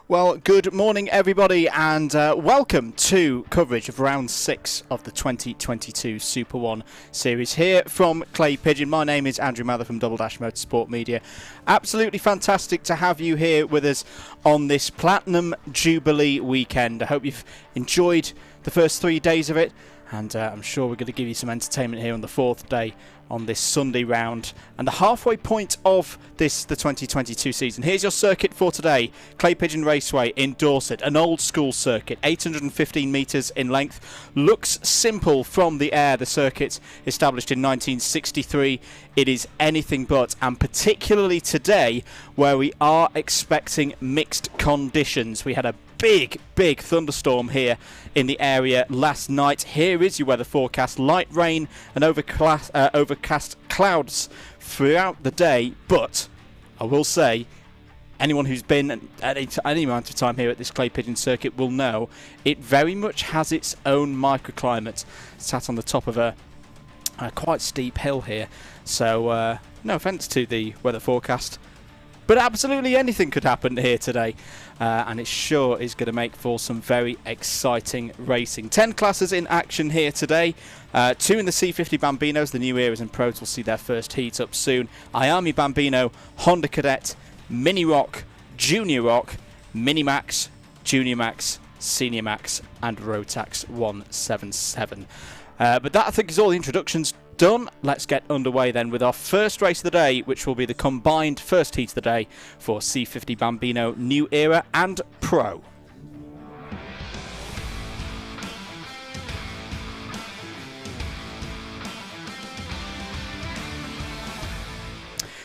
Well, good morning everybody and welcome to coverage of round 6 of the 2022 Super One series here from Clay Pigeon. My name is Andrew Mather from Double Dash Motorsport Media. Absolutely fantastic to have you here with us on this Platinum Jubilee weekend. I hope you've enjoyed the first 3 days of it, and I'm sure we're going to give you some entertainment here on the 4th day on this Sunday round and the halfway point of the 2022 season. Here's your circuit for today. Clay Pigeon Raceway in Dorset, an old school circuit, 815 metres in length. Looks simple from the air. The circuit established in 1963. It is anything but, and particularly today where we are expecting mixed conditions. We had a big thunderstorm here in the area last night. Here is your weather forecast: light rain and overcast clouds throughout the day, but I will say anyone who's been at any amount of time here at this Clay Pigeon circuit will know it very much has its own microclimate. Sat on the top of a quite steep hill here, so no offence to the weather forecast, but absolutely anything could happen here today, and it sure is going to make for some very exciting racing. 10 classes in action here today. 2 in the C50 Bambinos. The new eras and pros will see their first heat up soon. IAME Bambino, Honda Cadet, Mini Rok, Junior Rok, Mini Max, Junior Max, Senior Max, and Rotax 177. But that, I think, is all the introductions done. Let's get underway then with our first race of the day, which will be the combined first heat of the day for C50 Bambino New Era and Pro.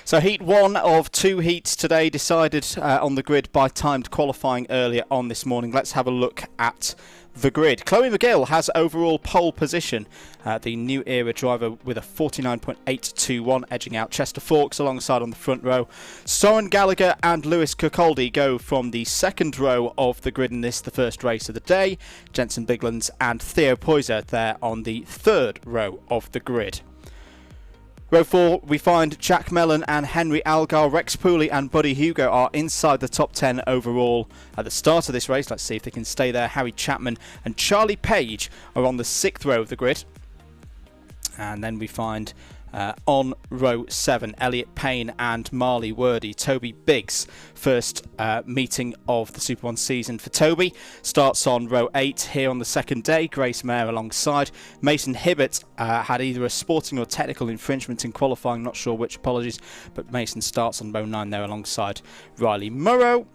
So heat 1 of 2 heats today, decided on the grid by timed qualifying earlier on this morning. Let's have a look at the grid. Chloe McGill has overall pole position. The New Era driver with a 49.821, edging out Chester Fawkes alongside on the front row. Soren Gallagher and Lewis Kirkcaldy go from the second row of the grid in this, the first race of the day. Jensen Biglands and Theo Poyser there on the third row of the grid. Row 4, we find Jack Mellon and Henry Algar. Rex Pooley and Buddy Hugo are inside the top 10 overall at the start of this race. Let's see if they can stay there. Harry Chapman and Charlie Page are on the 6th row of the grid. And then we find on row 7, Elliot Payne and Marley Wordy. Toby Biggs, first meeting of the Super One season for Toby, starts on row 8 here on the second day. Grace Mayer alongside. Mason Hibbert had either a sporting or technical infringement in qualifying, not sure which, apologies, but Mason starts on row 9 there alongside Riley Murrow.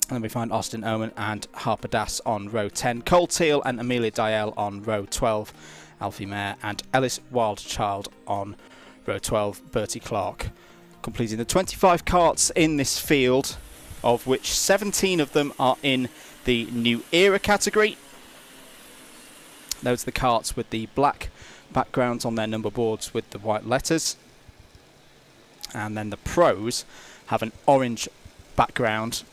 And then we find Austin Oman and Harper Das on row 10. Cole Teal and Amelia Dial on row 12. Alfie Mayer and Ellis Wildchild on row 12, Bertie Clark. Completing the 25 karts in this field, of which 17 of them are in the New Era category. Those are the karts with the black backgrounds on their number boards with the white letters. And then the pros have an orange background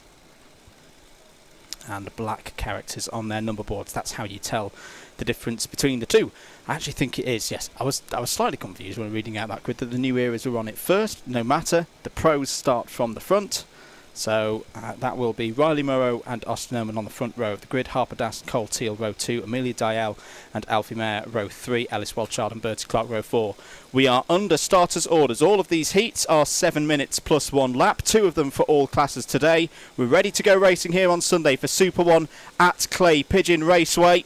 and black characters on their number boards. That's how you tell the difference between the two. I actually think it is, yes. I was slightly confused when reading out that grid that the New Eras were on it first. No matter, the pros start from the front. So that will be Riley Murrow and Austin Oman on the front row of the grid. Harper Das, Cole Teal, row 2. Amelia Dial and Alfie Mayer, row 3. Ellis Wildchild and Bertie Clark, row 4. We are under starters' orders. All of these heats are 7 minutes plus 1 lap. 2 of them for all classes today. We're ready to go racing here on Sunday for Super One at Clay Pigeon Raceway.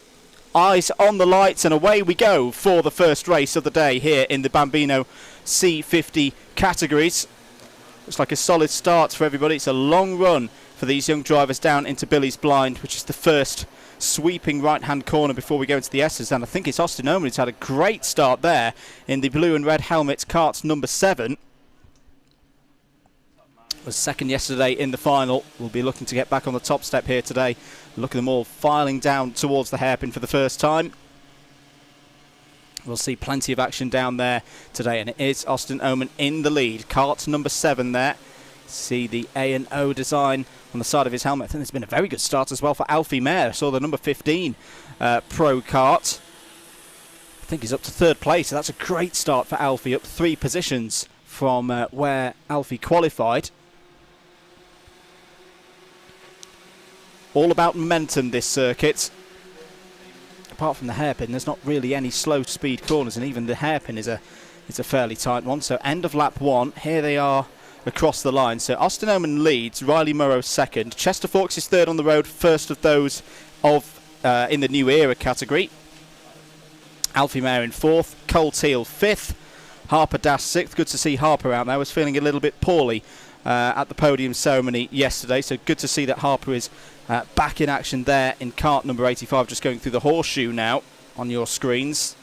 Eyes on the lights, and away we go for the first race of the day here in the Bambino C50 categories. Looks like a solid start for everybody. It's a long run for these young drivers down into Billy's Blind, which is the first sweeping right-hand corner before we go into the S's. And I think it's Austin Oman who's had a great start there in the blue and red helmet, karts number 7. Was second yesterday in the final. We'll be looking to get back on the top step here today. Look at them all filing down towards the hairpin for the first time. We'll see plenty of action down there today, and it is Austin Oman in the lead. Kart number 7 there. See the A&O design on the side of his helmet. I think it's been a very good start as well for Alfie Mayer. I saw the number 15 Pro Kart. I think he's up to 3rd place, so that's a great start for Alfie, up 3 positions from where Alfie qualified. All about momentum, this circuit. Apart from the hairpin, there's not really any slow speed corners, and even the hairpin is a fairly tight one. So end of lap 1, here they are across the line. So Austin Oman leads, Riley Murrow second, Chester Fawkes is third on the road, first of those in the new era category. Alfie Mayer in fourth, Cole Teal fifth, Harper Das sixth. Good to see Harper out there. Was feeling a little bit poorly at the podium ceremony yesterday, so good to see that Harper is back in action there in kart number 85, just going through the horseshoe now on your screens.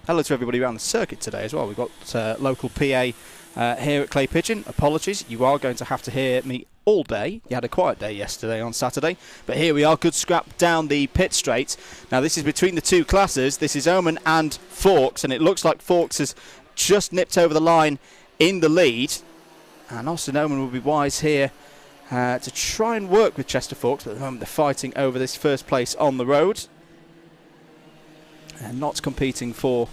Hello to everybody around the circuit today as well. We've got local PA here at Clay Pigeon. Apologies, you are going to have to hear me all day. You had a quiet day yesterday on Saturday, but here we are, good scrap down the pit straight. Now this is between the two classes. This is Oman and Fawkes, and it looks like Fawkes has just nipped over the line in the lead, and Austin Oman will be wise here to try and work with Chester Fawkes, but at the moment they're fighting over this first place on the road and not competing for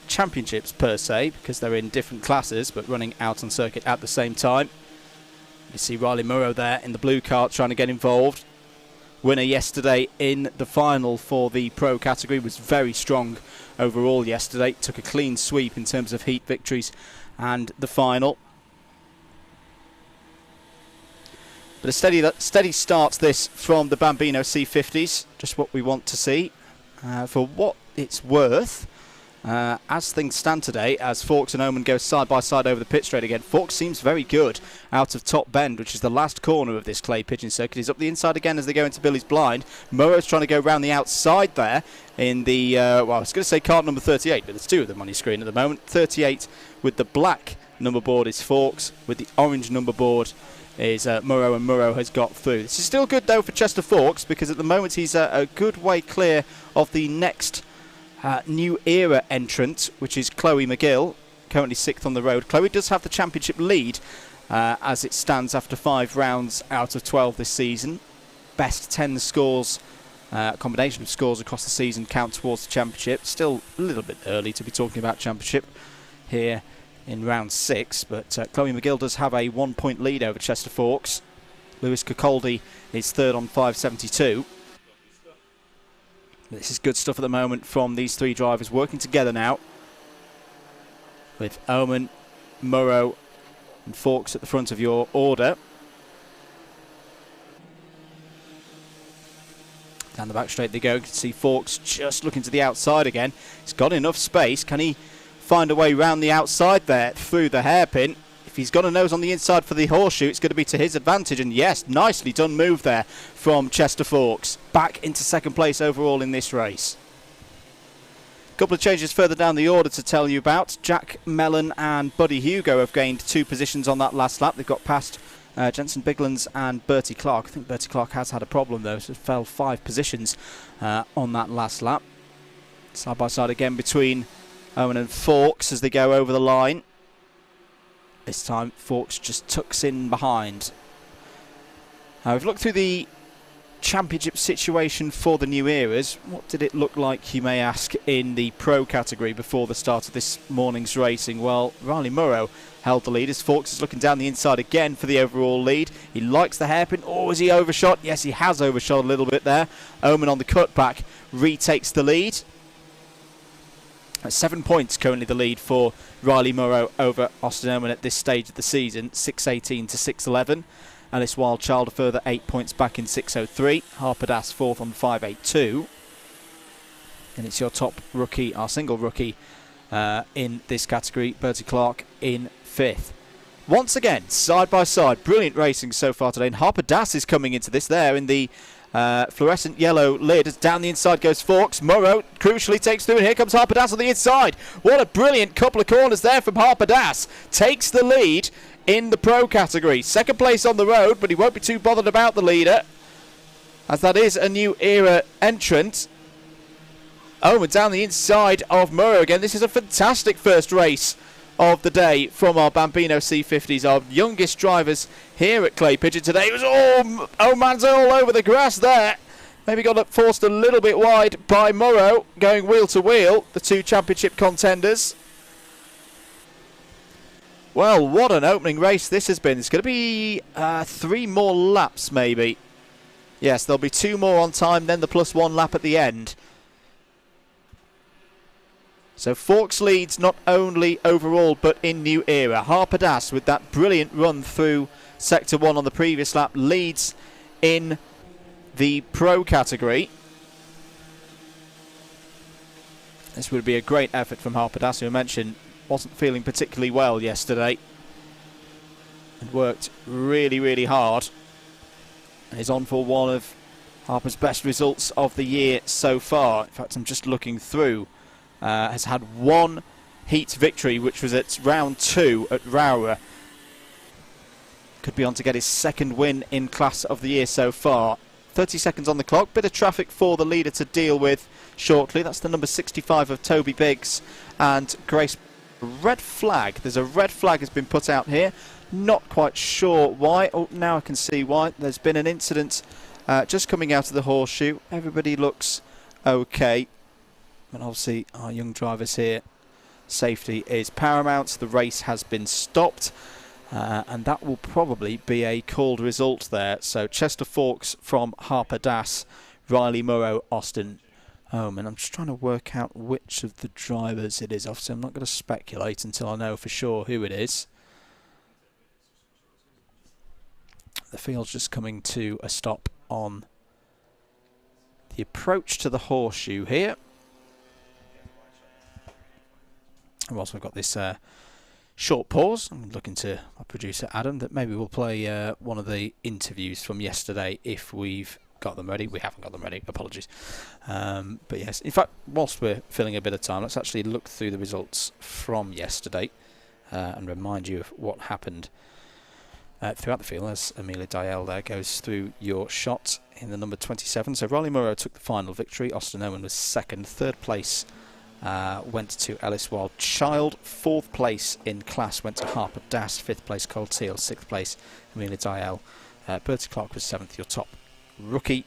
championships per se, because they're in different classes but running out on circuit at the same time. You see Riley Murrow there in the blue kart trying to get involved. Winner yesterday in the final for the pro category, was very strong overall yesterday, took a clean sweep in terms of heat victories and the final. But a steady start this from the Bambino C50s, just what we want to see. For what it's worth, as things stand today, as Fawkes and Oman go side by side over the pit straight again, Fawkes seems very good out of top bend, which is the last corner of this Clay Pigeon circuit. He's up the inside again as they go into Billy's blind. Murrow's trying to go round the outside there in the, well, I was going to say card number 38, but there's two of them on your screen at the moment. 38 with the black number board is Fawkes, with the orange number board is Murrow, and Murrow has got through. This is still good though for Chester Fawkes, because at the moment he's a good way clear of the next new era entrant, which is Chloe McGill, currently 6th on the road. Chloe does have the championship lead as it stands after 5 rounds out of 12 this season. Best 10 scores, combination of scores across the season, count towards the championship. Still a little bit early to be talking about championship here in round 6, but Chloe McGill does have a 1-point lead over Chester Fawkes. Lewis Kokoldi is third on 5.72. This is good stuff at the moment from these three drivers working together now, with Oman, Murrow and Fawkes at the front of your order. Down the back straight they go. You can see Fawkes just looking to the outside again. He's got enough space. Can he find a way round the outside there through the hairpin? If he's got a nose on the inside for the horseshoe, it's going to be to his advantage. And yes, nicely done move there from Chester Fawkes. Back into second place overall in this race. A couple of changes further down the order to tell you about. Jack Mellon and Buddy Hugo have gained 2 positions on that last lap. They've got past Jensen Biglands and Bertie Clark. I think Bertie Clark has had a problem though, so fell 5 positions on that last lap. Side by side again between Owen and Fawkes as they go over the line. This time Fawkes just tucks in behind. We've looked through the championship situation for the new eras. What did it look like, you may ask, in the pro category before the start of this morning's racing? Well, Riley Murrow held the lead as Fawkes is looking down the inside again for the overall lead. He likes the hairpin. Oh, has he overshot? Yes, he has overshot a little bit there. Oman on the cutback retakes the lead. 7 points currently the lead for Riley Murrow over Austin Oman at this stage of the season, 6.18 to 6.11. Alice Wildchild a further 8 points back in 6.03. Harper Das 4th on 5.82. And it's your top rookie, our single rookie in this category, Bertie Clark in 5th. Once again, side by side, brilliant racing so far today. And Harper Das is coming into this there in the fluorescent yellow lid. As down the inside goes Fawkes. Murrow crucially takes through, and here comes Harper Das on the inside. What a brilliant couple of corners there from Harper Das. Takes the lead in the pro category. Second place on the road, but he won't be too bothered about the leader, as that is a new era entrant. Oman down the inside of Murrow again. This is a fantastic first race of the day from our Bambino C50s, our youngest drivers here at Clay Pigeon today. It was Oman's all over the grass there. Maybe got forced a little bit wide by Murrow, going wheel to wheel, the 2 championship contenders. Well, what an opening race this has been. It's going to be 3 more laps, maybe. Yes, there'll be 2 more on time, then the +1 lap at the end. So Forks leads not only overall, but in New Era. Harper Das, with that brilliant run through Sector 1 on the previous lap, leads in the Pro category. This would be a great effort from Harper Das, who I mentioned wasn't feeling particularly well yesterday and worked really, really hard. And is on for one of Harper's best results of the year so far. In fact, I'm just looking through. Has had 1 heat victory, which was at round 2 at Rowrah. Could be on to get his 2nd win in class of the year so far. 30 seconds on the clock. Bit of traffic for the leader to deal with shortly. That's the number 65 of Toby Biggs and Grace. Red flag. There's a red flag has been put out here. Not quite sure why. Oh, now I can see why. There's been an incident just coming out of the horseshoe. Everybody looks okay. And obviously our young drivers here, safety is paramount. The race has been stopped. And that will probably be a called result there. So Chester Forks from Harper Das, Riley Murrow, Austin Home. And I'm just trying to work out which of the drivers it is. Obviously I'm not going to speculate until I know for sure who it is. The field's just coming to a stop on the approach to the horseshoe here. I've also got this short pause. I'm looking to my producer Adam that maybe we'll play one of the interviews from yesterday if we've got them ready. We haven't got them ready, apologies. But yes, in fact, whilst we're filling a bit of time, let's actually look through the results from yesterday and remind you of what happened throughout the field as Amelia Dial there goes through your shot in the number 27. So Riley Murrow took the final victory. Austin Owen was 2nd. 3rd place went to Ellis Wild Child. 4th place in class went to Harper Das. 5th place Cole Teal. 6th place Amelia Dial. Bertie Clark was 7th, your top rookie.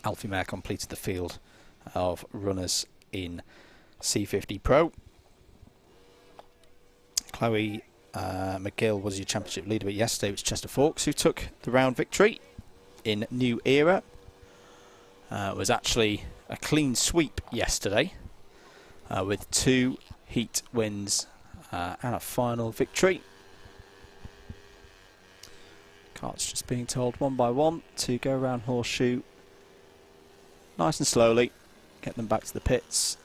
Alfie Mayer completed the field of runners in C50 Pro. Chloe McGill was your championship leader, but yesterday it was Chester Forks who took the round victory in New Era. It was actually a clean sweep yesterday with 2 heat wins and a final victory. Carts just being told one by one to go around horseshoe nice and slowly, get them back to the pits.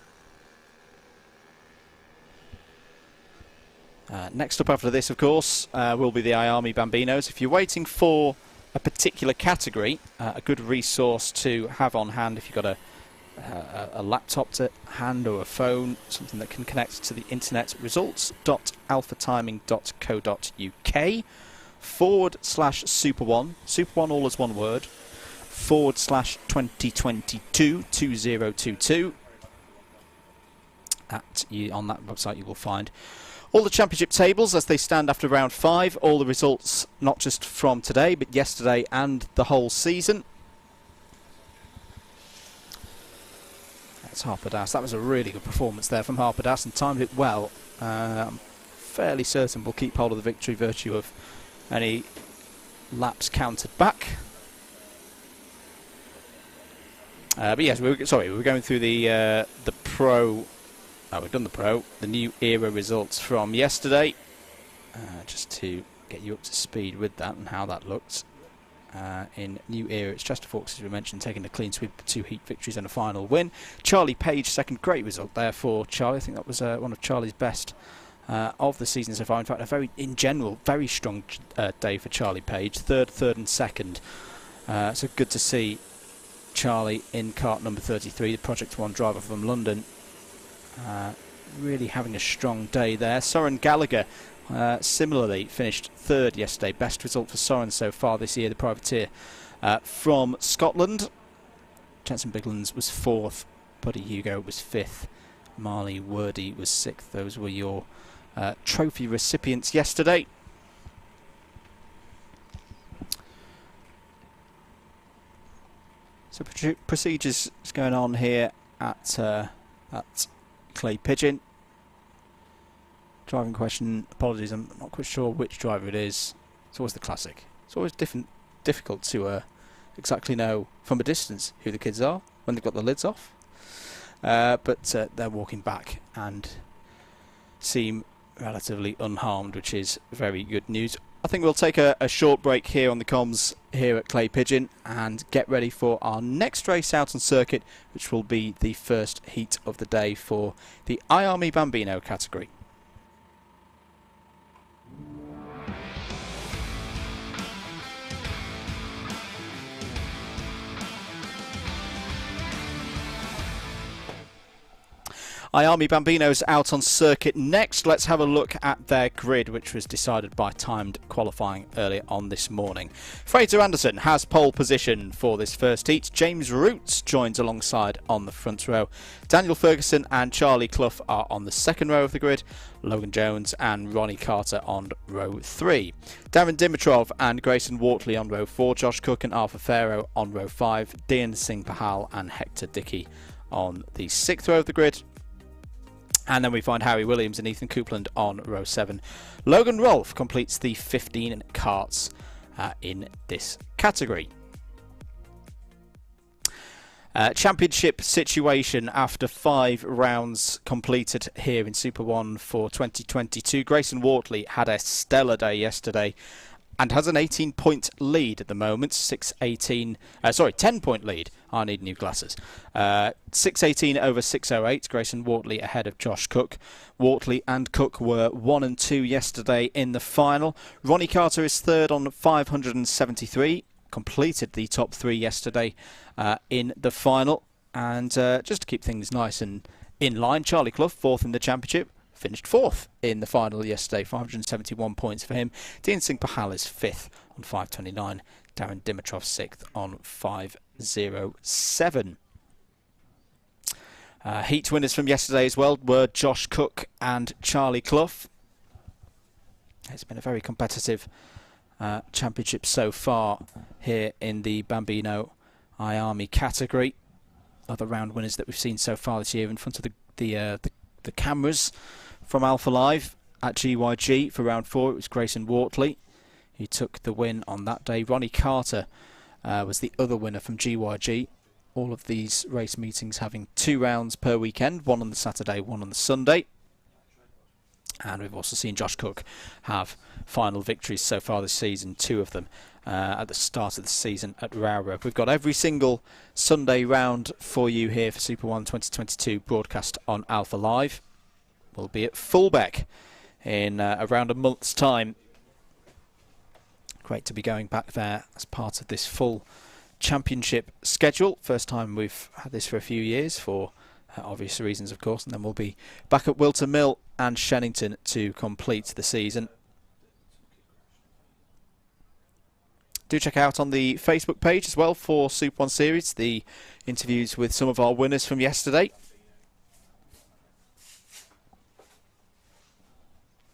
Next up after this, of course, will be the IAME Bambinos. If you're waiting for a particular category, a good resource to have on hand if you've got a laptop to hand or a phone, something that can connect to the internet, results.alphatiming.co.uk/superone, superone all as one word, /2022 2022. On that website you will find all the championship tables as they stand after round 5, all the results not just from today but yesterday and the whole season. That's Harper Das. That was a really good performance there from Harper Das and timed it well. I'm fairly certain we'll keep hold of the victory virtue of any laps counted back. But yes, we were going through the Pro. Oh, we've done the Pro. The New Era results from yesterday, just to get you up to speed with that and how that looked. In New Era, it's Chester Forks, as we mentioned, taking a clean sweep, 2 heat victories and a final win. Charlie Page, 2nd, great result there for Charlie. I think that was one of Charlie's best of the season so far. In fact, in general, very strong day for Charlie Page. 3rd and 2nd. So good to see Charlie in kart number 33, the Project 1 driver from London. Really having a strong day there. Soren Gallagher similarly finished 3rd yesterday. Best result for Soren so far this year, the privateer from Scotland. Jensen Biglands was 4th. Buddy Hugo was 5th. Marley Wordy was 6th. Those were your trophy recipients yesterday. So procedures is going on here at Clay Pigeon. Driving question, apologies, I'm not quite sure which driver it is. It's always the classic. It's always difficult to exactly know from a distance who the kids are when they've got the lids off. But they're walking back and seem relatively unharmed, which is very good news. I think we'll take a short break here on the comms here at Clay Pigeon and get ready for our next race out on circuit, which will be the first heat of the day for the IAME Bambino category. IAME Bambino's out on circuit next. Let's have a look at their grid, which was decided by timed qualifying earlier on this morning. Fraser Anderson has pole position for this first heat. James Roots joins alongside on the front row. Daniel Ferguson and Charlie Clough are on the second row of the grid. Logan Jones and Ronnie Carter on row 3. Darren Dimitrov and Grayson Wortley on row 4. Josh Cook and Arthur Farrow on row 5. Dean Singh Pahal and Hector Dickey on the 6th row of the grid. And then we find Harry Williams and Ethan Coupland on row 7. Logan Rolfe completes the 15 karts in this category. Championship situation after 5 rounds completed here in Super 1 for 2022. Grayson Wortley had a stellar day yesterday and has an 18-point lead at the moment. 10-point lead. I need new glasses. 6:18 over 6:08. Grayson Wortley ahead of Josh Cook. Wortley and Cook were 1 and 2 yesterday in the final. Ronnie Carter is third on 573. Completed the top 3 yesterday in the final. And just to keep things nice and in line, Charlie Clough, 4th in the championship. Finished 4th in the final yesterday, 571 points for him. Dean Singh Pahal is 5th on 529. Darren Dimitrov 6th on 507. Heat winners from yesterday as well were Josh Cook and Charlie Clough. It's been a very competitive championship so far here in the Bambino IAME category. Other round winners that we've seen so far this year in front of the cameras from Alpha Live at GYG for round 4. It was Grayson Wortley who took the win on that day. Ronnie Carter was the other winner from GYG. All of these race meetings having 2 rounds per weekend, 1 on the Saturday, 1 on the Sunday. And we've also seen Josh Cook have final victories so far this season, 2 of them at the start of the season at Rowrah. We've got every single Sunday round for you here for Super 1 2022 broadcast on Alpha Live. We'll be at Fulbeck in around a month's time. Great to be going back there as part of this full championship schedule. First time we've had this for a few years for obvious reasons, of course, and then we'll be back at Whilton Mill and Shenington to complete the season. Do check out on the Facebook page as well for Super 1 Series the interviews with some of our winners from yesterday.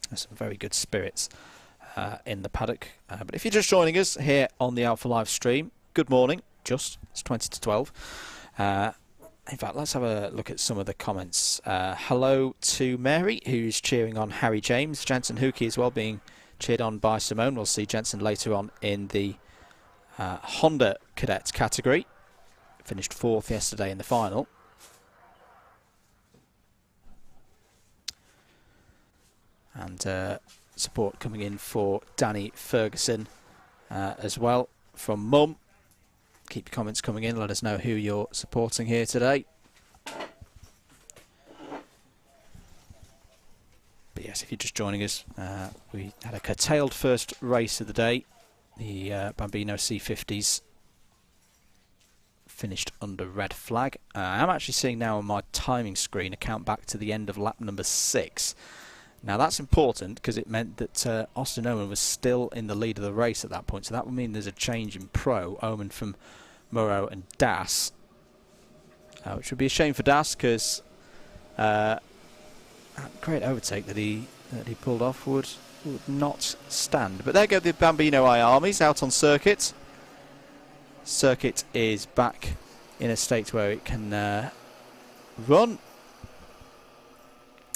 There's some very good spirits in the paddock. But if you're just joining us here on the Alpha Live stream, good morning. It's 20 to 12. In fact, let's have a look at some of the comments. Hello to Mary, who's cheering on Harry James. Jensen Hookey as well being cheered on by Simone. We'll see Jensen later on in the Honda Cadet category. Finished 4th yesterday in the final. And support coming in for Danny Ferguson as well from Mum. Keep your comments coming in. Let us know who you're supporting here today. But yes, if you're just joining us, we had a curtailed first race of the day. The Bambino C50s finished under red flag. I'm actually seeing now on my timing screen a count back to the end of lap number 6. Now that's important because it meant that Austin Oman was still in the lead of the race at that point. So that would mean there's a change in pro. Oman from Murrow and Das. Which would be a shame for Das because great overtake that he pulled off would not stand. But there go the Bambino IAMEs out on circuit. Circuit is back in a state where it can run.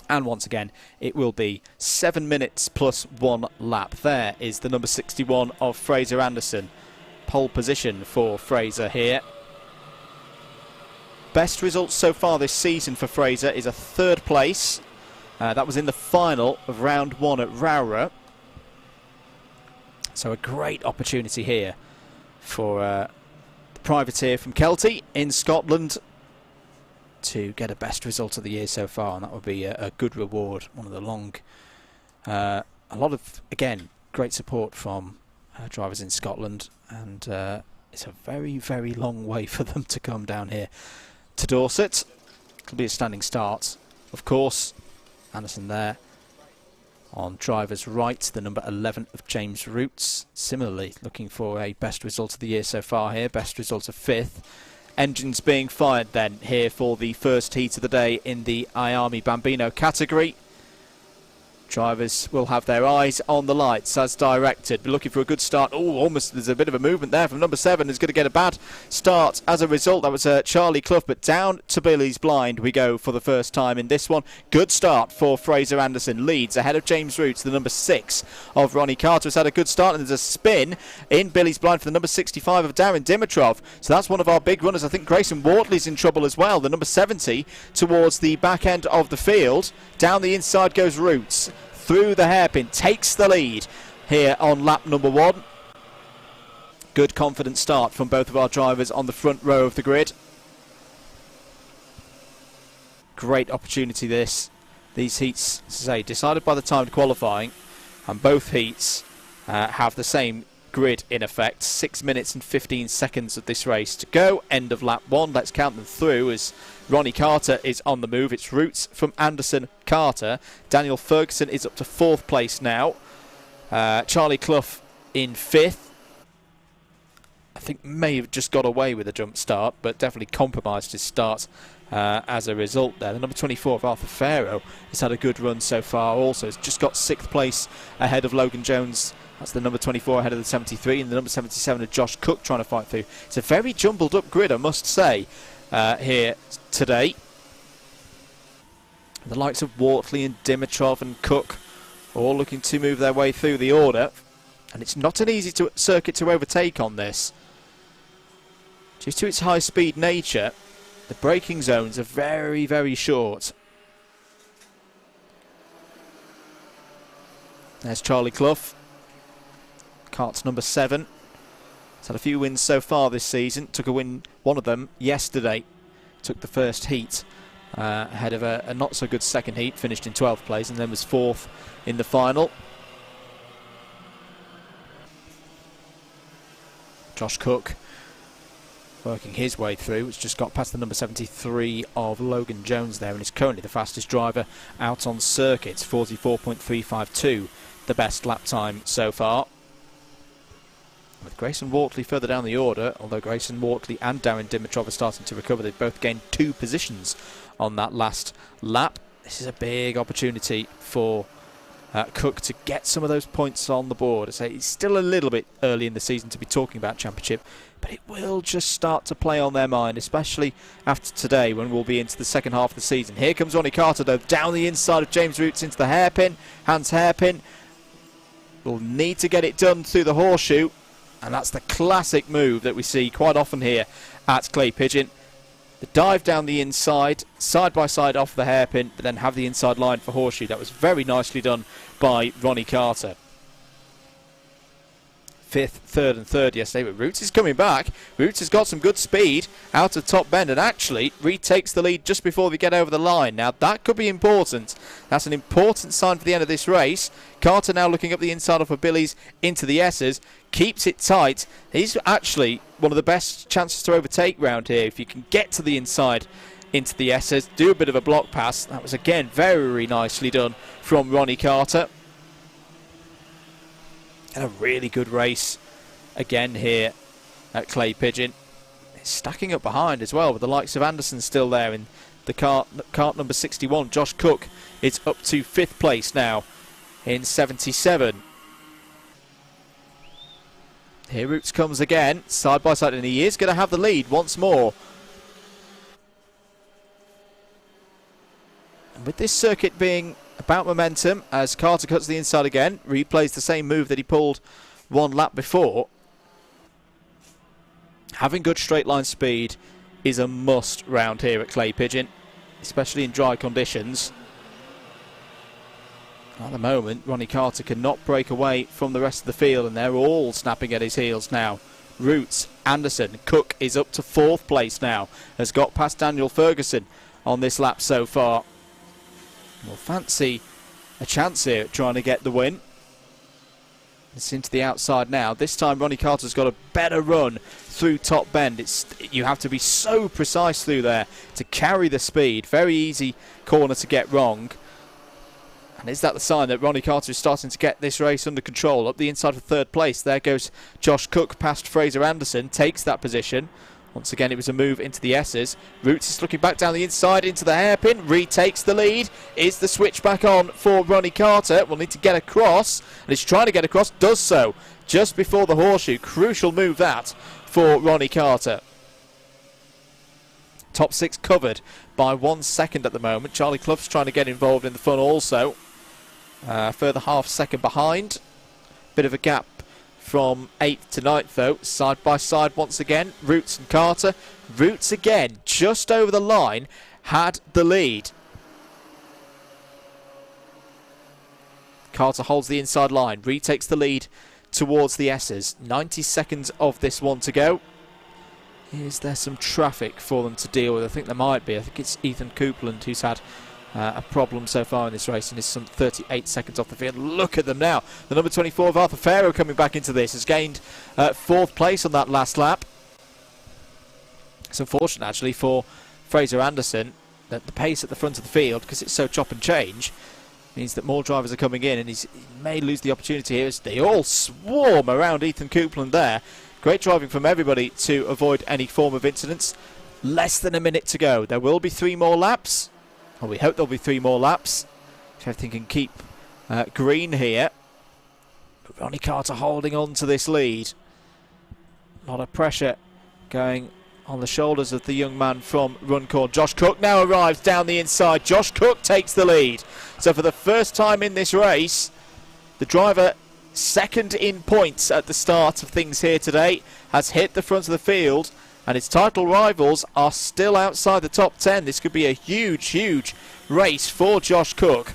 And once again, it will be 7 minutes plus 1 lap. There is the number 61 of Fraser Anderson. Pole position for Fraser here. Best results so far this season for Fraser is a 3rd place. That was in the final of round 1 at Rowrah. So a great opportunity here for the privateer from Kelty in Scotland to get a best result of the year so far, and that would be a good reward. One of the long, a lot of, again, great support from drivers in Scotland, and it's a very, very long way for them to come down here to Dorset. It'll be a standing start, of course. Anderson there on driver's right, the number 11 of James Roots, similarly looking for a best result of the year so far here, best result of 5th. Engines being fired then here for the first heat of the day in the IAME Bambino category. Drivers will have their eyes on the lights as directed. Be looking for a good start. Oh, almost there's a bit of a movement there from number 7. Is going to get a bad start as a result. That was Charlie Clough, but down to Billy's blind we go for the first time in this one. Good start for Fraser Anderson. Leads ahead of James Roots, the number 6 of Ronnie Carter has had a good start, and there's a spin in Billy's blind for the number 65 of Darren Dimitrov. So that's one of our big runners. I think Grayson Wortley's in trouble as well. The number 70 towards the back end of the field. Down the inside goes Roots. Through the hairpin, takes the lead here on lap number 1. Good confident start from both of our drivers on the front row of the grid. Great opportunity this. These heats, as I say, decided by the timed qualifying, and both heats have the same grid in effect. 6 minutes and 15 seconds of this race to go. End of lap 1. Let's count them through as Ronnie Carter is on the move. It's Roots from Anderson Carter. Daniel Ferguson is up to 4th place now. Charlie Clough in 5th. I think may have just got away with a jump start, but definitely compromised his start as a result there. The number 24 of Arthur Farrow has had a good run so far also. It's just got 6th place ahead of Logan Jones. That's the number 24 ahead of the 73, and the number 77 of Josh Cook trying to fight through. It's a very jumbled up grid, I must say, here today. The likes of Wortley and Dimitrov and Cook all looking to move their way through the order, and it's not an easy circuit to overtake on this. Due to its high speed nature, the braking zones are very, very short. There's Charlie Clough, kart's number 7. He's had a few wins so far this season. Took a win, one of them, yesterday. Took the first heat ahead of a not so good second heat, finished in 12th place, and then was 4th in the final. Josh Cook working his way through. It's just got past the number 73 of Logan Jones there, and is currently the fastest driver out on circuit. 44.352, the best lap time so far. With Grayson Wortley further down the order, although Grayson Wortley and Darren Dimitrov are starting to recover. They've both gained 2 positions on that last lap. This is a big opportunity for Cook to get some of those points on the board. I say it's still a little bit early in the season to be talking about championship, but it will just start to play on their mind, especially after today when we'll be into the second half of the season. Here comes Ronnie Carter though, down the inside of James Roots into the hairpin. Hans hairpin will need to get it done through the horseshoe. And that's the classic move that we see quite often here at Clay Pigeon. The dive down the inside, side by side off the hairpin, but then have the inside line for horseshoe. That was very nicely done by Ronnie Carter. 5th, 3rd and 3rd yesterday, but Roots is coming back. Roots has got some good speed out of top bend and actually retakes the lead just before we get over the line. Now that could be important. That's an important sign for the end of this race. Carter now looking up the inside of Billy's into the S's, keeps it tight. He's actually one of the best chances to overtake round here. If you can get to the inside into the S's, do a bit of a block pass. That was again very nicely done from Ronnie Carter. And a really good race again here at Clay Pigeon. It's stacking up behind as well, with the likes of Anderson still there in the kart number 61. Josh Cook is up to 5th place now in 77. Here Roots comes again, side by side, and he is going to have the lead once more. With this circuit being about momentum, as Carter cuts the inside again, replays the same move that he pulled one lap before. Having good straight line speed is a must round here at Clay Pigeon, especially in dry conditions. At the moment, Ronnie Carter cannot break away from the rest of the field, and they're all snapping at his heels now. Roots, Anderson, Cook is up to 4th place now, has got past Daniel Ferguson on this lap so far. We'll fancy a chance here at trying to get the win. It's into the outside now. This time Ronnie Carter's got a better run through top bend. You have to be so precise through there to carry the speed. Very easy corner to get wrong. And is that the sign that Ronnie Carter is starting to get this race under control? Up the inside for 3rd place. There goes Josh Cook past Fraser Anderson. Takes that position. Once again, it was a move into the S's. Roots is looking back down the inside into the hairpin. Retakes the lead. Is the switch back on for Ronnie Carter? Will need to get across. And he's trying to get across. Does so just before the horseshoe. Crucial move that for Ronnie Carter. Top 6 covered by 1 second at the moment. Charlie Clough's trying to get involved in the fun also. Further half second behind. Bit of a gap from 8th to 9th though, side by side once again, Roots and Carter. Roots again, just over the line, had the lead. Carter holds the inside line, retakes the lead towards the S's. 90 seconds of this one to go. Is there some traffic for them to deal with? I think there might be. I think it's Ethan Coupland who's had a problem so far in this race, and is some 38 seconds off the field. Look at them now. The number 24 of Arthur Farrow coming back into this has gained 4th place on that last lap. It's unfortunate actually for Fraser Anderson that the pace at the front of the field, because it's so chop and change, means that more drivers are coming in, and he may lose the opportunity here as they all swarm around Ethan Coupland there. Great driving from everybody to avoid any form of incidents. Less than a minute to go. There will be 3 more laps. Well, we hope there'll be 3 more laps if everything can keep green here. But Ronnie Carter holding on to this lead. A lot of pressure going on the shoulders of the young man from Runcorn. Josh Cook now arrives down the inside. Josh Cook takes the lead. So for the first time in this race, the driver second in points at the start of things here today has hit the front of the field, and his title rivals are still outside the top 10. This could be a huge, huge race for Josh Cook,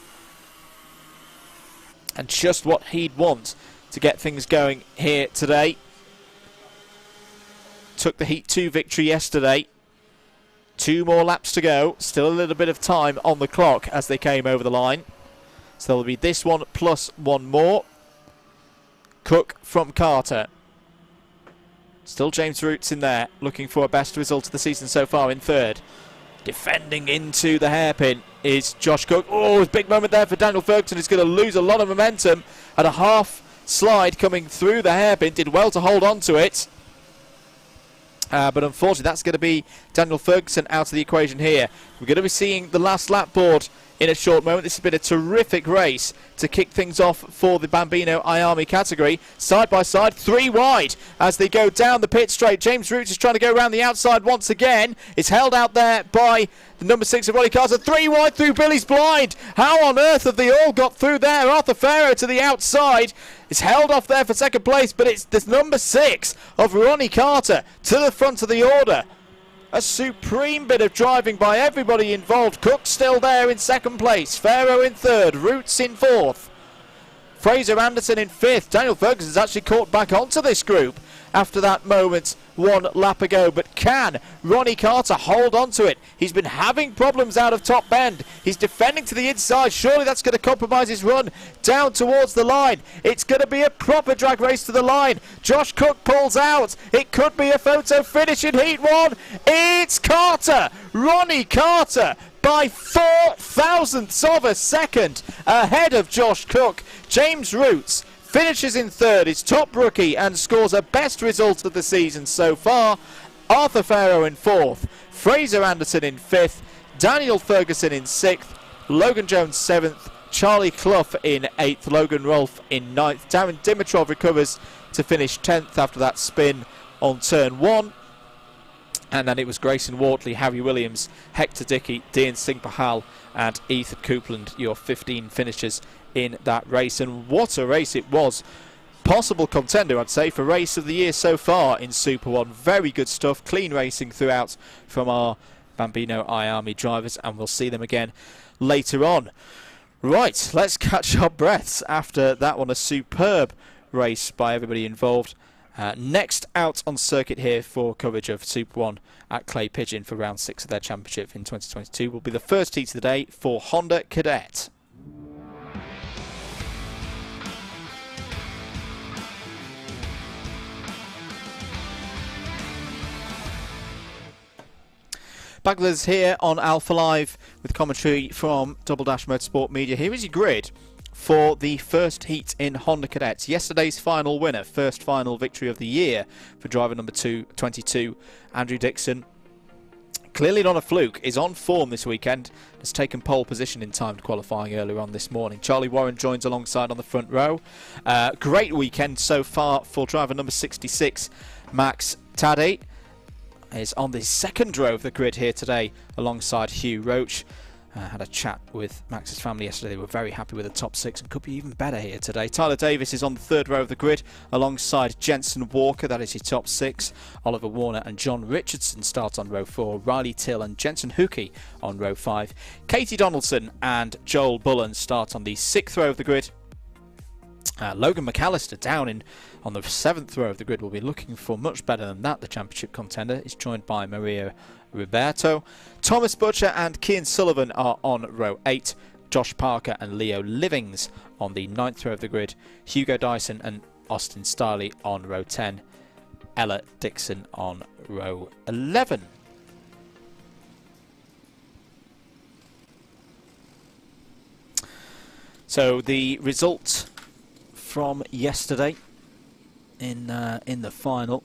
and just what he'd want to get things going here today. Took the Heat 2 victory yesterday. 2 more laps to go. Still a little bit of time on the clock as they came over the line. So there'll be this one plus 1 more. Cook from Carter. Still James Roots in there, looking for a best result of the season so far in 3rd. Defending into the hairpin is Josh Cook. Oh, big moment there for Daniel Ferguson. He's going to lose a lot of momentum. Had a half slide coming through the hairpin. Did well to hold on to it. But unfortunately, that's going to be Daniel Ferguson out of the equation here. We're going to be seeing the last lap board in a short moment. This has been a terrific race to kick things off for the Bambino IAME category. Side by side, 3 wide as they go down the pit straight. James Roots is trying to go around the outside once again. It's held out there by the number 6 of Ronnie Carter. 3 wide through Billy's blind. How on earth have they all got through there? Arthur Farrow to the outside. It's held off there for 2nd place, but it's this number 6 of Ronnie Carter to the front of the order. A supreme bit of driving by everybody involved. Cook still there in 2nd place. Farrow in 3rd. Roots in 4th. Fraser Anderson in 5th. Daniel Ferguson's actually caught back onto this group after that moment 1 lap ago. But can Ronnie Carter hold on to it? He's been having problems out of top bend. He's defending to the inside. Surely that's going to compromise his run down towards the line. It's going to be a proper drag race to the line. Josh Cook pulls out. It could be a photo finish in Heat 1. It's Carter. Ronnie Carter by 4 thousandths of a second ahead of Josh Cook. James Roots finishes in 3rd, his top rookie, and scores a best result of the season so far. Arthur Farrow in 4th, Fraser Anderson in 5th, Daniel Ferguson in 6th, Logan Jones 7th, Charlie Clough in 8th, Logan Rolfe in 9th. Darren Dimitrov recovers to finish 10th after that spin on turn 1. And then it was Grayson Wortley, Harry Williams, Hector Dickey, Dean Singh Pahal and Ethan Coupland, your 15 finishers in that race. And what a race it was. Possible contender, I'd say, for race of the year so far in Super 1. Very good stuff. Clean racing throughout from our Bambino IAME drivers, and we'll see them again later on. Right, let's catch our breaths after that one. A superb race by everybody involved. Next out on circuit here for coverage of Super 1 at Clay Pigeon for round 6 of their championship in 2022 will be the first heat of the day for Honda Cadet. Back with us here on Alpha Live with commentary from Double Dash Motorsport Media. Here is your grid for the first heat in Honda Cadets. Yesterday's final winner, first final victory of the year for driver number 22, Andrew Dixon. Clearly not a fluke, is on form this weekend, has taken pole position in timed qualifying earlier on this morning. Charlie Warren joins alongside on the front row. Great weekend so far for driver number 66, Max Taddy. Is on the second row of the grid here today alongside Hugh Roach. Had a chat with Max's family yesterday. They were very happy with the top 6 and could be even better here today. Tyler Davis is on the third row of the grid alongside Jensen Walker. That is your top 6. Oliver Warner and John Richardson start on row 4. Riley Till and Jensen Hookey on row 5. Katie Donaldson and Joel Bullen start on the 6th row of the grid. Logan McAllister down on the 7th row of the grid will be looking for much better than that. The championship contender is joined by Maria Roberto. Thomas Butcher and Cian Sullivan are on row 8. Josh Parker and Leo Livings on the 9th row of the grid. Hugo Dyson and Austin Stiley on row 10. Ella Dixon on row 11. So the result from yesterday in the final,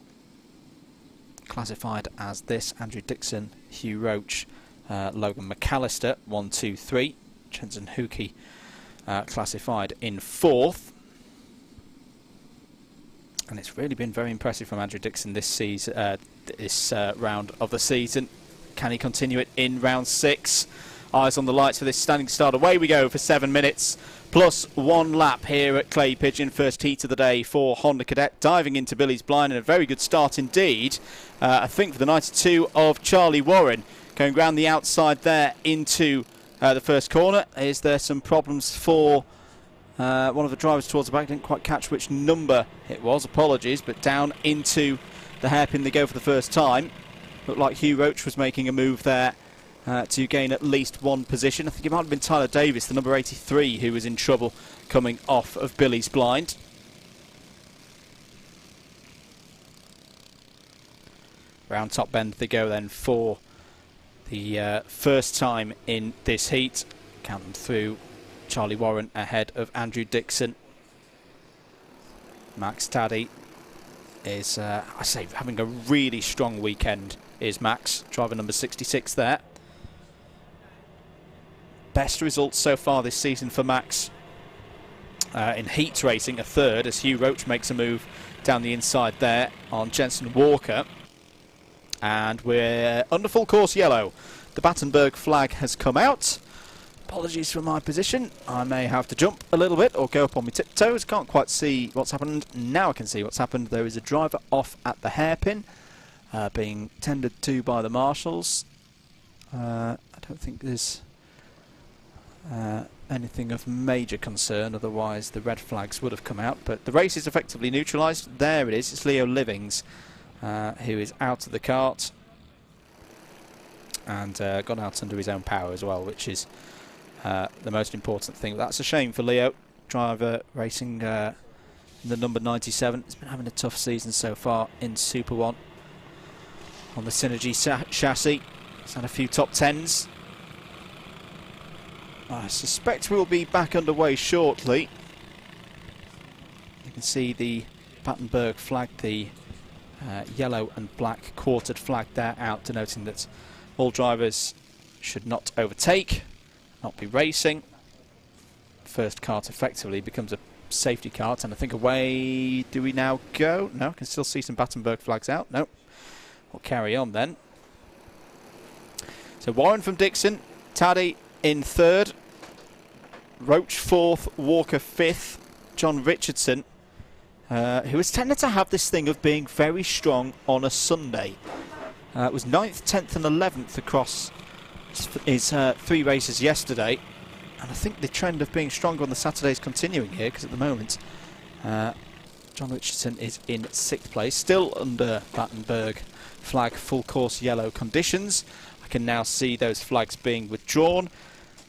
classified as this: Andrew Dixon, Hugh Roach, Logan McAllister 1, 2, 3. Jensen Hookey classified in 4th, and it's really been very impressive from Andrew Dixon this season, this round of the season. Can he continue it in round 6? Eyes on the lights for this standing start. Away we go for 7 minutes plus 1 lap here at Clay Pigeon. First heat of the day for Honda Cadet, diving into Billy's Blind, and a very good start indeed. I think for the 92 of Charlie Warren, going round the outside there into the first corner. Is there some problems for one of the drivers towards the back? Didn't quite catch which number it was, apologies, but down into the hairpin they go for the first time. Looked like Hugh Roach was making a move there to gain at least 1 position. I think it might have been Tyler Davis, the number 83, who was in trouble coming off of Billy's Blind. Round top bend they go then for the first time in this heat. Count them through. Charlie Warren ahead of Andrew Dixon. Max Taddy is, I say, having a really strong weekend is Max, driver number 66 there. Best results so far this season for Max in heat racing, a 3rd, as Hugh Roach makes a move down the inside there on Jensen Walker. And we're under full course yellow. The Battenberg flag has come out. Apologies for my position. I may have to jump a little bit or go up on my tiptoes. Can't quite see what's happened. Now I can see what's happened. There is a driver off at the hairpin being tended to by the marshals. I don't think there's anything of major concern, otherwise the red flags would have come out. But the race is effectively neutralised. There it is. It's Leo Livings who is out of the kart and gone out under his own power as well, which is the most important thing. That's a shame for Leo, driver racing in the number 97. He's been having a tough season so far in Super 1 on the Synergy chassis. He's had a few top 10s. I suspect we'll be back underway shortly. You can see the Battenberg flag, the yellow and black quartered flag there out, denoting that all drivers should not overtake, not be racing. First kart effectively becomes a safety kart, and I think away do we now go? No, I can still see some Battenberg flags out. No, we'll carry on then. So Warren from Dixon, Taddy in third, Roach fourth, Walker fifth, John Richardson, who has tended to have this thing of being very strong on a Sunday. It was 9th, 10th and 11th across his 3 races yesterday. And I think the trend of being stronger on the Saturday is continuing here, because at the moment John Richardson is in 6th place, still under Battenberg flag full course yellow conditions. I can now see those flags being withdrawn.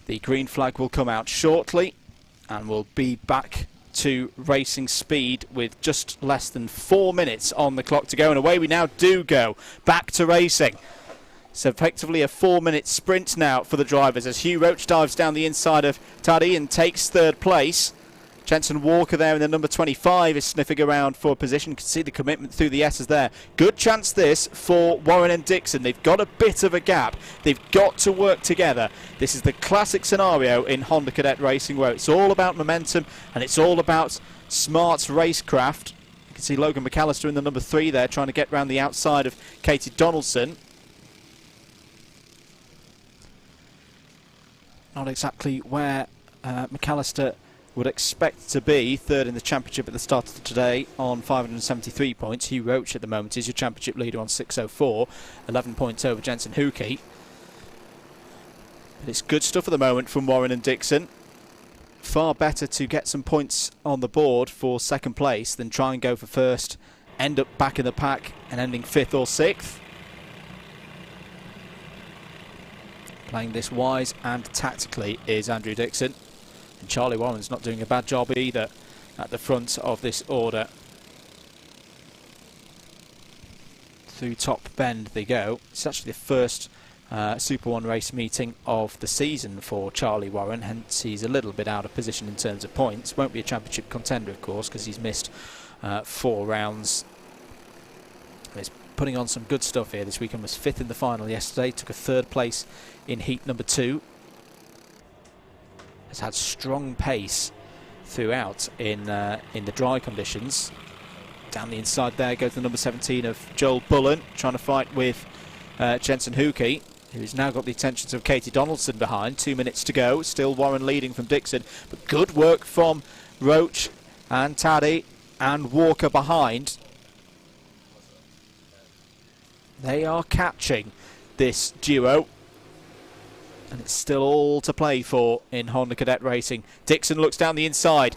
The green flag will come out shortly and we'll be back to racing speed with just less than 4 minutes on the clock to go, and away we now do go back to racing. So effectively a 4-minute sprint now for the drivers as Hugh Roach dives down the inside of Taddy and takes 3rd place. Jensen Walker there in the number 25 is sniffing around for a position. You can see the commitment through the S's there. Good chance this for Warren and Dixon. They've got a bit of a gap. They've got to work together. This is the classic scenario in Honda Cadet racing where it's all about momentum and it's all about smart racecraft. You can see Logan McAllister in the number 3 there trying to get round the outside of Katie Donaldson. Not exactly where McAllister would expect to be. 3rd in the championship at the start of today on 573 points. Hugh Roach at the moment is your championship leader on 604, 11 points over Jensen Hookey. But it's good stuff at the moment from Warren and Dixon. Far better to get some points on the board for 2nd place than try and go for 1st, end up back in the pack and ending 5th or 6th. Playing this wise and tactically is Andrew Dixon. And Charlie Warren's not doing a bad job either at the front of this order. Through Top Bend they go. It's actually the first Super One race meeting of the season for Charlie Warren, hence he's a little bit out of position in terms of points. Won't be a championship contender, of course, because he's missed 4 rounds. He's putting on some good stuff here this weekend. Was 5th in the final yesterday, took a 3rd place in heat number 2. Has had strong pace throughout in the dry conditions. Down the inside there goes the number 17 of Joel Bullen, trying to fight with Jensen Hookey, who's now got the attentions of Katie Donaldson behind. 2 minutes to go. Still Warren leading from Dixon, but good work from Roach and Taddy and Walker behind. They are catching this duo. And it's still all to play for in Honda Cadet racing. Dixon looks down the inside,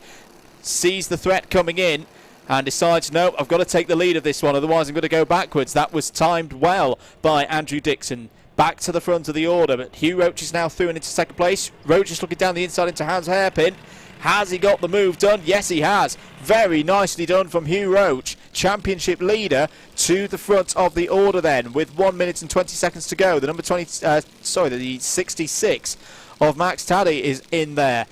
sees the threat coming in, and decides, no, I've got to take the lead of this one, otherwise I'm going to go backwards. That was timed well by Andrew Dixon. Back to the front of the order, but Hugh Roach is now through and into 2nd place. Roach is looking down the inside into Hans Hairpin. Has he got the move done? Yes, he has. Very nicely done from Hugh Roach. Championship leader to the front of the order then, with 1 minute and 20 seconds to go. The number the 66 of Max Taddy is in there.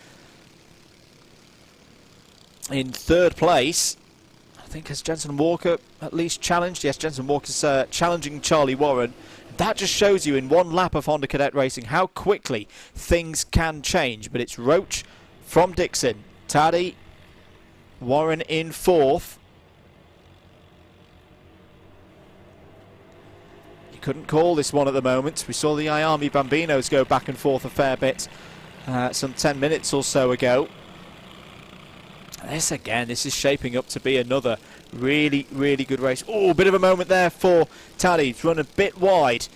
In 3rd place, I think, has Jensen Walker at least challenged? Yes, Jensen Walker's challenging Charlie Warren. That just shows you in 1 lap of Honda Cadet racing how quickly things can change. But it's Roach from Dixon, Taddy, Warren in 4th. You couldn't call this one at the moment. We saw the IAME Bambinos go back and forth a fair bit some 10 minutes or so ago. This is shaping up to be another really, really good race. Oh, a bit of a moment there for Taddy. He's run a bit wide.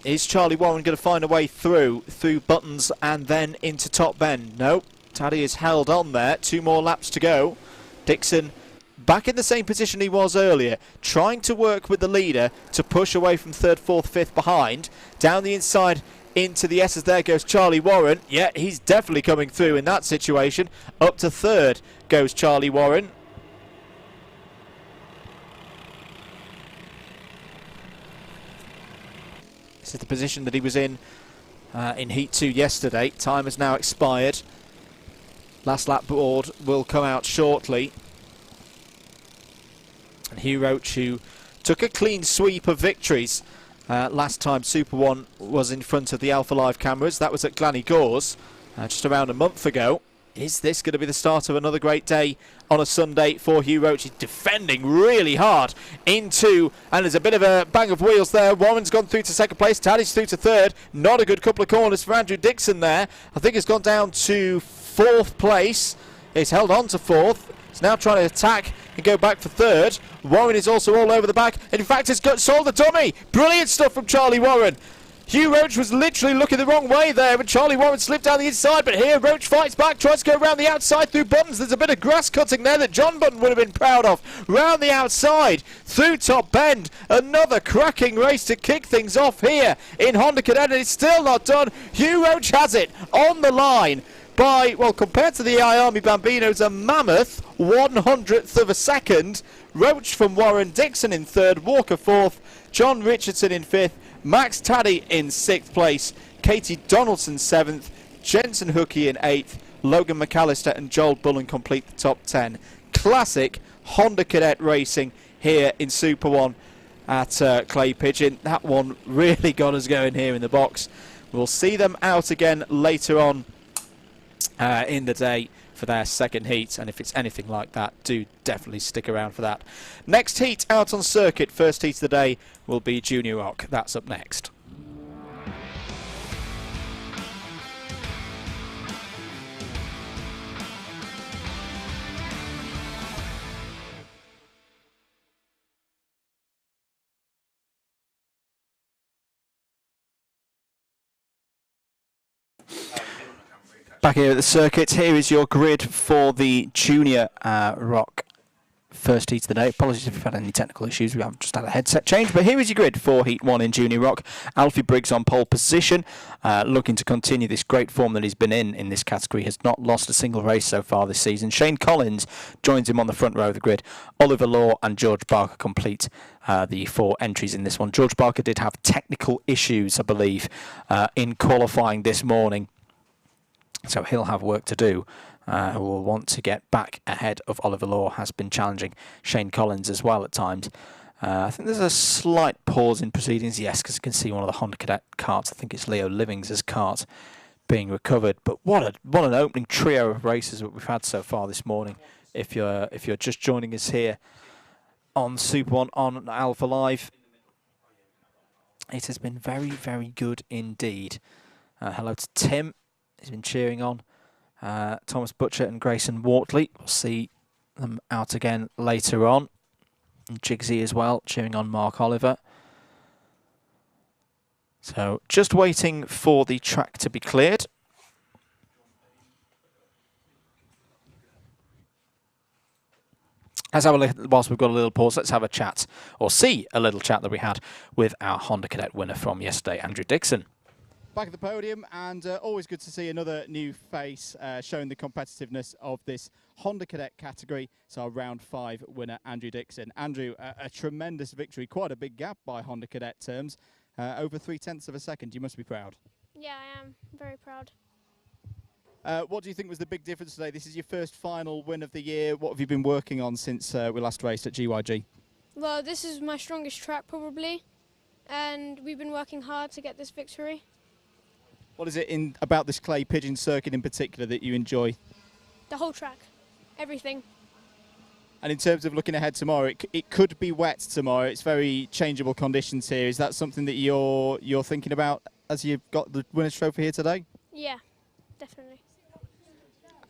Is Charlie Warren going to find a way through Buttons and then into Top Bend? No, Taddy is held on there. 2 more laps to go. Dixon back in the same position he was earlier, trying to work with the leader to push away from 3rd, 4th, 5th behind. Down the inside into the S's there goes Charlie Warren. Yeah, he's definitely coming through in that situation. Up to 3rd goes Charlie Warren. This is the position that he was in Heat 2 yesterday. Time has now expired. Last lap board will come out shortly. And Hugh Roach, who took a clean sweep of victories last time Super One was in front of the Alpha Live cameras. That was at Glan-Y-Gors just around a month ago. Is this going to be the start of another great day on a Sunday for Hugh Roach? He's defending really hard into, and there's a bit of a bang of wheels there. Warren's gone through to second place. Taddy's through to third. Not a good couple of corners for Andrew Dixon there. I think it's gone down to fourth place. He's held on to fourth. He's now trying to attack and go back for third. Warren is also all over the back. In fact, it's got sold the dummy. Brilliant stuff from Charlie Warren. Hugh Roach was literally looking the wrong way there, but Charlie Warren slipped down the inside. But here, Roach fights back, tries to go around the outside through Buttons. There's a bit of grass cutting there that John Button would have been proud of. Round the outside, through Top Bend. Another cracking race to kick things off here in Honda Cadet, and it's still not done. Hugh Roach has it on the line by, well, compared to the IAME Bambinos, a mammoth 100th of a second. Roach from Warren, Dixon in third, Walker fourth, John Richardson in fifth, Max Taddy in sixth place, Katie Donaldson seventh, Jensen Hookie in eighth, Logan McAllister and Joel Bullen complete the top 10. Classic Honda Cadet racing here in Super One at Clay Pigeon. That one really got us going here in the box. We'll see them out again later on in the day for their second heat, and if it's anything like that, do definitely stick around for that. Next heat out on circuit, first heat of the day, will be Junior Rok. That's up next. Back here at the circuit, here is your grid for the Junior Rok first heat of the day. Apologies if you've had any technical issues, we have just had a headset change, but here is your grid for Heat 1 in Junior Rok. Alfie Briggs on pole position, looking to continue this great form that he's been in this category, has not lost a single race so far this season. Shane Collins joins him on the front row of the grid. Oliver Law and George Barker complete the 4 entries in this one. George Barker did have technical issues, I believe, in qualifying this morning, so he'll have work to do. Will want to get back ahead of Oliver Law, has been challenging Shane Collins as well at times. I think there's a slight pause in proceedings, yes, because you can see one of the Honda Cadet carts, I think it's Leo Livings' cart, being recovered. But what an opening trio of races that we've had so far this morning. If you're just joining us here on Super One on Alpha Live, it has been very, very good indeed. Hello to Tim. He's been cheering on Thomas Butcher and Grayson Wortley. We'll see them out again later on. And Jigsy as well, cheering on Mark Oliver. So just waiting for the track to be cleared. Whilst we've got a little pause, let's have a chat, or see a little chat that we had with our Honda Cadet winner from yesterday, Andrew Dixon. Back at the podium, and always good to see another new face showing the competitiveness of this Honda Cadet category. So our round 5 winner, Andrew Dixon. Andrew, a tremendous victory, quite a big gap by Honda Cadet terms, over 0.3 of a second. You must be proud. Yeah, I am very proud. What do you think was the big difference today? This is your first final win of the year. What have you been working on since we last raced at GYG? Well, this is my strongest track probably, and we've been working hard to get this victory. What is it about this Clay Pigeon circuit in particular that you enjoy? The whole track, everything. And in terms of looking ahead tomorrow, it could be wet tomorrow. It's very changeable conditions here. Is that something that you're thinking about as you've got the winner's trophy here today? Yeah, definitely.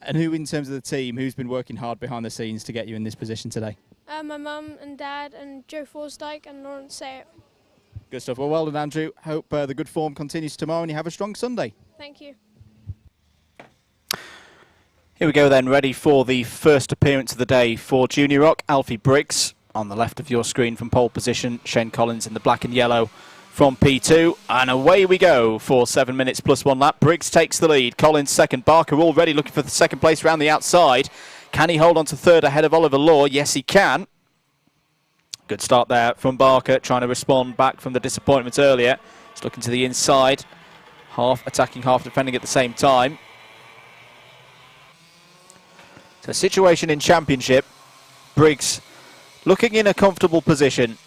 And who, in terms of the team, who's been working hard behind the scenes to get you in this position today? My mum and dad and Joe Forsdyke and Lawrence Sayett. Good stuff. Well done, Andrew. Hope the good form continues tomorrow and you have a strong Sunday. Thank you. Here we go then, ready for the first appearance of the day for Junior Rok. Alfie Briggs on the left of your screen from pole position. Shane Collins in the black and yellow from P2. And away we go for 7 minutes plus 1 lap. Briggs takes the lead. Collins second. Barker already looking for the second place round the outside. Can he hold on to third ahead of Oliver Law? Yes, he can. Good start there from Barker, trying to respond back from the disappointment earlier. He's looking to the inside, half attacking, half defending at the same time. So situation in championship, Briggs looking in a comfortable position,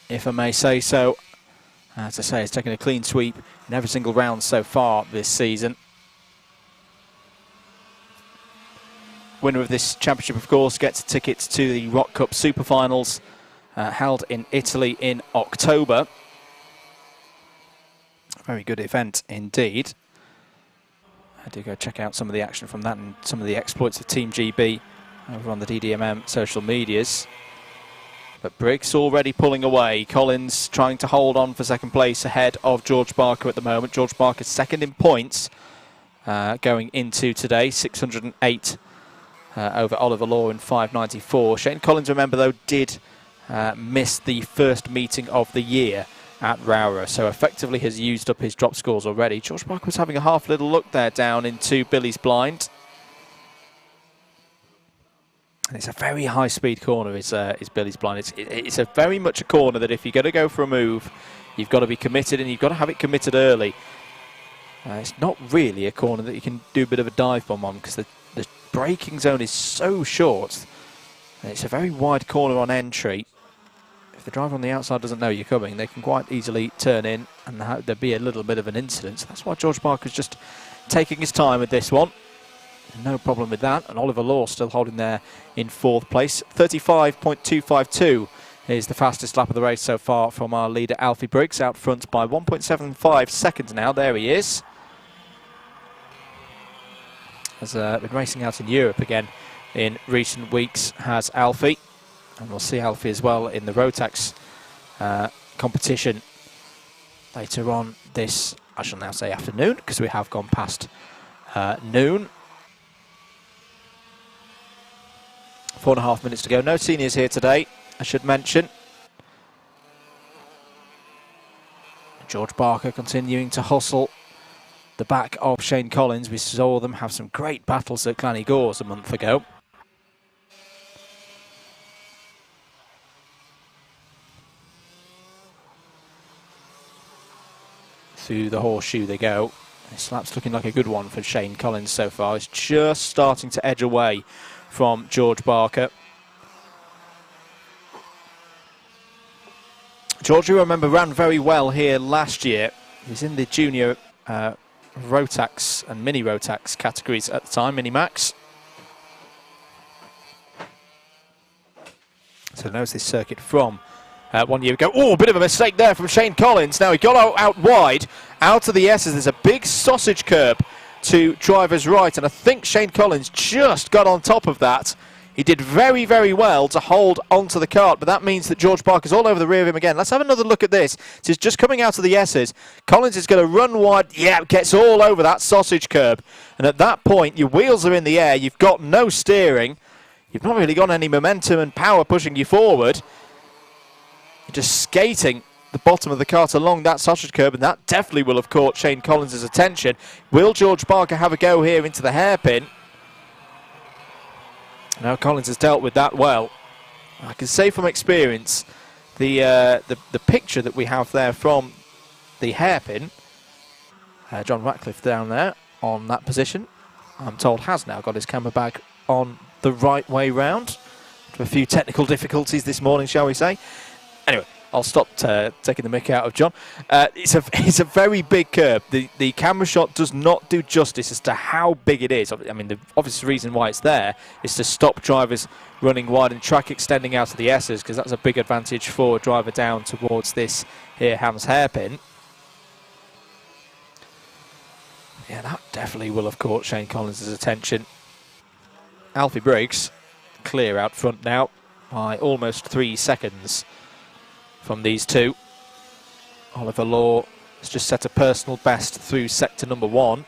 if I may say so. As I say, he's taken a clean sweep in every single round so far this season. winner of this championship, of course, gets tickets to the Rok Cup Super Finals held in Italy in October. Very good event indeed. I do go check out some of the action from that and some of the exploits of Team GB over on the DDMM social medias. But Briggs already pulling away. Collins trying to hold on for second place ahead of George Barker at the moment. George Barker second in points going into today, 608 over Oliver Law in 594. Shane Collins, remember though, did miss the first meeting of the year at Rowrah, so effectively has used up his drop scores already. George Barker was having a half little look there down into Billy's blind. And it's a very high speed corner is Billy's blind. It's a very much a corner that if you're going to go for a move, you've got to be committed, and you've got to have it committed early. It's not really a corner that you can do a bit of a dive bomb on, because the braking zone is so short. And it's a very wide corner on entry. If the driver on the outside doesn't know you're coming, they can quite easily turn in and there'll be a little bit of an incident. So that's why George Barker's just taking his time with this one. No problem with that. And Oliver Law still holding there in fourth place. 35.252 is the fastest lap of the race so far from our leader Alfie Briggs, out front by 1.75 seconds now. There he is. Has been racing out in Europe again in recent weeks, has Alfie. And we'll see Alfie as well in the Rotax competition later on this, I shall now say afternoon, because we have gone past noon. 4.5 minutes to go. No seniors here today, I should mention. George Barker continuing to hustle the back of Shane Collins. We saw them have some great battles at Glan-Y-Gors a month ago. Through the horseshoe they go. This lap's looking like a good one for Shane Collins so far. It's just starting to edge away from George Barker. George, you remember, ran very well here last year. He was in the junior Rotax and mini Rotax categories at the time, mini max. So knows this circuit from 1 year ago. Oh, a bit of a mistake there from Shane Collins. Now he got out wide, out of the S's. There's a big sausage curb to driver's right, and I think Shane Collins just got on top of that. He did very, very well to hold onto the kart, but that means that George Barker's all over the rear of him again. Let's have another look at this. It's just coming out of the S's. Collins is going to run wide. Yeah, gets all over that sausage curb. And at that point, your wheels are in the air. You've got no steering. You've not really got any momentum and power pushing you forward. You're just skating the bottom of the kart along that sausage curb, and that definitely will have caught Shane Collins' attention. Will George Barker have a go here into the hairpin? Now Collins has dealt with that well. I can say from experience, the picture that we have there from the hairpin, John Ratcliffe down there on that position, I'm told has now got his camera bag on the right way round. A few technical difficulties this morning, shall we say. Anyway, I'll stop taking the mick out of John. It's a very big curb. The camera shot does not do justice as to how big it is. I mean, the obvious reason why it's there is to stop drivers running wide and track extending out of the S's, because that's a big advantage for a driver down towards this here Ham's hairpin. Yeah, that definitely will have caught Shane Collins' attention. Alfie Briggs clear out front now by almost 3 seconds from these two. Oliver Law has just set a personal best through sector number 1.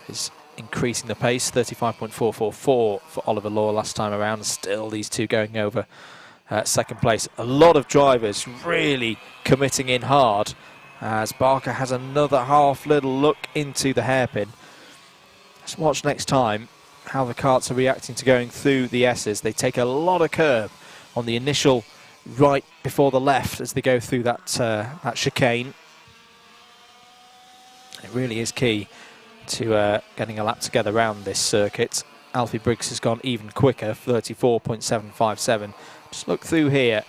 He's increasing the pace, 35.444 for Oliver Law last time around. Still these two going over second place. A lot of drivers really committing in hard as Barker has another half little look into the hairpin. Let's watch next time how the karts are reacting to going through the S's. They take a lot of curb on the initial right before the left as they go through that that chicane. It really is key to getting a lap together around this circuit. Alfie Briggs has gone even quicker, 34.757. Just look through here.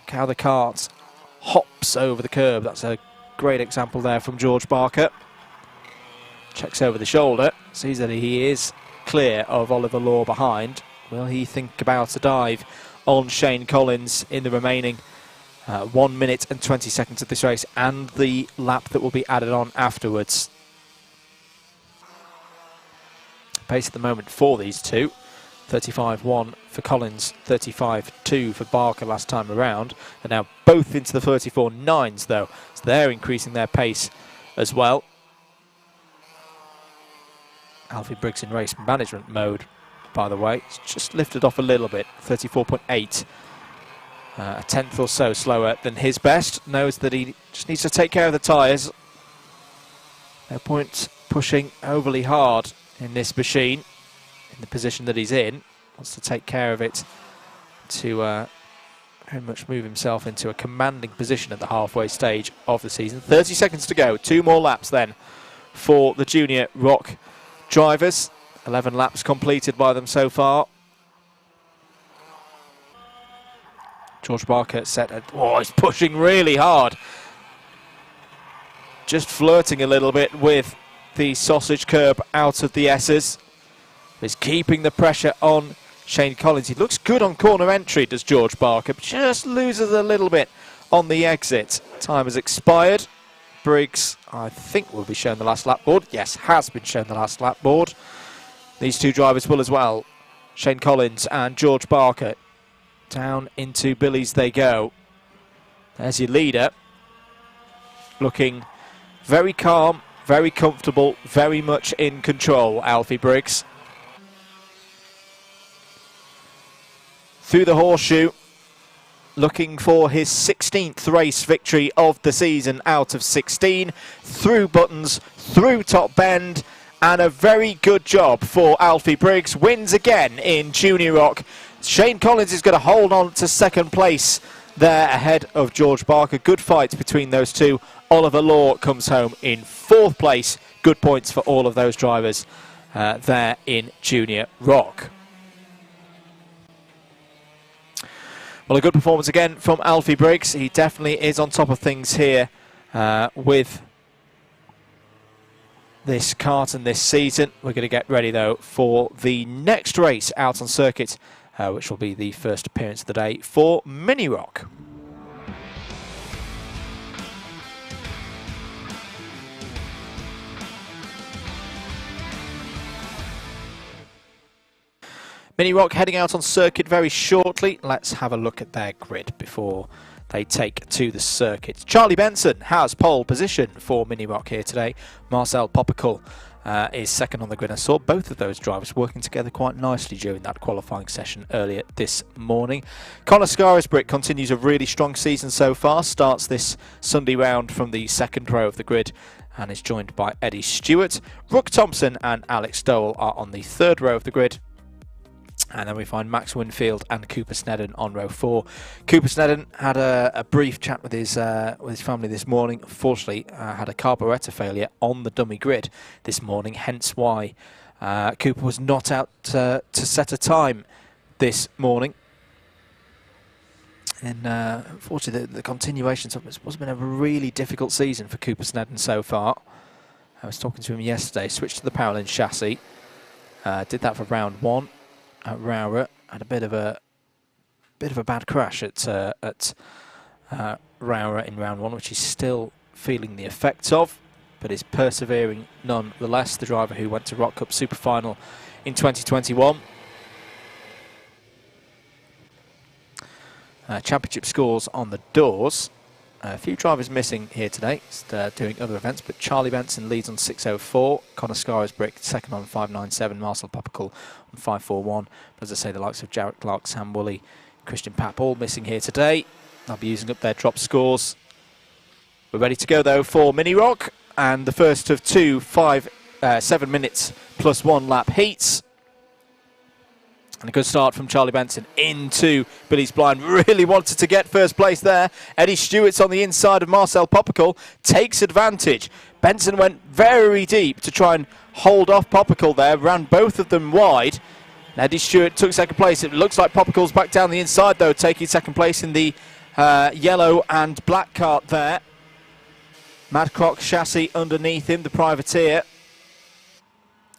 Look how the kart hops over the curb. That's a great example there from George Barker. Checks over the shoulder, sees that he is clear of Oliver Law behind. Will he think about a dive on Shane Collins in the remaining 1 minute and 20 seconds of this race and the lap that will be added on afterwards? Pace at the moment for these two, 35.1 for Collins, 35.2 for Barker last time around. They're now both into the 34.9s though, so they're increasing their pace as well. Alfie Briggs in race management mode, by the way. It's just lifted off a little bit, 34.8. A tenth or so slower than his best. Knows that he just needs to take care of the tyres. No point pushing overly hard in this machine, in the position that he's in. Wants to take care of it to very much move himself into a commanding position at the halfway stage of the season. 30 seconds to go. 2 more laps then for the junior Rok drivers. 11 laps completed by them so far. George Barker set at, oh, he's pushing really hard. Just flirting a little bit with the sausage curb out of the S's. He's keeping the pressure on Shane Collins. He looks good on corner entry, does George Barker, but just loses a little bit on the exit. Time has expired. Briggs, I think, will be shown the last lap board. Yes, has been shown the last lap board. These two drivers will as well. Shane Collins and George Barker. Down into Billy's they go. There's your leader. Looking very calm, very comfortable, very much in control, Alfie Briggs. Through the horseshoe, looking for his 16th race victory of the season out of 16. Through buttons, through top bend, and a very good job for Alfie Briggs. Wins again in Junior Rok. Shane Collins is going to hold on to second place there ahead of George Barker. Good fight between those two. Oliver Law comes home in 4th place. Good points for all of those drivers there in Junior Rok. Well, a good performance again from Alfie Briggs. He definitely is on top of things here with this kart and this season. We're going to get ready, though, for the next race out on circuit, which will be the first appearance of the day for Mini Rok. Mini Rok heading out on circuit very shortly. Let's have a look at their grid before they take to the circuit. Charlie Benson has pole position for Mini Rok here today. Marcel Popical is second on the grid. I saw both of those drivers working together quite nicely during that qualifying session earlier this morning. Connor Scarisbrick continues a really strong season so far. Starts this Sunday round from the second row of the grid and is joined by Eddie Stewart. Rook Thompson and Alex Dole are on the third row of the grid. And then we find Max Winfield and Cooper Snedden on row 4. Cooper Snedden had a brief chat with his family this morning. Unfortunately, had a carburettor failure on the dummy grid this morning, hence why Cooper was not out to set a time this morning. And unfortunately, the continuation of it has been a really difficult season for Cooper Snedden so far. I was talking to him yesterday, switched to the Paralin chassis, did that for round 1. At Rowrah, had a bit of a bad crash at Rowrah in round 1, which he's still feeling the effects of, but is persevering nonetheless. The driver who went to Rok Cup Super Final in 2021. Championship scores on the doors. A few drivers missing here today, doing other events, but Charlie Benson leads on 6.04, Connor Scarisbrick second on 5.97, Marcel Popical on 5.41. But as I say, the likes of Jarrett Clark, Sam Woolley, Christian Papp all missing here today. They'll be using up their drop scores. We're ready to go, though, for Mini Rok, and the first of 2 7 minutes plus 1 lap heats. And a good start from Charlie Benson into Billy's blind. Really wanted to get first place there. Eddie Stewart's on the inside of Marcel Popical. Takes advantage. Benson went very deep to try and hold off Popical there. Ran both of them wide. And Eddie Stewart took second place. It looks like Popical's back down the inside, though, taking second place in the yellow and black kart there. Mad Croc chassis underneath him, the privateer.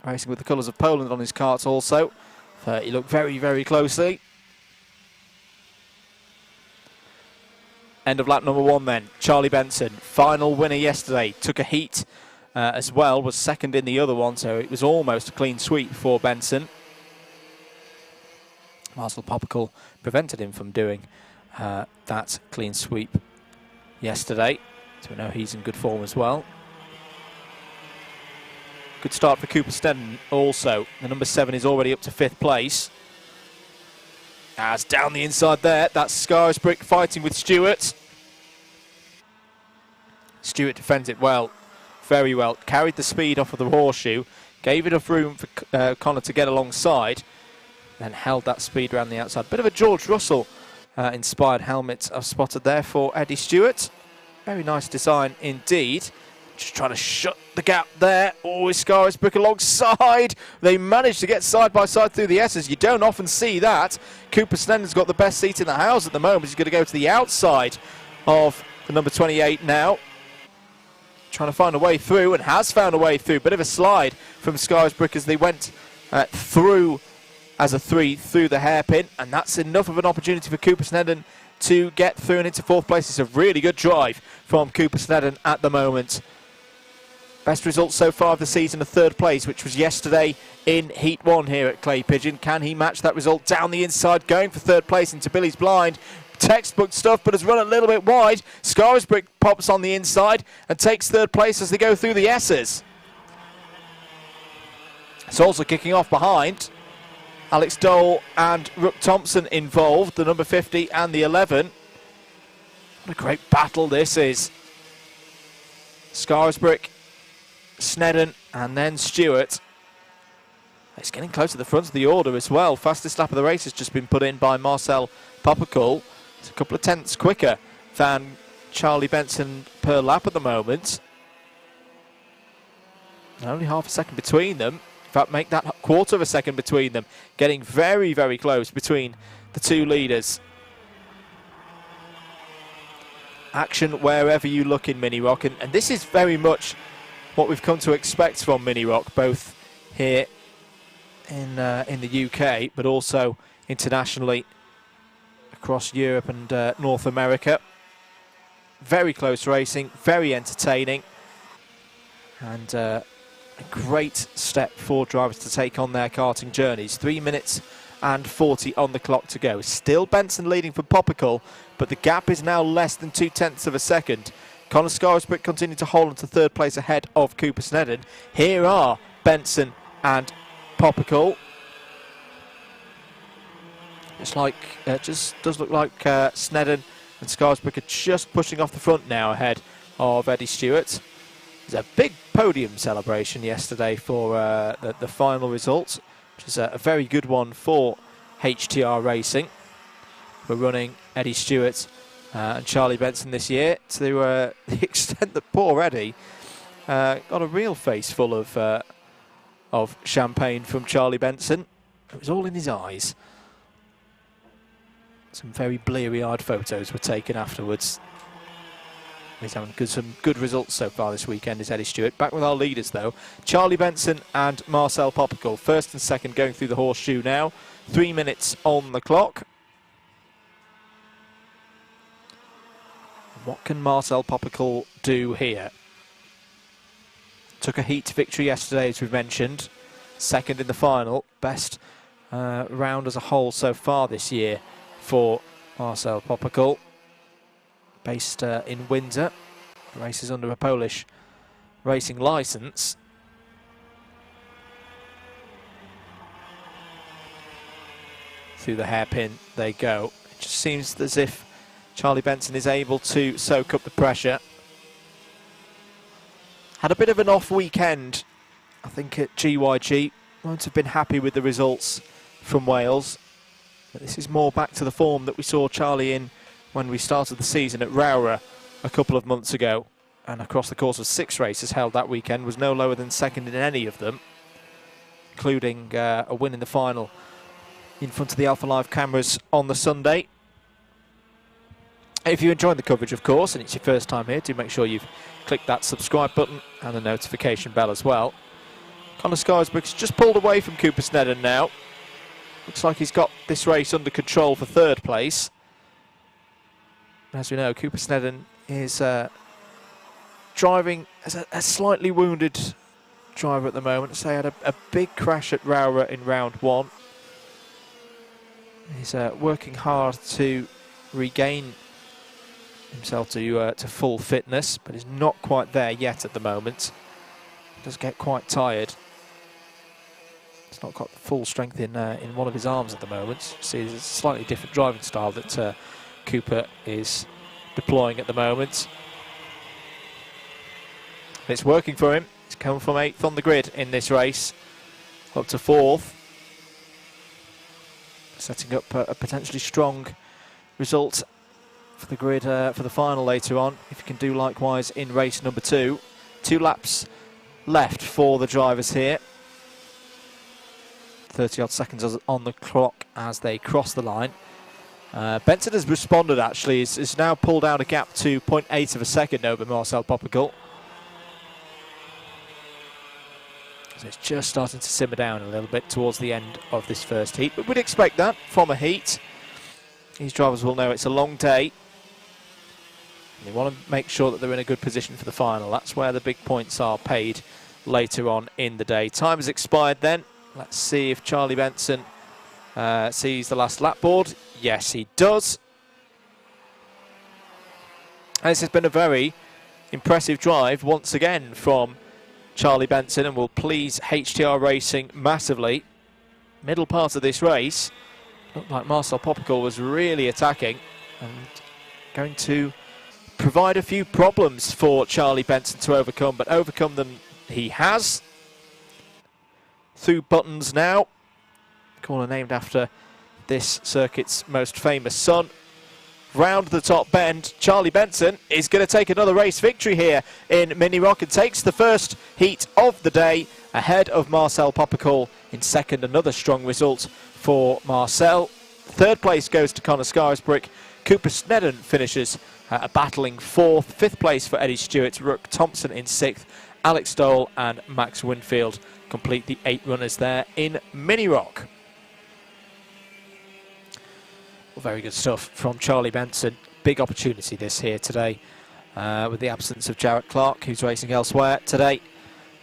racing with the colours of Poland on his karts also. He looked very, very closely. End of lap number 1 then. Charlie Benson, final winner yesterday, took a heat as well, was second in the other one, so it was almost a clean sweep for Benson. Marcel Popical prevented him from doing that clean sweep yesterday, so we know he's in good form as well. Good start for Cooper Snedden also. The number 7 is already up to 5th place. As down the inside there, that's Scarisbrick fighting with Stewart. Stewart defends it well, very well. Carried the speed off of the horseshoe, gave enough room for Connor to get alongside, then held that speed around the outside. Bit of a George Russell inspired helmet I've spotted there for Eddie Stewart. Very nice design indeed. Just trying to shut the gap there. Oh, Scarisbrick alongside. They managed to get side by side through the S's. You don't often see that. Cooper Snedden's got the best seat in the house at the moment. He's going to go to the outside of the number 28 now. Trying to find a way through, and has found a way through. Bit of a slide from Scarisbrick as they went through as a 3 through the hairpin, and that's enough of an opportunity for Cooper Snedden to get through and into 4th place. It's a really good drive from Cooper Snedden at the moment. Best result so far of the season, a 3rd place, which was yesterday in Heat 1 here at Clay Pigeon. Can he match that result down the inside, going for 3rd place into Billy's Blind? Textbook stuff, but has run a little bit wide. Scarisbrick pops on the inside and takes 3rd place as they go through the S's. It's also kicking off behind. Alex Dole and Rook Thompson involved, the number 50 and the 11. What a great battle this is. Scarisbrick, Snedden, and then Stewart. It's getting close to the front of the order as well. Fastest lap of the race has just been put in by Marcel Popical. It's a couple of tenths quicker than Charlie Benson per lap at the moment. Only half a second between them. In fact, make that quarter of a second between them. Getting very, very close between the two leaders. Action wherever you look in Mini Rok, and this is very much what we've come to expect from Mini Rok, both here in the UK, but also internationally across Europe and North America. Very close racing, very entertaining, and a great step for drivers to take on their karting journeys. 3 minutes and 40 on the clock to go. Still Benson leading for Popical, but the gap is now less than 0.2 of a second. Conor Scarisbrick continuing to hold on to 3rd place ahead of Cooper Snedden. Here are Benson and Popical. Just does look like Snedden and Scarisbrick are just pushing off the front now ahead of Eddie Stewart. There's a big podium celebration yesterday for the final result, which is a very good one for HTR Racing. We're running Eddie Stewart and Charlie Benson this year to the extent that poor Eddie got a real face full of champagne from Charlie Benson. It was all in his eyes. Some very bleary-eyed photos were taken afterwards. He's having some good results so far this weekend, is Eddie Stewart. Back with our leaders, though. Charlie Benson and Marcel Popical. 1st and 2nd going through the horseshoe now. 3 minutes on the clock. What can Marcel Popical do here? Took a heat victory yesterday, as we've mentioned. 2nd in the final. Best round as a whole so far this year for Marcel Popical. Based in Windsor. Races under a Polish racing licence. Through the hairpin they go. It just seems as if Charlie Benson is able to soak up the pressure. Had a bit of an off weekend, I think, at GY-G. Won't have been happy with the results from Wales. But this is more back to the form that we saw Charlie in when we started the season at Rowrah a couple of months ago. And across the course of 6 races held that weekend, was no lower than 2nd in any of them, including a win in the final in front of the Alpha Live cameras on the Sunday. If you enjoyed the coverage, of course, and it's your first time here, do make sure you've clicked that subscribe button and the notification bell as well. Conor Scarisbrick's just pulled away from Cooper Snedden now. Looks like he's got this race under control for third place. As we know, Cooper Snedden is driving as a slightly wounded driver at the moment. So he had a big crash at Rowrah in round 1. He's working hard to regain himself to full fitness, but is not quite there yet at the moment. Does get quite tired. He's not got the full strength in one of his arms at the moment. See, it's a slightly different driving style that Cooper is deploying at the moment. It's working for him. He's come from 8th on the grid in this race, up to 4th. Setting up a potentially strong result for the grid for the final later on, if you can do likewise in race number 2. 2 laps left for the drivers here. 30 odd seconds on the clock as they cross the line. Benson has responded actually, is now pulled out a gap to 0.8 of a second over Marcel Popical. So it's just starting to simmer down a little bit towards the end of this first heat, but we'd expect that from a heat. These drivers will know it's a long day. They want to make sure that they're in a good position for the final. That's where the big points are paid later on in the day. Time has expired then. Let's see if Charlie Benson sees the last lap board. Yes, he does. And this has been a very impressive drive once again from Charlie Benson, and will please HTR Racing massively. Middle part of this race, looked like Marcel Popical was really attacking and going to provide a few problems for Charlie Benson to overcome, but overcome them he has. Through buttons now. Corner named after this circuit's most famous son. Round the top bend, Charlie Benson is going to take another race victory here in Mini Rok and takes the first heat of the day ahead of Marcel Popical in second. Another strong result for Marcel. Third place goes to Conor Scarisbrick. Cooper Snedden finishes a battling 4th. 5th place for Eddie Stewart. Rok Thompson in 6th. Alex Stoll and Max Winfield complete the 8 runners there in Mini Rok. Well, very good stuff from Charlie Benson. Big opportunity this here today with the absence of Jarrett Clark, who's racing elsewhere today,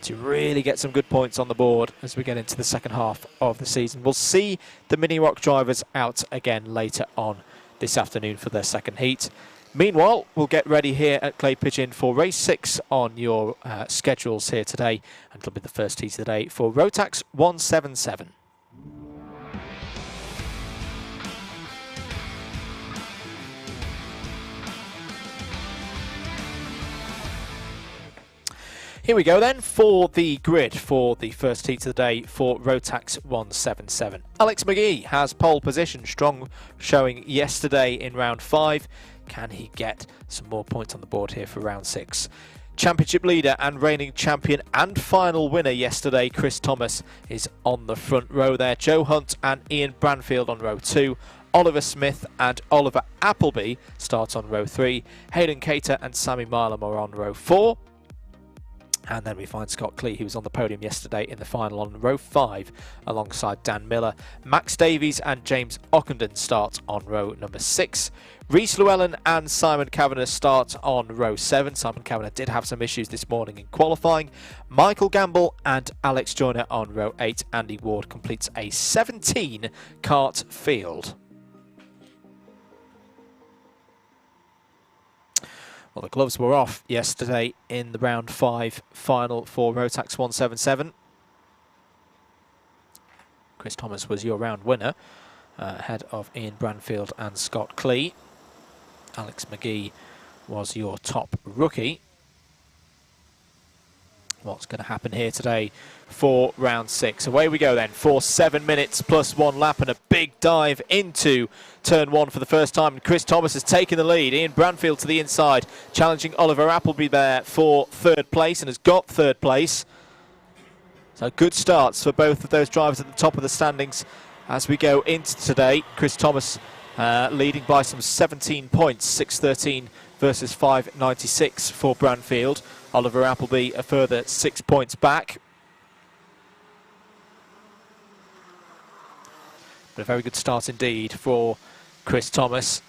to really get some good points on the board as we get into the second half of the season. We'll see the Mini Rok drivers out again later on this afternoon for their second heat. Meanwhile, we'll get ready here at Clay Pigeon for race 6 on your schedules here today, and it'll be the first heat of the day for Rotax 177. Here we go then for the grid for the first heat of the day for Rotax 177. Alex McGee has pole position, strong showing yesterday in round 5. Can he get some more points on the board here for round 6? Championship leader and reigning champion and final winner yesterday, Chris Thomas, is on the front row there. Joe Hunt and Ian Branfield on row 2. Oliver Smith and Oliver Appleby start on row 3. Hayden Cater and Sammy Milam are on row 4. And then we find Scott Clee, who was on the podium yesterday in the final, on row 5 alongside Dan Miller. Max Davies and James Ockenden start on row number 6. Rhys Llewellyn and Simon Kavanagh start on row 7. Simon Kavanagh did have some issues this morning in qualifying. Michael Gamble and Alex Joyner on row 8. Andy Ward completes a 17 kart field. Well, the gloves were off yesterday in the round 5 final for Rotax 177. Chris Thomas was your round winner, ahead of Ian Branfield and Scott Clee. Alex McGee was your top rookie. What's going to happen here today for round 6? Away we go then for 7 minutes plus 1 lap and a big dive into turn 1 for the first time. And Chris Thomas has taken the lead. Ian Branfield to the inside, challenging Oliver Appleby there for 3rd place and has got 3rd place. So good starts for both of those drivers at the top of the standings as we go into today. Chris Thomas leading by some 17 points, 6.13 versus 5.96 for Branfield. Oliver Appleby a further 6 points back. But a very good start indeed for Chris Thomas.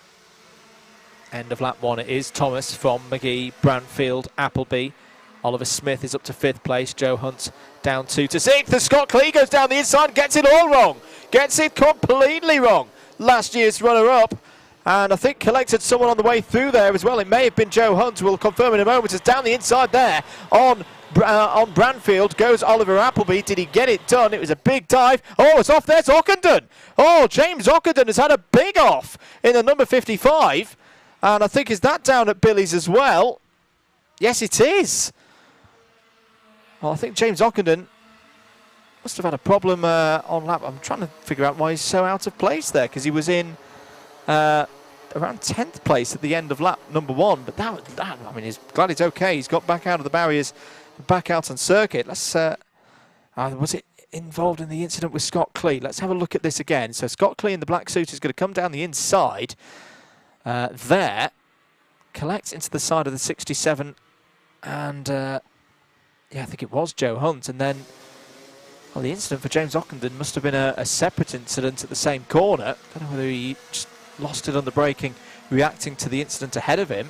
End of lap 1 it is. Thomas from McGee, Branfield, Appleby. Oliver Smith is up to 5th place. Joe Hunt down 2 to 6th. The Scott Clay goes down the inside, gets it all wrong. Gets it completely wrong. Last year's runner-up. And I think collected someone on the way through there as well. It may have been Joe Hunt. We'll confirm in a moment. It's down the inside there on Branfield goes Oliver Appleby. Did he get it done? It was a big dive. Oh, it's off. There's Ockenden. Oh, James Ockenden has had a big off in the number 55. And I think, is that down at Billy's as well? Yes, it is. Well, I think James Ockenden must have had a problem on lap. I'm trying to figure out why he's so out of place there, because he was in around 10th place at the end of lap number 1. But that I mean, he's glad it's okay. He's got back out of the barriers, back out on circuit. Let's. Was it involved in the incident with Scott Clee? Let's have a look at this again. So Scott Clee in the black suit is going to come down the inside. There, collects into the side of the 67, and yeah, I think it was Joe Hunt. And then, well, the incident for James Ockenden must have been a separate incident at the same corner. I don't know whether he just lost it on the braking, reacting to the incident ahead of him.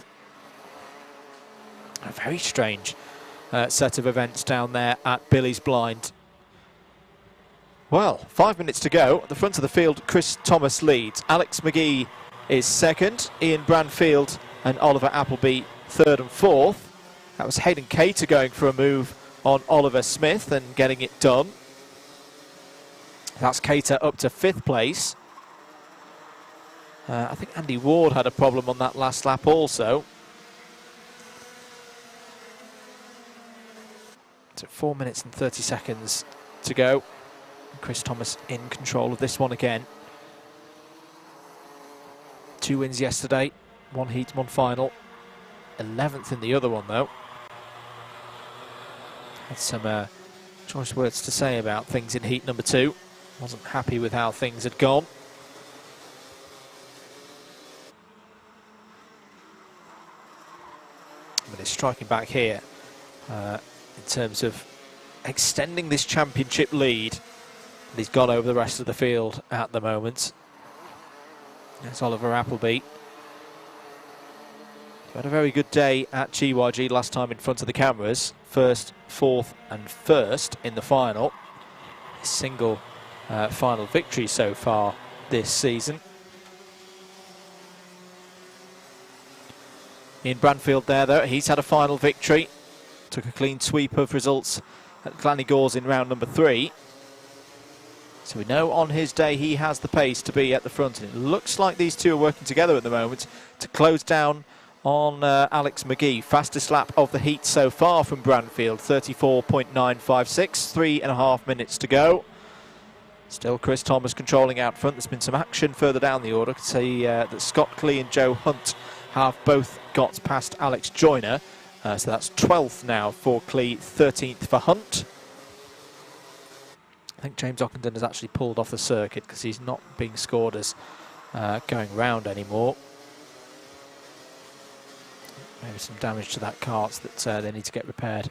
A very strange set of events down there at Billy's Blind. Well, 5 minutes to go. At the front of the field, Chris Thomas leads. Alex McGee is 2nd. Ian Branfield and Oliver Appleby 3rd and 4th. That was Hayden Cater going for a move on Oliver Smith and getting it done. That's Cater up to 5th place. I think Andy Ward had a problem on that last lap also. So 4 minutes and 30 seconds to go. Chris Thomas in control of this one again. 2 wins yesterday, 1 heat, 1 final. 11th in the other one though. Had some choice words to say about things in heat number 2. Wasn't happy with how things had gone. But he's striking back here in terms of extending this championship lead that he's got over the rest of the field at the moment. There's Oliver Appleby. He had a very good day at GYG last time in front of the cameras. 1st, 4th and 1st in the final. His single final victory so far this season. Ian Branfield there though, he's had a final victory. Took a clean sweep of results at Glan-Y-Gors in round number 3. So we know on his day he has the pace to be at the front, and it looks like these two are working together at the moment to close down on Alex McGee. Fastest lap of the heat so far from Branfield, 34.956, 3.5 minutes to go. Still Chris Thomas controlling out front. There's been some action further down the order. I could say that Scott Clee and Joe Hunt have both got past Alex Joyner. So that's 12th now for Clee, 13th for Hunt. I think James Ockenden has actually pulled off the circuit because he's not being scored as going round anymore. Maybe some damage to that cart that they need to get repaired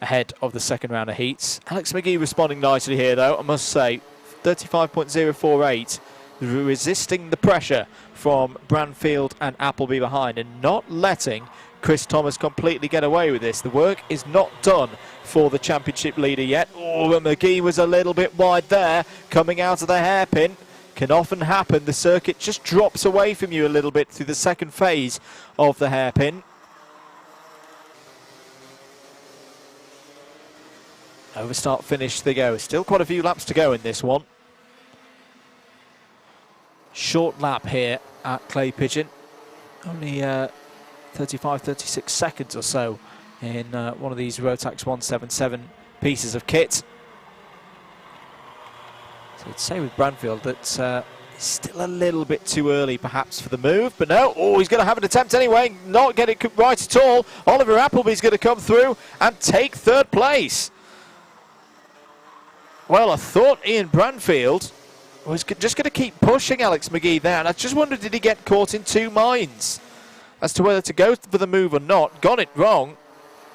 ahead of the second round of heats. Alex McGee responding nicely here though, I must say. 35.048, resisting the pressure from Branfield and Appleby behind and not letting Chris Thomas completely get away with this. The work is not done for the championship leader yet. Oh, and McGee was a little bit wide there, coming out of the hairpin. Can often happen. The circuit just drops away from you a little bit through the second phase of the hairpin. Over start finish they go. Still quite a few laps to go in this one. Short lap here at Clay Pigeon. Only 35-36 seconds or so in one of these Rotax 177 pieces of kit. So I'd say with Branfield that it's still a little bit too early perhaps for the move, but no, oh, he's going to have an attempt anyway, not get it right at all. Oliver Appleby's going to come through and take 3rd place. Well, I thought Ian Branfield was just going to keep pushing Alex McGee there, and I just wondered, did he get caught in 2 minds as to whether to go for the move or not? Got it wrong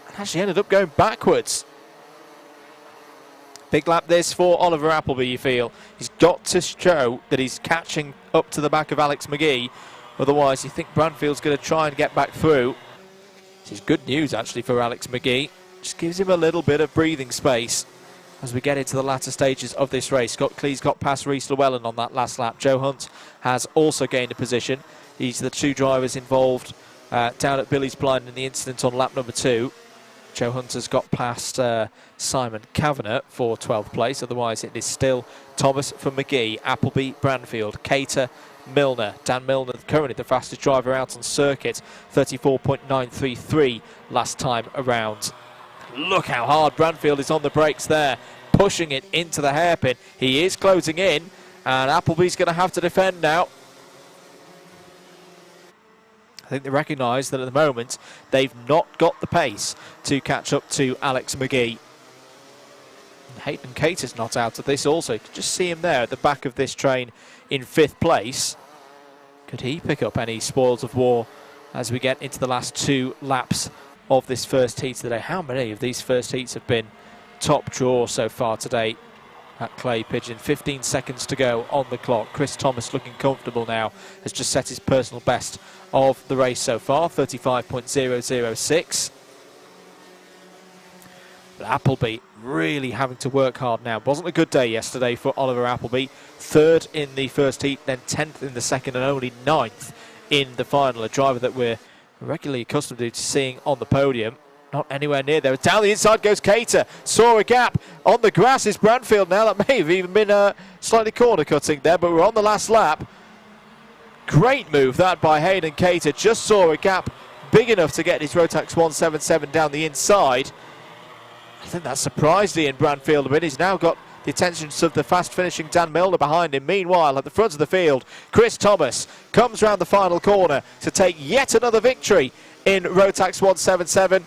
and actually ended up going backwards. Big lap this for Oliver Appleby, you feel. He's got to show that he's catching up to the back of Alex McGee. Otherwise, you think Branfield's going to try and get back through. This is good news, actually, for Alex McGee. Just gives him a little bit of breathing space as we get into the latter stages of this race. Scott Cleese got past Rhys Llewellyn on that last lap. Joe Hunt has also gained a position. These are the two drivers involved down at Billy's Blind in the incident on lap number 2. Joe Hunt has got past Simon Kavanagh for 12th place. Otherwise, it is still Thomas from McGee, Appleby, Branfield, Cater, Milner. Dan Milner, currently the fastest driver out on circuit, 34.933 last time around. Look how hard Branfield is on the brakes there, pushing it into the hairpin. He is closing in, and Appleby's going to have to defend now. I think they recognise that at the moment they've not got the pace to catch up to Alex McGee. Hayden Cater's not out of this also. You can just see him there at the back of this train in 5th place. Could he pick up any spoils of war as we get into the last 2 laps of this first heat today? How many of these first heats have been top draw so far today at Clay Pigeon? 15 seconds to go on the clock. Chris Thomas, looking comfortable now, has just set his personal best of the race so far, 35.006. But Appleby really having to work hard now. Wasn't a good day yesterday for Oliver Appleby. 3rd in the first heat, then 10th in the second, and only 9th in the final. A driver that we're regularly accustomed to seeing on the podium. Not anywhere near there. Down the inside goes Cater. Saw a gap. On the grass is Branfield now. That may have even been slightly corner cutting there, but we're on the last lap. Great move that by Hayden Cater. Just saw a gap big enough to get his Rotax 177 down the inside. I think that surprised Ian Branfield a bit. He's now got the attentions of the fast finishing Dan Milner behind him. Meanwhile, at the front of the field, Chris Thomas comes round the final corner to take yet another victory in Rotax 177.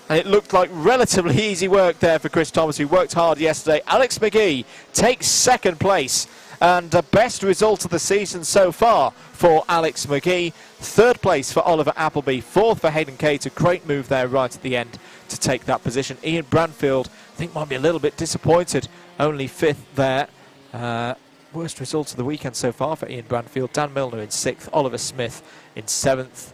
And it looked like relatively easy work there for Chris Thomas, who worked hard yesterday. Alex McGee takes 2nd place, and the best result of the season so far for Alex McGee. 3rd place for Oliver Appleby, 4th for Hayden Cater. Great move there right at the end to take that position. Ian Branfield, I think, might be a little bit disappointed. Only 5th there. Worst result of the weekend so far for Ian Branfield. Dan Milner in 6th, Oliver Smith in 7th.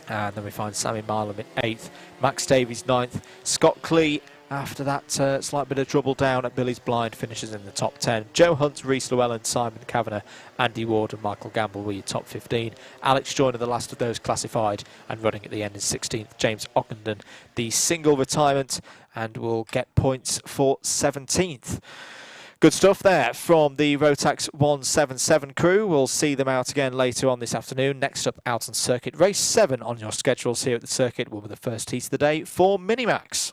And then we find Sammy Marlam in 8th, Max Davies 9th, Scott Clee, after that slight bit of trouble down at Billy's Blind, finishes in the top 10. Joe Hunt, Rhys Llewellyn, Simon Kavanagh, Andy Ward and Michael Gamble were your top 15. Alex Joyner, the last of those classified, and running at the end in 16th. James Ockenden, the single retirement, and will get points for 17th. Good stuff there from the Rotax 177 crew. We'll see them out again later on this afternoon. Next up, out on circuit, race 7 on your schedules here at the circuit will be the first heat of the day for Minimax.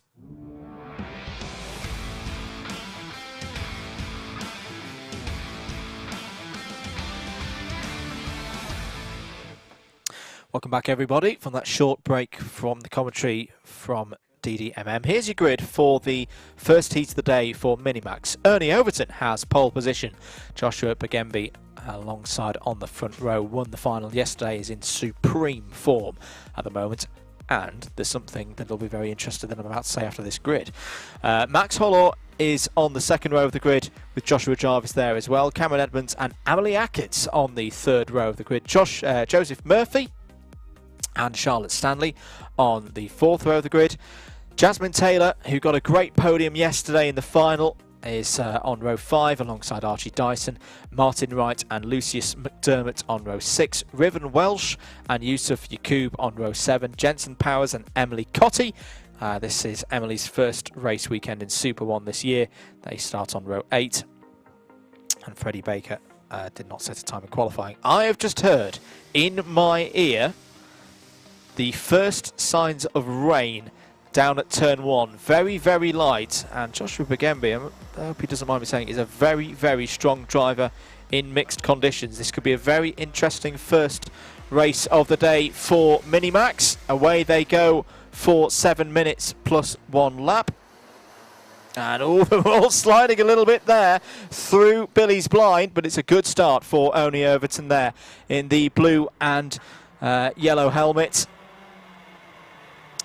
Welcome back, everybody, from that short break from the commentary from DDMM. Here's your grid for the first heat of the day for Minimax. Ernie Overton has pole position. Joshua Bagembi alongside on the front row. Won the final yesterday, is in supreme form at the moment. And there's something that will be very interesting that I'm about to say after this grid. Max Hollor is on the 2nd row of the grid with Joshua Jarvis there as well. Cameron Edmonds and Amelie Ackett on the 3rd row of the grid. Joseph Murphy and Charlotte Stanley on the 4th row of the grid. Jasmine Taylor, who got a great podium yesterday in the final, is on row 5 alongside Archie Dyson, Martin Wright and Lucius McDermott on row 6, Riven Welsh and Yusuf Yacoub on row 7, Jensen Powers and Emily Cotty. This is Emily's first race weekend in Super One this year. They start on row 8, and Freddie Baker did not set a time in qualifying. I have just heard in my ear the first signs of rain down at turn 1. Very, very light. And Joshua Bagembi, I hope he doesn't mind me saying, is a very, very strong driver in mixed conditions. This could be a very interesting first race of the day for Minimax. Away they go for 7 minutes plus 1 lap. And they're all sliding a little bit there through Billy's Blind, but it's a good start for Ernie Overton there in the blue and yellow helmet.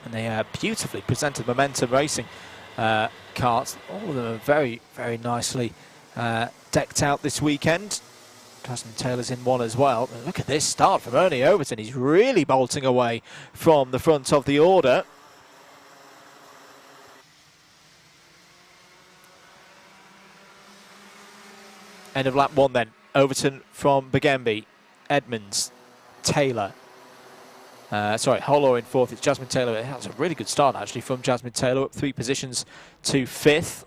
And they beautifully presented momentum racing karts. All of them are very, very nicely decked out this weekend. Jasmine Taylor's in one as well. And look at this start from Ernie Overton. He's really bolting away from the front of the order. End of lap 1 then. Overton from Bambino, Edmonds, Taylor. Hollow in 4th. It's Jasmine Taylor. That's a really good start actually from Jasmine Taylor, up 3 positions to 5th.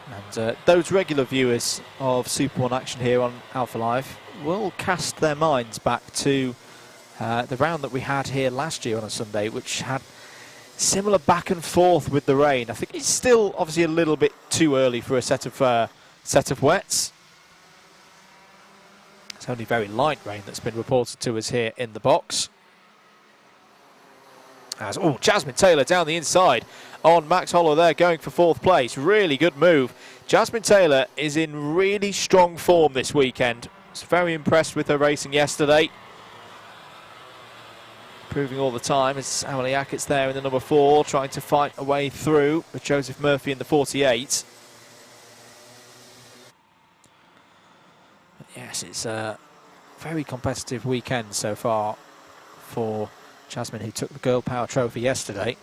And those regular viewers of Super One action here on Alpha Live will cast their minds back to the round that we had here last year on a Sunday, which had similar back and forth with the rain. I think it's still obviously a little bit too early for a set of wets. It's only very light rain that's been reported to us here in the box. Jasmine Taylor down the inside on Max Hollow there, going for 4th place. Really good move. Jasmine Taylor is in really strong form this weekend. I was very impressed with her racing yesterday. Improving all the time. It's Emily Ackett's there in the number 4, trying to fight a way through with Joseph Murphy in the 48. But yes, it's a very competitive weekend so far for Jasmine, who took the Girl Power Trophy yesterday.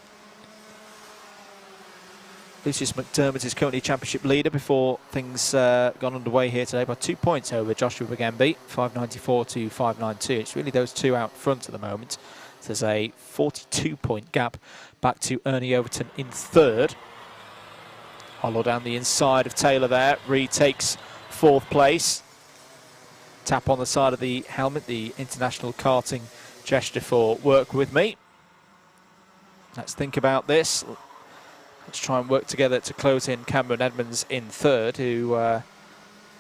Lucius McDermott is currently championship leader before things gone underway here today by 2 points over Joshua Bambino, 594 to 592. It's really those two out front at the moment. There's a 42-point gap back to Ernie Overton in 3rd. Hollow down the inside of Taylor there, retakes 4th place. Tap on the side of the helmet, the international karting gesture for work with me. Let's think about this. Let's try and work together to close in Cameron Edmonds in 3rd, who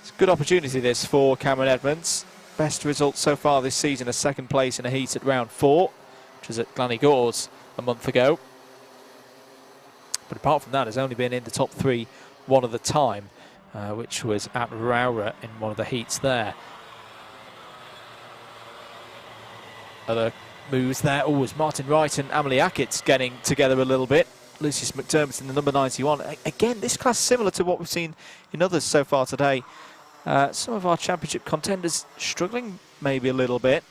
it's a good opportunity this for Cameron Edmonds. Best result so far this season, a 2nd place in a heat at round 4, which was at Glan-Y-Gors a month ago. But apart from that, has only been in the top 3 one other time, which was at Rowrah in one of the heats there. Other moves there. Oh, it's Martin Wright and Amelie Ackett's getting together a little bit. Lucius McDermott in the number 91. Again, this class similar to what we've seen in others so far today. Some of our championship contenders struggling maybe a little bit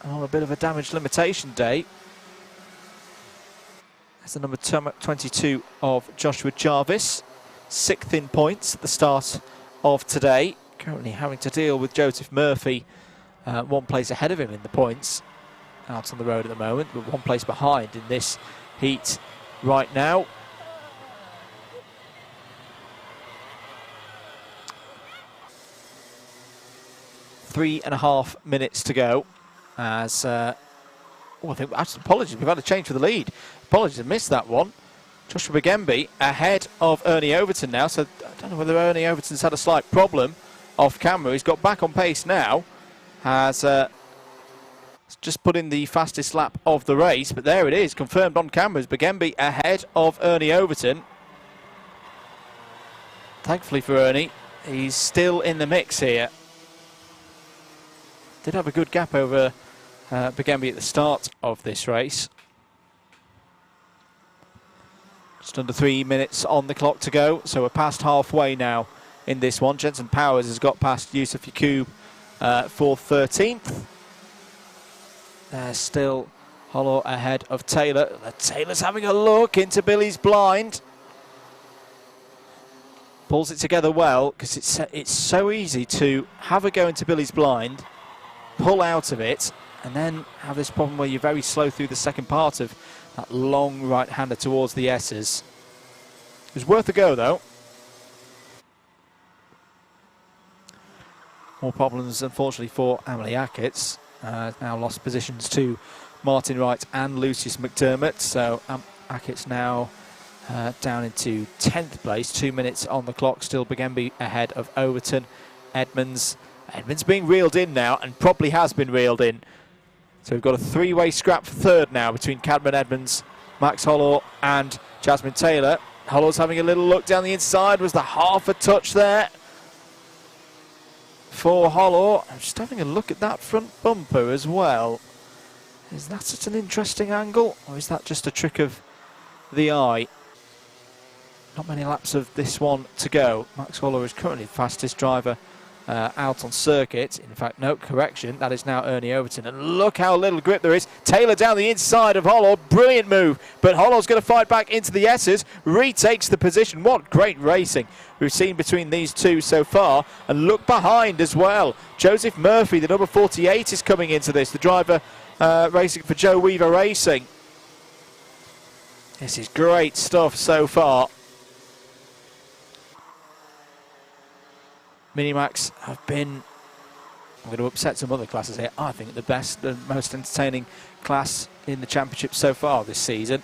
on a bit of a damage limitation day. That's the number 22 of Joshua Jarvis, 6th in points at the start of today. Currently having to deal with Joseph Murphy, 1 place ahead of him in the points, out on the road at the moment, but 1 place behind in this heat right now. Three and a half minutes to go. As I think, actually, apologies, we've had a change for the lead. Apologies, I missed that one. Joshua Bambino ahead of Ernie Overton now, so I don't know whether Ernie Overton's had a slight problem off camera. He's got back on pace now. Has just put in the fastest lap of the race, but there it is, confirmed on cameras. Bambino ahead of Ernie Overton. Thankfully for Ernie, he's still in the mix here. Did have a good gap over Bambino at the start of this race. Just under 3 minutes on the clock to go, so we're past halfway now in this one. Jensen Powers has got past Yusuf Yacoub for 13th. There's still Hollow ahead of Taylor. Taylor's having a look into Billy's blind. Pulls it together well, because it's so easy to have a go into Billy's blind, pull out of it, and then have this problem where you're very slow through the second part of that long right-hander towards the S's. It was worth a go, though. More problems, unfortunately, for Amelie Ackett's. Now lost positions to Martin Wright and Lucius McDermott. So Ackett's now down into 10th place. 2 minutes on the clock. Still Bambino ahead of Overton. Edmonds being reeled in now, and probably has been reeled in. So we've got a 3-way scrap for 3rd now between Cameron Edmonds, Max Hollow and Jasmine Taylor. Hollow's having a little look down the inside. Was the half a touch there for Hollow? I'm just having a look at that front bumper as well. Is that such an interesting angle, or is that just a trick of the eye? Not many laps of this one to go. Max Holler is currently the fastest driver out on circuit. In fact, no, correction, that is now Ernie Overton. And look how little grip there is. Taylor down the inside of Holler. Brilliant move. But Holler's going to fight back into the S's. Retakes the position. What great racing we've seen between these two so far. And look behind as well. Joseph Murphy, the number 48, is coming into this. The driver racing for Joe Weaver Racing. This is great stuff so far. Minimax have been, I'm going to upset some other classes here, I think the best and most entertaining class in the championship so far this season.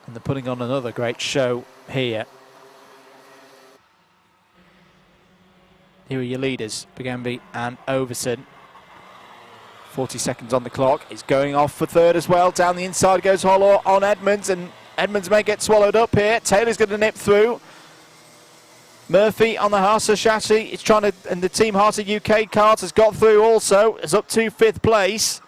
And they're putting on another great show here. Here are your leaders, Bigambi and Overton. 40 seconds on the clock. It's going off for third as well. Down the inside goes Holler on Edmonds, and Edmonds may get swallowed up here. Taylor's going to nip through. Murphy on the Harser chassis. It's trying to, and the Team Harser UK cars has got through also. It's up to 5th place.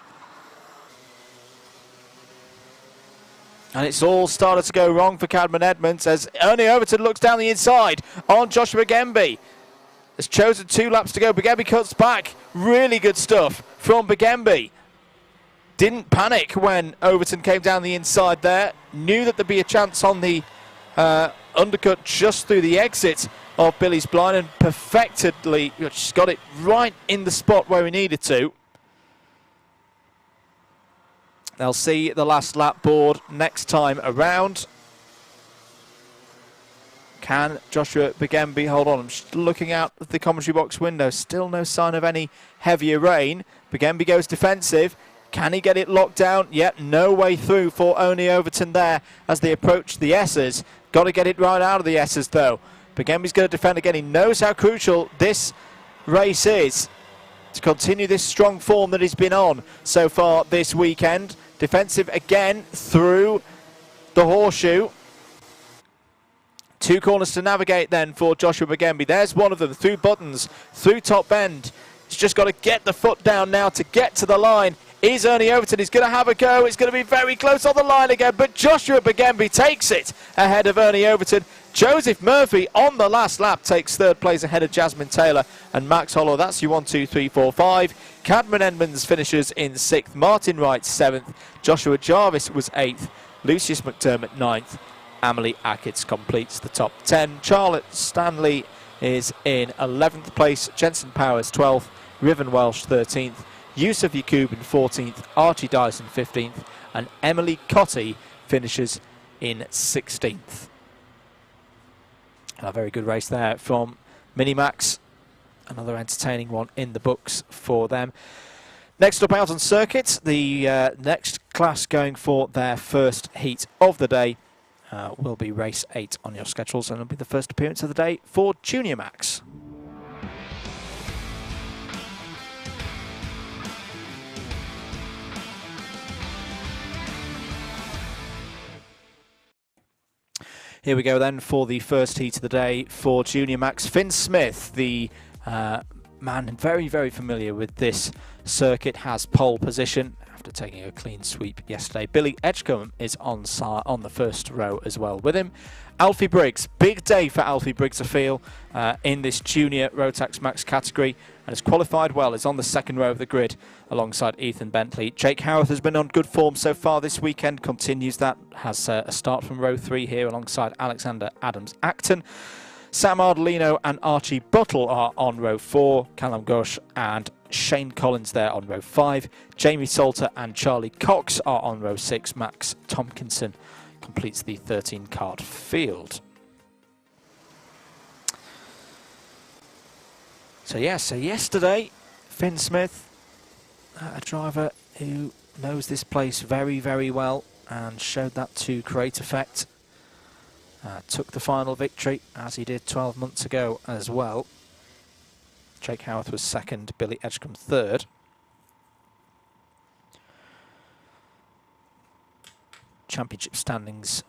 And it's all started to go wrong for Cadman Edmonds as Ernie Overton looks down the inside on Joshua Bigambi. Has chosen 2 laps to go. Bigambi cuts back. Really good stuff from Bigambi. Didn't panic when Overton came down the inside there. Knew that there'd be a chance on the undercut just through the exit of Billy's blind, and perfectly just got it right in the spot where he needed to. They'll see the last lap board next time around. Can Joshua Bigambi hold on? I'm just looking out of the commentary box window. Still no sign of any heavier rain. Bigambi goes defensive. Can he get it locked down? Yet no way through for Ernie Overton there as they approach the S's. Got to get it right out of the S's though. Bigambi's going to defend again. He knows how crucial this race is to continue this strong form that he's been on so far this weekend. Defensive again through the horseshoe. 2 corners to navigate then for Joshua Bigambi. There's one of them through Buttons, through Top Bend. He's just got to get the foot down now to get to the line. Is Ernie Overton. He's going to have a go. It's going to be very close on the line again, but Joshua Bigambi takes it ahead of Ernie Overton. Joseph Murphy on the last lap takes 3rd place ahead of Jasmine Taylor and Max Holler. That's your 1, 2, 3, 4, 5. Cadman Edmonds finishes in 6th. Martin Wright 7th. Joshua Jarvis was 8th. Lucius McDermott 9th. Amelie Ackett completes the top 10. Charlotte Stanley is in 11th place. Jensen Powers 12th. Riven Welsh 13th. Yusuf Yacoub in 14th. Archie Dyson 15th. And Emily Cotty finishes in 16th. A very good race there from Minimax. Another entertaining one in the books for them. Next up out on circuit, the next class going for their first heat of the day will be race 8 on your schedules, and it'll be the first appearance of the day for Junior Max. Here we go then for the first heat of the day for Junior Max. Finn Smith, the man very, very familiar with this circuit, has pole position after taking a clean sweep yesterday. Billy Edgecombe is on the first row as well with him. Alfie Briggs, big day for Alfie Briggs, I feel, in this junior Rotax Max category, and has qualified well, is on the 2nd row of the grid alongside Ethan Bentley. Jake Howarth has been on good form so far this weekend, continues that, has a start from row 3 here alongside Alexander Adams-Acton. Sam Ardolino and Archie Buttle are on row 4, Callum Gush and Shane Collins there on row 5. Jamie Salter and Charlie Cox are on row 6. Max Tompkinson completes the 13-card field. So yesterday, Finn Smith, a driver who knows this place very, very well and showed that to great effect. Took the final victory, as he did 12 months ago as well. Jake Howarth was 2nd, Billy Edgecombe 3rd. Championship standings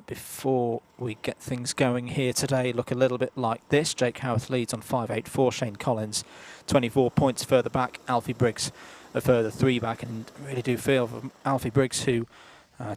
before we get things going here today look a little bit like this. Jake Howarth leads on 584, Shane Collins 24 points further back. Alfie Briggs a further 3 back, and really do feel for Alfie Briggs, who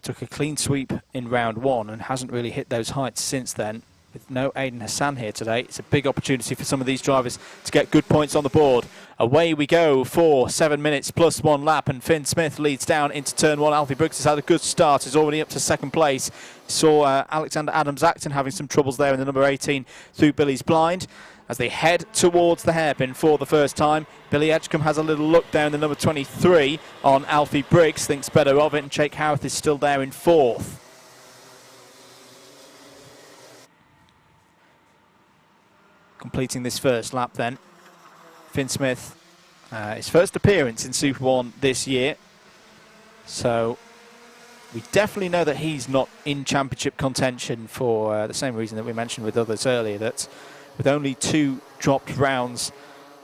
took a clean sweep in round 1 and hasn't really hit those heights since then. With no Aiden Hassan here today, it's a big opportunity for some of these drivers to get good points on the board. Away we go for 7 minutes plus 1 lap, and Finn Smith leads down into turn 1. Alfie Briggs has had a good start, is already up to 2nd place. Saw Alexander Adams-Acton having some troubles there in the number 18 through Billy's blind. As they head towards the hairpin for the first time, Billy Edgecombe has a little look down the number 23 on Alfie Briggs, thinks better of it, and Jake Howarth is still there in 4th. Completing this first lap then, Finn Smith, his first appearance in Super 1 this year, so we definitely know that he's not in championship contention for the same reason that we mentioned with others earlier, that with only 2 dropped rounds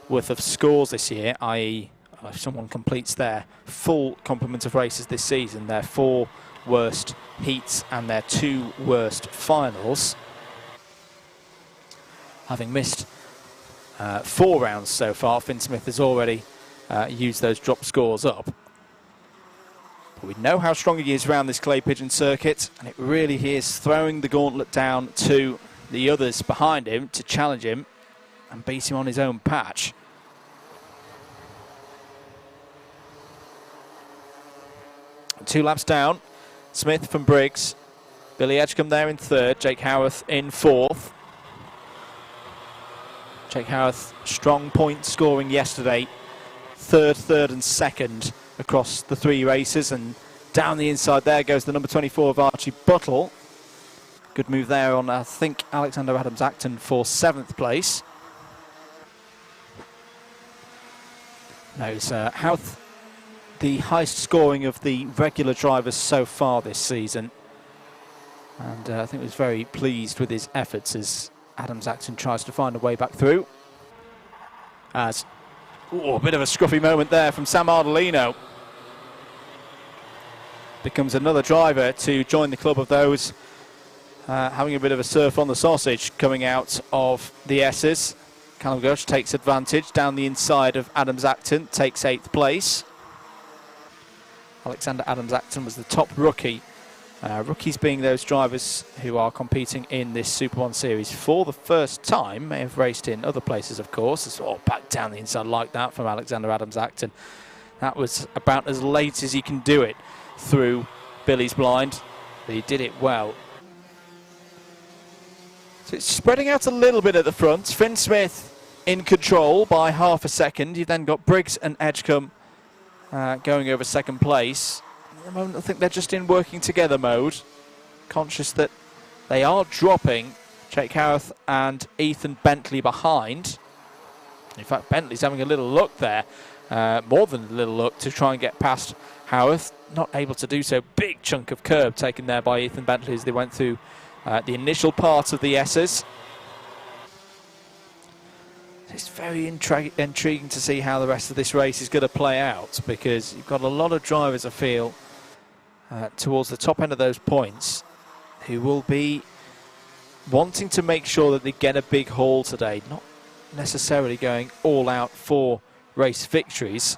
worth of scores this year, i.e. if someone completes their full complement of races this season, their 4 worst heats and their 2 worst finals, having missed 4 rounds so far, Finn Smith has already used those drop scores up. But we know how strong he is around this Clay Pigeon circuit, and it really is throwing the gauntlet down to the others behind him to challenge him and beat him on his own patch. And 2 laps down, Smith from Briggs, Billy Edgecombe there in 3rd, Jake Howarth in 4th. Jake Howarth, strong point scoring yesterday, 3rd and 2nd across the 3 races, and down the inside there goes the number 24 of Archie Buttle. Good move there on, I think, Alexander Adams-Acton for 7th place. Knows Howarth, the highest scoring of the regular drivers so far this season, and I think was very pleased with his efforts as Adams-Acton tries to find a way back through. As a bit of a scruffy moment there from Sam Ardolino. Becomes another driver to join the club of those having a bit of a surf on the sausage coming out of the S's. Callum Gush takes advantage down the inside of Adams-Acton, takes 8th place. Alexander Adams-Acton was the top rookie. Rookies being those drivers who are competing in this Super 1 series for the first time, may have raced in other places, of course. It's all back down the inside like that from Alexander Adams-Acton. That was about as late as he can do it through Billy's blind, but he did it well. So it's spreading out a little bit at the front. Finn Smith in control by half a second. You've then got Briggs and Edgecombe going over 2nd place. At the moment, I think they're just in working together mode, conscious that they are dropping Jake Howarth and Ethan Bentley behind. In fact, Bentley's having a little look there, more than a little look, to try and get past Howarth. Not able to do so. Big chunk of curb taken there by Ethan Bentley as they went through the initial part of the S's. It's very intriguing to see how the rest of this race is going to play out, because you've got a lot of drivers, I feel, towards the top end of those points who will be wanting to make sure that they get a big haul today, not necessarily going all out for race victories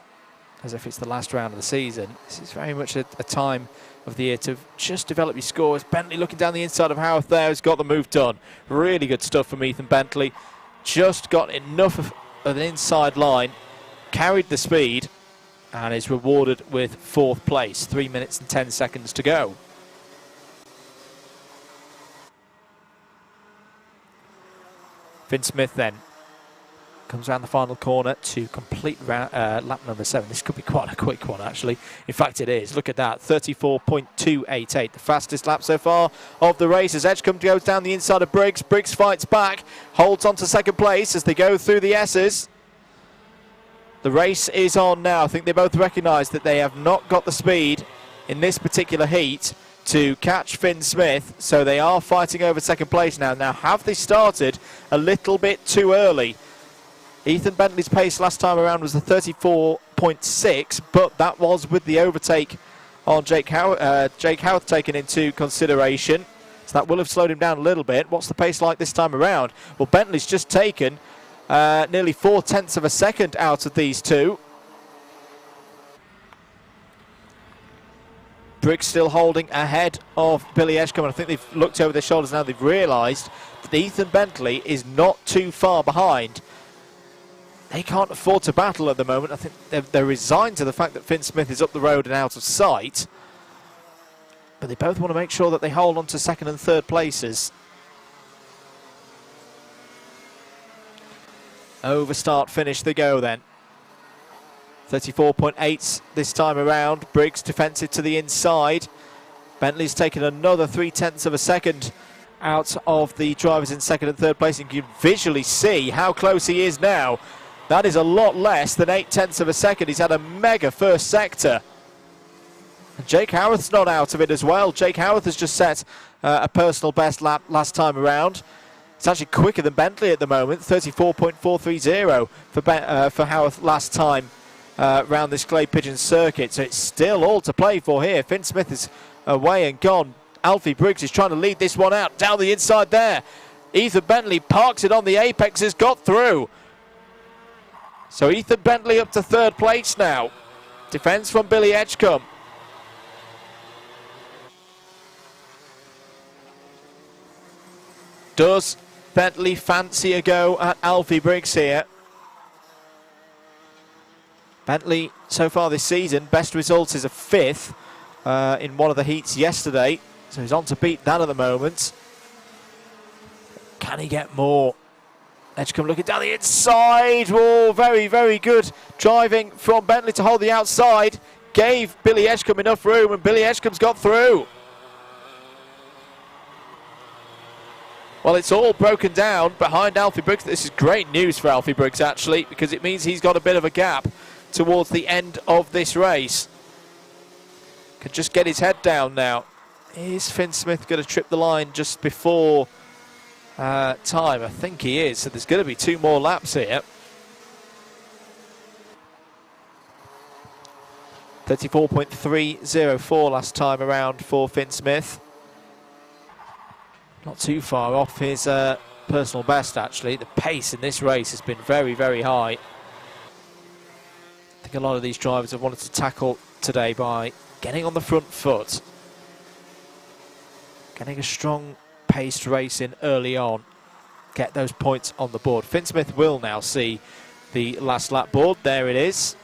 as if it's the last round of the season. This is very much a time of the year to just develop your scores. Bentley looking down the inside of Howarth there, has got the move done. Really good stuff from Ethan Bentley. Just got enough of an inside line, carried the speed, and is rewarded with 4th place. 3 minutes and 10 seconds to go. Finn Smith then comes around the final corner to complete lap number 7. This could be quite a quick one, actually. In fact, it is. Look at that, 34.288, the fastest lap so far of the race. As Edgecombe goes down the inside of Briggs. Briggs fights back, holds on to 2nd place as they go through the S's. The race is on now. I think they both recognise that they have not got the speed in this particular heat to catch Finn Smith, so they are fighting over 2nd place now. Now, have they started a little bit too early? Ethan Bentley's pace last time around was the 34.6, but that was with the overtake on Jake Howarth taken into consideration. So that will have slowed him down a little bit. What's the pace like this time around? Well, Bentley's just taken nearly 0.4 of a second out of these two. Briggs still holding ahead of Billy Edgecombe. I think they've looked over their shoulders now. They've realised that Ethan Bentley is not too far behind. They can't afford to battle at the moment. I think they're resigned to the fact that Finn Smith is up the road and out of sight. But they both want to make sure that they hold on to second and third places. Over start finish they go then. 34.8 this time around. Briggs defensive to the inside. Bentley's taken another 0.3 of a second out of the drivers in second and third place. And you can visually see how close he is now. That is a lot less than 0.8 of a second. He's had a mega first sector. And Jake Howarth's not out of it as well. Jake Howarth has just set a personal best lap last time around. It's actually quicker than Bentley at the moment. 34.430 for Howarth last time round this Clay Pigeon circuit. So it's still all to play for here. Finn Smith is away and gone. Alfie Briggs is trying to lead this one out down the inside there. Ethan Bentley parks it on the apex, has got through. So Ethan Bentley up to third place now. Defence from Billy Edgecombe. Does Bentley fancy a go at Alfie Briggs here? Bentley, so far this season, best result is a 5th in one of the heats yesterday. So he's on to beat that at the moment. Can he get more? Edgecombe looking down the inside. Oh, very, very good driving from Bentley to hold the outside. Gave Billy Edgecombe enough room, and Billy Edgecombe's got through. Well, it's all broken down behind Alfie Briggs. This is great news for Alfie Briggs, actually, because it means he's got a bit of a gap towards the end of this race. Can just get his head down now. Is Finn Smith going to trip the line just before time? I think he is. So there's going to be 2 more laps here. 34.304 last time around for Finn Smith. Not too far off his personal best, actually. The pace in this race has been very, very high. I think a lot of these drivers have wanted to tackle today by getting on the front foot, getting a strong paced race in early on, get those points on the board. Finn Smith will now see the last lap board. There it is.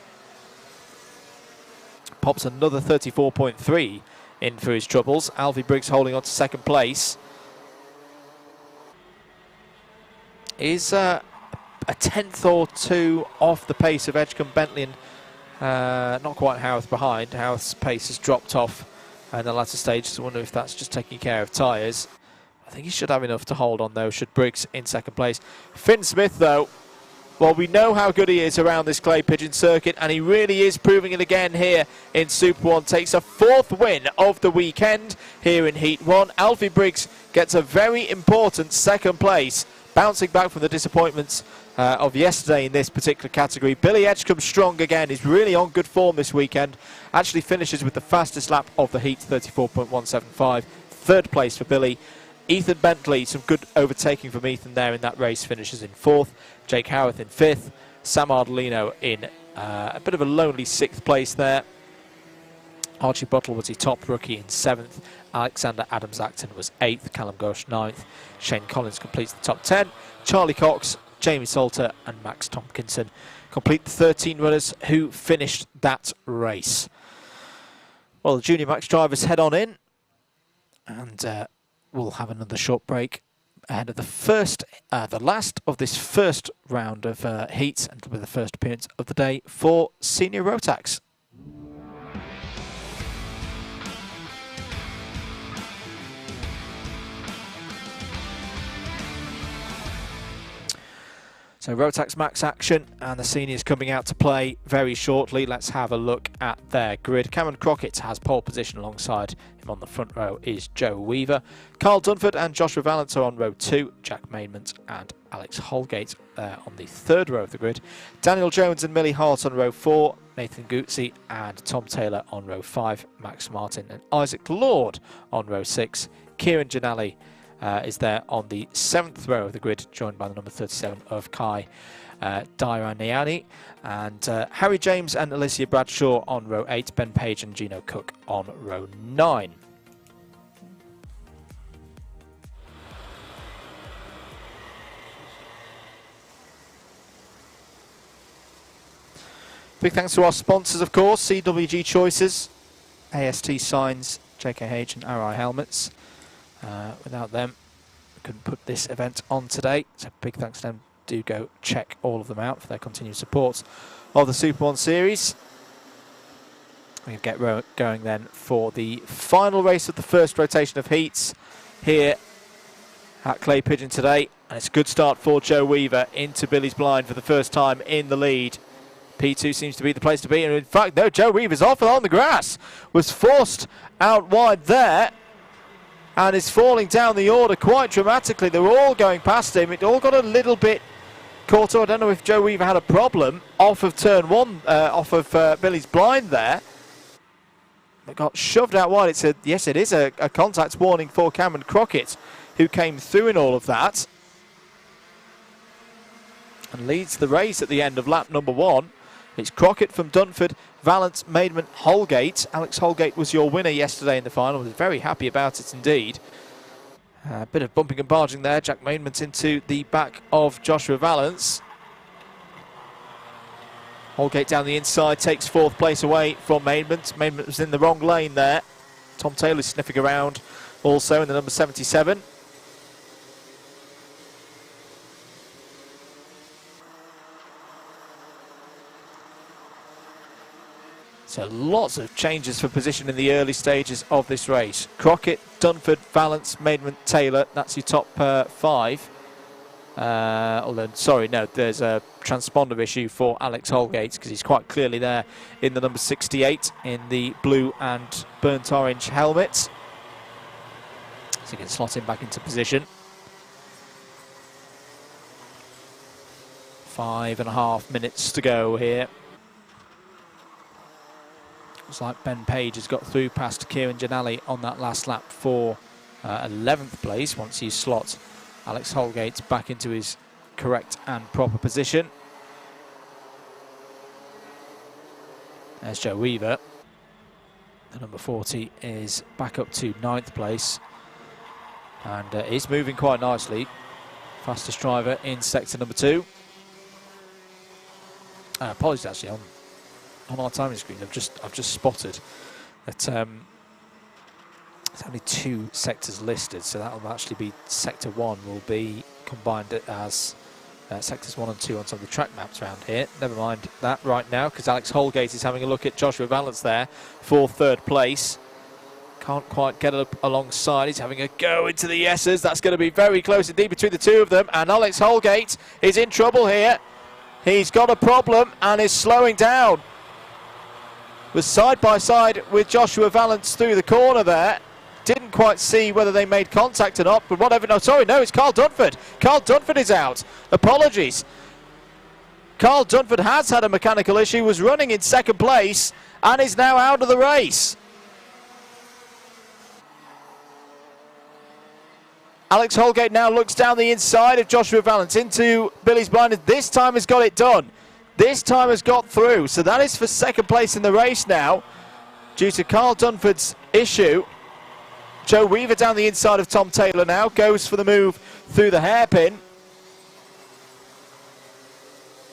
Pops another 34.3 in for his troubles. Alfie Briggs holding on to second place. Is a 10th or 2 off the pace of Edgecombe, Bentley, and not quite Howarth behind. Howarth's pace has dropped off in the latter stage, so I wonder if that's just taking care of tyres. I think he should have enough to hold on, though, should Briggs in second place. Finn Smith, though, well, we know how good he is around this Clay Pigeon circuit, and he really is proving it again here in Super 1. Takes a 4th win of the weekend here in Heat 1. Alfie Briggs gets a very important second place, bouncing back from the disappointments of yesterday in this particular category. Billy Edgecombe strong again. He's really on good form this weekend. Actually finishes with the fastest lap of the heat, 34.175. Third place for Billy. Ethan Bentley, some good overtaking from Ethan there in that race, finishes in 4th. Jake Howarth in 5th. Sam Ardolino in a bit of a lonely 6th place there. Archie Buttle was his top rookie in 7th. Alexander Adams-Acton was 8th. Callum Gosh 9th. Shane Collins completes the top 10. Charlie Cox, Jamie Salter and Max Tompkinson complete the 13 runners who finished that race. Well, the Junior Max drivers head on in, and we'll have another short break ahead of the last of this first round of heats, and with the first appearance of the day for Senior Rotax. So Rotax Max action, and the seniors coming out to play very shortly. Let's have a look at their grid. Cameron Crockett has pole position. Alongside him on the front row is Joe Weaver. Carl Dunford and Joshua Valance are on row 2. Jack Maidment and Alex Holgate on the third row of the grid. Daniel Jones and Millie Hart on row 4. Nathan Guzzi and Tom Taylor on row 5. Max Martin and Isaac Lord on row 6. Kieran Janali is there on the 7th row of the grid, joined by the number 37 of Kai Daira Niani, and Harry James and Alicia Bradshaw on row 8, Ben Page and Gino Cook on row 9. Big thanks to our sponsors, of course, CWG Choices, AST Signs, JKH and RI Helmets. Without them, we couldn't put this event on today, so big thanks to them. Do go check all of them out for their continued support of the Super One series. We'll get going then for the final race of the first rotation of heats here at Clay Pigeon today. And it's a good start for Joe Weaver into Billy's Blind for the first time in the lead. P2 seems to be the place to be, and in fact, no, Joe Weaver's off and on the grass. Was forced out wide there and is falling down the order quite dramatically. They were all going past him. It all got a little bit caught up. I don't know if Joe Weaver had a problem off of turn 1, off of Billy's Blind there. It got shoved out wide. It's yes, it is a contact warning for Cameron Crockett, who came through in all of that and leads the race at the end of lap number 1. It's Crockett from Dunford, Valence, Maidment, Holgate. Alex Holgate was your winner yesterday in the final. Was very happy about it indeed. A bit of bumping and barging there. Jack Maidment into the back of Joshua Valence. Holgate down the inside takes 4th place away from Maidment. Maidment was in the wrong lane there. Tom Taylor sniffing around also in the number 77. So lots of changes for position in the early stages of this race. Crockett, Dunford, Valence, Maidment, Taylor. That's your top 5. Although, sorry, no, there's a transponder issue for Alex Holgate because he's quite clearly there in the number 68 in the blue and burnt orange helmet. So he can slot him back into position. 5.5 minutes to go here. Looks like Ben Page has got through past Kieran Janali on that last lap for 11th place once you slot Alex Holgate back into his correct and proper position. There's Joe Weaver. The number 40 is back up to 9th place and is moving quite nicely. Fastest driver in sector number 2. Apologies actually on our timing screen. I've just spotted that there's only 2 sectors listed, so that will actually be sector 1 will be combined as sectors 1 and 2 on some of the track maps around here. Never mind that right now, because Alex Holgate is having a look at Joshua Valence there for 3rd place. Can't quite get up alongside. He's having a go into the S's. That's going to be very close indeed between the 2 of them, and Alex Holgate is in trouble here. He's got a problem and is slowing down. Was side by side with Joshua Valence through the corner there. Didn't quite see whether they made contact or not, but whatever. No, sorry, no, it's Carl Dunford. Carl Dunford is out. Apologies. Carl Dunford has had a mechanical issue, was running in 2nd place, and is now out of the race. Alex Holgate now looks down the inside of Joshua Valence into Billy's Blind. This time has got it done. This time has got through, so that is for 2nd place in the race now due to Carl Dunford's issue. Joe Weaver down the inside of Tom Taylor now, goes for the move through the hairpin.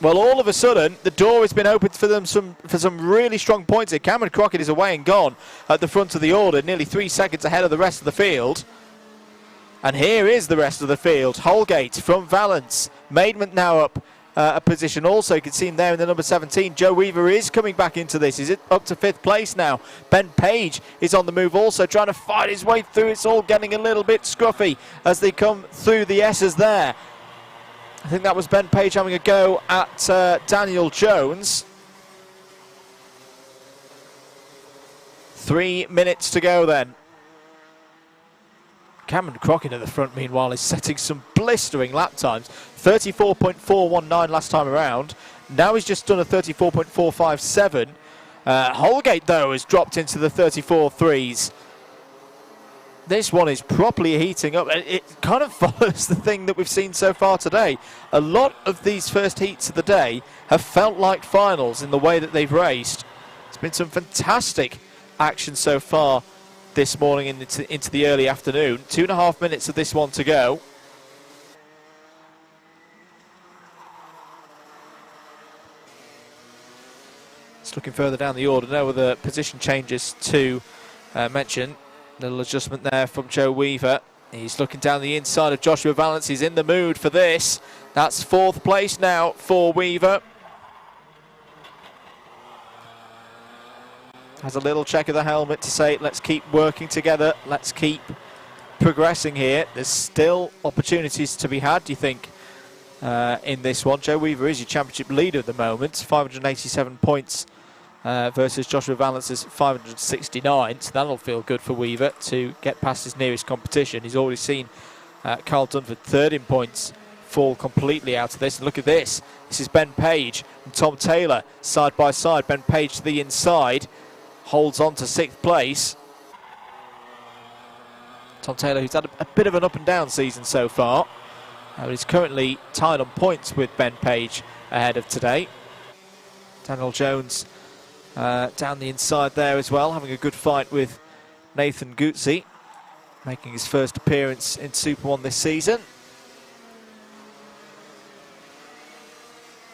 Well, all of a sudden, the door has been opened for them for some really strong points here. Cameron Crockett is away and gone at the front of the order, nearly 3 seconds ahead of the rest of the field. And here is the rest of the field. Holgate from Valence. Maidment now up a position also. You can see him there in the number 17. Joe Weaver is coming back into this. He's up to 5th place now. Ben Page is on the move also, trying to fight his way through. It's all getting a little bit scruffy as they come through the S's there. I think that was Ben Page having a go at Daniel Jones. 3 minutes to go then. Cameron Crockett at the front, meanwhile, is setting some blistering lap times. 34.419 last time around. Now he's just done a 34.457. Holgate, though, has dropped into the 34.3s. this one is properly heating up. It kind of follows the thing that we've seen so far today. A lot of these first heats of the day have felt like finals in the way that they've raced. It's been some fantastic action so far this morning into the early afternoon. 2.5 minutes of this one to go. Just looking further down the order, no other position changes to mention. Little adjustment there from Joe Weaver. He's looking down the inside of Joshua Valance. He's in the mood for this. That's 4th place now for Weaver. Has a little check of the helmet to say, let's keep working together. Let's keep progressing here. There's still opportunities to be had, do you think, in this one? Joe Weaver is your championship leader at the moment. 587 points versus Joshua Valance's 569. So that'll feel good for Weaver to get past his nearest competition. He's already seen Carl Dunford, third in points, fall completely out of this. And look at this. This is Ben Page and Tom Taylor side by side. Ben Page to the inside, holds on to 6th place. Tom Taylor, who's had a bit of an up and down season so far, is currently tied on points with Ben Page ahead of today. Daniel Jones down the inside there as well, having a good fight with Nathan Guzzi, making his first appearance in Super One this season.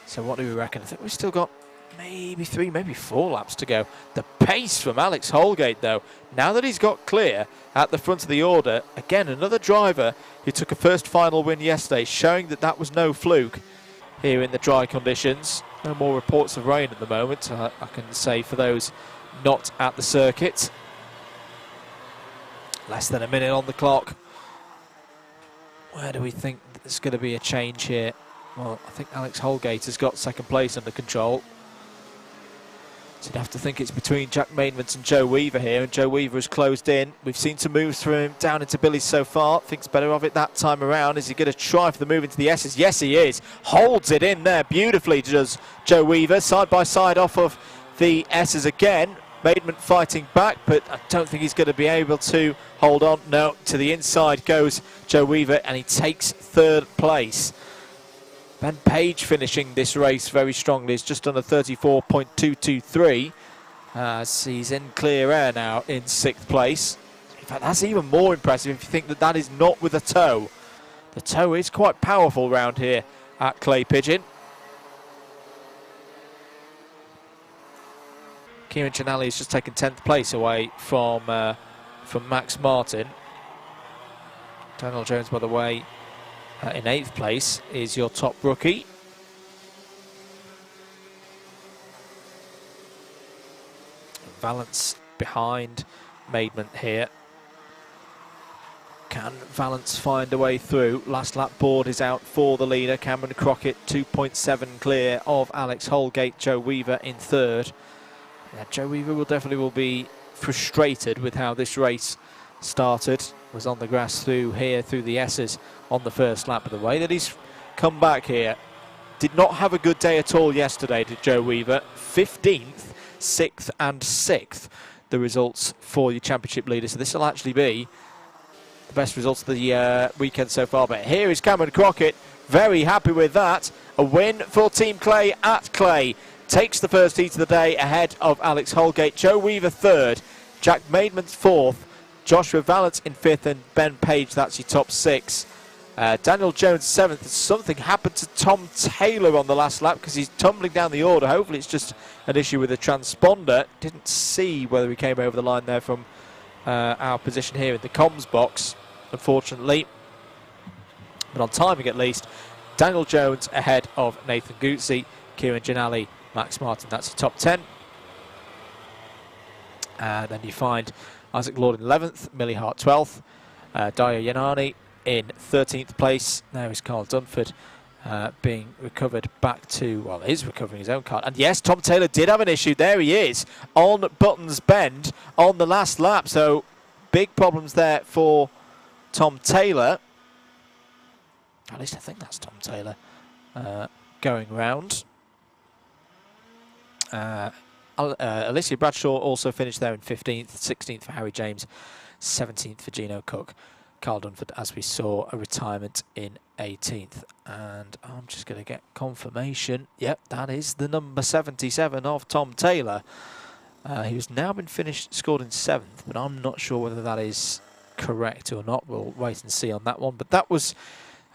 So what do we reckon? I think we've still got maybe 3, maybe 4 laps to go. The pace from Alex Holgate, though, now that he's got clear at the front of the order, again, another driver who took a first final win yesterday, showing that that was no fluke here in the dry conditions. No more reports of rain at the moment, I can say, for those not at the circuit. Less than a minute on the clock. Where do we think there's going to be a change here? Well, I think Alex Holgate has got 2nd place under control. So you'd have to think it's between Jack Maidment and Joe Weaver here, and Joe Weaver has closed in. We've seen some moves from him down into Billy's so far. Thinks better of it that time around. Is he going to try for the move into the S's? Yes, he is. Holds it in there beautifully, does Joe Weaver. Side by side off of the S's again. Maidment fighting back, but I don't think he's going to be able to hold on. No, to the inside goes Joe Weaver, and he takes 3rd place. Ben Page finishing this race very strongly. It's just under 34.223. As he's in clear air now in 6th place. In fact, that's even more impressive if you think that that is not with a toe. The toe is quite powerful round here at Clay Pigeon. Kieran Giannelli has just taken 10th place away from Max Martin. Daniel Jones, by the way, in 8th place is your top rookie. Valance behind Maidment here. Can Valance find a way through? Last lap board is out for the leader. Cameron Crockett 2.7 clear of Alex Holgate. Joe Weaver in 3rd. Yeah, Joe Weaver will be frustrated with how this race started. Was on the grass through the S's on the first lap. But the way that he's come back here, did not have a good day at all yesterday, did Joe Weaver. 15th, 6th and 6th, the results for your championship leader. So this will actually be the best results of the weekend so far. But here is Cameron Crockett, very happy with that. A win for Team Clay at Clay. Takes the first heat of the day ahead of Alex Holgate. Joe Weaver 3rd, Jack Maidment 4th, Joshua Valance in 5th, and Ben Page, that's your top 6. Daniel Jones 7th. Something happened to Tom Taylor on the last lap because he's tumbling down the order. Hopefully it's just an issue with the transponder. Didn't see whether he came over the line there from our position here in the comms box, unfortunately. But on timing at least, Daniel Jones ahead of Nathan Guzzi, Kieran Giannelli, Max Martin. That's your top 10. And then you find Isaac Lord in 11th, Millie Hart 12th, Daya Yanani in 13th place. There is Carl Dunford being recovered back to, well, he's recovering his own car. And yes, Tom Taylor did have an issue. There he is on Buttons Bend on the last lap. So big problems there for Tom Taylor. At least I think that's Tom Taylor going round. Alicia Bradshaw also finished there in 15th, 16th for Harry James, 17th for Gino Cook. Carl Dunford, as we saw, a retirement in 18th. And I'm just going to get confirmation. Yep, that is the number 77 of Tom Taylor. He has now been scored in 7th, but I'm not sure whether that is correct or not. We'll wait and see on that one. But that was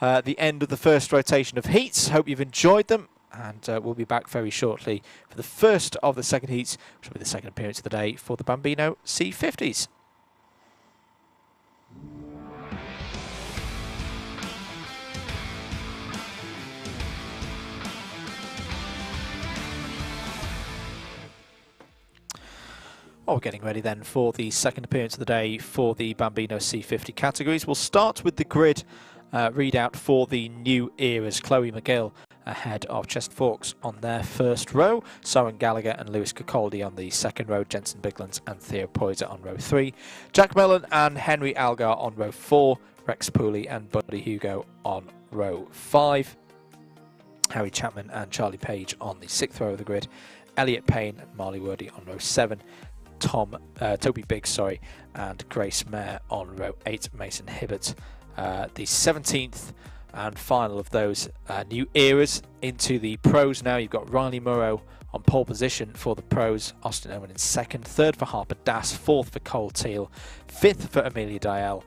the end of the first rotation of heats. Hope you've enjoyed them, and we'll be back very shortly for the first of the second heats, which will be the second appearance of the day for the Bambino C50s. Well, we're getting ready then for the second appearance of the day for the Bambino C50 categories. We'll start with the grid readout for the new eras. Chloe McGill ahead of Chester Fawkes on their first row. Soren Gallagher and Lewis Cacoldi on the second row. Jensen Biglands and Theo Poyser on row 3. Jack Mellon and Henry Algar on row 4. Rex Pooley and Buddy Hugo on row 5. Harry Chapman and Charlie Page on the 6th row of the grid. Elliot Payne and Marley Wordy on row 7. Toby Biggs, and Grace Mayer on row 8. Mason Hibbert, the 17th and final of those new eras into the pros now. You've got Riley Murrow on pole position for the pros, Austin Owen in 2nd, 3rd for Harper Das, 4th for Cole Teal, 5th for Amelia Dial,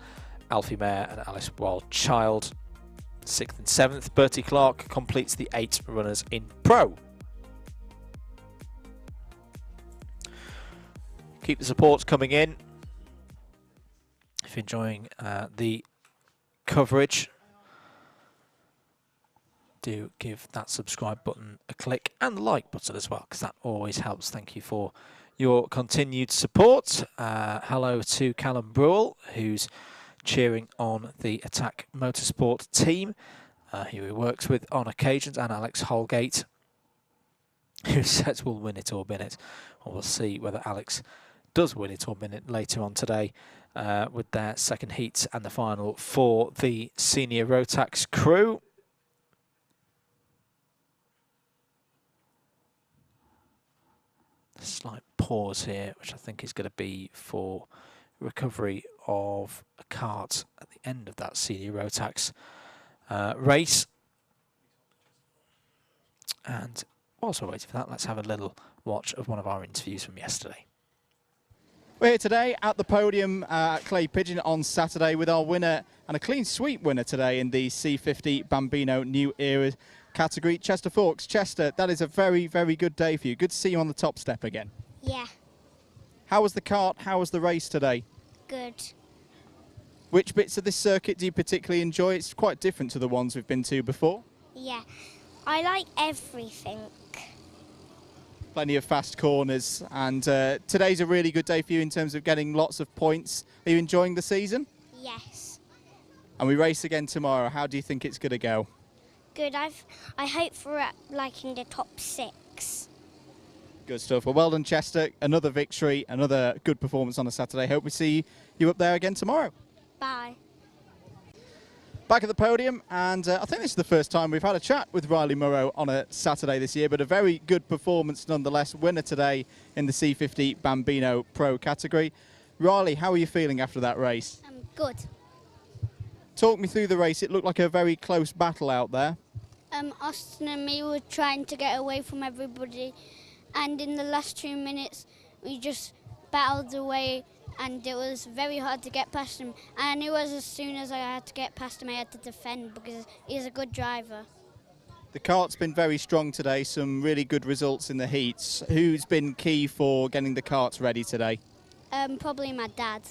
Alfie Mayer and Alice Wildchild, 6th and 7th. Bertie Clark completes the 8 runners in pro. Keep the supports coming in. If you're enjoying the coverage, do give that subscribe button a click and the like button as well, because that always helps. Thank you for your continued support. Hello to Callum Brewell, who's cheering on the Attack Motorsport team, who he works with on occasions, and Alex Holgate, who says we'll win it or bin it. Well, we'll see whether Alex does win it or bin it later on today with their second heat and the final for the senior Rotax crew. Slight pause here, which I think is going to be for recovery of a cart at the end of that senior Rotax race. And whilst we're waiting for that, let's have a little watch of one of our interviews from yesterday. We're here today at the podium at Clay Pigeon on Saturday with our winner, and a clean sweep winner today in the C50 Bambino New Era category, Chester Fawkes. Chester, that is a very, very good day for you. Good to see you on the top step again. Yeah. How was the kart? How was the race today? Good. Which bits of this circuit do you particularly enjoy? It's quite different to the ones we've been to before. Yeah. I like everything. Plenty of fast corners, and today's a really good day for you in terms of getting lots of points. Are you enjoying the season? Yes. And we race again tomorrow. How do you think it's going to go? Good. I hope for like in the top 6. Good stuff. Well, well done, Chester. Another victory, another good performance on a Saturday. Hope we see you up there again tomorrow. Bye. Back at the podium, and I think this is the first time we've had a chat with Riley Murrow on a Saturday this year, but a very good performance nonetheless. Winner today in the C50 Bambino Pro category. Riley, how are you feeling after that race? Good. Talk me through the race. It looked like a very close battle out there. Austin and me were trying to get away from everybody, and in the last 2 minutes we just battled away, and it was very hard to get past him. And I knew as soon as I had to get past him, I had to defend because he's a good driver. The kart's been very strong today, some really good results in the heats. Who's been key for getting the karts ready today? Probably my dad.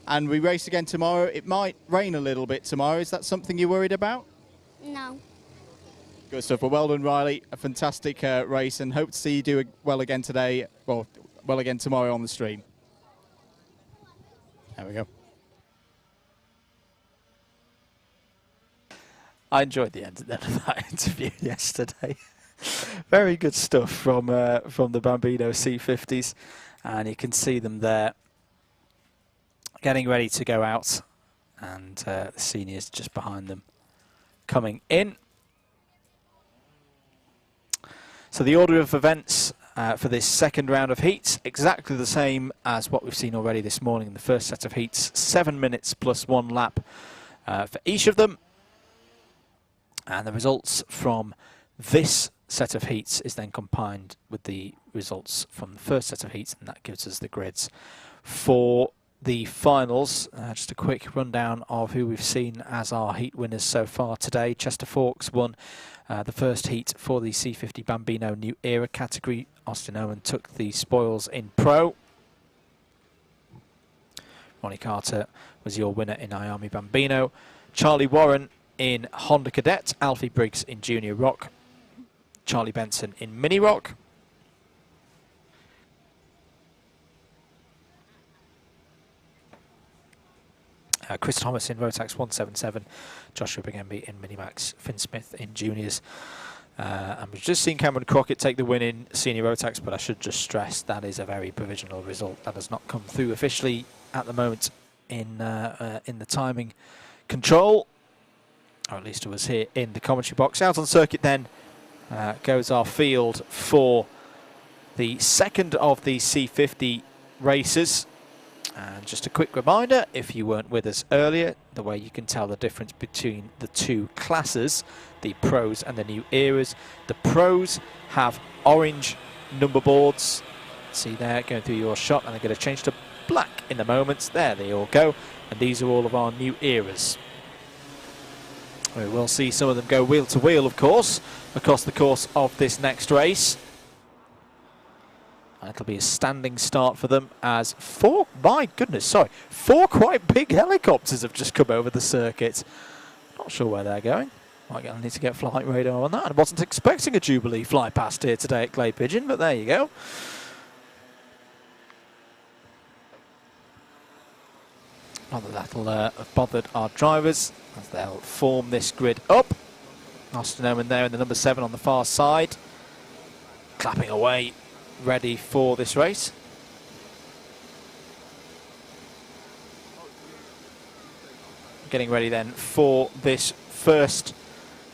And we race again tomorrow. It might rain a little bit tomorrow. Is that something you're worried about? No. Good stuff. Well done, Riley. A fantastic race, and hope to see you do well again today, well again tomorrow on the stream. There we go. I enjoyed the end of that interview yesterday. Very good stuff from the Bambino C50s, and you can see them there getting ready to go out, and the seniors just behind them coming in. So the order of events for this second round of heats, exactly the same as what we've seen already this morning in the first set of heats. 7 minutes plus 1 lap for each of them. And the results from this set of heats is then combined with the results from the first set of heats, and that gives us the grids for the finals. Just a quick rundown of who we've seen as our heat winners so far today. Chester Forks won the first heat for the C50 Bambino New Era category. Austin Owen took the spoils in Pro. Ronnie Carter was your winner in IAME Bambino. Charlie Warren in Honda Cadet. Alfie Briggs in Junior Rok. Charlie Benson in Mini Rok. Chris Thomas in Rotax 177, Joshua Bigemby in Minimax, Finn Smith in Juniors. And we've just seen Cameron Crockett take the win in Senior Rotax, but I should just stress that is a very provisional result. That has not come through officially at the moment in the timing control, or at least it was here in the commentary box. Out on circuit then goes our field for the second of the C50 races. And just a quick reminder, if you weren't with us earlier, the way you can tell the difference between the two classes, the pros and the new eras. The pros have orange number boards. See there, going through your shot, and they're going to change to black in a moment. There they all go. And these are all of our new eras. We will see some of them go wheel to wheel, of course, across the course of this next race. It'll be a standing start for them as four quite big helicopters have just come over the circuit. Not sure where they're going. Might need to get flight radar on that. I wasn't expecting a Jubilee fly past here today at Clay Pigeon, but there you go. Not that that'll have bothered our drivers as they'll form this grid up. Austin Owen there in the number 7 on the far side, clapping away, ready for this race. Getting ready then for this first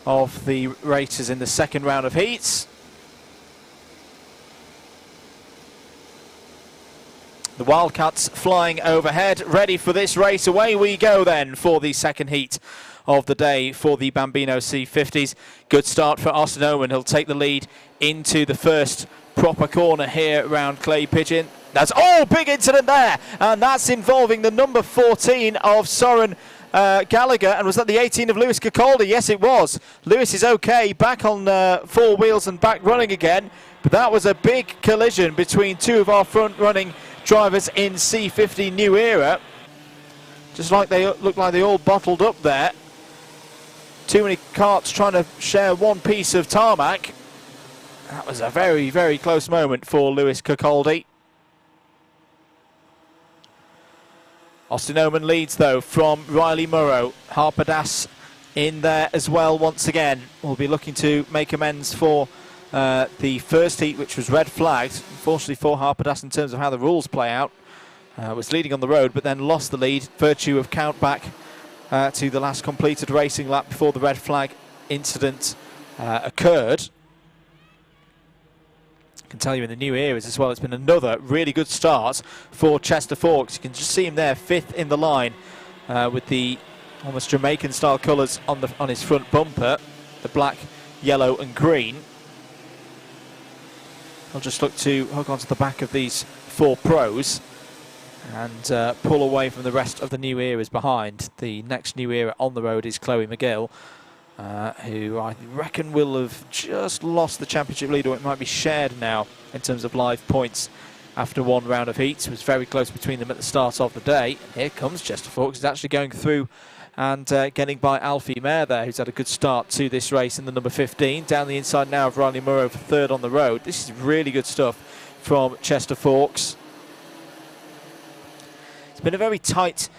of the races in the second round of heats. The Wildcats flying overhead, ready for this race. Away we go then for the second heat of the day for the Bambino C50s. Good start for Austin Owen. He'll take the lead into the first proper corner here around Clay Pigeon. That's big incident there, and that's involving the number 14 of Soren Gallagher. And was that the 18 of Lewis Cacaldi? Yes, it was. Lewis is okay, back on 4 wheels and back running again, but that was a big collision between two of our front running drivers in C50 New Era. Just like they look like they all bottled up there. Too many carts trying to share one piece of tarmac. That was a very, very close moment for Lewis Cacaldi. Austin Owen leads, though, from Riley Murrow. Harper Das in there as well once again. We'll be looking to make amends for the first heat, which was red flagged. Unfortunately for Harper Das, in terms of how the rules play out, was leading on the road, but then lost the lead, virtue of count back to the last completed racing lap before the red flag incident occurred. I can tell you in the new eras as well, it's been another really good start for Chester Forks. You can just see him there, 5th in the line, with the almost Jamaican style colours on his front bumper, the black, yellow and green. I'll just look to hook onto the back of these 4 pros and pull away from the rest of the new eras behind. The next new era on the road is Chloe McGill, who I reckon will have just lost the championship lead, or it might be shared now in terms of live points after one round of heats. It was very close between them at the start of the day. And here comes Chester Forks. He's actually going through and getting by Alfie Mayer there, who's had a good start to this race in the number 15. Down the inside now of Riley Murrow for 3rd on the road. This is really good stuff from Chester Forks. It's been a very tight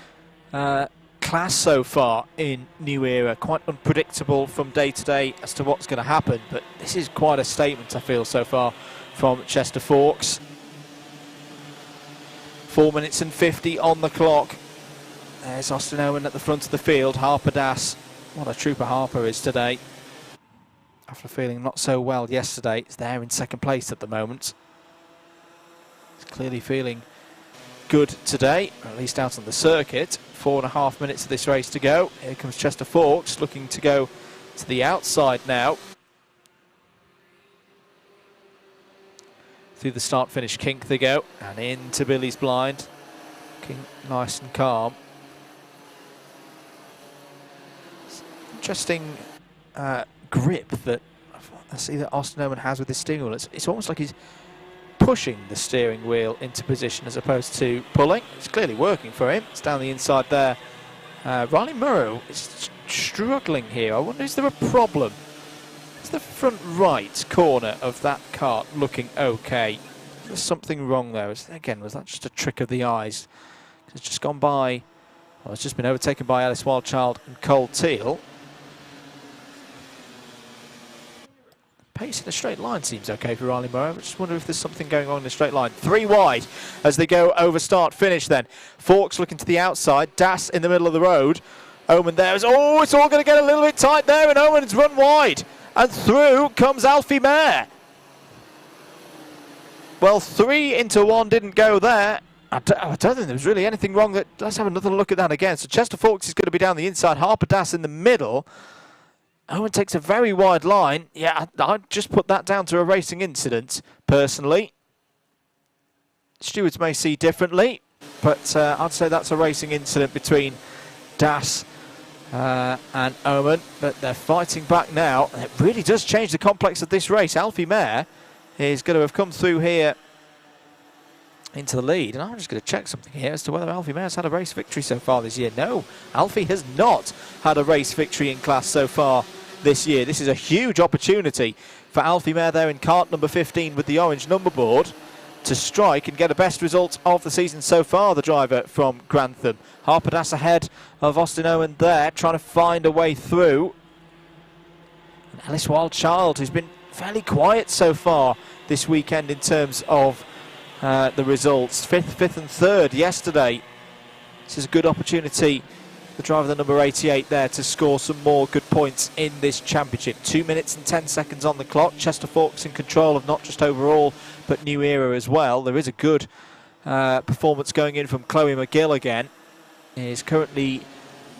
class so far in New Era, quite unpredictable from day to day as to what's going to happen, but this is quite a statement, I feel, so far from Chester Forks. 4 minutes and 50 on the clock. There's Austin Owen at the front of the field. Harper Das, what a trooper Harper is today, after feeling not so well yesterday. It's there in second place at the moment. He's clearly feeling good today, or at least out on the circuit. 4.5 minutes of this race to go. Here comes Chester Fawkes, looking to go to the outside now. Through the start-finish kink they go, and into Billy's blind. Looking nice and calm. Interesting grip that I see that Austin Oman has with his steering wheel. It's almost like he's pushing the steering wheel into position as opposed to pulling. It's clearly working for him. It's down the inside there. Riley Murrow is struggling here. I wonder, is there a problem? Is the front right corner of that kart looking okay? There's something wrong there. Again, was that just a trick of the eyes? It's just gone by, well, it's just been overtaken by Alice Wildchild and Cole Teal. Pace in a straight line seems okay for Riley Murrow. I just wonder if there's something going on in the straight line. 3 wide as they go over start finish then. Fawkes looking to the outside. Das in the middle of the road. Oman there is, oh, it's all going to get a little bit tight there, and Oman's run wide. And through comes Alfie Mayer. Well, 3 into 1 didn't go there. I don't think there was really anything wrong. Let's have another look at that again. So Chester Fawkes is going to be down the inside. Harper Das in the middle. Owen takes a very wide line. Yeah, I'd just put that down to a racing incident, personally. Stewards may see differently, but I'd say that's a racing incident between Das and Oman. But they're fighting back now. It really does change the complex of this race. Alfie Mayer is going to have come through here into the lead, and I'm just going to check something here as to whether Alfie Mayer's had a race victory so far this year. No, Alfie has not had a race victory in class so far this year. This is a huge opportunity for Alfie Mayer there in kart number 15 with the orange number board to strike and get a best result of the season so far, the driver from Grantham. Harper Das ahead of Austin Owen there, trying to find a way through. And Alice Wildchild, who's been fairly quiet so far this weekend in terms of the results. 5th and 3rd yesterday. This is a good opportunity, the driver, the number 88 there, to score some more good points in this championship. 2 minutes and 10 seconds on the clock. Chester Fawkes in control of not just overall but New Era as well. There is a good performance going in from Chloe McGill again. Is currently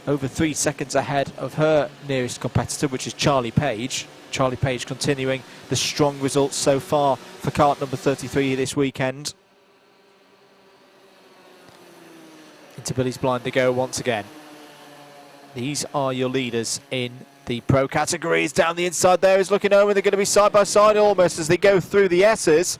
over 3 seconds ahead of her nearest competitor, which is Charlie Page. Charlie Page continuing the strong results so far for kart number 33 this weekend. Into Billy's blind they go once again. These are your leaders in the pro categories. Down the inside there is looking over. They're going to be side by side almost as they go through the S's.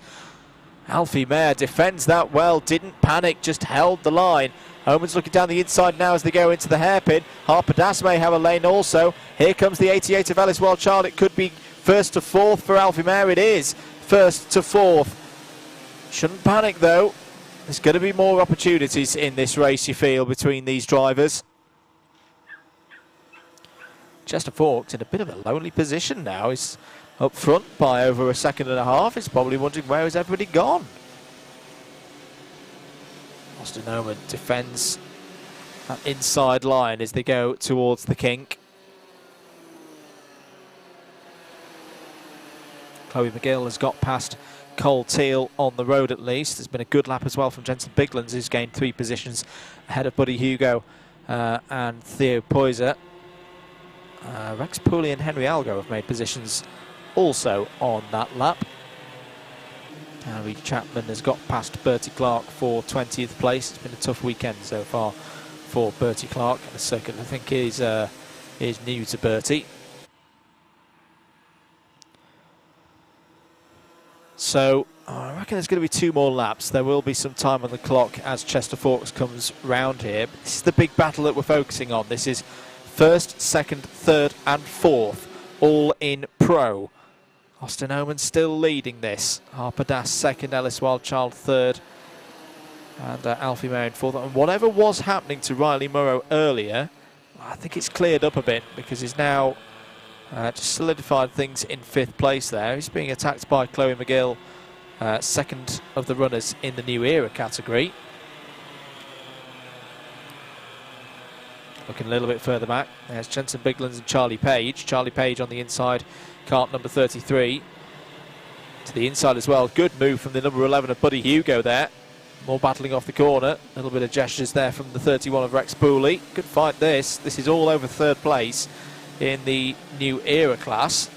Alfie Mayer defends that well, didn't panic, just held the line. Oman's looking down the inside now as they go into the hairpin. Harper Das may have a lane also. Here comes the 88 of Alice Wildchild. It could be 1st to 4th for Alfie Mayer. It is 1st to 4th. Shouldn't panic though. There's going to be more opportunities in this race, you feel, between these drivers. Chester Fawkes in a bit of a lonely position now. He's up front by over 1.5 seconds. He's probably wondering, where has everybody gone? Austin Oman defends that inside line as they go towards the kink. Chloe McGill has got past Cole Teal on the road at least. There's been a good lap as well from Jensen Biglands, who's gained 3 positions ahead of Buddy Hugo and Theo Poyser. Rex Pooley and Henry Algo have made positions also on that lap. Harry Chapman has got past Bertie Clark for 20th place. It's been a tough weekend so far for Bertie Clark. The circuit, I think, is new to Bertie. So I reckon there's going to be 2 more laps. There will be some time on the clock as Chester Fawkes comes round here. But this is the big battle that we're focusing on. This is 1st, 2nd, 3rd and 4th, all in pro. Austin Oman still leading this. Harper Das 2nd, Alice Wildchild 3rd, and Alfie Mayer in 4th. And whatever was happening to Riley Murrow earlier, I think it's cleared up a bit, because he's now just solidified things in 5th place there. He's being attacked by Chloe McGill, 2nd of the runners in the New Era category. Looking a little bit further back, there's Jensen Biglands and Charlie Page. Charlie Page on the inside, kart number 33. to the inside as well. Good move from the number 11 of Buddy Hugo there. More battling off the corner. A little bit of gestures there from the 31 of Rex Pooley. Good fight this. This is all over third place in the New Era class.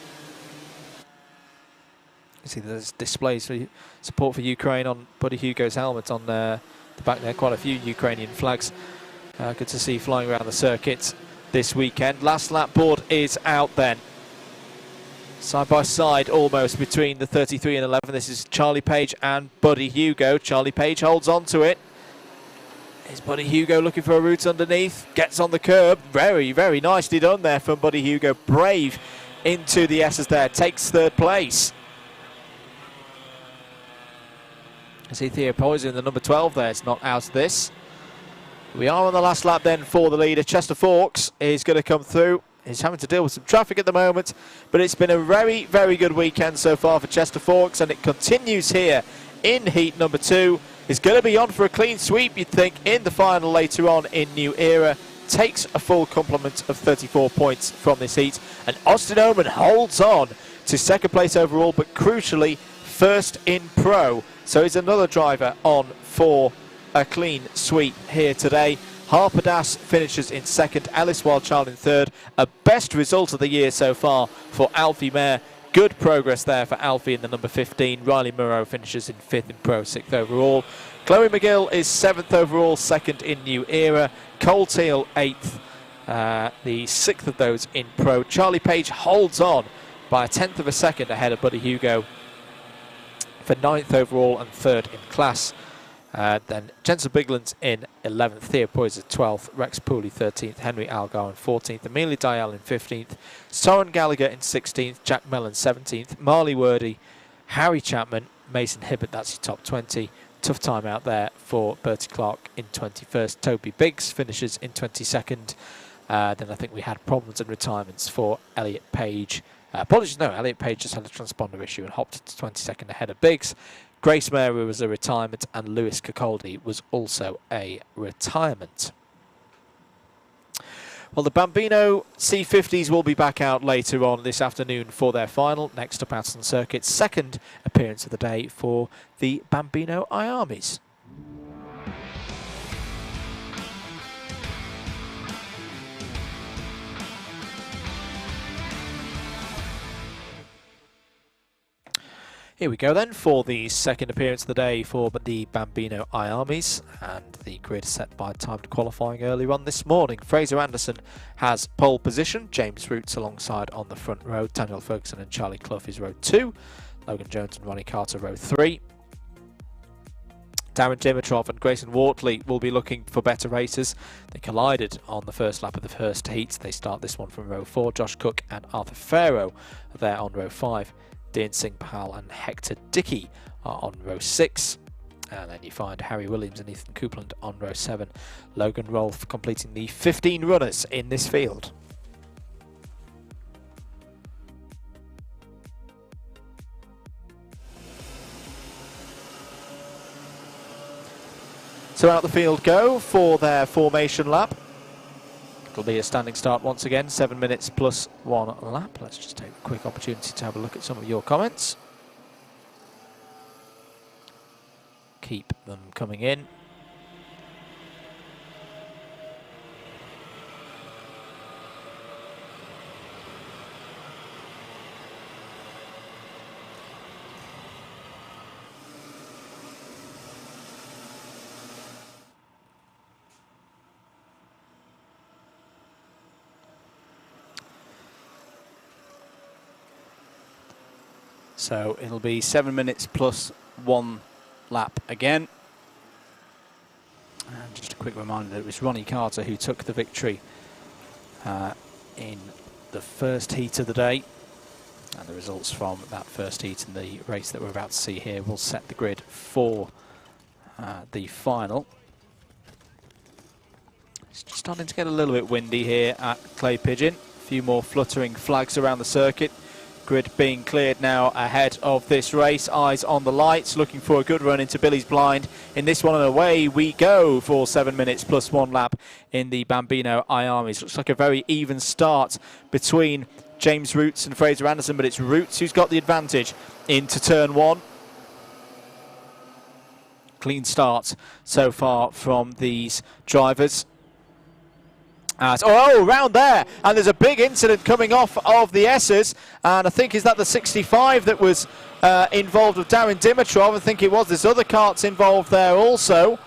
You see there's displays for support for Ukraine on Buddy Hugo's helmet on the back there. Quite a few Ukrainian flags. Good to see flying around the circuit this weekend. Last lap board is out then. Side by side almost between the 33 and 11. This is Charlie Page and Buddy Hugo. Charlie Page holds on to it. Is Buddy Hugo looking for a route underneath? Gets on the curb. Very, very nicely done there from Buddy Hugo. Brave into the S's there. Takes third place. I see Theo Poison, the number 12 there. It's not out of this. We are on the last lap then for the leader. Chester Forks is going to come through. He's having to deal with some traffic at the moment, but it's been a very, very good weekend so far for Chester Forks, and it continues here in heat number 2. He's going to be on for a clean sweep, you'd think, in the final later on in New Era. Takes a full complement of 34 points from this heat, and Austin Oman holds on to second place overall, but crucially first in pro. So he's another driver on for a clean sweep here today. Harper Das finishes in second, Ellis Wildchild in third. A best result of the year so far for Alfie Mayer. Good progress there for Alfie in the number 15. Riley Moreau finishes in fifth in pro, sixth overall. Chloe McGill is seventh overall, second in New Era. Cole Teal eighth, the sixth of those in pro. Charlie Page holds on by a tenth of a second ahead of Buddy Hugo for ninth overall and third in class. Then Jensen Biglands in 11th, Theo Poyser 12th, Rex Pooley 13th, Henry Algar in 14th, Amelia Dial in 15th, Soren Gallagher in 16th, Jack Mellon 17th, Marley Wordy, Harry Chapman, Mason Hibbert, that's your top 20. Tough time out there for Bertie Clark in 21st. Toby Biggs finishes in 22nd. Then I think we had problems and retirements for Elliot Page. Apologies, no, Elliot Page just had a transponder issue and hopped to 22nd ahead of Biggs. Grace Mary was a retirement, and Lewis Cacoldi was also a retirement. Well, the Bambino C50s will be back out later on this afternoon for their final. Next up out on the circuit, second appearance of the day for the Bambino IAMEs. Here we go then for the second appearance of the day for the Bambino IAMEs, and the grid set by timed qualifying earlier on this morning. Fraser Anderson has pole position, James Roots alongside on the front row, Daniel Ferguson and Charlie Clough is row 2, Logan Jones and Ronnie Carter row 3. Darren Dimitrov and Grayson Wortley will be looking for better races. They collided on the first lap of the first heat. They start this one from row 4. Josh Cook and Arthur Farrow are there on row 5. Dean Singh Pahal and Hector Dickey are on row 6. And then you find Harry Williams and Ethan Coupland on row 7. Logan Rolfe completing the 15 runners in this field. So out the field go for their formation lap. It'll be a standing start once again, 7 minutes plus 1 lap. Let's just take a quick opportunity to have a look at some of your comments. Keep them coming in. So it'll be 7 minutes plus 1 lap again. And just a quick reminder that it was Ronnie Carter who took the victory in the first heat of the day. And the results from that first heat and the race that we're about to see here will set the grid for the final. It's just starting to get a little bit windy here at Clay Pigeon. A few more fluttering flags around the circuit. Grid being cleared now ahead of this race. Eyes on the lights, looking for a good run into Billy's blind in this one, and away we go for 7 minutes plus 1 lap in the Bambino IAMEs. Looks like a very even start between James Roots and Fraser Anderson, but it's Roots who's got the advantage into turn 1. Clean start so far from these drivers. Round there, and there's a big incident coming off of the S's, and I think is that the 65 that was involved with Darren Dimitrov. I think it was. There's other karts involved there also,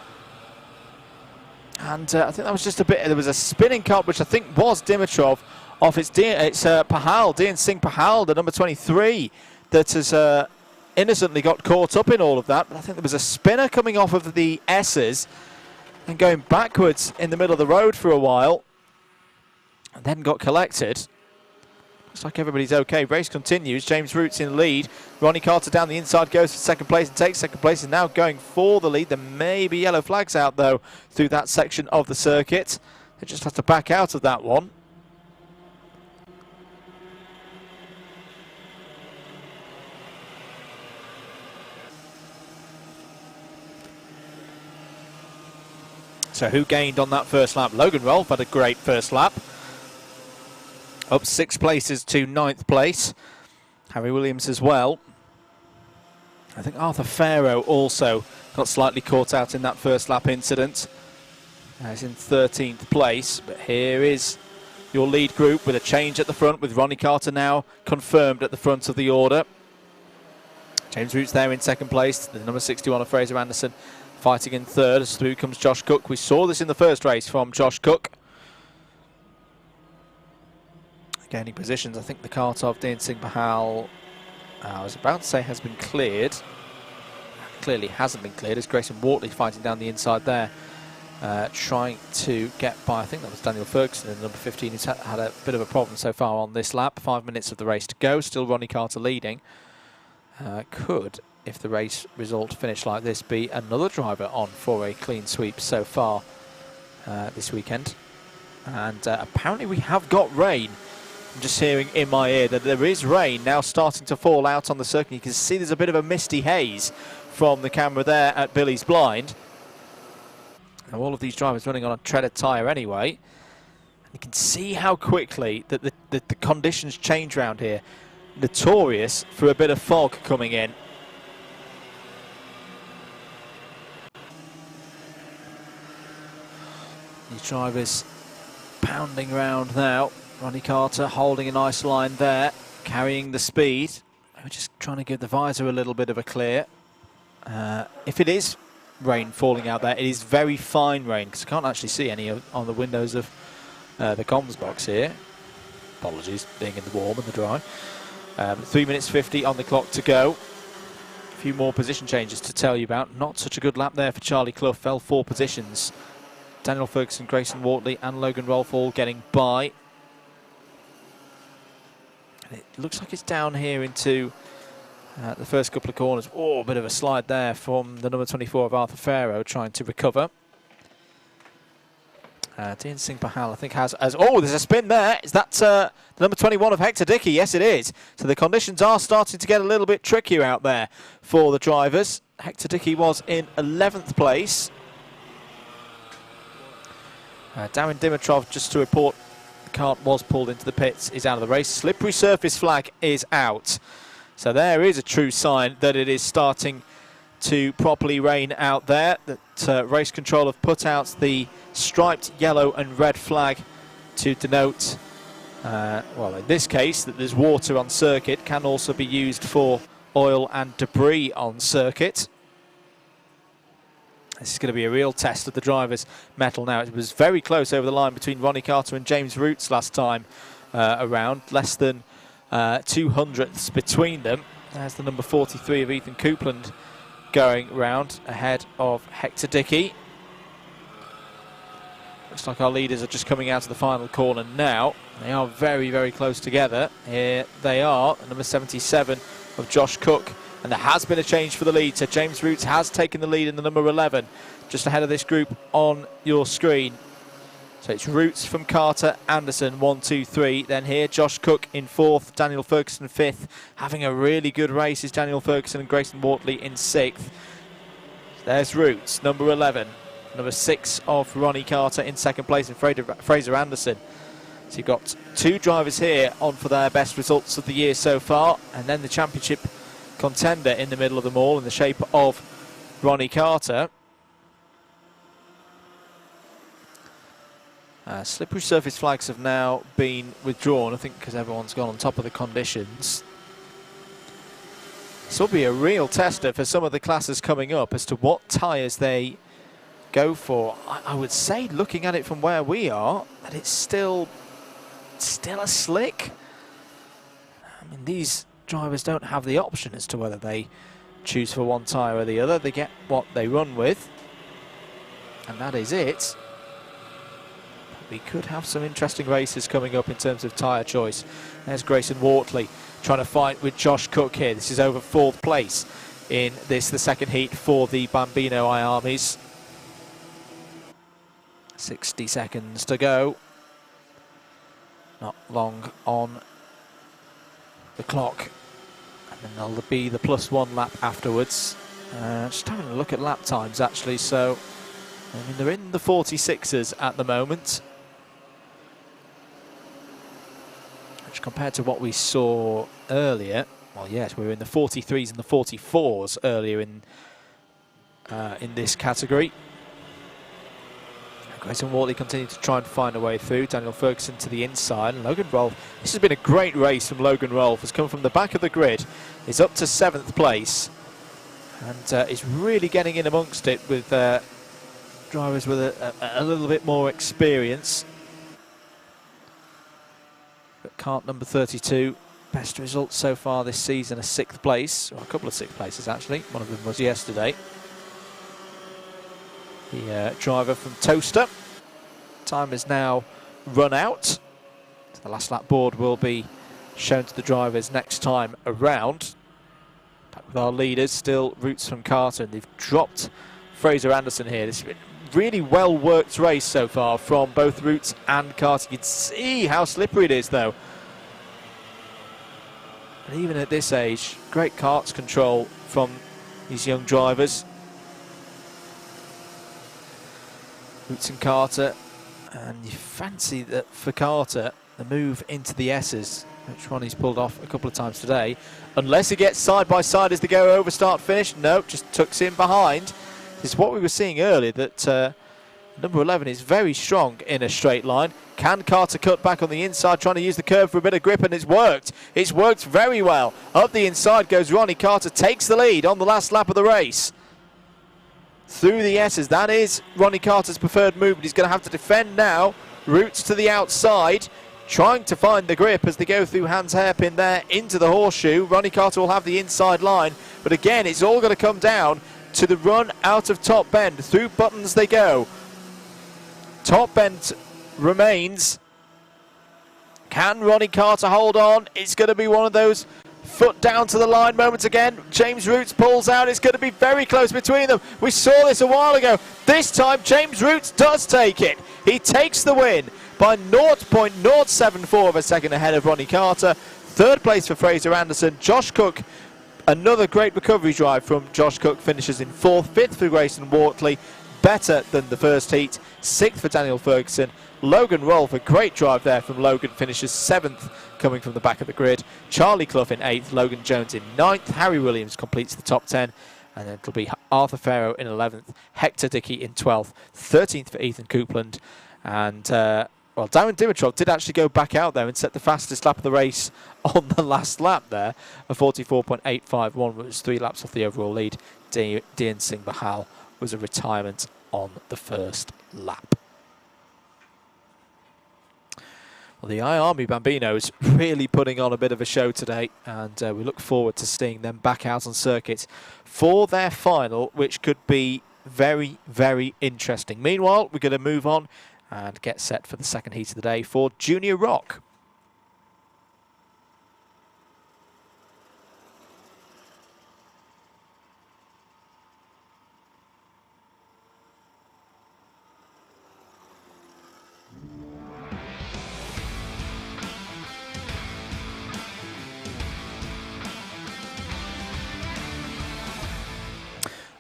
and I think that was just a bit. There was a spinning kart which I think was Dimitrov off its Pahal, Dean Singh Pahal, the number 23, that has innocently got caught up in all of that. But I think there was a spinner coming off of the S's and going backwards in the middle of the road for a while, and then got collected. Looks like everybody's okay. Race continues. James Roots in lead. Ronnie Carter down the inside goes for second place and takes second place, and now going for the lead. There may be yellow flags out though through that section of the circuit. They just have to back out of that one. So who gained on that first lap? Logan Rolfe had a great first lap. Up 6 places to 9th place. Harry Williams as well. I think Arthur Farrow also got slightly caught out in that first lap incident. He's in 13th place. But here is your lead group with a change at the front, with Ronnie Carter now confirmed at the front of the order. James Roots there in second place. The number 61 of Fraser Anderson fighting in third. As through comes Josh Cook. We saw this in the first race from Josh Cook. Gaining positions. I think the kart of Dean Singh Pahal, I was about to say has been cleared. Clearly hasn't been cleared, as Grayson Wortley fighting down the inside there, trying to get by. I think that was Daniel Ferguson in number 15, who's had a bit of a problem so far on this lap. 5 minutes of the race to go. Still Ronnie Carter leading. Could, if the race result finished like this, be another driver on for a clean sweep so far this weekend. And apparently we have got rain. I'm just hearing in my ear that there is rain now starting to fall out on the circuit. You can see there's a bit of a misty haze from the camera there at Billy's blind. Now all of these drivers running on a treaded tyre anyway. You can see how quickly that the conditions change around here. Notorious for a bit of fog coming in. These drivers pounding round now. Ronnie Carter holding a nice line there, carrying the speed. We're just trying to give the visor a little bit of a clear. If it is rain falling out there, it is very fine rain, because I can't actually see any on the windows of the comms box here. Apologies, being in the warm and the dry. 3 minutes 50 on the clock to go. A few more position changes to tell you about. Not such a good lap there for Charlie Clough, fell 4 positions. Daniel Ferguson, Grayson Wortley and Logan Rolfe all getting by. And it looks like it's down here into the first couple of corners. Oh, a bit of a slide there from the number 24 of Arthur Farrow, trying to recover. Dean Singh Pahal, I think, has... Oh, there's a spin there. Is that the number 21 of Hector Dickey? Yes, it is. So the conditions are starting to get a little bit trickier out there for the drivers. Hector Dickey was in 11th place. Darren Dimitrov, just to report, the kart was pulled into the pits, is out of the race. Slippery surface flag is out. So there is a true sign that it is starting to properly rain out there. That race control have put out the striped yellow and red flag to denote, well, in this case, that there's water on circuit. Can also be used for oil and debris on circuit. This is going to be a real test of the driver's mettle now. It was very close over the line between Ronnie Carter and James Roots last time around. Less than 200ths between them. There's the number 43 of Ethan Coupland going round ahead of Hector Dickey. Looks like our leaders are just coming out of the final corner now. They are very, very close together. Here they are, number 77 of Josh Cook. And there has been a change for the lead, so James Roots has taken the lead in the number 11, just ahead of this group on your screen. So it's Roots from Carter, Anderson, 1, 2, 3. Then here, Josh Cook in 4th, Daniel Ferguson 5th. Having a really good race is Daniel Ferguson and Grayson Wortley in 6th. There's Roots, number 11. Number 6 of Ronnie Carter in 2nd place, and Fraser Anderson. So you've got 2 drivers here on for their best results of the year so far. And then the championship contender in the middle of them all in the shape of Ronnie Carter. Slippery surface flags have now been withdrawn, I think because everyone's gone on top of the conditions. This will be a real tester for some of the classes coming up as to what tyres they go for. I would say, looking at it from where we are, that it's still a slick. I mean, these drivers don't have the option as to whether they choose for one tyre or the other. They get what they run with, and that is it. We could have some interesting races coming up in terms of tyre choice. There's Grayson Wortley trying to fight with Josh Cook here. This is over 4th place in this, the second heat for the Bambino IAMEs. 60 seconds to go. Not long on the clock. And then there'll be the +1 lap afterwards. Just having a look at lap times actually, so I mean, they're in the 46s at the moment. Which compared to what we saw earlier, well yes, we were in the 43s and the 44s earlier in this category. Grayson Wortley continued to try and find a way through. Daniel Ferguson to the inside. And Logan Rolfe, this has been a great race from Logan Rolfe. Has come from the back of the grid. Is up to 7th place. And is really getting in amongst it with drivers with a little bit more experience. But kart number 32, best result so far this season, a 6th place, or a couple of 6th places actually. One of them was yesterday. The driver from Toaster. Time is now run out. So the last lap board will be shown to the drivers next time around. Back with our leaders, still Roots from Carter, and they've dropped Fraser Anderson here. This has been a really well worked race so far from both Roots and Carter. You can see how slippery it is though. And even at this age, great karts control from these young drivers. Roots and Carter, and you fancy that for Carter, the move into the S's, which one he's pulled off a couple of times today, unless he gets side by side as they go over start finish. Nope, just tucks in behind. This is what we were seeing earlier, that number 11 is very strong in a straight line. Can Carter cut back on the inside, trying to use the curve for a bit of grip, and it's worked. It's worked very well. Up the inside goes Ronnie Carter, takes the lead on the last lap of the race. Through the S's, that is Ronnie Carter's preferred move, but he's going to have to defend now. Roots to the outside, trying to find the grip as they go through Hans Hairpin there into the horseshoe. Ronnie Carter will have the inside line, but again, it's all going to come down to the run out of Top Bend. Through Buttons they go. Top Bend remains. Can Ronnie Carter hold on? It's going to be one of those foot down to the line moments again. James Roots pulls out. It's going to be very close between them. We saw this a while ago. This time James Roots does take it. He takes the win by 0.074 of a second ahead of Ronnie Carter. 3rd place for Fraser Anderson. Josh Cook, another great recovery drive from Josh Cook, finishes in 4th. 5th for Grayson Wortley, better than the first heat. 6th for Daniel Ferguson. Logan Rolfe, a great drive there from Logan, finishes 7th, coming from the back of the grid. Charlie Clough in 8th, Logan Jones in 9th. Harry Williams completes the top 10. And then it'll be Arthur Farrow in 11th, Hector Dickey in 12th, 13th for Ethan Coupland. And, well, Darren Dimitrov did actually go back out there and set the fastest lap of the race on the last lap there. A 44.851, which was 3 laps off the overall lead. Dian Singh Bahal was a retirement on the first lap. Well, the IAME Bambinos really putting on a bit of a show today, and we look forward to seeing them back out on circuit for their final, which could be very, very interesting. Meanwhile, we're going to move on and get set for the second heat of the day for Junior Rok.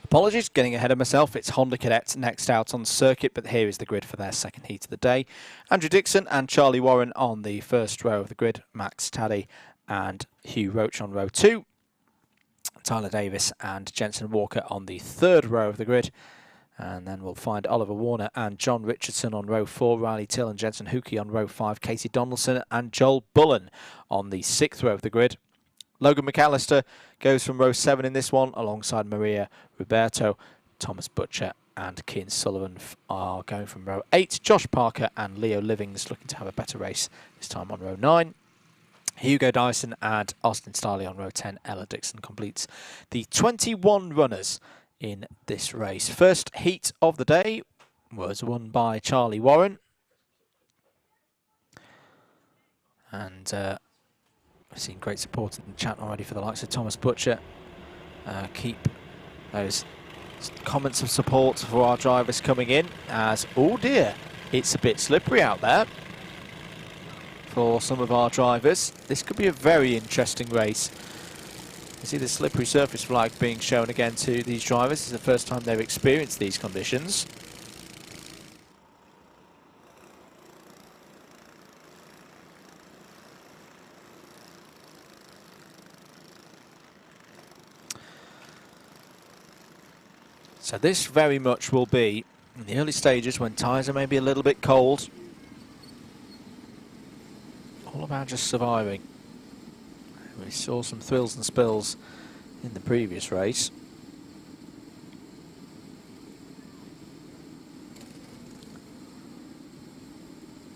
Apologies, getting ahead of myself. It's Honda Cadets next out on circuit, but here is the grid for their second heat of the day. Andrew Dixon and Charlie Warren on the first row of the grid. Max Taddy and Hugh Roach on row 2. Tyler Davis and Jensen Walker on the 3rd row of the grid. And then we'll find Oliver Warner and John Richardson on row 4, Riley Till and Jensen Hookey on row 5, Casey Donaldson and Joel Bullen on the 6th row of the grid. Logan McAllister goes from row 7 in this one, alongside Maria Roberto. Thomas Butcher and Keane Sullivan are going from row 8. Josh Parker and Leo Livings looking to have a better race, this time on row 9. Hugo Dyson and Austin Starley on row 10. Ella Dixon completes the 21 runners in this race. First heat of the day was won by Charlie Warren. And we've seen great support in the chat already for the likes of Thomas Butcher. Keep those comments of support for our drivers coming in, as, oh dear, it's a bit slippery out there for some of our drivers. This could be a very interesting race. You see the slippery surface flag being shown again to these drivers. It's the first time they've experienced these conditions. So this very much will be in the early stages when tyres are maybe a little bit cold. All about just surviving. We saw some thrills and spills in the previous race.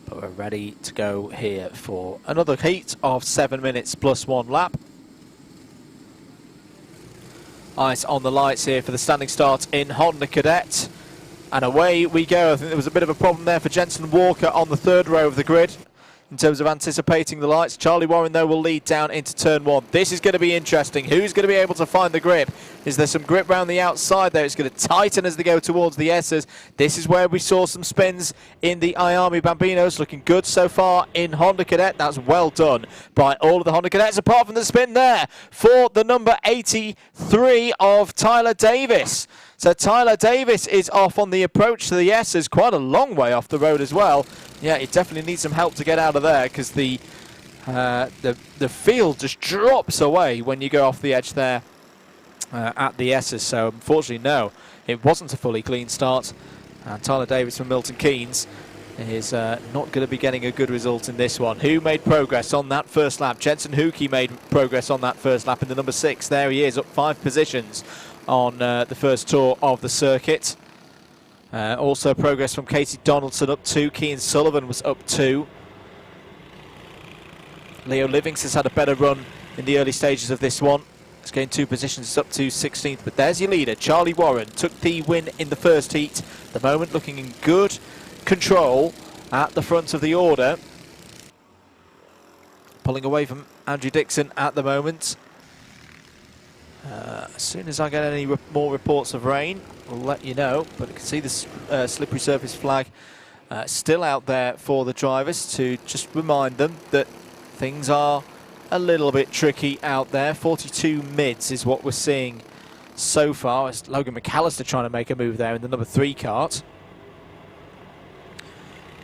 But we're ready to go here for another heat of 7 minutes plus 1 lap. Eyes on the lights here for the standing start in Honda Cadet. And away we go. I think there was a bit of a problem there for Jensen Walker on the 3rd row of the grid in terms of anticipating the lights. Charlie Warren, though, will lead down into turn 1. This is going to be interesting. Who's going to be able to find the grip? Is there some grip round the outside there? It's going to tighten as they go towards the S's. This is where we saw some spins in the IAME Bambinos. Looking good so far in Honda Cadet. That's well done by all of the Honda Cadets, apart from the spin there for the number 83 of Tyler Davis. So Tyler Davis is off on the approach to the S's, quite a long way off the road as well. Yeah, he definitely needs some help to get out of there, because the field just drops away when you go off the edge there at the S's. So unfortunately, no, it wasn't a fully clean start. And Tyler Davis from Milton Keynes is not going to be getting a good result in this one. Who made progress on that first lap? Jensen Hookey made progress on that first lap in the number 6. There he is, up 5 positions on the first tour of the circuit. Also progress from Casey Donaldson up 2. Keane Sullivan was up 2. Leo Livings has had a better run in the early stages of this one. He's gained 2 positions, it's up to 16th. But there's your leader, Charlie Warren. Took the win in the first heat. At the moment looking in good control at the front of the order. Pulling away from Andrew Dixon at the moment. As soon as I get any more reports of rain, we'll let you know. But you can see the slippery surface flag still out there for the drivers to just remind them that things are a little bit tricky out there. 42 mids is what we're seeing so far. It's Logan McAllister trying to make a move there in the number 3 kart.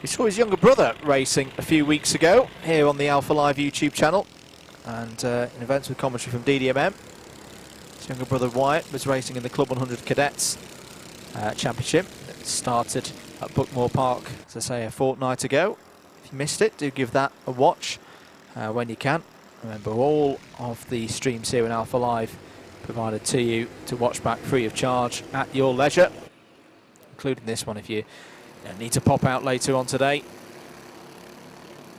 We saw his younger brother racing a few weeks ago here on the Alpha Live YouTube channel, and in events with commentary from DDMM. His younger brother Wyatt was racing in the Club 100 Cadets Championship. It started at Bookmore Park, as I say, a fortnight ago. If you missed it, do give that a watch when you can. Remember, all of the streams here in Alpha Live provided to you to watch back free of charge at your leisure, including this one if you need to pop out later on today.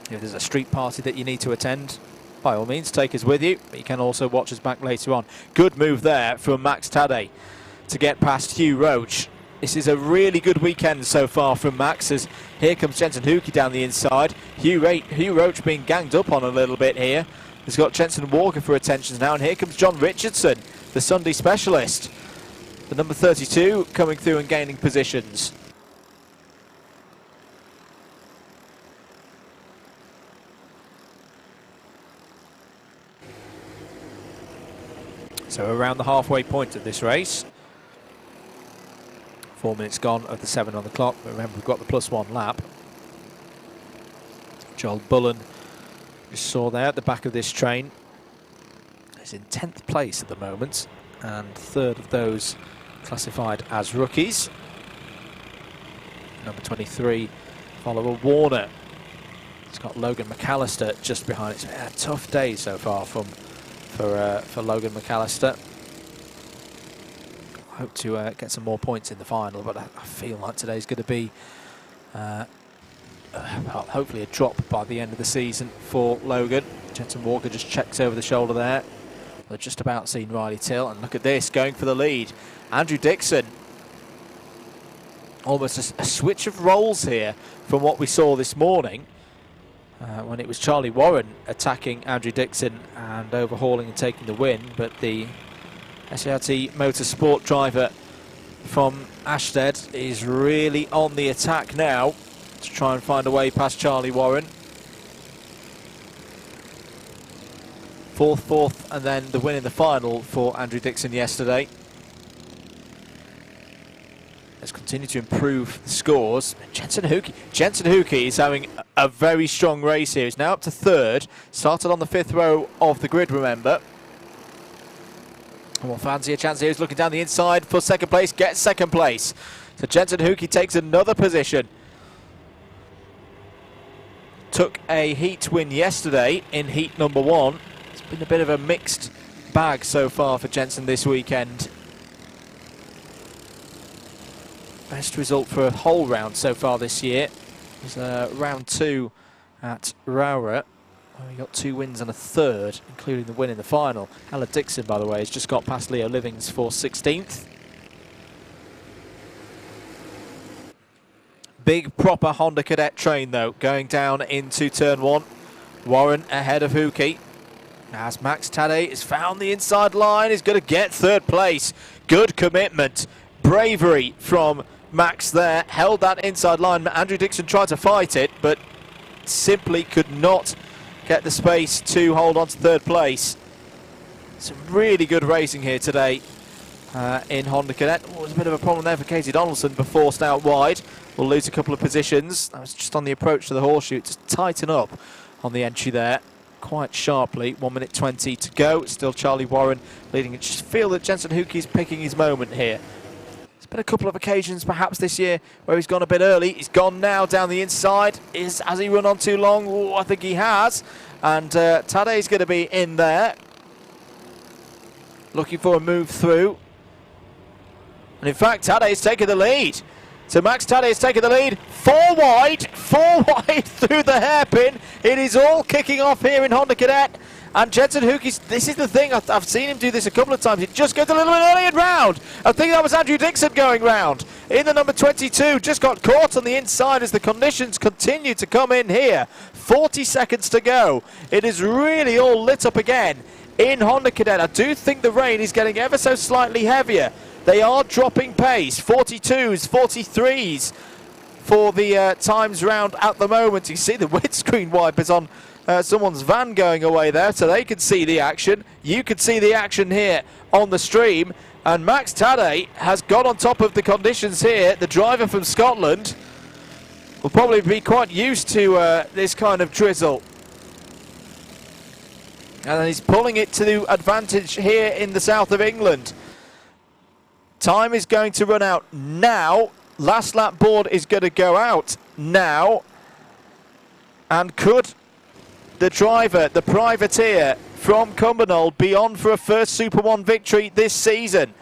If there's a street party that you need to attend, by all means take us with you, but you can also watch us back later on. Good move there from Max Tadej to get past Hugh Roach. This is a really good weekend so far from Max, as here comes Jensen Hookey down the inside. Hugh Roach being ganged up on a little bit here. He's got Jensen Walker for attentions now, and here comes John Richardson, the Sunday specialist. The number 32 coming through and gaining positions. So around the halfway point of this race. 4 minutes gone of the 7 on the clock. But remember, we've got the +1 lap. Joel Bullen, just saw there at the back of this train. is in 10th place at the moment, and third of those classified as rookies. Number 23, follower Warner. It's got Logan McAllister just behind it. It's been a tough day so far for Logan McAllister. Hope to get some more points in the final, but I feel like today's going to be hopefully a drop by the end of the season for Logan. Jensen Walker just checks over the shoulder there. They've just about seen Riley Till, and look at this, going for the lead. Andrew Dixon. Almost a switch of roles here from what we saw this morning when it was Charlie Warren attacking Andrew Dixon and overhauling and taking the win, but the SART Motorsport driver from Ashtead is really on the attack now to try and find a way past Charlie Warren. Fourth, and then the win in the final for Andrew Dixon yesterday. Let's continue to improve the scores. Jensen Hookey is having a very strong race here. He's now up to third. Started on the 5th row of the grid, remember. And we'll fancy a chance here. He's looking down the inside for second place. Gets second place. So Jensen Hookey takes another position. Took a heat win yesterday in heat number 1. It's been a bit of a mixed bag so far for Jensen this weekend. Best result for a whole round so far this year was round 2 at Rowrah. He got 2 wins and a third, including the win in the final. Ella Dixon, by the way, has just got past Leo Livings for 16th. Big proper Honda Cadet train though, going down into turn 1. Warren ahead of Hookey. As Max Tadej has found the inside line, he's going to get third place. Good commitment, bravery from Max there. Held that inside line. Andrew Dixon tried to fight it, but simply could not get the space to hold on to third place. Some really good racing here today in Honda Cadet. Oh, there's a bit of a problem there for Katie Donaldson, but forced out wide. Will lose a couple of positions. That was just on the approach to the horseshoe. Just tighten up on the entry there quite sharply. 1 minute 20 to go. Still Charlie Warren leading. I just feel that Jensen Hookey's picking his moment here. There's been a couple of occasions perhaps this year where he's gone a bit early. He's gone now down the inside. Has he run on too long? Oh, I think he has. And Tadej's going to be in there, looking for a move through. And in fact, Tadej's taken the lead. So Max Tadej's taken the lead. 4 wide through the hairpin. It is all kicking off here in Honda Cadet. And Jensen Hookey, this is the thing, I've seen him do this a couple of times. It just goes a little bit early in round. I think that was Andrew Dixon going round. In the number 22, just got caught on the inside as the conditions continue to come in here. 40 seconds to go. It is really all lit up again in Honda Cadet. I do think the rain is getting ever so slightly heavier. They are dropping pace, 42s, 43s for the times round at the moment. You see the windscreen wipers on someone's van going away there, so they can see the action. You can see the action here on the stream. And Max Tadej has got on top of the conditions here. The driver from Scotland will probably be quite used to this kind of drizzle. And he's pulling it to advantage here in the south of England. Time is going to run out now. Last lap board is going to go out now. And could the driver, the privateer from Cumbernauld, be on for a first Super 1 victory this season?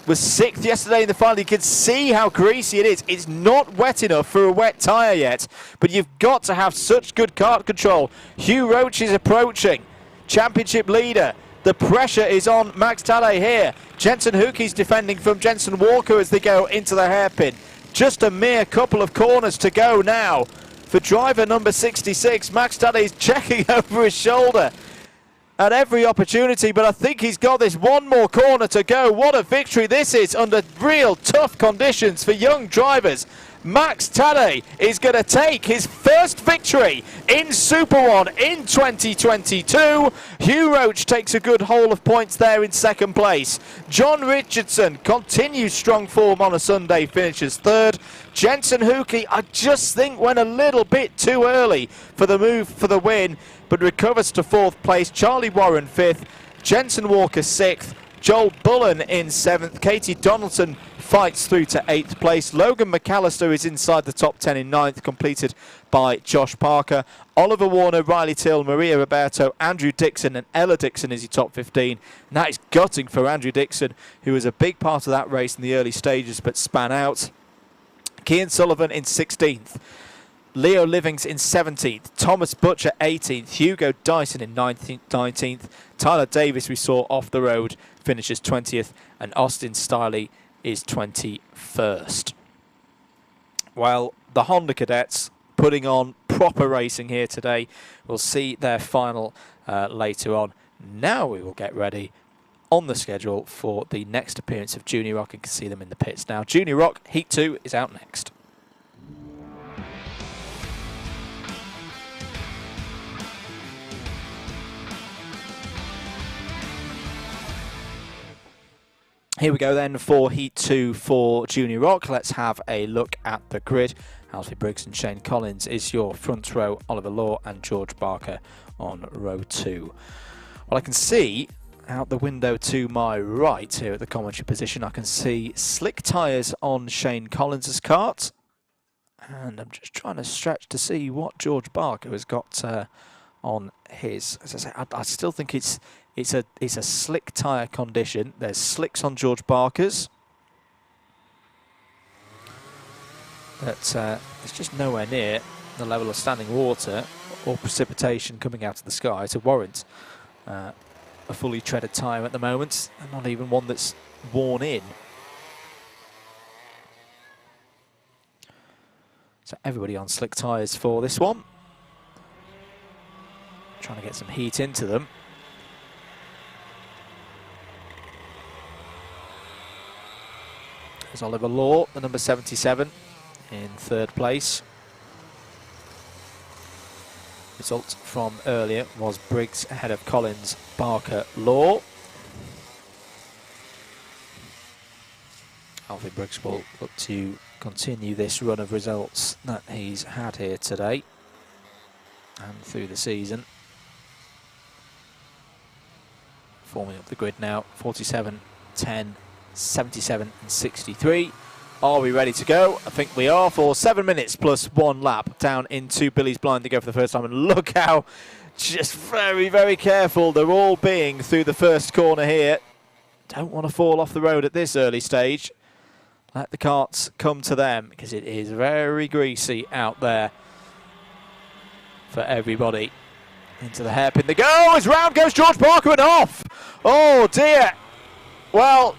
Was 6th yesterday in the final. You can see how greasy it is. It's not wet enough for a wet tyre yet, but you've got to have such good kart control. Hugh Roach is approaching, championship leader. The pressure is on Max Tadej here. Jensen Hookey's defending from Jensen Walker as they go into the hairpin. Just a mere couple of corners to go now for driver number 66. Max Tadej's checking over his shoulder at every opportunity, but I think he's got this one more corner to go. What a victory this is under real tough conditions for young drivers. Max Tadej is going to take his first victory in Super One in 2022. Hugh Roach takes a good haul of points there in second place. John Richardson continues strong form on a Sunday, finishes third. Jensen Hookey, I just think, went a little bit too early for the move for the win, but recovers to fourth place. Charlie Warren fifth. Jensen Walker sixth. Joel Bullen in seventh. Katie Donaldson fights through to eighth place. Logan McAllister is inside the top 10 in ninth, completed by Josh Parker. Oliver Warner, Riley Till, Maria Roberto, Andrew Dixon and Ella Dixon is your top 15. And that is gutting for Andrew Dixon, who was a big part of that race in the early stages but span out. Cian Sullivan in 16th. Leo Livings in 17th, Thomas Butcher 18th, Hugo Dyson in 19th, Tyler Davis we saw off the road finishes 20th, and Austin Stiley is 21st. Well, the Honda Cadets putting on proper racing here today. We'll see their final later on. Now we will get ready on the schedule for the next appearance of Junior Rok, and can see them in the pits now. Junior Rok Heat 2 is out next. Here we go then for Heat 2 for Junior Rok. Let's have a look at the grid. Alfie Briggs and Shane Collins is your front row. Oliver Law and George Barker on row 2. Well, I can see out the window to my right here at the commentary position, I can see slick tyres on Shane Collins' kart. And I'm just trying to stretch to see what George Barker has got on his. As I say, I still think it's a slick tyre condition. There's slicks on George Barker's. But it's just nowhere near the level of standing water or precipitation coming out of the sky to warrant a fully treaded tyre at the moment, and not even one that's worn in. So everybody on slick tyres for this one. Trying to get some heat into them. There's Oliver Law, the number 77, in third place. Result from earlier was Briggs ahead of Collins, Barker, Law. Alfie Briggs will look to continue this run of results that he's had here today and through the season. Forming up the grid now, 47, 10, 77 and 63. Are we ready to go? I think we are for 7 minutes plus 1 lap down into Billy's Blind to go for the first time. And look how just very, very careful they're all being through the first corner here. Don't want to fall off the road at this early stage. Let the carts come to them, because it is very greasy out there for everybody. Into the hairpin they go, as round goes George Barker and off. Oh dear. Well,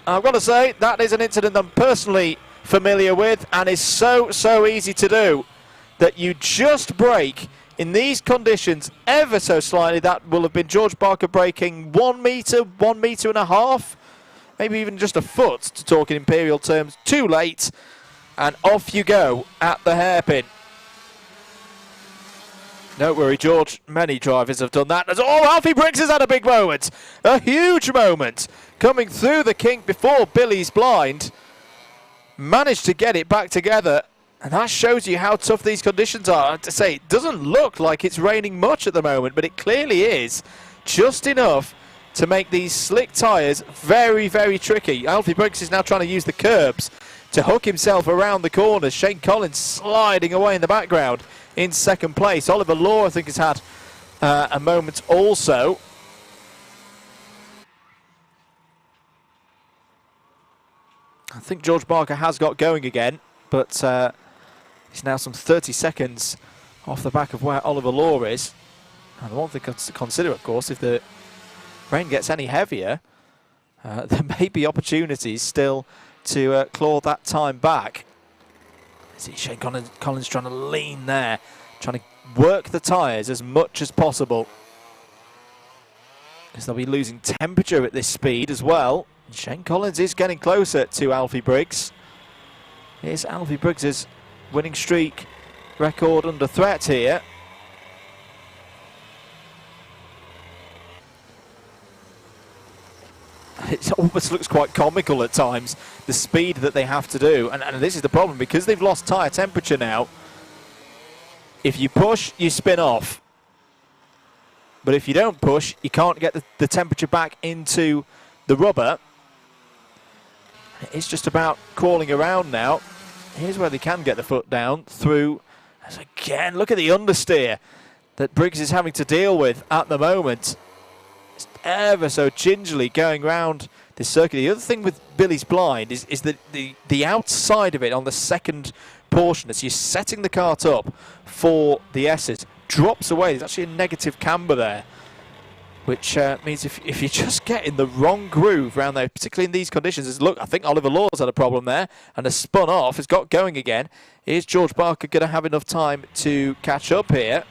I've got to say, that is an incident I'm personally familiar with, and is so easy to do, that you just brake in these conditions ever so slightly. That will have been George Barker braking 1 metre, 1.5 metres, maybe even just a foot, to talk in imperial terms, too late, and off you go at the hairpin. Don't worry, George, many drivers have done that. Oh, Alfie Briggs has had a big moment, a huge moment, coming through the kink before Billy's Blind. Managed to get it back together, and that shows you how tough these conditions are. To say, it doesn't look like it's raining much at the moment, but it clearly is, just enough to make these slick tyres very, very tricky. Alfie Briggs is now trying to use the curbs to hook himself around the corners. Shane Collins sliding away in the background in second place. Oliver Law, I think, has had a moment also. I think George Barker has got going again, but he's now some 30 seconds off the back of where Oliver Law is. And one thing to consider, of course, if the rain gets any heavier, there may be opportunities still to claw that time back. See Shane Collins trying to lean there, trying to work the tyres as much as possible, because they'll be losing temperature at this speed as well. Shane Collins is getting closer to Alfie Briggs. Here's Alfie Briggs's winning streak record under threat here. It almost looks quite comical at times, the speed that they have to do. And this is the problem, because they've lost tyre temperature now. If you push, you spin off. But if you don't push, you can't get the temperature back into the rubber. It's just about crawling around now. Here's where they can get the foot down through. As again, look at the understeer that Briggs is having to deal with at the moment. It's ever so gingerly going round this circuit. The other thing with Billy's blind is that the outside of it on the second portion, as you're setting the kart up for the S's, drops away. There's actually a negative camber there, which means if you just get in the wrong groove around there, particularly in these conditions, look, I think Oliver Law's had a problem there and has spun off, has got going again. Is George Barker going to have enough time to catch up here?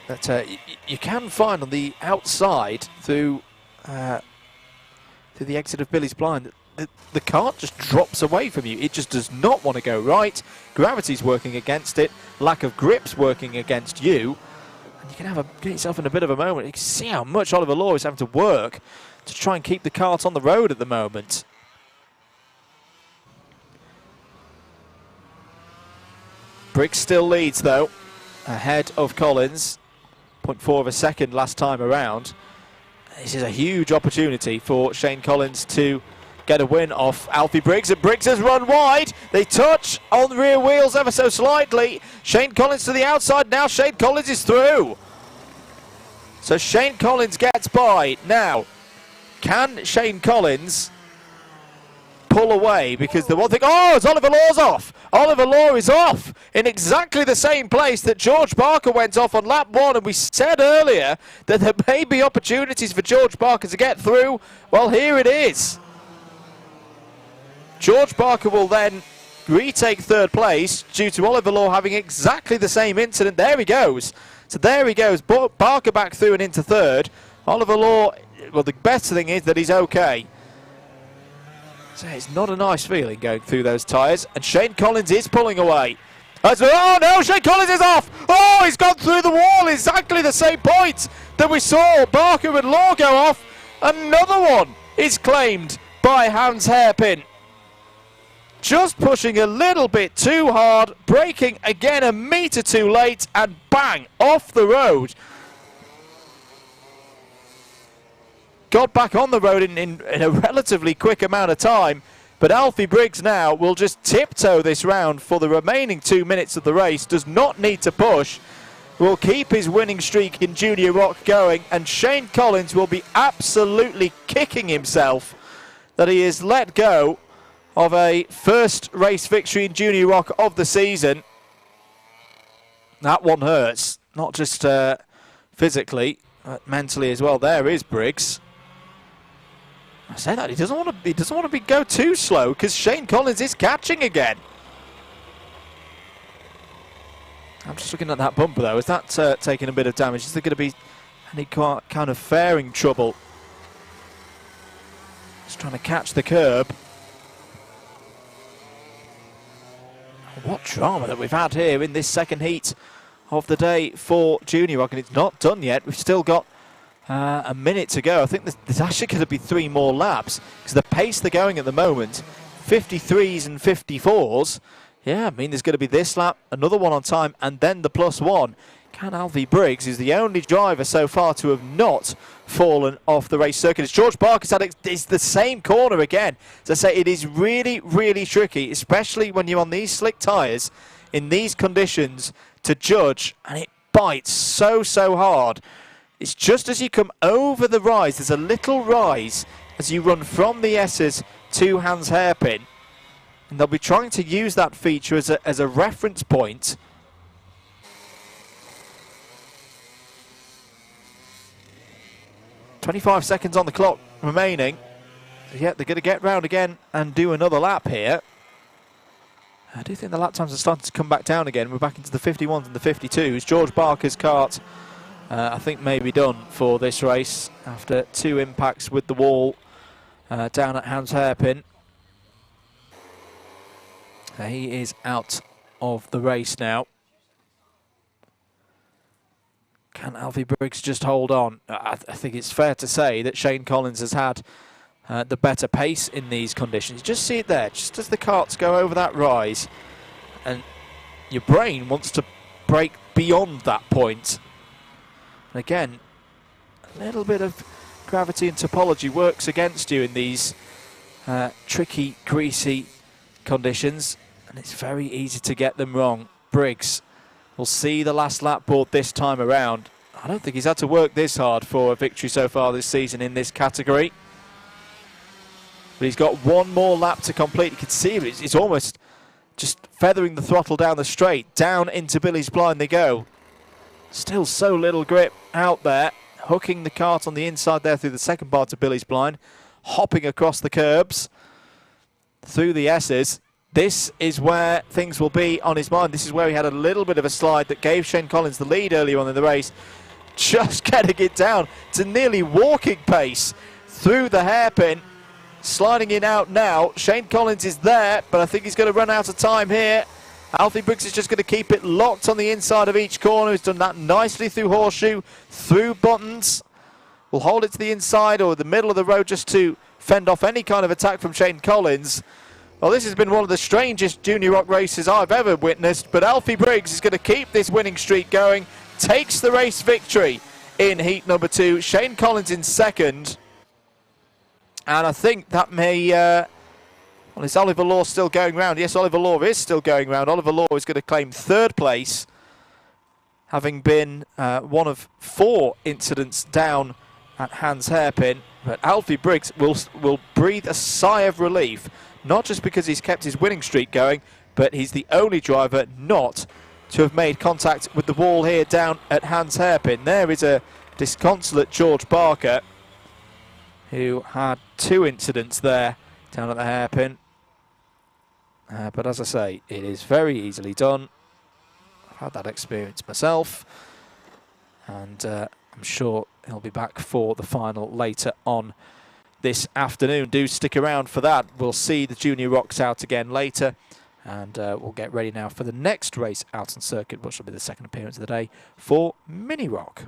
But you can find on the outside through the exit of Billy's blind that the kart just drops away from you. It just does not want to go right. Gravity's working against it. Lack of grip's working against you. And you can get yourself in a bit of a moment. You can see how much Oliver Law is having to work to try and keep the kart on the road at the moment. Briggs still leads though, ahead of Collins. 0.4 of a second last time around. This is a huge opportunity for Shane Collins to get a win off Alfie Briggs, and Briggs has run wide. They touch on the rear wheels ever so slightly. Shane Collins to the outside. Now Shane Collins is through. So Shane Collins gets by. Now, can Shane Collins pull away? Because the one thing, oh, it's Oliver Law's off. Oliver Law is off in exactly the same place that George Barker went off on lap 1, and we said earlier that there may be opportunities for George Barker to get through. Well, here it is. George Barker will then retake third place due to Oliver Law having exactly the same incident. There he goes. So there he goes. Barker back through and into third. Oliver Law, well, the best thing is that he's okay. So it's not a nice feeling going through those tyres. And Shane Collins is pulling away. Oh no, Shane Collins is off. Oh, he's gone through the wall. Exactly the same point that we saw Barker and Law go off. Another one is claimed by Hans Hairpin. Just pushing a little bit too hard, braking again a metre too late, and bang, off the road. Got back on the road in a relatively quick amount of time, but Alfie Briggs now will just tiptoe this round for the remaining 2 minutes of the race. Does not need to push. Will keep his winning streak in Junior Rok going, and Shane Collins will be absolutely kicking himself that he has let go of a first race victory in Junior Rok of the season. That one hurts, not just physically, but mentally as well. There is Briggs. I say that he doesn't want to go too slow because Shane Collins is catching again. I'm just looking at that bumper though. Is that taking a bit of damage? Is there going to be any kind of fairing trouble? Just trying to catch the curb. What drama that we've had here in this second heat of the day for Junior Rok, and it's not done yet. We've still got a minute to go. I think there's actually going to be 3 more laps because the pace they're going at the moment, 53s and 54s. Yeah, I mean there's going to be this lap, another one on time, and then the +1. Can Alfie Briggs is the only driver so far to have not fallen off the race circuit. As George Barker's had it's the same corner again. As I say, it is really, really tricky, especially when you're on these slick tyres in these conditions to judge, and it bites so hard. It's just as you come over the rise, there's a little rise as you run from the S's to Hans Hairpin, and they'll be trying to use that feature as a reference point. .25 seconds on the clock remaining. So yeah, they're going to get round again and do another lap here. I do think the lap times are starting to come back down again. We're back into the 51s and the 52s. George Barker's kart, I think, may be done for this race after 2 impacts with the wall down at Hans Hairpin. He is out of the race now. Can Alfie Briggs just hold on? I think it's fair to say that Shane Collins has had the better pace in these conditions. You just see it there, just as the carts go over that rise, and your brain wants to break beyond that point. And again, a little bit of gravity and topology works against you in these tricky, greasy conditions, and it's very easy to get them wrong. Briggs will see the last lap board this time around. I don't think he's had to work this hard for a victory so far this season in this category. But he's got one more lap to complete. You can see it's almost just feathering the throttle down the straight. Down into Billy's blind they go. Still so little grip out there. Hooking the cart on the inside there through the second part of Billy's blind. Hopping across the curbs. Through the S's. This is where things will be on his mind. This is where he had a little bit of a slide that gave Shane Collins the lead earlier on in the race. Just getting it down to nearly walking pace through the hairpin. Sliding in out now. Shane Collins is there, but I think he's going to run out of time here. Alfie Briggs is just going to keep it locked on the inside of each corner. He's done that nicely through Horseshoe, through Buttons. Will hold it to the inside or the middle of the road just to fend off any kind of attack from Shane Collins. Well, this has been one of the strangest Junior Rok races I've ever witnessed, but Alfie Briggs is going to keep this winning streak going, takes the race victory in heat number 2. Shane Collins in second. And I think that may... well, is Oliver Law still going round? Yes, Oliver Law is still going round. Oliver Law is going to claim third place, having been one of 4 incidents down at Hans Hairpin. But Alfie Briggs will breathe a sigh of relief, not just because he's kept his winning streak going, but he's the only driver not to have made contact with the wall here down at Hans Hairpin. There is a disconsolate George Barker, who had 2 incidents there down at the hairpin. But as I say, it is very easily done. I've had that experience myself, and I'm sure he'll be back for the final later on this afternoon. Do stick around for that. We'll see the Junior Roks out again later, and we'll get ready now for the next race out on circuit, which will be the second appearance of the day for Mini Rok.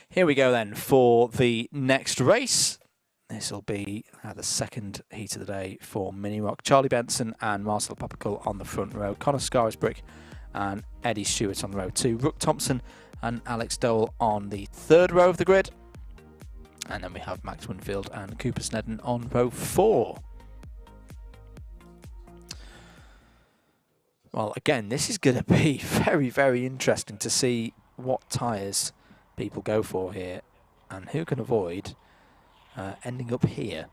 Here we go then for the next race. This will be the second heat of the day for Mini Rok. Charlie Benson and Marcel Papacull on the front row. Connor Scarisbrick and Eddie Stewart on row 2. Rook Thompson and Alex Dole on the third row of the grid. And then we have Max Winfield and Cooper Snedden on row 4. Well, again, this is going to be very, very interesting to see what tyres people go for here and who can avoid ending up here,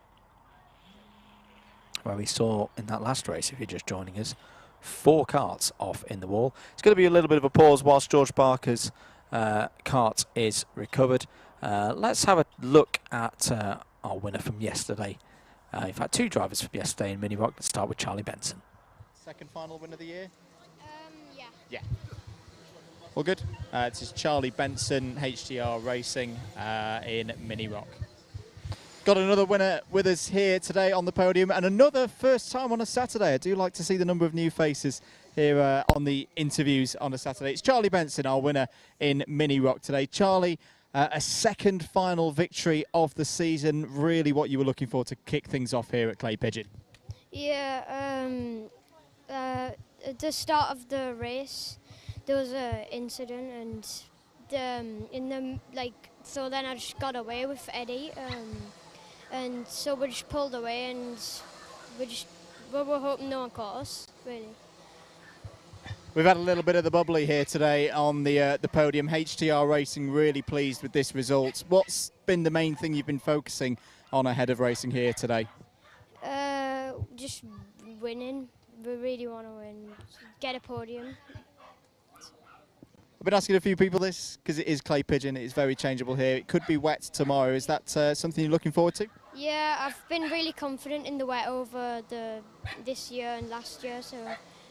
where we saw in that last race, if you're just joining us, 4 carts off in the wall. It's going to be a little bit of a pause whilst George Barker's cart is recovered. Let's have a look at our winner from yesterday. In fact, 2 drivers from yesterday in Mini Rok. Let's start with Charlie Benson. Second final win of the year? Yeah. Yeah. All good. This is Charlie Benson, HTR Racing in Mini Rok. Got another winner with us here today on the podium, and another first time on a Saturday. I do like to see the number of new faces here on the interviews on a Saturday. It's Charlie Benson, our winner in Mini Rok today. Charlie, a second final victory of the season. Really what you were looking for to kick things off here at Clay Pigeon? Yeah, at the start of the race, there was an incident, and so then I just got away with Eddie, and so we just pulled away, and we were hoping no one caught us, really. We've had a little bit of the bubbly here today on the podium. HTR Racing really pleased with this result. What's been the main thing you've been focusing on ahead of racing here today? Just winning. We really want to win. Get a podium. I've been asking a few people this because it is Clay Pigeon. It is very changeable here. It could be wet tomorrow. Is that something you're looking forward to? Yeah, I've been really confident in the wet over this year and last year, so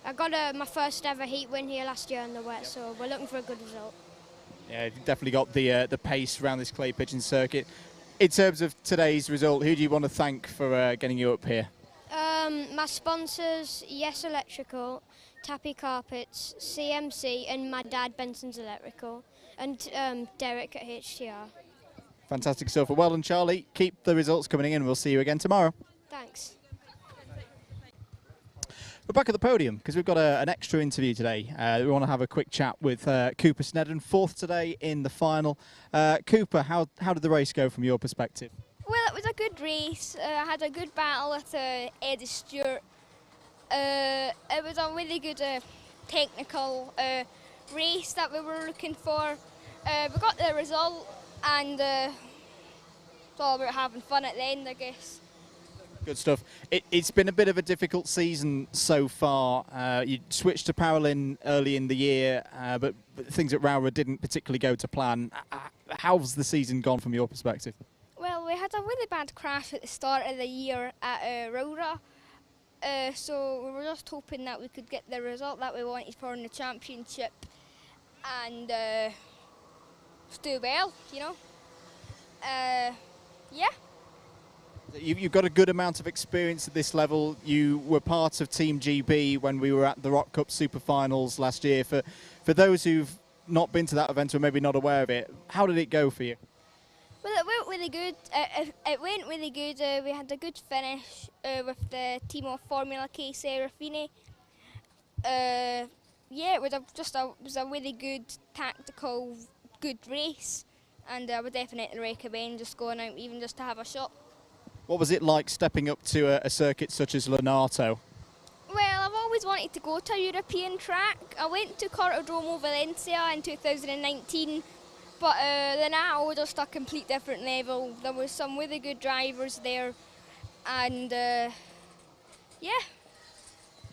I got my first ever heat win here last year on the wet, so we're looking for a good result. Yeah, you've definitely got the pace around this clay pigeon circuit. In terms of today's result, who do you want to thank for getting you up here? My sponsors, Yes Electrical, Tappy Carpets, CMC, and my dad, Benson's Electrical, and Derek at HTR. Fantastic stuff. Well done, Charlie. Keep the results coming in. We'll see you again tomorrow. Thanks. We're back at the podium because we've got an extra interview today. We want to have a quick chat with Cooper Snedden, fourth today in the final. Cooper, how did the race go from your perspective? Well, it was a good race. I had a good battle with Eddie Stewart. It was a really good technical race that we were looking for. We got the result, and it's all about having fun at the end, I guess. Good stuff. It's been a bit of a difficult season so far. You switched to Paralin early in the year, but things at Rowrah didn't particularly go to plan. How's the season gone from your perspective? Well, we had a really bad crash at the start of the year at Rowrah, so we were just hoping that we could get the result that we wanted for in the championship and just do well, you know. Yeah. You've got a good amount of experience at this level. You were part of Team GB when we were at the Rok Cup Super Finals last year. For those who've not been to that event or maybe not aware of it, how did it go for you? Well, it went really good. It went really good. We had a good finish with the team of Formula K Serafini. Yeah, it was a really good tactical, good race, and I would definitely recommend just going out even just to have a shot. What was it like stepping up to a circuit such as Lonato? Well, I've always wanted to go to a European track. I went to Cartodromo Valencia in 2019, but Lonato was just a complete different level. There was some really good drivers there, and yeah.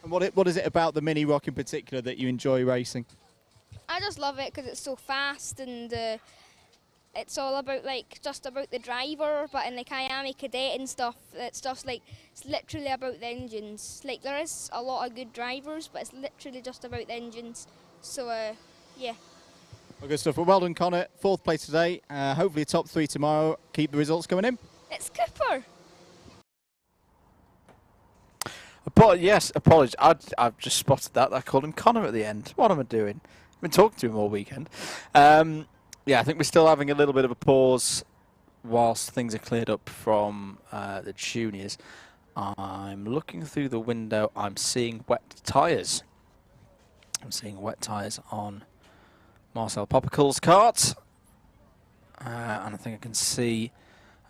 And what is it about the Mini Rok in particular that you enjoy racing? I just love it because it's so fast, and it's all about just about the driver. But in like IAME Cadet and stuff, it's just it's literally about the engines. Like there is a lot of good drivers, but it's literally just about the engines. So yeah. Well, good stuff. Well done, Connor. Fourth place today. Hopefully top three tomorrow. Keep the results coming in. It's Cooper. Yes, apologies. I've just spotted that. I called him Connor at the end. What am I doing? I've been talking to him all weekend. Yeah, I think we're still having a little bit of a pause whilst things are cleared up from the juniors. I'm looking through the window. I'm seeing wet tyres. I'm seeing wet tyres on Marcel Popicle's kart. And I think I can see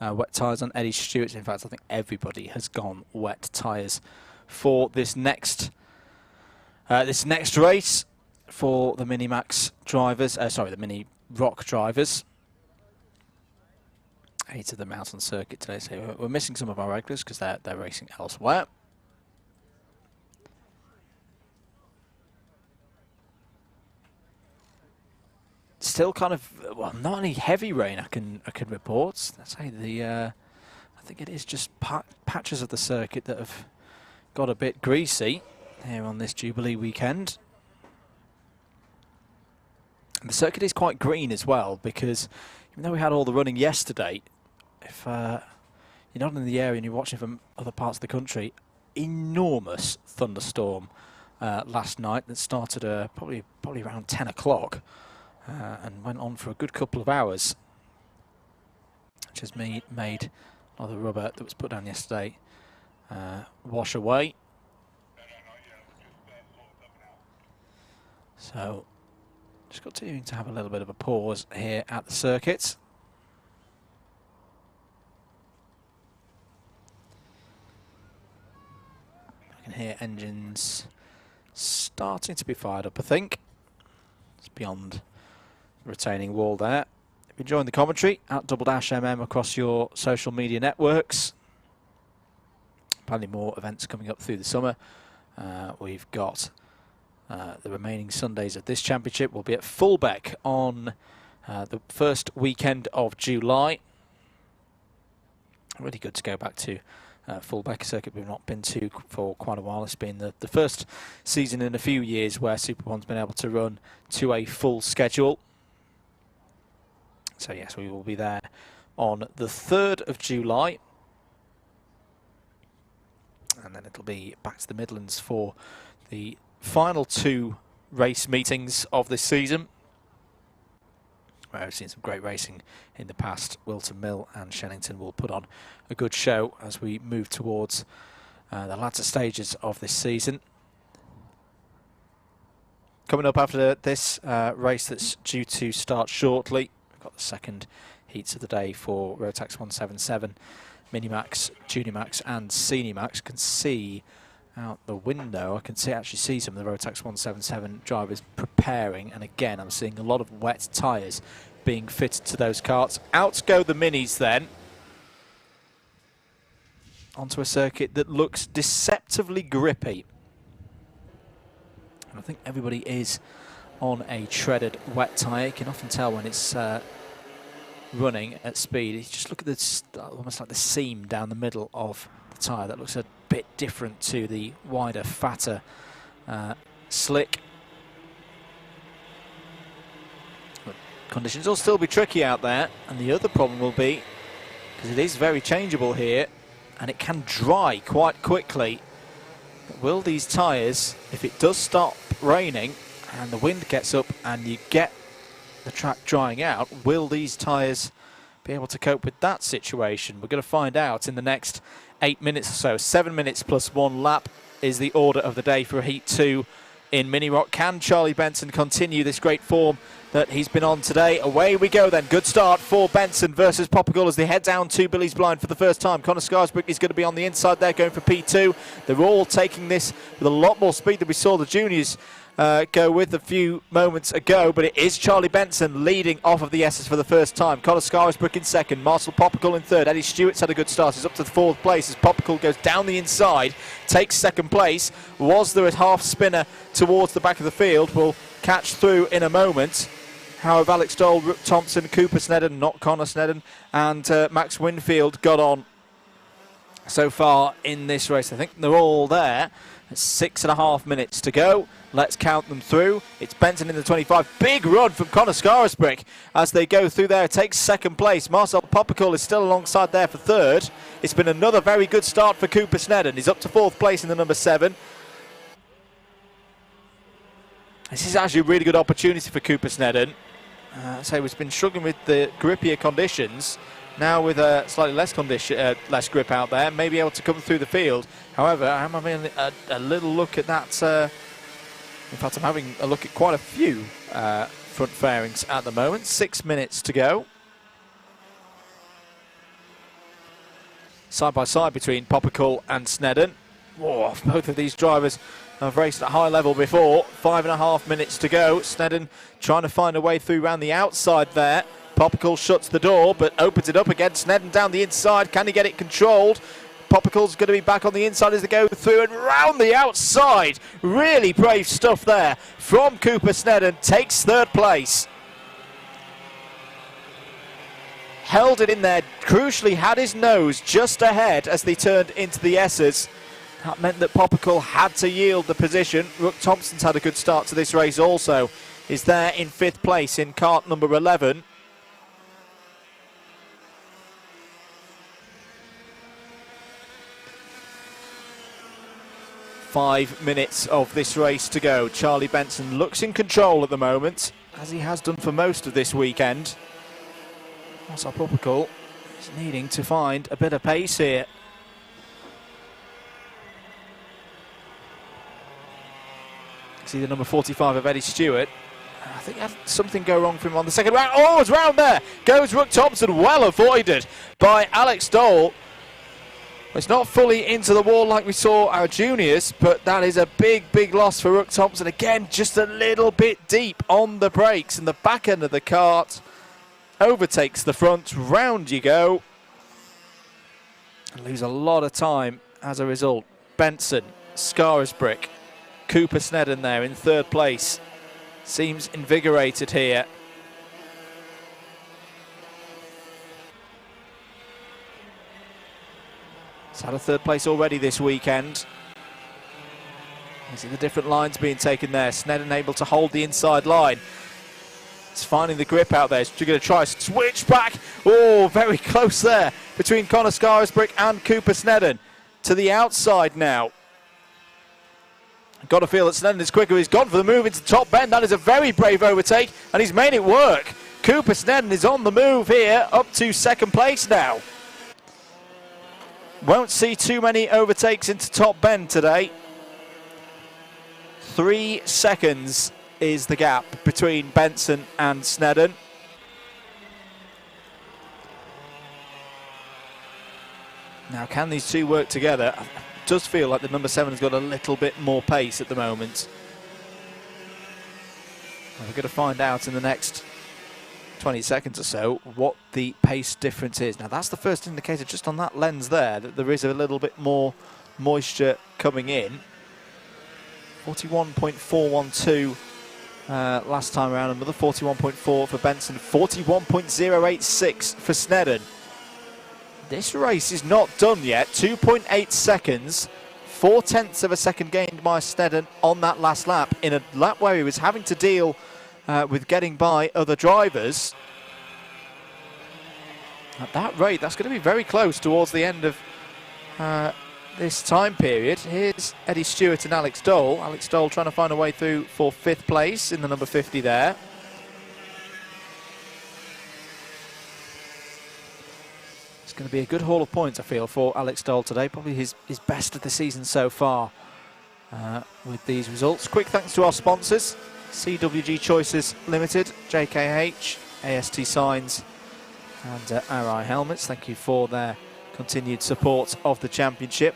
wet tyres on Eddie Stewart's. In fact, I think everybody has gone wet tyres for this next race for the Mini Max drivers. The Mini Rok drivers. 8 of them out on circuit today, so we're missing some of our regulars because they're racing elsewhere. Still kind of, well, not any heavy rain I can report. Let's say I think it is just patches of the circuit that have got a bit greasy here on this Jubilee weekend. And the circuit is quite green as well, because even though we had all the running yesterday, if you're not in the area and you're watching from other parts of the country, enormous thunderstorm last night that started probably around 10 o'clock and went on for a good couple of hours, which has made a lot of the rubber that was put down yesterday wash away. So just continuing to have a little bit of a pause here at the circuit. I can hear engines starting to be fired up, I think. It's beyond the retaining wall there. If you're enjoying the commentary, at @MM across your social media networks. Plenty more events coming up through the summer. We've got the remaining Sundays of this championship. We'll be at Fulbeck on the first weekend of July. Really good to go back to Fulbeck, a circuit we've not been to for quite a while. It's been the first season in a few years where Super One's been able to run to a full schedule. So yes, we will be there on the 3rd of July. And then it'll be back to the Midlands for the final 2 race meetings of this season, where I've seen some great racing in the past. Whilton Mill and Shenington will put on a good show as we move towards the latter stages of this season. Coming up after this race that's due to start shortly, we've got the second heats of the day for Rotax 177, Minimax, Junior Max and Senior Max. Can see out the window, I can actually see some of the Rotax 177 drivers preparing, and again I'm seeing a lot of wet tyres being fitted to those karts. Out go the minis then, onto a circuit that looks deceptively grippy. And I think everybody is on a treaded wet tyre. You can often tell when it's running at speed. You just look at this, almost like the seam down the middle of the tyre. That looks a bit different to the wider, fatter slick. But conditions will still be tricky out there, and the other problem will be, because it is very changeable here, and it can dry quite quickly. Will these tyres, if it does stop raining and the wind gets up and you get the track drying out, will these tyres be able to cope with that situation? We're going to find out in the next 8 minutes or so. 7 minutes plus 1 lap is the order of the day for Heat 2 in Mini Rok. Can Charlie Benson continue this great form that he's been on today? Away we go then. Good start for Benson versus Poppergull as they head down to Billy's Blind for the first time. Connor Scarsbrook is going to be on the inside there going for P2. They're all taking this with a lot more speed than we saw the juniors go with a few moments ago, but it is Charlie Benson leading off of the S's for the first time. Connor Scarsbrook in second, Marcel Poppergull in third. Eddie Stewart's had a good start. He's up to the 4th place as Poppergull goes down the inside, takes second place. Was there a half spinner towards the back of the field? We'll catch through in a moment. However, Alex Dole, Rok Thompson, Cooper Snedden, not Connor Snedden, and Max Winfield got on so far in this race. I think they're all there. 6.5 minutes to go. Let's count them through. It's Benson in the 25. Big run from Connor Scarsbrook as they go through there. Takes second place. Marcel Poppergull is still alongside there for third. It's been another very good start for Cooper Snedden. He's up to 4th place in the number 7. This is actually a really good opportunity for Cooper Snedden. So he's been struggling with the grippier conditions. Now with a slightly less grip out there, may be able to come through the field. However, I'm having a little look at that. In fact, I'm having a look at quite a few front fairings at the moment. 6 minutes to go. Side by side between Poppergull and Snedden. Whoa, both of these drivers have raced at high level before. 5.5 minutes to go. Snedden trying to find a way through around the outside there. Poppergull shuts the door but opens it up again. Snedden down the inside. Can he get it controlled? Poppergull's going to be back on the inside as they go through and round the outside. Really brave stuff there from Cooper Snedden. Takes 3rd place. Held it in there. Crucially had his nose just ahead as they turned into the S's. That meant that Poppergull had to yield the position. Rok Thompson's had a good start to this race also. Is there in 5th place in kart number 11. Five minutes of this race to go. Charlie Benson looks in control at the moment, as he has done for most of this weekend. Marcel Poppergull is needing to find a bit of pace here. See the number 45 of Eddie Stewart. I think had something go wrong for him on the second round. Oh, it's round there. Goes Rok Thompson, well avoided by Alex Dole. It's not fully into the wall like we saw our juniors, but that is a big, big loss for Rok Thompson. Again, just a little bit deep on the brakes, and the back end of the kart overtakes the front. Round you go. And lose a lot of time as a result. Benson, Scarisbrick, Cooper Snedden there in 3rd place. Seems invigorated here. He's had a third place already this weekend. You see the different lines being taken there. Snedden able to hold the inside line. He's finding the grip out there. He's going to try a switch back. Oh, very close there between Connor Scarisbrick and Cooper Snedden. To the outside now. Got to feel that Snedden is quicker. He's gone for the move into top bend. That is a very brave overtake, and he's made it work. Cooper Snedden is on the move here, up to second place now. Won't see too many overtakes into top bend today. 3 seconds is the gap between Benson and Snedden. Now, can these two work together? It does feel like the number 7 has got a little bit more pace at the moment. We're going to find out in the next 20 seconds or so what the pace difference is. Now, that's the first indicator just on that lens there that there is a little bit more moisture coming in. 41.412 last time around, another 41.4 for Benson, 41.086 for Snedden. This race is not done yet. 2.8 seconds, 0.4 of a second gained by Snedden on that last lap, in a lap where he was having to deal with getting by other drivers. At that rate, that's going to be very close towards the end of this time period. Here's Eddie Stewart and Alex Dole. Alex Dole trying to find a way through for 5th place in the number 50 there. It's going to be a good haul of points, I feel, for Alex Dole today. Probably his best of the season so far with these results. Quick thanks to our sponsors: CWG Choices Limited, JKH, AST Signs and RI Helmets. Thank you for their continued support of the championship.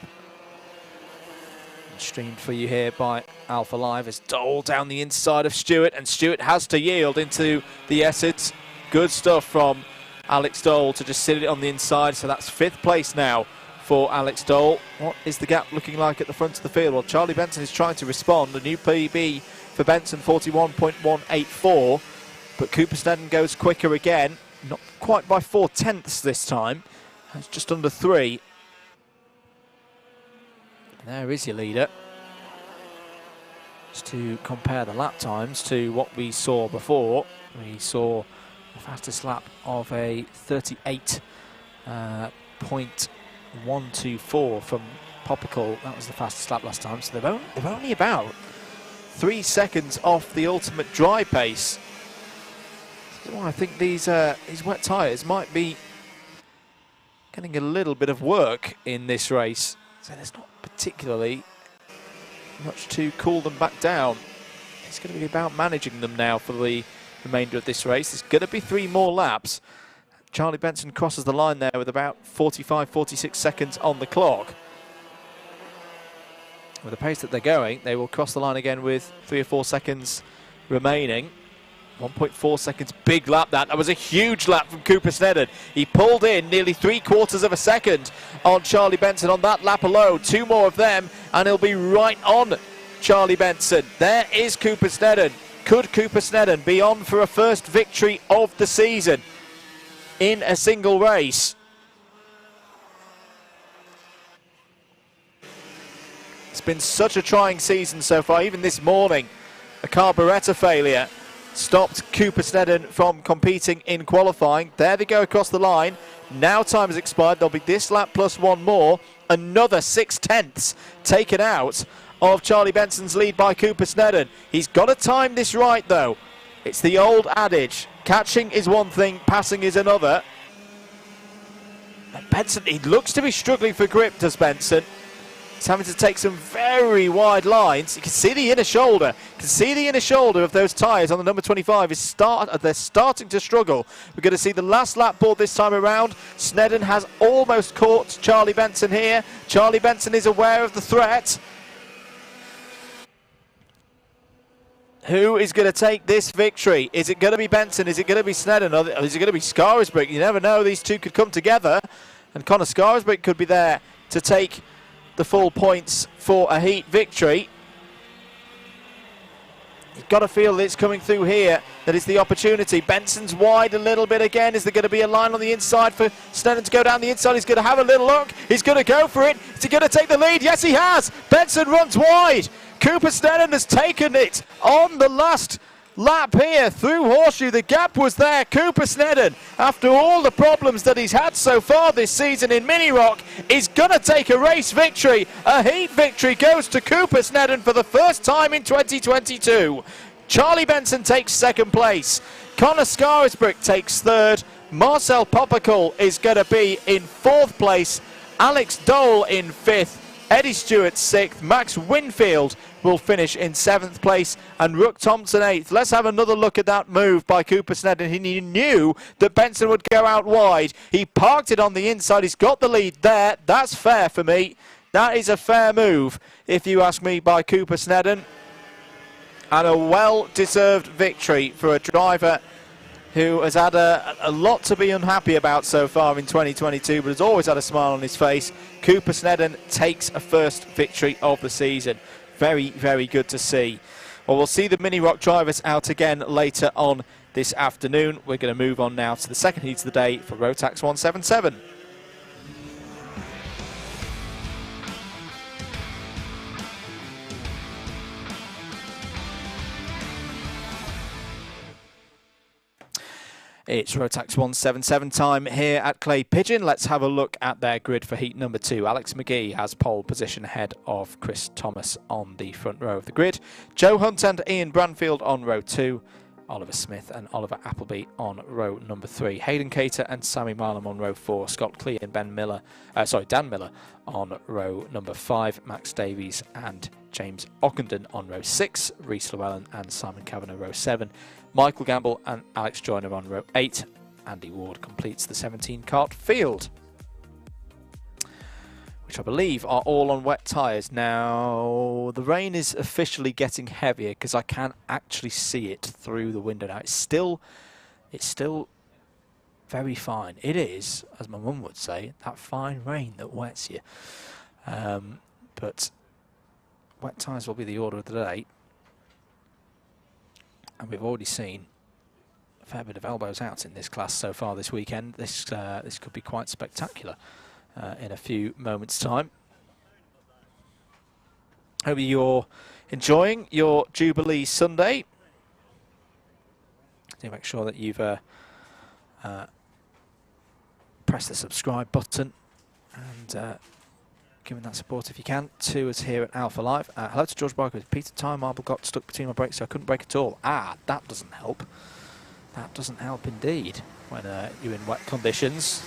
And streamed for you here by Alpha Live as Dole down the inside of Stewart, and Stewart has to yield into the Essex. Good stuff from Alex Dole to just sit it on the inside, so that's 5th place now for Alex Dole. What is the gap looking like at the front of the field? Well, Charlie Benson is trying to respond. A new PB for Benson, 41.184, but Cooper Snedden goes quicker again, not quite by 0.4 this time. It's just under 3. There is your leader. Just to compare the lap times to what we saw before, we saw the fastest lap of a 38.124 from Popical. That was the fastest lap last time, so they're only about 3 seconds off the ultimate dry pace. So I think these wet tyres might be getting a little bit of work in this race, so there's not particularly much to cool them back down. It's going to be about managing them now for the remainder of this race. There's going to be 3 more laps. Charlie Benson crosses the line there with about 46 seconds on the clock. With the pace that they're going, they will cross the line again with 3 or 4 seconds remaining. 1.4 seconds, big lap that. That was a huge lap from Cooper Snedden. He pulled in nearly 3/4 of a second on Charlie Benson on that lap alone. 2 more of them and he'll be right on Charlie Benson. There is Cooper Snedden. Could Cooper Snedden be on for a first victory of the season in a single race? It's been such a trying season so far. Even this morning, a carburettor failure stopped Cooper Snedden from competing in qualifying. There they go across the line. Now time has expired. There'll be this lap plus 1 more. Another 0.6 taken out of Charlie Benson's lead by Cooper Snedden. He's got to time this right, though. It's the old adage. Catching is one thing, passing is another. And Benson, he looks to be struggling for grip, does Benson. He's having to take some very wide lines. You can see the inner shoulder. You can see the inner shoulder of those tyres on the number 25. They're starting to struggle. We're going to see the last lap board this time around. Snedden has almost caught Charlie Benson here. Charlie Benson is aware of the threat. Who is going to take this victory? Is it going to be Benson? Is it going to be Snedden? Or is it going to be Scarisbrick? You never know. These two could come together. And Connor Scarisbrick could be there to take the full points for a heat victory. You've got to feel that it's coming through here. That is the opportunity. Benson's wide a little bit again. Is there going to be a line on the inside for Snedden to go down the inside? He's going to have a little look. He's going to go for it. Is he going to take the lead? Yes, he has. Benson runs wide. Cooper Snedden has taken it on the last lap here through Horseshoe. The gap was there. Cooper Snedden, after all the problems that he's had so far this season in Mini Rok, is going to take a race victory. A heat victory goes to Cooper Snedden for the first time in 2022. Charlie Benson takes second place. Connor Scarisbrick takes third. Marcel Poppercull is going to be in fourth place. Alex Dole in fifth. Eddie Stewart sixth. Max Winfield will finish in seventh place, and Rook Thompson eighth. Let's have another look at that move by Cooper Snedden. He knew that Benson would go out wide. He parked it on the inside. He's got the lead there. That's fair for me. That is a fair move, if you ask me, by Cooper Snedden. And a well-deserved victory for a driver who has had a lot to be unhappy about so far in 2022, but has always had a smile on his face. Cooper Snedden takes a first victory of the season. Very, very good to see. Well, we'll see the Mini Rok drivers out again later on this afternoon. We're going to move on now to the second heat of the day for Rotax 177. It's Rotax 177 time here at Clay Pigeon. Let's have a look at their grid for heat number 2. Alex McGee has pole position ahead of Chris Thomas on the front row of the grid. Joe Hunt and Ian Branfield on row 2. Oliver Smith and Oliver Appleby on row number 3. Hayden Cater and Sammy Marlam on row 4. Scott Clee and Dan Miller on row number 5. Max Davies and James Ockenden on row 6. Rhys Llewellyn and Simon Kavanagh row 7. Michael Gamble and Alex Joyner on row 8. Andy Ward completes the 17 kart field, which I believe are all on wet tyres. Now, the rain is officially getting heavier because I can actually see it through the window now. It's still very fine. It is, as my mum would say, that fine rain that wets you. But wet tyres will be the order of the day. And we've already seen a fair bit of elbows out in this class so far this weekend. This could be quite spectacular in a few moments' time. Hope you're enjoying your Jubilee Sunday. Do make sure that you've pressed the subscribe button and given that support if you can to us here at Alpha Live. Hello to George Barker. Peter Tyre Marble got stuck between my brakes, so I couldn't brake at all. That doesn't help. That doesn't help indeed when you're in wet conditions.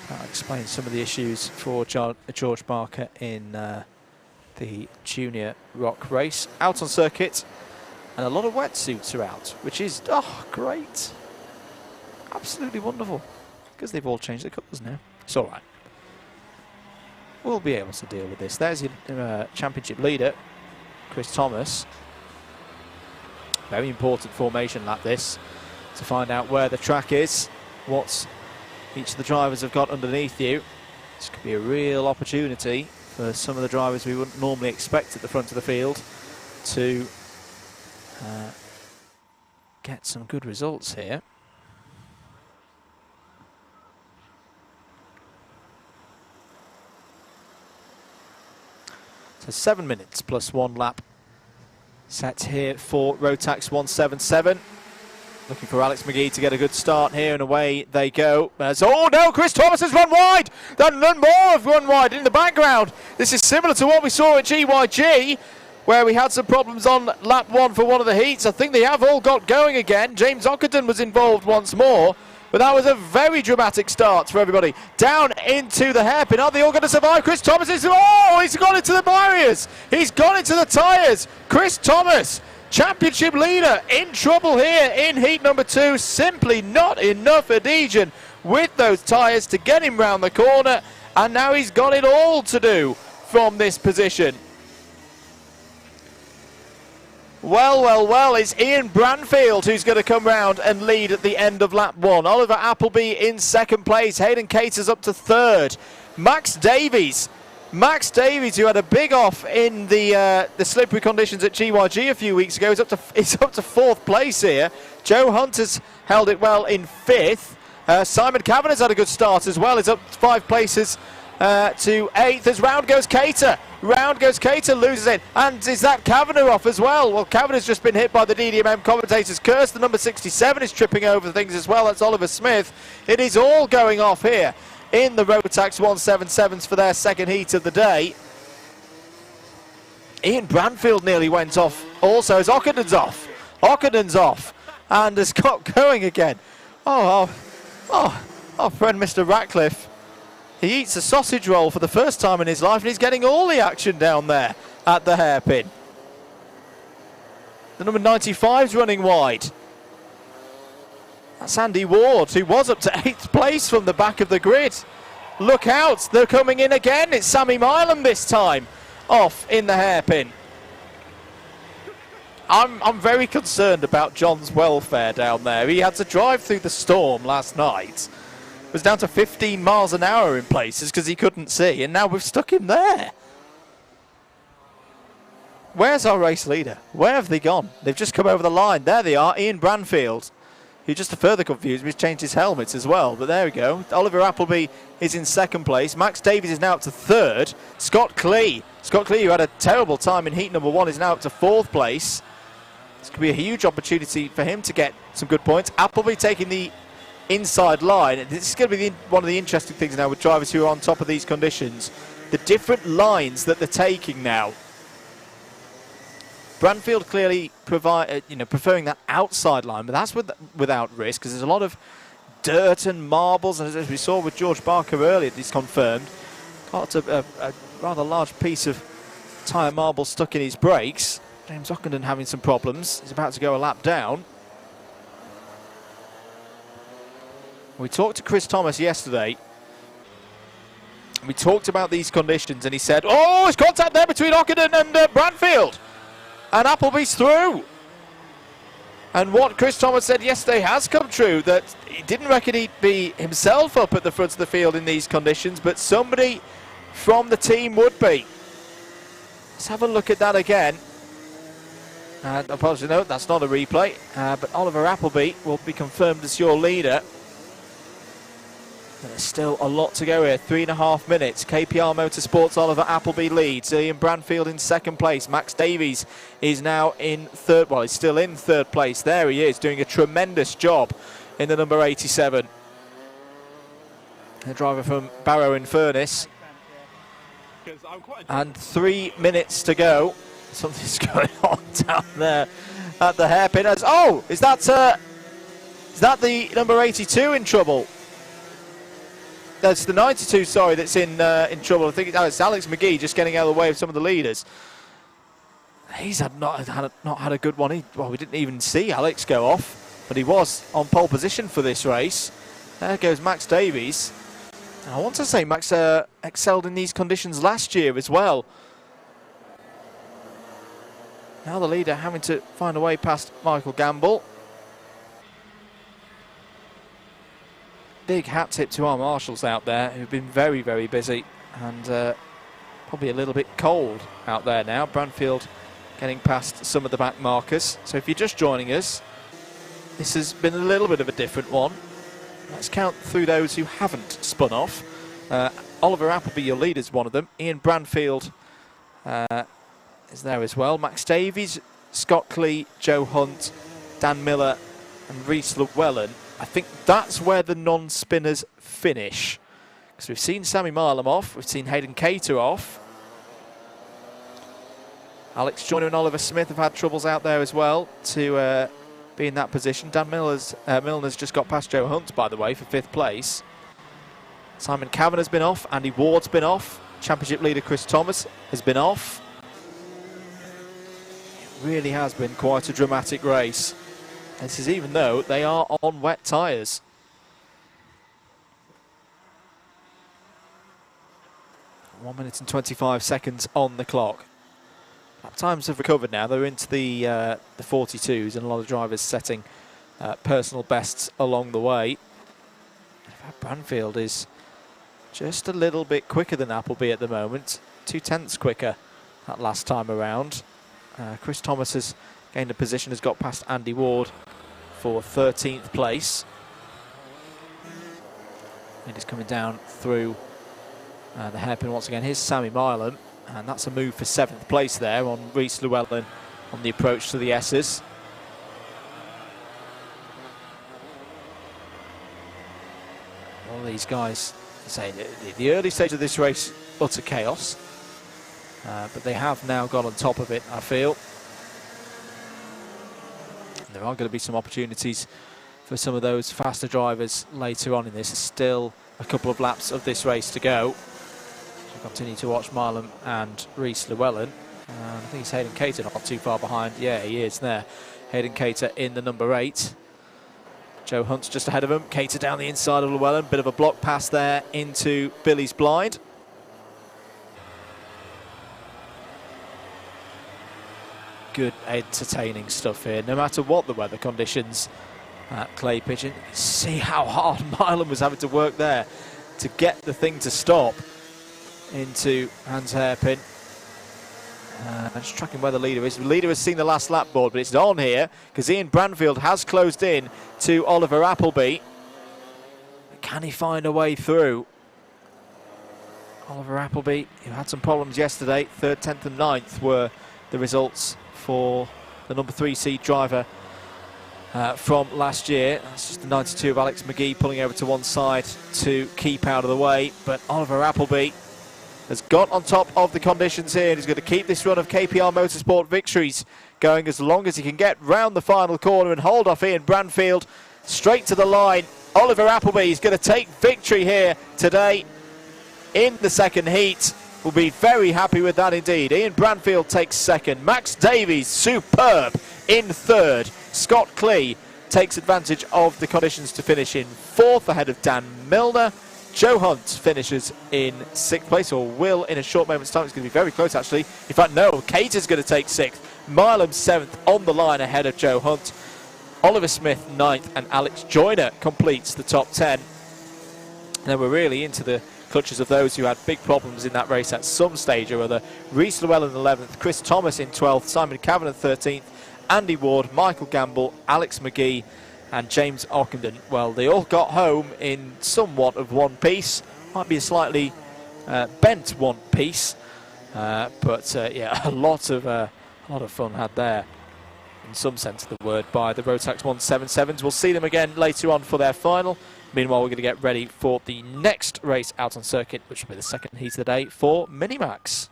That explains some of the issues for George Barker in the junior Rok race. Out on circuit, and a lot of wetsuits are out, which is great. Absolutely wonderful, because they've all changed their colours now. It's all right. We'll be able to deal with this. There's your championship leader, Chris Thomas. Very important formation like this to find out where the track is, what each of the drivers have got underneath you. This could be a real opportunity for some of the drivers we wouldn't normally expect at the front of the field to get some good results here. So 7 minutes plus 1 lap set here for Rotax 177. Looking for Alex McGee to get a good start here, and away they go. Oh no, Chris Thomas has run wide. Then more have run wide in the background. This is similar to what we saw at GYG, where we had some problems on lap 1 for one of the heats. I think they have all got going again. James Ockenden was involved once more. But that was a very dramatic start for everybody. Down into the hairpin. Are they all going to survive? Chris Thomas is... Oh, he's gone into the barriers. He's gone into the tyres. Chris Thomas, championship leader, in trouble here in heat number 2. Simply not enough adhesion with those tyres to get him round the corner. And now he's got it all to do from this position. Well, it's Ian Branfield who's going to come round and lead at the end of lap 1. Oliver Appleby in second place. Hayden Cater's up to third. Max Davies Max Davies, who had a big off in the slippery conditions at GYG a few weeks ago, is up to 4th place here. Joe Hunt has held it well in 5th. Simon Kavanagh's had a good start as well. He's up 5 places to 8th as round goes Cater. Round goes Cater, loses it. And is that Kavanagh off as well? Well, Kavanagh's just been hit by the DDMM commentator's curse. The number 67 is tripping over things as well. That's Oliver Smith. It is all going off here in the Rotax 177s for their second heat of the day. Ian Branfield nearly went off also as Ockerden's off. Ockerden's off and has got going again. Oh, friend Mr. Ratcliffe. He eats a sausage roll for the first time in his life and he's getting all the action down there at the hairpin. The number 95's running wide. That's Andy Ward, who was up to 8th place from the back of the grid. Look out, they're coming in again. It's Sammy Milam this time, off in the hairpin. I'm very concerned about John's welfare down there. He had to drive through the storm last night. It was down to 15 miles an hour in places because he couldn't see, and now we've stuck him there. Where's our race leader? Where have they gone? They've just come over the line. There they are, Ian Branfield, who just to further confuse me, he's changed his helmet as well. But there we go. Oliver Appleby is in 2nd place. Max Davies is now up to 3rd. Scott Clee, who had a terrible time in heat number 1, is now up to 4th place. This could be a huge opportunity for him to get some good points. Appleby taking the inside line. This is going to be one of the interesting things now with drivers who are on top of these conditions. The different lines that they're taking now. Branfield clearly preferring that outside line, but that's without risk because there's a lot of dirt and marbles, and as we saw with George Barker earlier, he's confirmed, got a rather large piece of tyre marble stuck in his brakes. James Ockenden having some problems. He's about to go a lap down. We talked to Chris Thomas yesterday. We talked about these conditions and he said, oh, there's contact there between Ockenden and Branfield. And Appleby's through. And what Chris Thomas said yesterday has come true, that he didn't reckon he'd be himself up at the front of the field in these conditions, but somebody from the team would be. Let's have a look at that again. Apologies, no, that's not a replay, but Oliver Appleby will be confirmed as your leader. There's still a lot to go here. 3.5 minutes. KPR Motorsports Oliver Appleby leads. Ian Branfield in 2nd place. Max Davies is now in 3rd. Well, he's still in 3rd place. There he is, doing a tremendous job in the number 87. The driver from Barrow-in-Furness. And 3 minutes to go. Something's going on down there at the hairpin. Oh, is that the number 82 in trouble? That's the 92, sorry, that's in trouble. I think it's Alex McGee just getting out of the way of some of the leaders. He's not had a good one. We didn't even see Alex go off, but he was on pole position for this race. There goes Max Davies. And I want to say Max excelled in these conditions last year as well. Now the leader having to find a way past Michael Gamble. Big hat tip to our marshals out there who've been very, very busy and probably a little bit cold out there now. Branfield getting past some of the back markers. So if you're just joining us, this has been a little bit of a different one. Let's count through those who haven't spun off. Oliver Appleby, your leader, is one of them. Ian Branfield is there as well. Max Davies, Scott Clee, Joe Hunt, Dan Miller and Rhys Llewellyn. I think that's where the non-spinners finish. Because we've seen Sammy Milam off, we've seen Hayden Cater off. Alex Joyner and Oliver Smith have had troubles out there as well to be in that position. Dan Milner's just got past Joe Hunt, by the way, for 5th place. Simon Kavanagh's been off, Andy Ward's been off, championship leader Chris Thomas has been off. It really has been quite a dramatic race. This is even though they are on wet tyres. One minute and 25 seconds on the clock. Lap times have recovered now. They're into the 42s, and a lot of drivers setting personal bests along the way. Branfield is just a little bit quicker than Appleby at the moment. 0.2 quicker that last time around. Chris Thomas has gained a position, has got past Andy Ward for 13th place. And he's coming down through the hairpin once again. Here's Sammy Milam, and that's a move for 7th place there on Rhys Llewellyn on the approach to the S's. All these guys say the early stage of this race, utter chaos, but they have now got on top of it, I feel. And there are going to be some opportunities for some of those faster drivers later on in this. There's still a couple of laps of this race to go. So continue to watch Milam and Rhys Llewellyn. I think it's Hayden Cater not too far behind. Yeah, he is there. Hayden Cater in the number 8. Joe Hunt's just ahead of him. Cater down the inside of Llewellyn. Bit of a block pass there into Billy's blind. Good entertaining stuff here, no matter what the weather conditions at Clay Pigeon. You see how hard Milam was having to work there to get the thing to stop into Hans Hairpin. Just tracking where the leader is. The leader has seen the last lap board, but it's on here because Ian Branfield has closed in to Oliver Appleby. Can he find a way through? Oliver Appleby, who had some problems yesterday. 3rd, 10th and 9th were the results for the number 3 seed driver from last year. That's just the 92 of Alex McGee pulling over to one side to keep out of the way. But Oliver Appleby has got on top of the conditions here and he's going to keep this run of KPR Motorsport victories going as long as he can get round the final corner and hold off Ian Branfield straight to the line. Oliver Appleby is going to take victory here today in the second heat. We'll be very happy with that indeed. Ian Branfield takes 2nd. Max Davies, superb, in 3rd. Scott Clee takes advantage of the conditions to finish in 4th ahead of Dan Milner. Joe Hunt finishes in 6th place, or will in a short moment's time. It's going to be very close, actually. In fact, no, Cater's going to take 6th. Milam 7th on the line ahead of Joe Hunt. Oliver Smith 9th, and Alex Joyner completes the top 10. And then we're really into the clutches of those who had big problems in that race at some stage or other. Rhys Llewellyn 11th, Chris Thomas in 12th, Simon Kavanagh 13th, Andy Ward, Michael Gamble, Alex McGee and James Ockenden. Well, they all got home in somewhat of one piece. Might be a slightly bent one piece, but yeah, a lot of fun had there, in some sense of the word, by the Rotax 177s. We'll see them again later on for their final. Meanwhile, we're going to get ready for the next race out on circuit, which will be the second heat of the day for Minimax.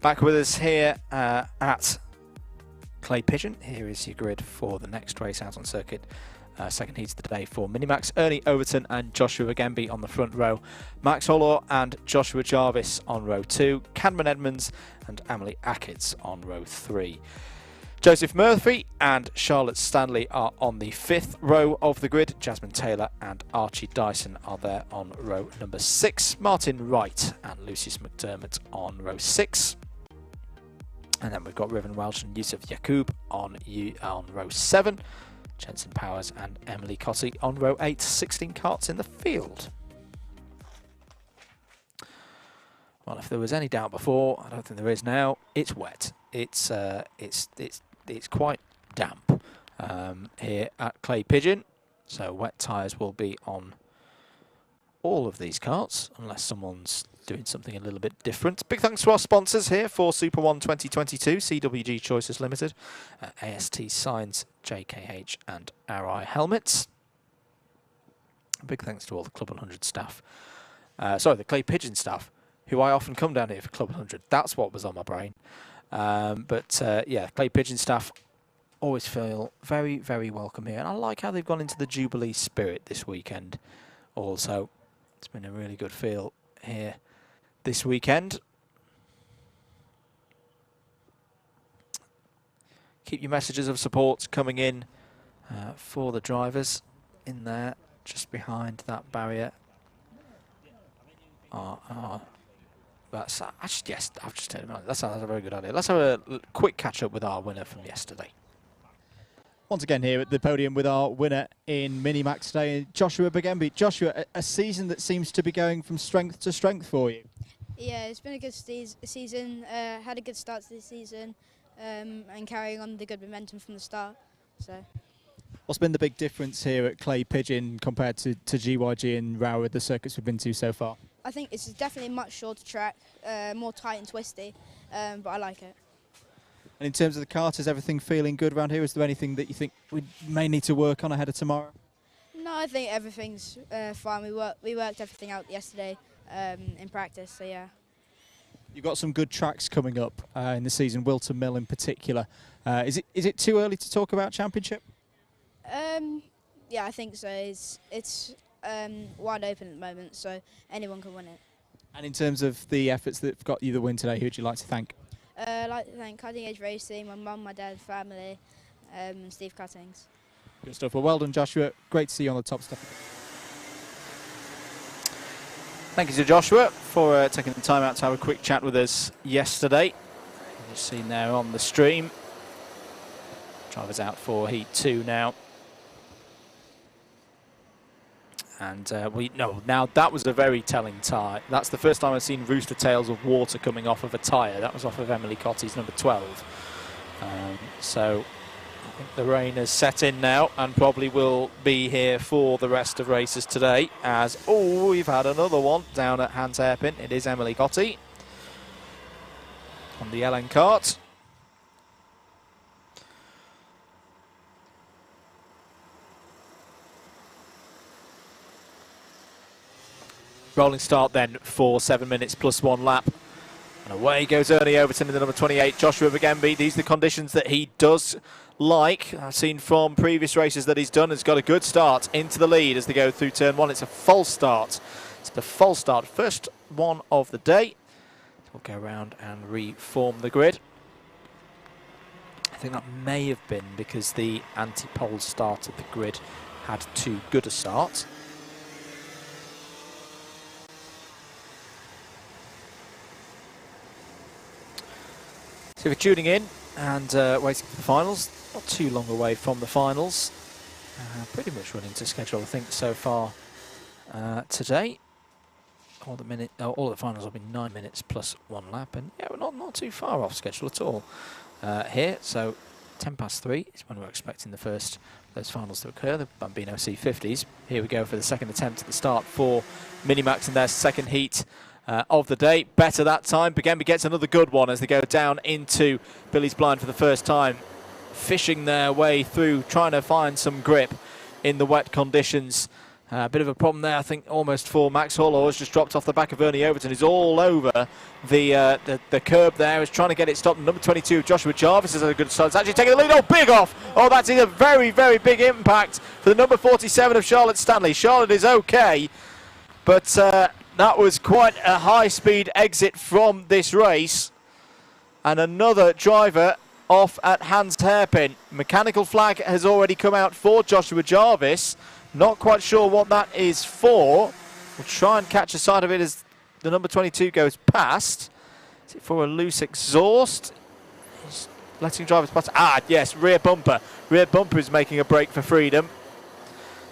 Back with us here at Clay Pigeon. Here is your grid for the next race out on circuit. Second heat of the day for Minimax. Ernie Overton and Joshua Gemby on the front row. Max Hollor and Joshua Jarvis on row 2. Cameron Edmonds and Emily Ackids on row 3. Joseph Murphy and Charlotte Stanley are on the 5th row of the grid. Jasmine Taylor and Archie Dyson are there on row number 6. Martin Wright and Lucius McDermott on row 6. And then we've got Riven Welch and Yusuf Yacoub on row 7. Jensen Powers and Emily Cotty on row 8. 16 karts in the field. Well, if there was any doubt before, I don't think there is now. It's wet. It's quite damp here at Clay Pigeon. So wet tyres will be on all of these karts, unless someone's doing something a little bit different. Big thanks to our sponsors here for Super One 2022, CWG Choices Limited, AST Signs, JKH and RI Helmets. Big thanks to all the Club 100 staff. Sorry, the Clay Pigeon staff, who I often come down here for Club 100. That's what was on my brain. Yeah, Clay Pigeon staff always feel very, very welcome here. And I like how they've gone into the Jubilee spirit this weekend also. It's been a really good feel here this weekend. Keep your messages of support coming in for the drivers in there, just behind that barrier. Our That's yes, I've just taken it. That's a very good idea. Let's have a quick catch up with our winner from yesterday. Once again here at the podium with our winner in Minimax today, Joshua Bagembi. Joshua, a season that seems to be going from strength to strength for you. Yeah, it's been a good season. Had a good start to the season, and carrying on the good momentum from the start. So, what's been the big difference here at Clay Pigeon compared to GYG and Rowrah, the circuits we've been to so far? I think it's definitely a much shorter track, more tight and twisty, but I like it. And in terms of the kart, is everything feeling good around here? Is there anything that you think we may need to work on ahead of tomorrow? No, I think everything's fine. We worked everything out yesterday in practice, so yeah. You've got some good tracks coming up in the season, Whilton Mill in particular. Is it too early to talk about championship? Yeah, I think so. It's wide open at the moment, so anyone can win it. And in terms of the efforts that have got you the win today, who would you like to thank? I'd like to thank Cutting Edge Racing, my mum, my dad, family, and Steve Cuttings. Good stuff. Well, well done, Joshua. Great to see you on the top stuff. Thank you to Joshua for taking the time out to have a quick chat with us yesterday. You've seen there on the stream. Drivers out for Heat 2 now. And now that was a very telling tyre. That's the first time I've seen rooster tails of water coming off of a tyre. That was off of Emily Cotty's number 12. So I think the rain has set in now and probably will be here for the rest of races today. As, we've had another one down at Hans Hairpin. It is Emily Cotty on the LN kart. Rolling start then for 7 minutes plus 1 lap. And away goes Ernie Overton in the number 28, Joshua Bagembi. These are the conditions that he does like. I've seen from previous races that he's done. Has got a good start into the lead as they go through turn 1. It's a false start. It's the false start. First one of the day. We'll go around and reform the grid. I think that may have been because the anti-pole start of the grid had too good a start. So if you're tuning in and waiting for the finals, not too long away from the finals. Pretty much running to schedule, I think, so far today. All the finals will be 9 minutes plus 1 lap, and yeah, we're not too far off schedule at all here. So 3:10 is when we're expecting the first of those finals to occur, the Bambino C50s. Here we go for the second attempt at the start for Minimax in their second heat of the day. Better that time. Bagembi gets another good one as they go down into Billy's Blind for the first time, fishing their way through, trying to find some grip in the wet conditions. A bit of a problem there, I think, almost for Max Hall. Has just dropped off the back of Ernie Overton. He's all over the curb there. Is trying to get it stopped. Number 22, Joshua Jarvis, has had a good start. It's actually taking the lead. Oh, big off. Oh, that's a very, very big impact for the number 47 of Charlotte Stanley. Charlotte is okay, but that was quite a high-speed exit from this race. And another driver off at Hans Hairpin. Mechanical flag has already come out for Joshua Jarvis. Not quite sure what that is for. We'll try and catch a sight of it as the number 22 goes past. Is it for a loose exhaust? He's letting drivers pass. Ah, yes, rear bumper. Rear bumper is making a break for freedom.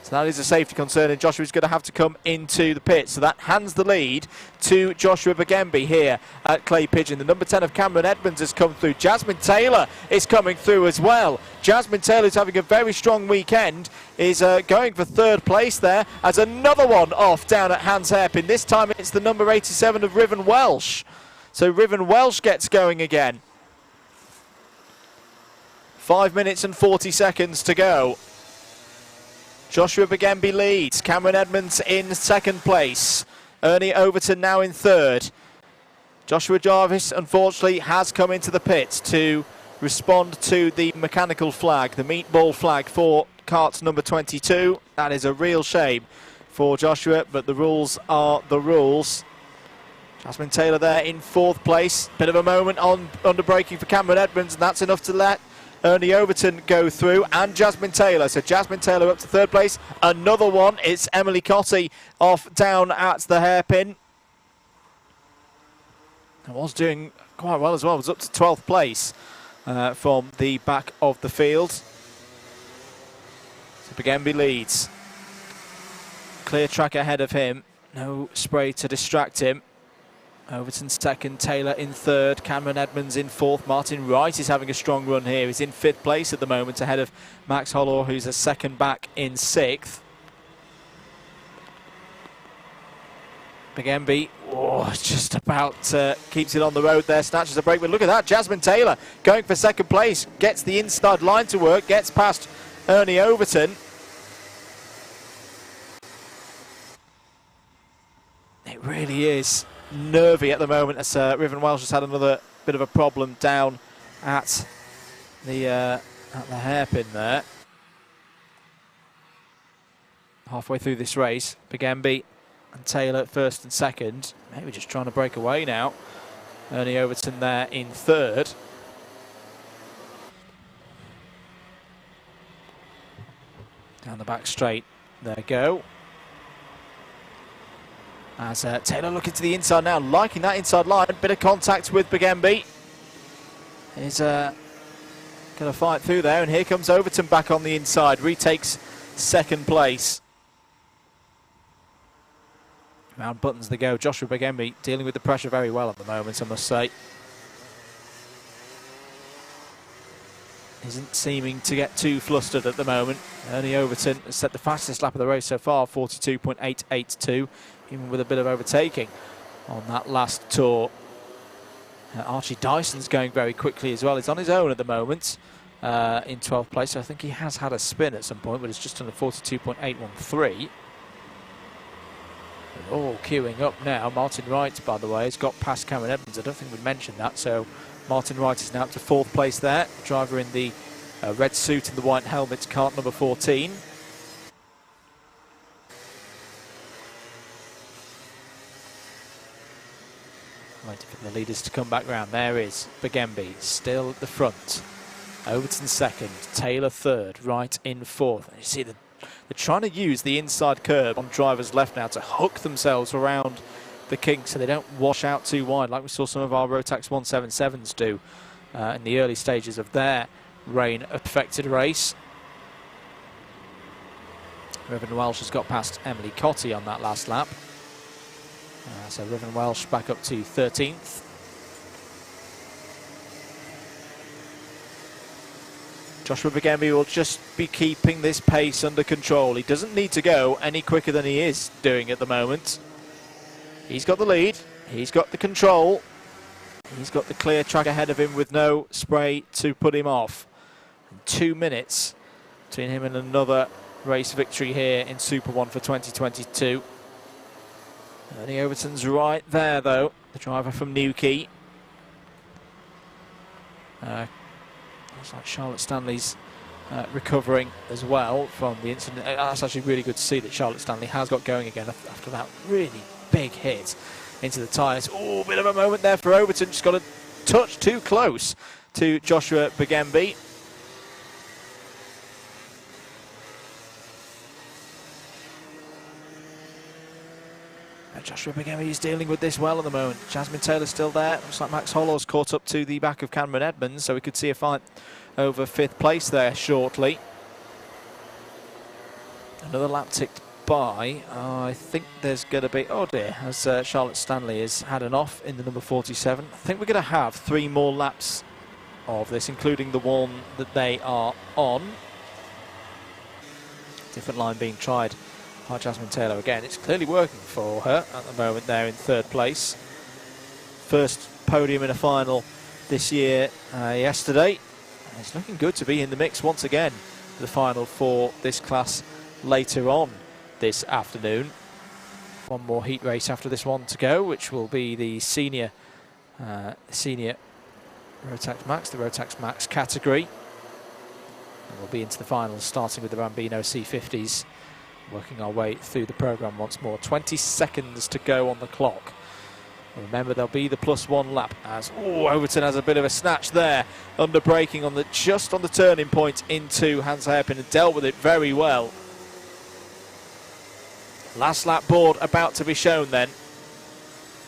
So that is a safety concern, and Joshua's going to have to come into the pit. So that hands the lead to Joshua Bagembi here at Clay Pigeon. The number 10 of Cameron Edmonds has come through. Jasmine Taylor is coming through as well. Jasmine Taylor is having a very strong weekend, is going for third place there as another one off down at Hans Hairpin. This time it's the number 87 of Riven Welsh. So Riven Welsh gets going again. 5 minutes and 40 seconds to go. Joshua Bagembi leads. Cameron Edmonds in second place. Ernie Overton now in third. Joshua Jarvis, unfortunately, has come into the pits to respond to the mechanical flag, the meatball flag for kart number 22. That is a real shame for Joshua, but the rules are the rules. Jasmine Taylor there in fourth place. Bit of a moment on under braking for Cameron Edmonds, and that's enough to let Ernie Overton go through, and Jasmine Taylor. So Jasmine Taylor up to third place. Another one, it's Emily Cotty off down at the hairpin. and was doing quite well as well. Was up to 12th place from the back of the field. So Bambino leads. Clear track ahead of him. No spray to distract him. Overton second, Taylor in third, Cameron Edmonds in fourth. Martin Wright is having a strong run here. He's in 5th place at the moment, ahead of Max Hollor, who's a second back in 6th. Bambino, just about keeps it on the road there, snatches a break. But look at that, Jasmine Taylor going for second place, gets the inside line to work, gets past Ernie Overton. It really is nervy at the moment, as Riven Welsh has had another bit of a problem down at the hairpin there. Halfway through this race, Bambino and Taylor first and second. Maybe just trying to break away now. Ernie Overton there in third. Down the back straight, there we go. As Taylor looking to the inside now, liking that inside line. Bit of contact with Bambino. He's going to fight through there, and here comes Overton back on the inside. Retakes second place. Round buttons they go. Joshua Bambino dealing with the pressure very well at the moment, I must say. Isn't seeming to get too flustered at the moment. Ernie Overton has set the fastest lap of the race so far, 42.882, even with a bit of overtaking on that last tour. Archie Dyson's going very quickly as well. He's on his own at the moment in 12th place. So I think he has had a spin at some point, but it's just under 42.813. All queuing up now. Martin Wright, by the way, has got past Cameron Edmonds. I don't think we mentioned that. So Martin Wright is now up to 4th place there. Driver in the red suit and the white helmet, cart number 14. Waiting for the leaders to come back round. There is Bambino still at the front. Overton second, Taylor third, Wright in 4th. And you see they're trying to use the inside curb on driver's left now to hook themselves around the kink so they don't wash out too wide, like we saw some of our Rotax 177s do in the early stages of their rain-affected race. Riven Welsh has got past Emily Cotty on that last lap. So Riven Welsh back up to 13th. Joshua Bambino will just be keeping this pace under control. He doesn't need to go any quicker than he is doing at the moment. He's got the lead. He's got the control. He's got the clear track ahead of him with no spray to put him off. And 2 minutes between him and another race victory here in Super One for 2022. Ernie Overton's right there, though, the driver from Newquay. Looks like Charlotte Stanley's recovering as well from the incident. That's actually really good to see that Charlotte Stanley has got going again after that really big hit into the tyres. Oh, bit of a moment there for Overton. Just got a touch too close to Joshua Bambino. Joshua Bambino is dealing with this well at the moment. Jasmine Taylor still there. Looks like Max Hollow's caught up to the back of Cameron Edmonds, so we could see a fight over 5th place there shortly. Another lap ticked by. I think there's going to be, oh dear, as Charlotte Stanley has had an off in the number 47. I think we're going to have 3 more laps of this, including the one that they are on. Different line being tried by Jasmine Taylor again. It's clearly working for her at the moment there in 3rd place. First podium in a final this year yesterday. And it's looking good to be in the mix once again for the final for this class later on this afternoon. One more heat race after this one to go, which will be the senior Rotax Max, the Rotax Max category. And we'll be into the finals starting with the Bambino C50s. Working our way through the programme once more. 20 seconds to go on the clock. Remember, there'll be the +1 lap as Overton has a bit of a snatch there, under braking on just on the turning point into Hans Hairpin, and dealt with it very well. Last lap board about to be shown then.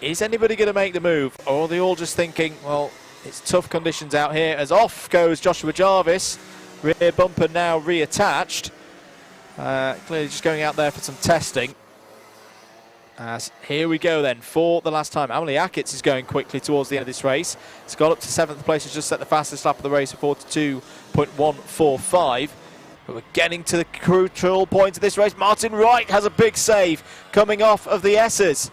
Is anybody going to make the move, or are they all just thinking, well, it's tough conditions out here, as off goes Joshua Jarvis. Rear bumper now reattached. Clearly just going out there for some testing. As here we go then for the last time. Emily Achatz is going quickly towards the end of this race. It's got up to 7th place. It's just set the fastest lap of the race at 42.145. But we're getting to the crucial point of this race. Martin Wright has a big save coming off of the S's.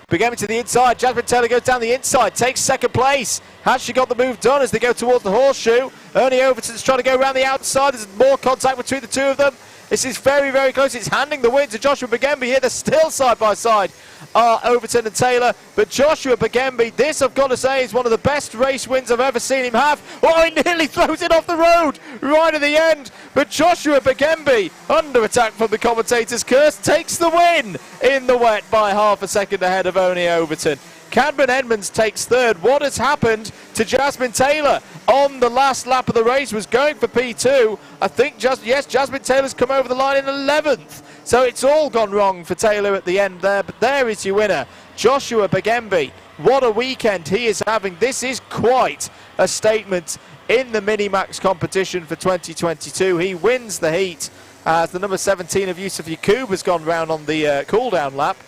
Beginning to the inside, Jasmine Taylor goes down the inside, takes 2nd place. Has she got the move done as they go towards the horseshoe? Ernie Overton's trying to go around the outside. There's more contact between the two of them. This is very, very close. It's handing the win to Joshua Bagembi here. They're still side by side, Overton and Taylor. But Joshua Bagembi, this I've got to say is one of the best race wins I've ever seen him have. Oh, he nearly throws it off the road right at the end. But Joshua Bagembi, under attack from the commentator's curse, takes the win in the wet by half a second ahead of Ernie Overton. Cadman Edmonds takes 3rd. What has happened to Jasmine Taylor on the last lap of the race? Was going for P2. I think Jasmine Taylor's come over the line in 11th. So it's all gone wrong for Taylor at the end there. But there is your winner, Joshua Bagembi. What a weekend he is having. This is quite a statement in the Minimax competition for 2022. He wins the heat as the number 17 of Yusuf Yacoub has gone round on the cool-down lap.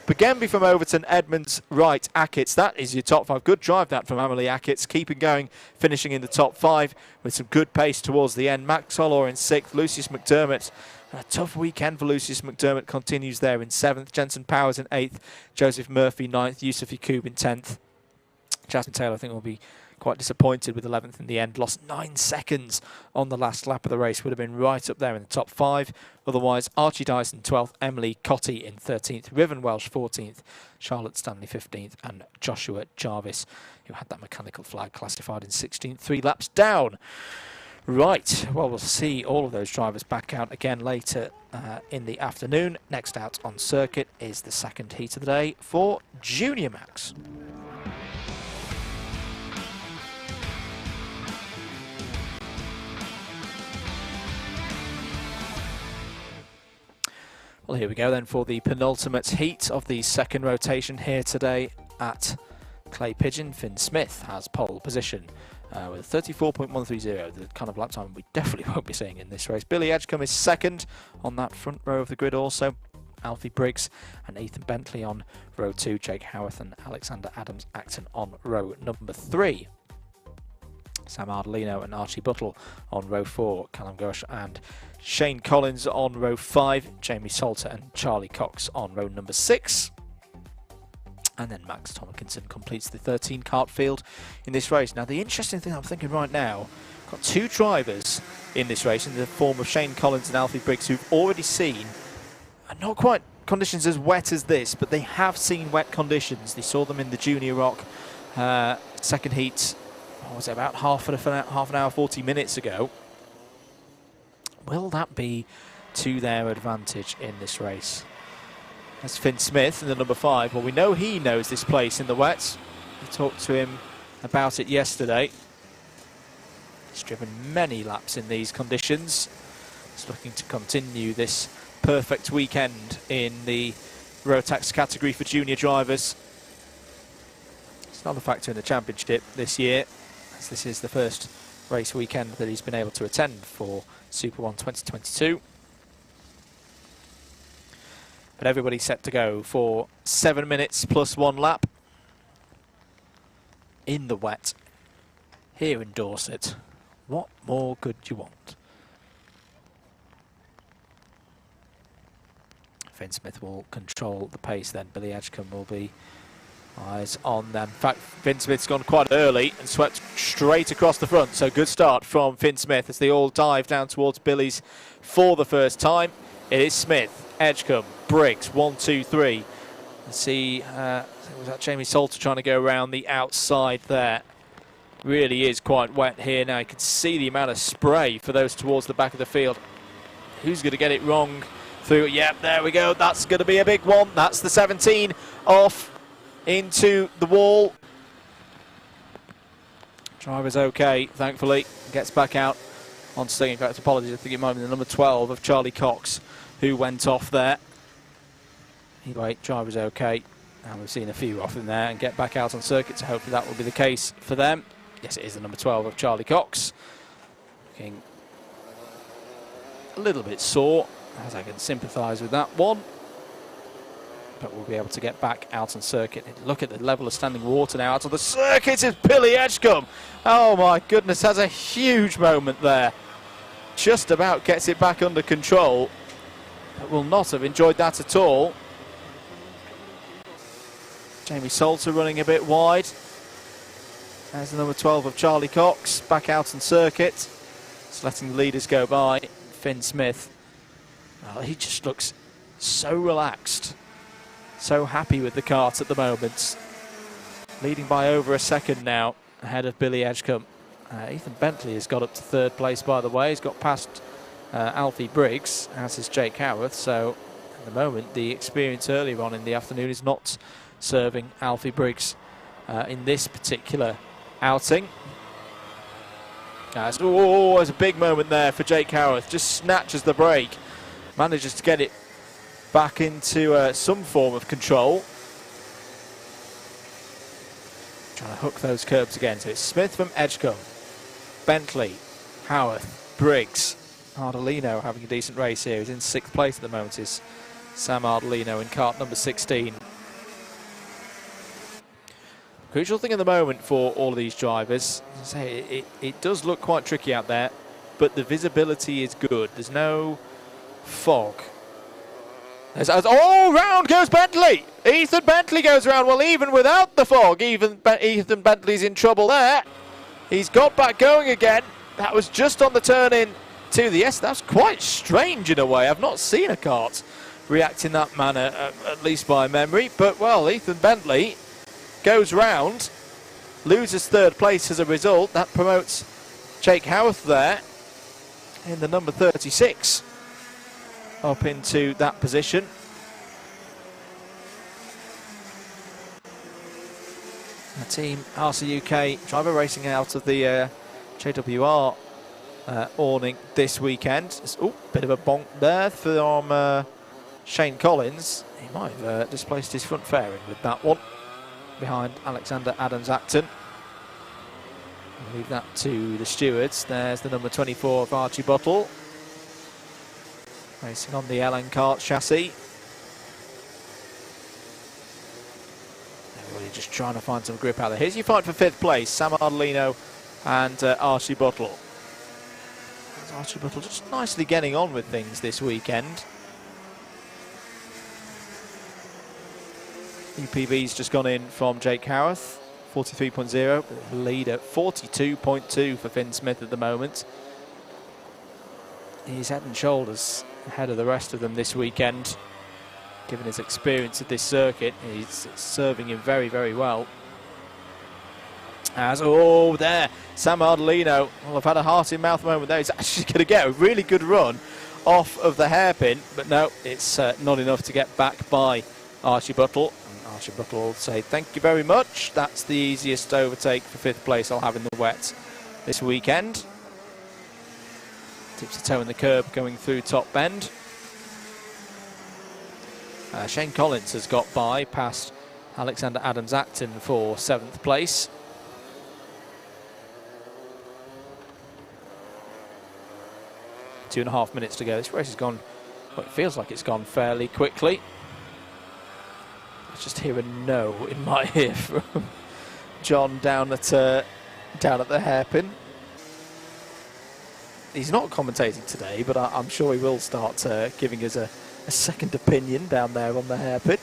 Bagembi from Overton, Edmonds, Wright, Achatz. That is your top 5. Good drive that from Emily Achatz. Keeping going, finishing in the top 5 with some good pace towards the end. Max Hollor in 6th. Lucius McDermott. A tough weekend for Lucius McDermott. Continues there in 7th. Jensen Powers in 8th. Joseph Murphy 9th. Yusuf Yacoub in 10th. Jasmine Taylor, I think, will be quite disappointed with 11th in the end. Lost 9 seconds on the last lap of the race. Would have been right up there in the top 5. Otherwise, Archie Dyson 12th, Emily Cotty in 13th, Riven Welsh 14th, Charlotte Stanley 15th, and Joshua Jarvis, who had that mechanical flag, classified in 16th, 3 laps down. Right, well, we'll see all of those drivers back out again later in the afternoon. Next out on circuit is the 2nd heat of the day for Junior Max. Well, here we go then for the penultimate heat of the 2nd rotation here today at Clay Pigeon. Finn Smith has pole position with 34.130, the kind of lap time we definitely won't be seeing in this race. Billy Edgecombe is 2nd on that front row of the grid also. Alfie Briggs and Ethan Bentley on row 2, Jake Howarth and Alexander Adams-Acton on row number 3. Sam Ardolino and Archie Buttle on row 4, Callum Gush and Shane Collins on row 5, Jamie Salter and Charlie Cox on row number 6. And then Max Tomkinson completes the 13 kart field in this race. Now, the interesting thing I'm thinking right now, got 2 drivers in this race in the form of Shane Collins and Alfie Briggs who've already seen, not quite conditions as wet as this, but they have seen wet conditions. They saw them in the Junior Rok 2nd heat. What was it, about half an hour, 40 minutes ago. Will that be to their advantage in this race? That's Finn Smith in the number 5. Well, we know he knows this place in the wet. We talked to him about it yesterday. He's driven many laps in these conditions. He's looking to continue this perfect weekend in the Rotax category for junior drivers. It's not a factor in the championship this year, as this is the first race weekend that he's been able to attend for Super One 2022. But everybody's set to go for 7 minutes plus 1 lap in the wet here in Dorset. What more could you want? Finn Smith will control the pace then. Billy Edgecombe will be eyes on them. In fact, Finn Smith's gone quite early and swept straight across the front. So good start from Finn Smith as they all dive down towards Billy's for the first time. It is Smith, Edgecombe, Briggs, 1, 2, 3. Let's see, was that Jamie Salter trying to go around the outside there? Really is quite wet here now. You can see the amount of spray for those towards the back of the field. Who's going to get it wrong through? Yep, there we go. That's going to be a big one. That's the 17 off into the wall. Driver's okay, thankfully. Gets back out on stage. In fact, apologies, I think it might have been the number 12 of Charlie Cox who went off there. Anyway, driver's okay. And we've seen a few off in there and get back out on circuit, so hopefully that will be the case for them. Yes, it is the number 12 of Charlie Cox. Looking a little bit sore, as I can sympathise with that one. But we'll be able to get back out on circuit. Look at the level of standing water now out on the circuit. It's Billy Edgecombe. Oh my goodness, has a huge moment there. Just about gets it back under control, but will not have enjoyed that at all. Jamie Salter running a bit wide. There's the number 12 of Charlie Cox back out on circuit. Just letting the leaders go by. Finn Smith. Well, he just looks so relaxed. So happy with the kart at the moment. Leading by over a second now ahead of Billy Edgecombe. Ethan Bentley has got up to third place, by the way. He's got past Alfie Briggs, as is Jake Howarth. So at the moment, the experience earlier on in the afternoon is not serving Alfie Briggs in this particular outing. There's a big moment there for Jake Howarth. Just snatches the brake, manages to get it back into some form of control. Trying to hook those curbs again. So it's Smith from Edgecombe, Bentley, Howarth, Briggs, Ardolino having a decent race here. He's in 6th place at the moment, is Sam Ardolino in kart number 16. Crucial thing at the moment for all of these drivers, as I say, it does look quite tricky out there, but the visibility is good. There's no fog. Round goes Bentley! Ethan Bentley goes round. Well, even without the fog, Ethan Bentley's in trouble there. He's got back going again. That was just on the turn in to the S. That's quite strange in a way. I've not seen a kart react in that manner, at least by memory. But, well, Ethan Bentley goes round, loses third place as a result. That promotes Jake Howarth there in the number 36 up into that position. The team RC UK driver racing out of the JWR awning this weekend. Bit of a bonk there from Shane Collins. He might have displaced his front fairing with that one, behind Alexander Adams-Acton. We'll leave that to the stewards. There's the number 24 of Archie Buttle, racing on the LN kart chassis. Everybody just trying to find some grip out there. Here's your fight for 5th place, Sam Ardolino and Archie Buttle. Archie Buttle just nicely getting on with things this weekend. UPV's just gone in from Jake Howarth, 43.0, lead at 42.2 for Finn Smith at the moment. He's head and shoulders ahead of the rest of them this weekend. Given his experience at this circuit, he's serving him very, very well. There, Sam Ardolino will have had a heart-in-mouth moment there. He's actually going to get a really good run off of the hairpin, but no, it's not enough to get back by Archie Buttle. Archie Buttle will say thank you very much. That's the easiest overtake for 5th place I'll have in the wet this weekend. Tips a toe in the curb going through top bend. Shane Collins has got by past Alexander Adams-Acton for 7th place. Two and a half minutes to go. This race has gone, well, it feels like it's gone fairly quickly. Just hear a no in my ear from John down at the hairpin. He's not commentating today, but I'm sure he will start giving us a second opinion down there on the hairpin.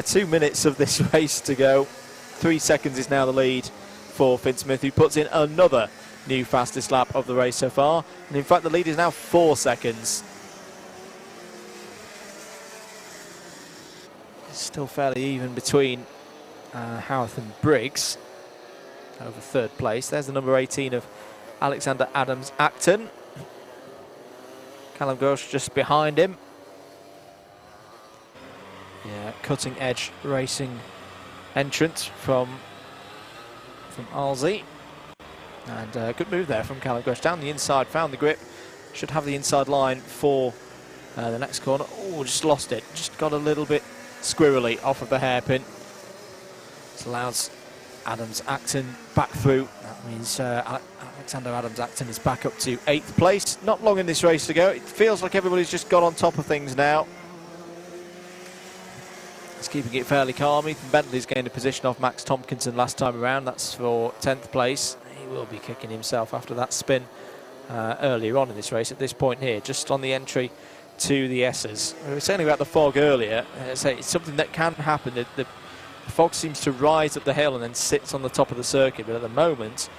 2 minutes of this race to go. 3 seconds is now the lead for Finn Smith, who puts in another new fastest lap of the race so far. And in fact, the lead is now 4 seconds. Still fairly even between Howarth and Briggs over 3rd place. There's the number 18 of Alexander Adams-Acton. Callum Grosh just behind him. Yeah, cutting edge racing entrant from Alzi. And good move there from Callum Grosh. Down the inside, found the grip. Should have the inside line for the next corner. Oh, just lost it. Just got a little bit squirrely off of the hairpin. This allows Adams-Acton back through. That means Alexander Adams-Acton is back up to 8th place. Not long in this race to go. It feels like everybody's just got on top of things now. It's keeping it fairly calm. Ethan Bentley's gained a position off Max Tompkinson last time around. That's for 10th place. He will be kicking himself after that spin earlier on in this race. At this point here, just on the entry to the S's. We were saying about the fog earlier. It's something that can happen. The fog seems to rise up the hill and then sits on the top of the circuit, but at the moment,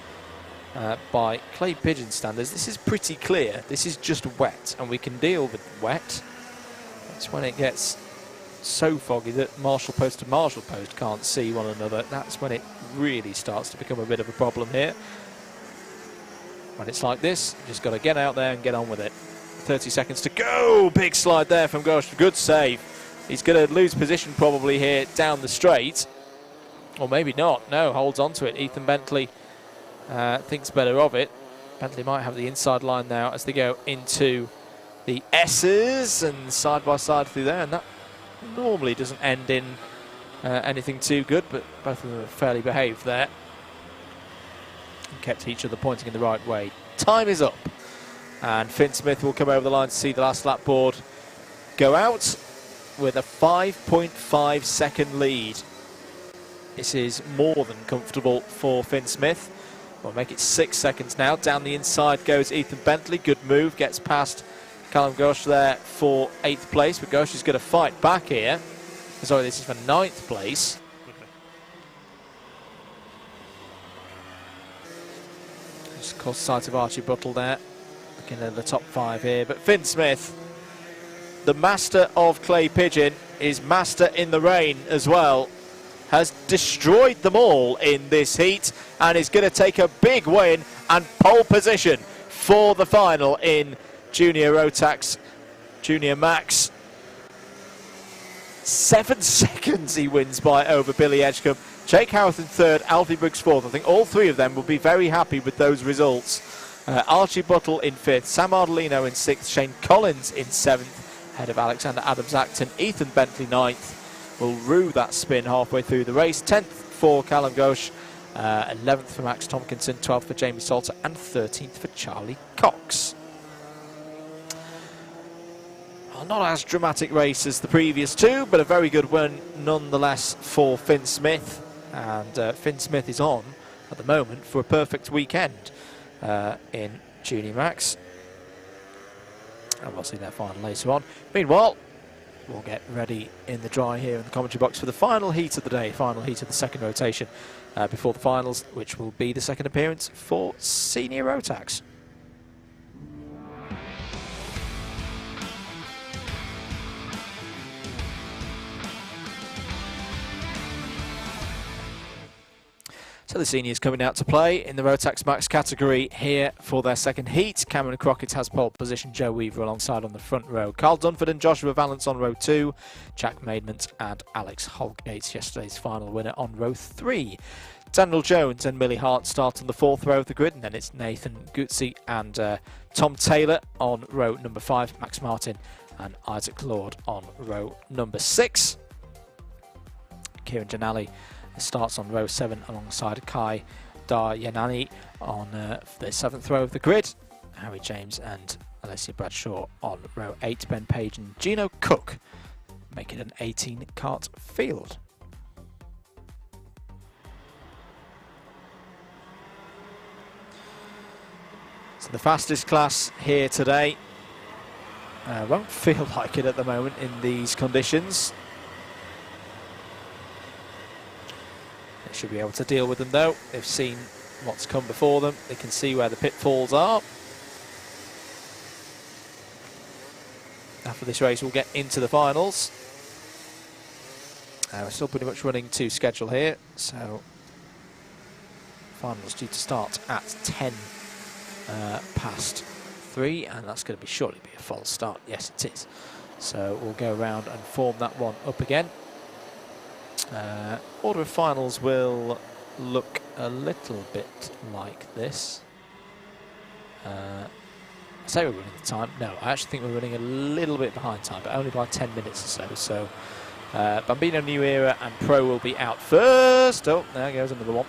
by Clay Pigeon standards, this is pretty clear. This is just wet, and we can deal with wet. It's when it gets so foggy that marshal post to marshal post can't see one another. That's when it really starts to become a bit of a problem here. When it's like this, you just got to get out there and get on with it. 30 seconds to go. Big slide there from Gosh. Good save. He's going to lose position probably here down the straight. Or maybe not. No, holds on to it. Ethan Bentley thinks better of it. Bentley might have the inside line now as they go into the S's and side by side through there. And that normally doesn't end in anything too good, but both of them are fairly behaved there. And kept each other pointing in the right way. Time is up. And Finn Smith will come over the line to see the last lap board go out with a 5.5 second lead. This is more than comfortable for Finn Smith. We'll make it 6 seconds now. Down the inside goes Ethan Bentley. Good move. Gets past Callum Gosh there for 8th place. But Gosh is going to fight back here. Sorry, this is for 9th place. Just caught sight of Archie Buttle there. Looking at the top 5 here. But Finn Smith, the master of Clay Pigeon, is master in the rain as well. Has destroyed them all in this heat and is going to take a big win and pole position for the final in Junior Rotax Junior Max. 7 seconds he wins by over Billy Edgecombe. Jake Howarth in 3rd, Alfie Briggs 4th. I think all 3 of them will be very happy with those results. Archie Buttle in 5th, Sam Ardolino in 6th, Shane Collins in 7th, ahead of Alexander Adams-Acton. Ethan Bentley 9th. Will rue that spin halfway through the race. 10th for Callum Gosh, 11th for Max Tompkinson, 12th for Jamie Salter, and 13th for Charlie Cox. Well, not as dramatic race as the previous 2, but a very good one nonetheless for Finn Smith. And Finn Smith is on at the moment for a perfect weekend in Junior Max. And we'll see their final later on. Meanwhile, we'll get ready in the dry here in the commentary box for the final heat of the day, final heat of the second rotation before the finals, which will be the second appearance for Senior Rotax. So the seniors coming out to play in the Rotax Max category here for their second heat. Cameron Crockett has pole position, Joe Weaver alongside on the front row. Carl Dunford and Joshua Valance on row 2. Jack Maidment and Alex Holgate, yesterday's final winner, on row 3. Daniel Jones and Millie Hart start on the 4th row of the grid, and then it's Nathan Gutzi and Tom Taylor on row number 5, Max Martin and Isaac Lord on row number 6. Kieran Janali starts on row 7 alongside Kai Daryanani on the 7th row of the grid. Harry James and Alessia Bradshaw on row 8. Ben Page and Gino Cook make it an 18-cart field. So the fastest class here today. Won't feel like it at the moment in these conditions. They should be able to deal with them though. They've seen what's come before them. They can see where the pitfalls are. After this race we'll get into the finals. We're still pretty much running to schedule here, so finals due to start at 10 past 3, and that's going to surely be a false start. Yes, it is. So we'll go around and form that one up again. Order of finals will look a little bit like this. I say we're running the time. No, I actually think we're running a little bit behind time, but only by 10 minutes or so. So Bambino New Era and Pro will be out first. Oh, there goes another one.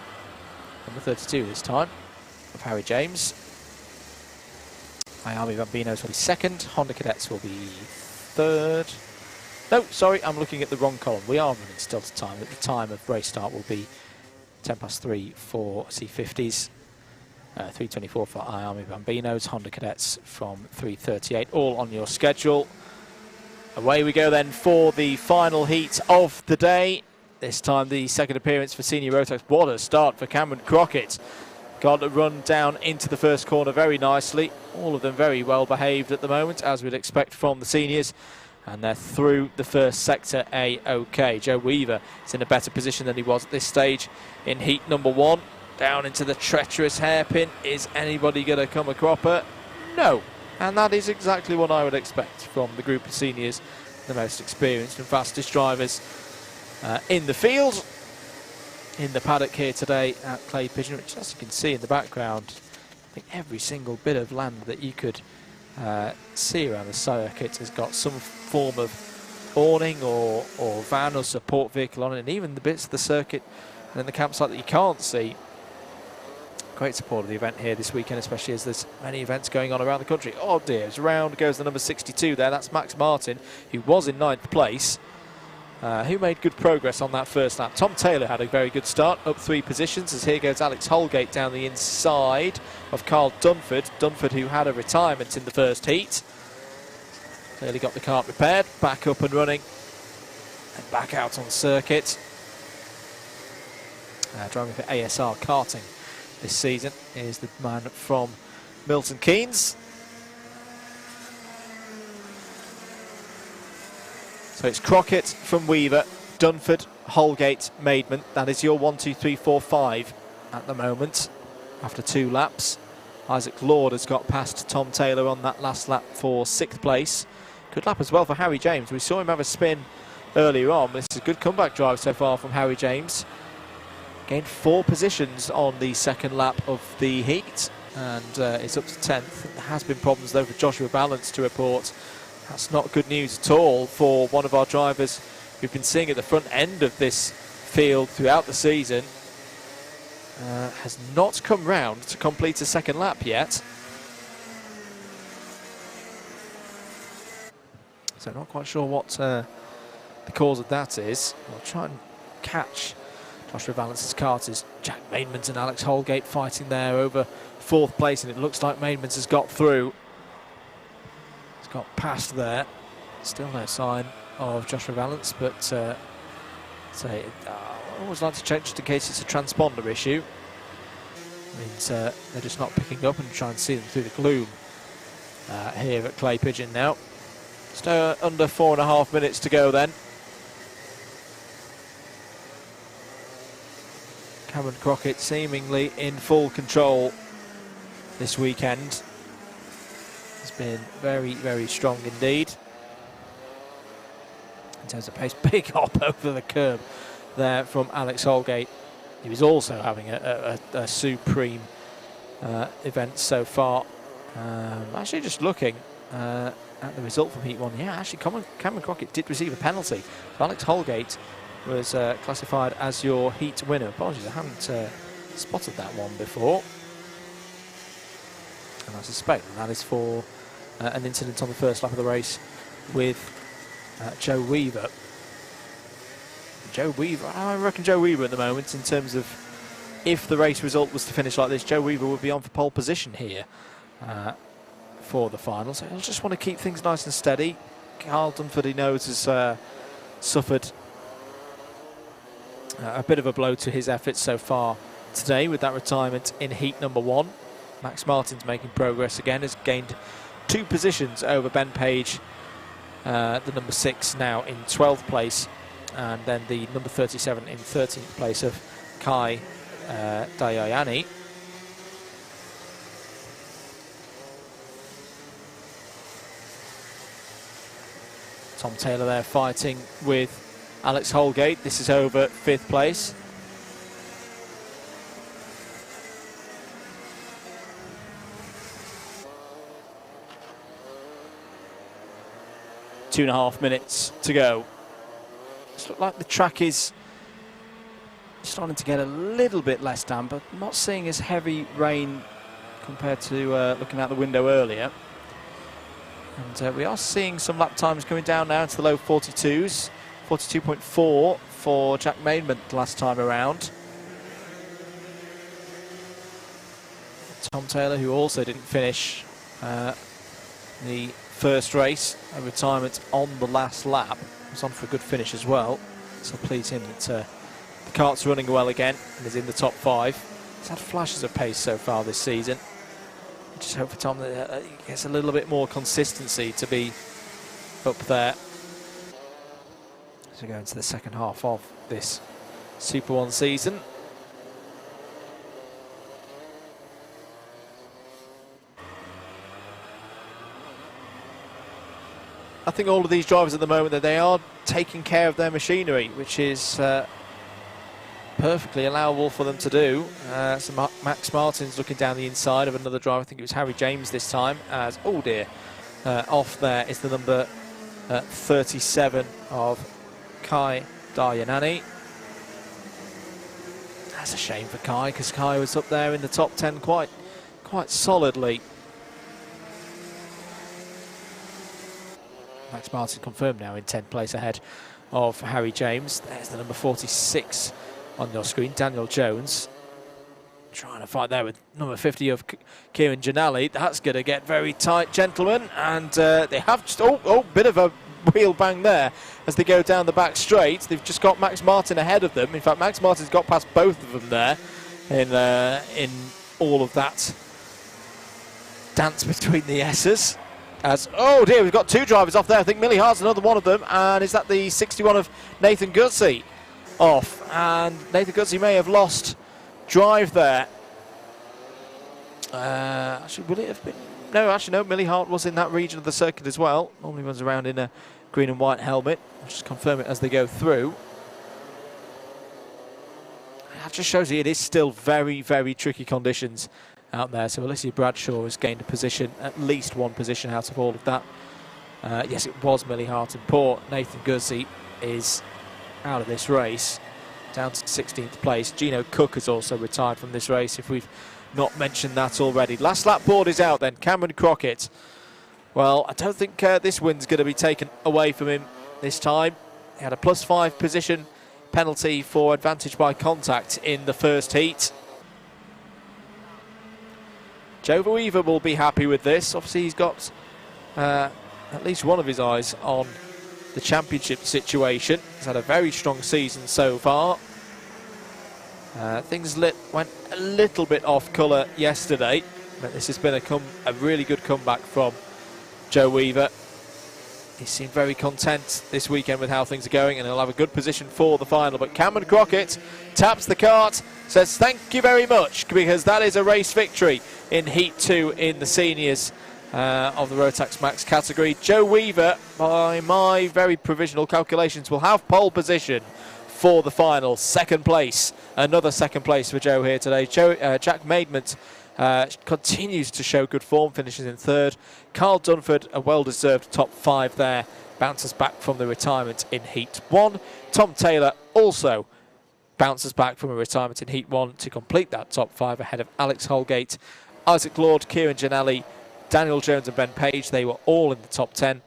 Number 32 this time, of Harry James. IAME Bambinos will be second. Honda Cadets will be third. No, sorry, I'm looking at the wrong column. We are running still to time. At the time of race start will be 3 for C50s, 3:24 for IAME Bambinos, Honda Cadets from 3:38, all on your schedule. Away we go then for the final heat of the day. This time the second appearance for senior Rotax. What a start for Cameron Crockett. Got to run down into the first corner very nicely. All of them very well behaved at the moment, as we'd expect from the seniors. And they're through the first sector A-OK. Joe Weaver is in a better position than he was at this stage in heat number 1. Down into the treacherous hairpin. Is anybody going to come a cropper? No. And that is exactly what I would expect from the group of seniors, the most experienced and fastest drivers in the field. In the paddock here today at Clay Pigeon, which, as you can see in the background, I think every single bit of land that you could see around the circuit has got some form of awning or van or support vehicle on it, and even the bits of the circuit and in the campsite that you can't see. Great support of the event here this weekend, especially as there's many events going on around the country. Oh dear, it's round goes the number 62 there. That's Max Martin, who was in 9th place, who made good progress on that first lap. Tom Taylor had a very good start, up 3 positions, as here goes Alex Holgate down the inside of Carl Dunford. Dunford, who had a retirement in the first heat. Clearly got the kart repaired, back up and running, and back out on circuit. Driving for ASR Karting this season is the man from Milton Keynes. So it's Crockett from Weaver, Dunford, Holgate, Maidment. That is your 1, 2, 3, 4, 5 at the moment after 2 laps. Isaac Lord has got past Tom Taylor on that last lap for 6th place. Good lap as well for Harry James. We saw him have a spin earlier on. This is a good comeback drive so far from Harry James. Gained 4 positions on the second lap of the heat, and it's up to 10th. There has been problems though for Joshua Balance to report. That's not good news at all for one of our drivers we've been seeing at the front end of this field throughout the season. Has not come round to complete a second lap yet. So not quite sure what the cause of that is. I'll try and catch Joshua Valance's karters. Jack Maidment and Alex Holgate fighting there over 4th place, and it looks like Maidment has got through. He's got past there. Still no sign of Joshua Valance, but I always like to check just in case it's a transponder issue. Means they're just not picking up, and try and see them through the gloom here at Clay Pigeon now. Just under 4.5 minutes to go then. Cameron Crockett seemingly in full control this weekend. Has been very, very strong indeed. In terms of pace, big hop over the curb there from Alex Holgate. He was also having a supreme event so far. Actually, just looking at the result from Heat 1, yeah, actually Cameron Crockett did receive a penalty. Alex Holgate was classified as your heat winner. Apologies, I haven't spotted that one before. And I suspect that is for an incident on the first lap of the race with Joe Weaver. I reckon Joe Weaver at the moment, in terms of if the race result was to finish like this, Joe Weaver would be on for pole position here for the final. So he'll just want to keep things nice and steady. Carl Dunford, he knows, has suffered a bit of a blow to his efforts so far today with that retirement in heat number 1. Max Martin's making progress again, has gained 2 positions over Ben Page, the number 6 now in 12th place, and then the number 37 in 13th place of Kai Dayayani. Tom Taylor there fighting with Alex Holgate. This is over 5th place. Two and a half minutes to go. does look like the track is starting to get a little bit less damp, but not seeing as heavy rain compared to looking out the window earlier. And we are seeing some lap times coming down now into the low 42s. 42.4 for Jack Maidment last time around. Tom Taylor, who also didn't finish the first race, a retirement on the last lap, was on for a good finish as well. So please him that the kart's running well again and is in the top 5. He's had flashes of pace so far this season. Just hope for Tom that he gets a little bit more consistency to be up there as we go into the second half of this Super One season. I think all of these drivers at the moment, that they are taking care of their machinery, which is perfectly allowable for them to do. So Max Martin's looking down the inside of another driver. I think it was Harry James this time, as, oh dear, off there is the number 37 of Kai Daryanani. That's a shame for Kai, because Kai was up there in the top 10 quite solidly. Max Martin confirmed now in 10th place ahead of Harry James. There's the number 46 on your screen, Daniel Jones. Trying to fight there with number 50 of Kieran Janali. That's going to get very tight, gentlemen. And they have just, bit of a wheel bang there as they go down the back straight. They've just got Max Martin ahead of them. In fact, Max Martin's got past both of them there in all of that dance between the S's. As, oh dear, we've got 2 drivers off there. I think Millie Hart's another one of them. And is that the 61 of Nathan Gutsy off? And Nathan Gutsy may have lost drive there. Actually, would it have been? No, actually, no. Millie Hart was in that region of the circuit as well. Normally runs around in a green and white helmet. I'll just confirm it as they go through. That just shows you it is still very, very tricky conditions out there. So Alicia Bradshaw has gained a position, at least one position out of all of that. Yes, it was Millie Hart and poor Nathan Gutsy is out of this race, down to 16th place. Gino Cook has also retired from this race, if we've not mentioned that already. Last lap board is out then. Cameron Crockett. Well, I don't think this win's going to be taken away from him this time. He had a +5 position penalty for advantage by contact in the first heat. Joe Weaver will be happy with this. Obviously, he's got at least one of his eyes on the championship situation. He's had a very strong season so far. Things went a little bit off colour yesterday, but this has been a really good comeback from Joe Weaver. He seemed very content this weekend with how things are going, and he'll have a good position for the final. But Cameron Crockett taps the kart, says thank you very much, because that is a race victory in Heat 2 in the seniors of the Rotax Max category. Joe Weaver, by my very provisional calculations, will have pole position for the final. Second place, another second place for Joe here today. Jack Maidment continues to show good form, finishes in 3rd. Carl Dunford, a well-deserved top 5 there, bounces back from the retirement in Heat 1. Tom Taylor also bounces back from a retirement in Heat 1 to complete that top 5 ahead of Alex Holgate, Isaac Lord, Kieran Janelli, Daniel Jones and Ben Page. They were all in the top 10.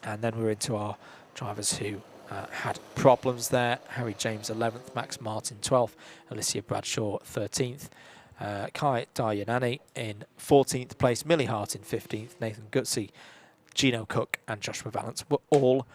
And then we're into our drivers who had problems there. Harry James 11th, Max Martin 12th, Alicia Bradshaw 13th, Kai Daryanani in 14th place, Millie Hart in 15th, Nathan Gutsy, Gino Cook and Joshua Valance were all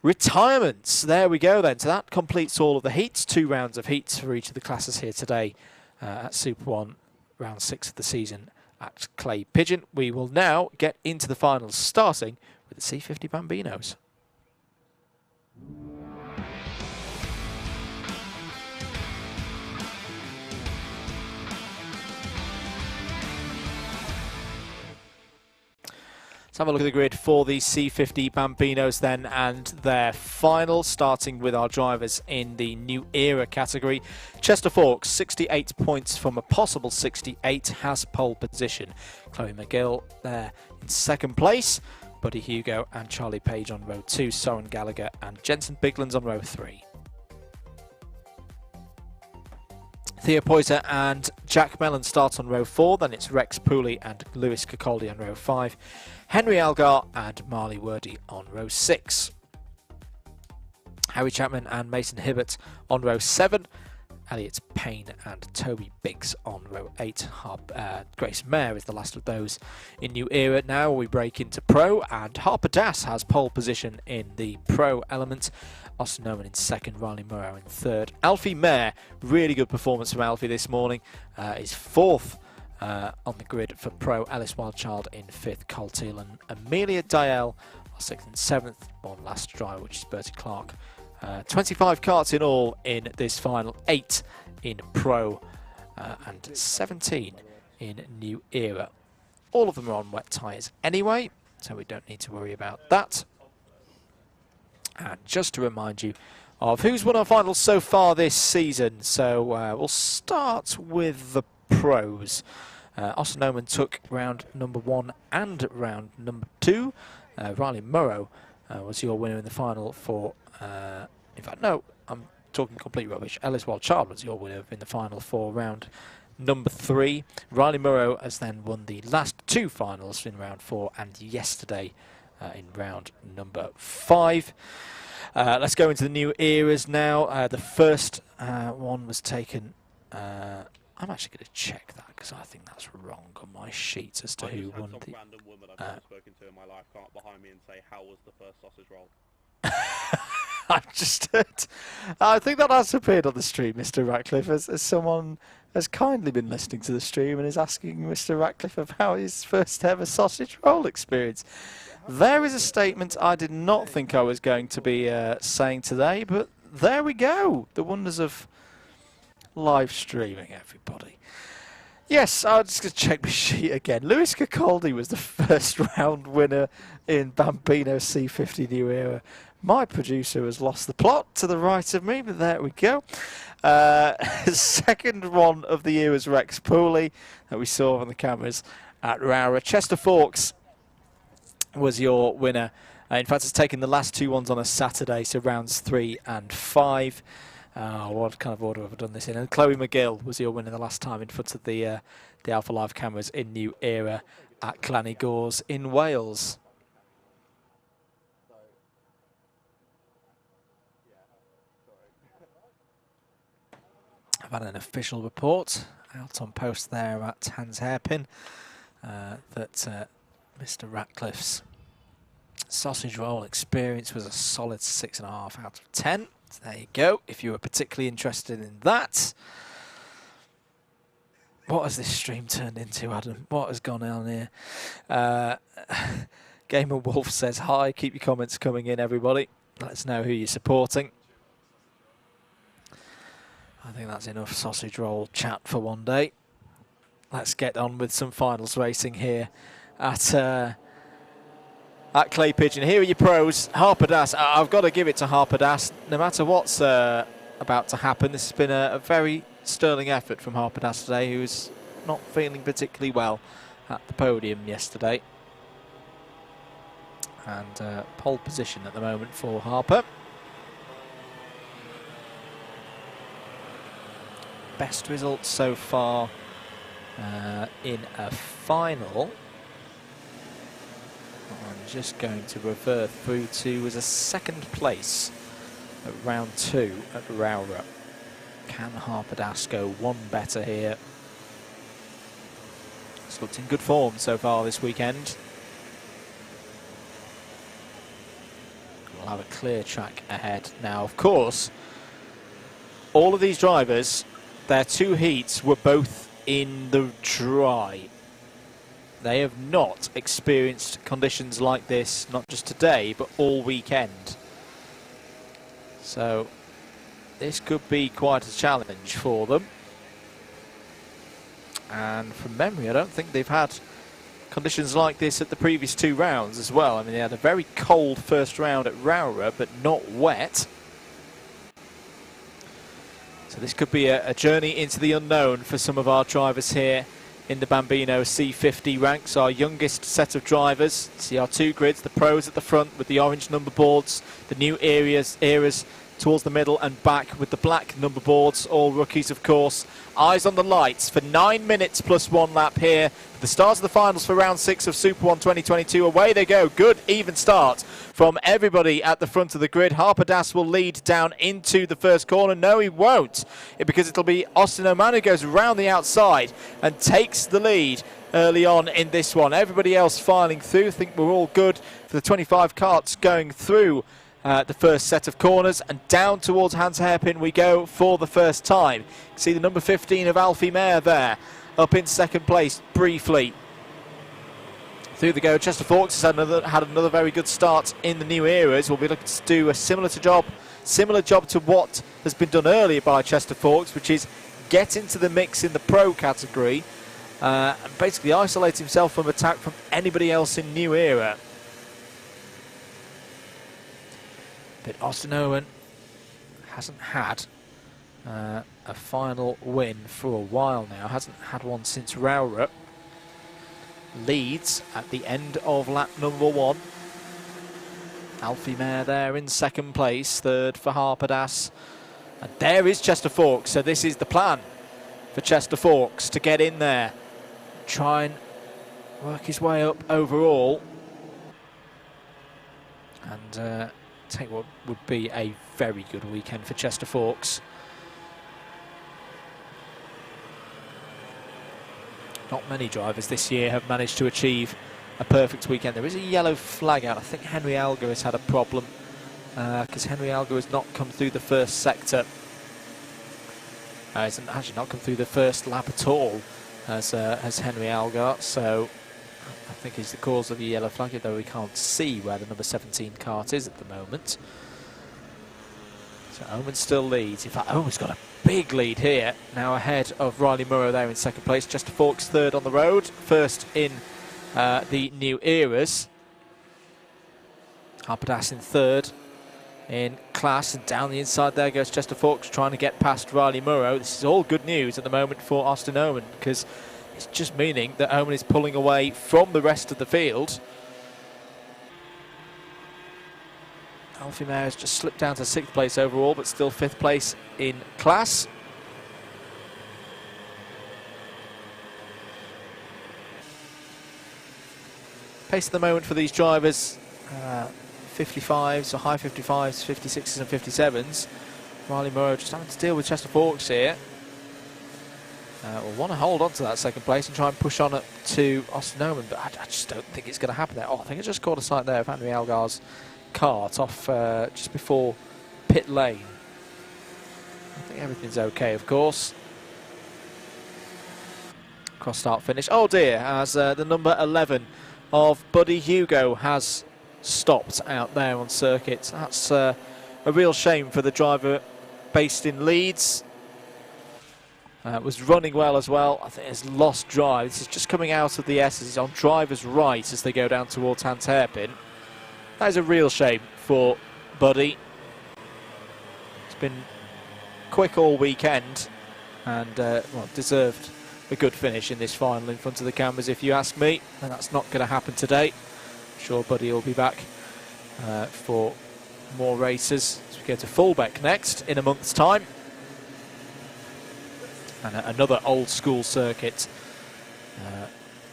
retirements. There we go then. So that completes all of the heats. 2 rounds of heats for each of the classes here today at Super One, round 6 of the season at Clay Pigeon. We will now get into the finals, starting with the C50 Bambinos. Let's have a look at the grid for the C50 Bambinos then, and their final, starting with our drivers in the New Era category. Chester Fawkes, 68 points from a possible 68, has pole position. Chloe McGill there in 2nd place, Buddy Hugo and Charlie Page on row 2, Soren Gallagher and Jensen Biglands on row 3. Theo Poiter and Jack Mellon start on row 4, then it's Rex Pooley and Lewis Cacoldi on row 5, Henry Algar and Marley Wordy on row 6. Harry Chapman and Mason Hibbert on row 7, Elliot Payne and Toby Biggs on row 8. Grace Mayer is the last of those in New Era. Now we break into Pro, and Harper Das has pole position in the Pro element. Austin Noman in second, Riley Murrow in third. Alfie Mayer, really good performance from Alfie this morning, is fourth on the grid for Pro. Ellis Wildchild in fifth, Cole Teal and Amelia Dial are sixth and seventh. One last driver, which is Bertie Clark. 25 karts in all in this final, 8 in Pro and 17 in New Era. All of them are on wet tyres anyway, so we don't need to worry about that. And just to remind you of who's won our finals so far this season, so we'll start with the Pros. Austin Noman took round number 1 and round number 2. Riley Murrow was your winner in the final for... in fact, no, I'm talking complete rubbish. Ellis Wildchild was your winner in the final for round number 3. Riley Murrow has then won the last 2 finals in round 4 and yesterday in round number 5. Let's go into the New Eras now. The first one was taken... I'm actually going to check that because I think that's wrong on my sheets as to who won the... random woman I've never spoken to in my life come up behind me and say, how was the first sausage roll? I've just heard. I think that has appeared on the stream, Mr. Ratcliffe, as someone has kindly been listening to the stream and is asking Mr. Ratcliffe about his first ever sausage roll experience. There is a statement I did not think I was going to be saying today, but there we go. The wonders of live streaming, everybody. Yes, I'm just going to check my sheet again. Lewis Cacoldi was the first round winner in Bambino C50 New Era. My producer has lost the plot to the right of me, but there we go. Second one of the year was Rex Pooley, that we saw on the cameras at Rowrah. Chester Forks was your winner. In fact, it's taken the last 2 ones on a Saturday, so rounds 3 and 5. What kind of order have I done this in? And Chloe McGill was your winner the last time in front of the Alpha Live cameras in New Era at Glan-Y-Gors in Wales. I've had an official report out on post there at Hans Hairpin that Mr. Ratcliffe's sausage roll experience was a solid 6.5 out of 10. So there you go, if you were particularly interested in that. What has this stream turned into, Adam? What has gone on here? Gamer Wolf says hi, keep your comments coming in, everybody. Let us know who you're supporting. I think that's enough sausage roll chat for one day. Let's get on with some finals racing here at Clay Pigeon. Here are your pros. Harper Das. I've got to give it to Harper Das. No matter what's about to happen, this has been a very sterling effort from Harper Das today, who's not feeling particularly well at the podium yesterday. And pole position at the moment for Harper. Best results so far in a final. I'm just going to revert through to was a second place at round 2 at Rowrah. Can Harper Das go one better here? It's looked in good form so far this weekend. We'll have a clear track ahead. Now, of course, all of these drivers, their 2 heats were both in the dry. They have not experienced conditions like this, not just today, but all weekend. So this could be quite a challenge for them. And from memory, I don't think they've had conditions like this at the previous 2 rounds as well. I mean, they had a very cold first round at Rowrah, but not wet. So this could be a journey into the unknown for some of our drivers here in the Bambino C50 ranks, our youngest set of drivers. See our two grids, the pros at the front with the orange number boards, the new eras towards the middle and back with the black number boards, all rookies of course. Eyes on the lights for 9 minutes plus 1 lap here. The start of the finals for round 6 of Super One 2022. Away they go. Good even start from everybody at the front of the grid. Harper Das will lead down into the first corner. No, he won't, because it'll be Austin Oman who goes round the outside and takes the lead early on in this one. Everybody else filing through. I think we're all good for the 25 karts going through the first set of corners, and down towards Hans Hairpin we go for the first time. You can see the number 15 of Alfie Mayer there, up in second place briefly. Through the go, Chester Fawkes has had another very good start in the new eras. We'll be looking to do a similar job to what has been done earlier by Chester Fawkes, which is get into the mix in the pro category and basically isolate himself from attack from anybody else in new era. But Austin Owen hasn't had a final win for a while now. Hasn't had one since Rowrah. Leads at the end of lap number 1. Alfie Mayer there in second place. Third for Harper Das. And there is Chester Fawkes. So this is the plan for Chester Fawkes, to get in there. Try and work his way up overall. And take what would be a very good weekend for Chester Fawkes. Not many drivers this year have managed to achieve a perfect weekend. There is a yellow flag out. I think Henry Alger has had a problem because Henry Alger has not come through the first sector. He's actually not come through the first lap at all as Henry Alger. So I think he's the cause of the yellow flag, though we can't see where the number 17 kart is at the moment. So Owen still leads. In fact, Owen's got a big lead here, now ahead of Riley Murrow there in second place. Chester Fawkes third on the road, first in the new eras. Harper Das in third in class, and down the inside there goes Chester Fawkes trying to get past Riley Murrow. This is all good news at the moment for Austin Owen, because it's just meaning that Owen is pulling away from the rest of the field. Alfie Mayer has just slipped down to 6th place overall, but still 5th place in class. Pace of the moment for these drivers, 55s or high 55s, 56s and 57s. Riley Murrow just having to deal with Chester Fawkes here. We'll want to hold on to that second place and try and push on up to Austin Owen, but I just don't think it's going to happen there. Oh, I think I just caught a sight there of Henry Algar's kart off just before pit lane. I think everything's okay, of course. Cross start finish. Oh dear, as the number 11 of Buddy Hugo has stopped out there on circuit. That's a real shame for the driver based in Leeds. Was running well as well. I think has lost drive. This is just coming out of the S as he's on driver's right as they go down towards Hans Hairpin. That is a real shame for Buddy. It's been quick all weekend and well, deserved a good finish in this final in front of the cameras, if you ask me. And that's not going to happen today. I'm sure Buddy will be back for more races as we go to Fulbeck next in a month's time. And another old school circuit.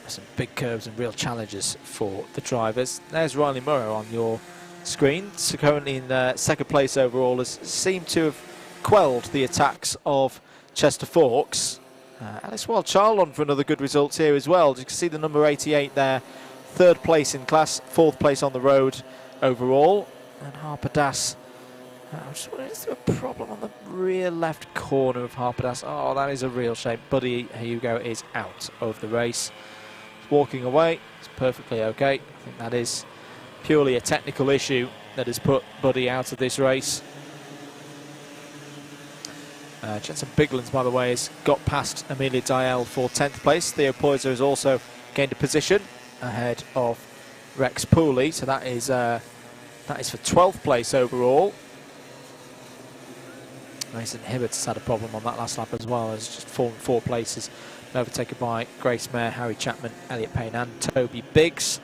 Some big curves and real challenges for the drivers. There's Riley Murrow on your screen. So currently in second place overall, has seemed to have quelled the attacks of Chester Fawkes. Alice Wildchild on for another good result here as well. You can see the number 88 there. Third place in class, fourth place on the road overall. And Harper Das. I'm just wondering, is there a problem on the rear left corner of Harper Das? Oh, that is a real shame. Buddy Hugo is out of the race. He's walking away. It's perfectly okay. I think that is purely a technical issue that has put Buddy out of this race. Jensen Biglands, by the way, has got past Amelia Dial for 10th place. Theo Poyser has also gained a position ahead of Rex Pooley. So that is for 12th place overall. Mason Hibbert's had a problem on that last lap as well. Has just fallen 4 places overtaken by Grace Mayer, Harry Chapman, Elliot Payne and Toby Biggs.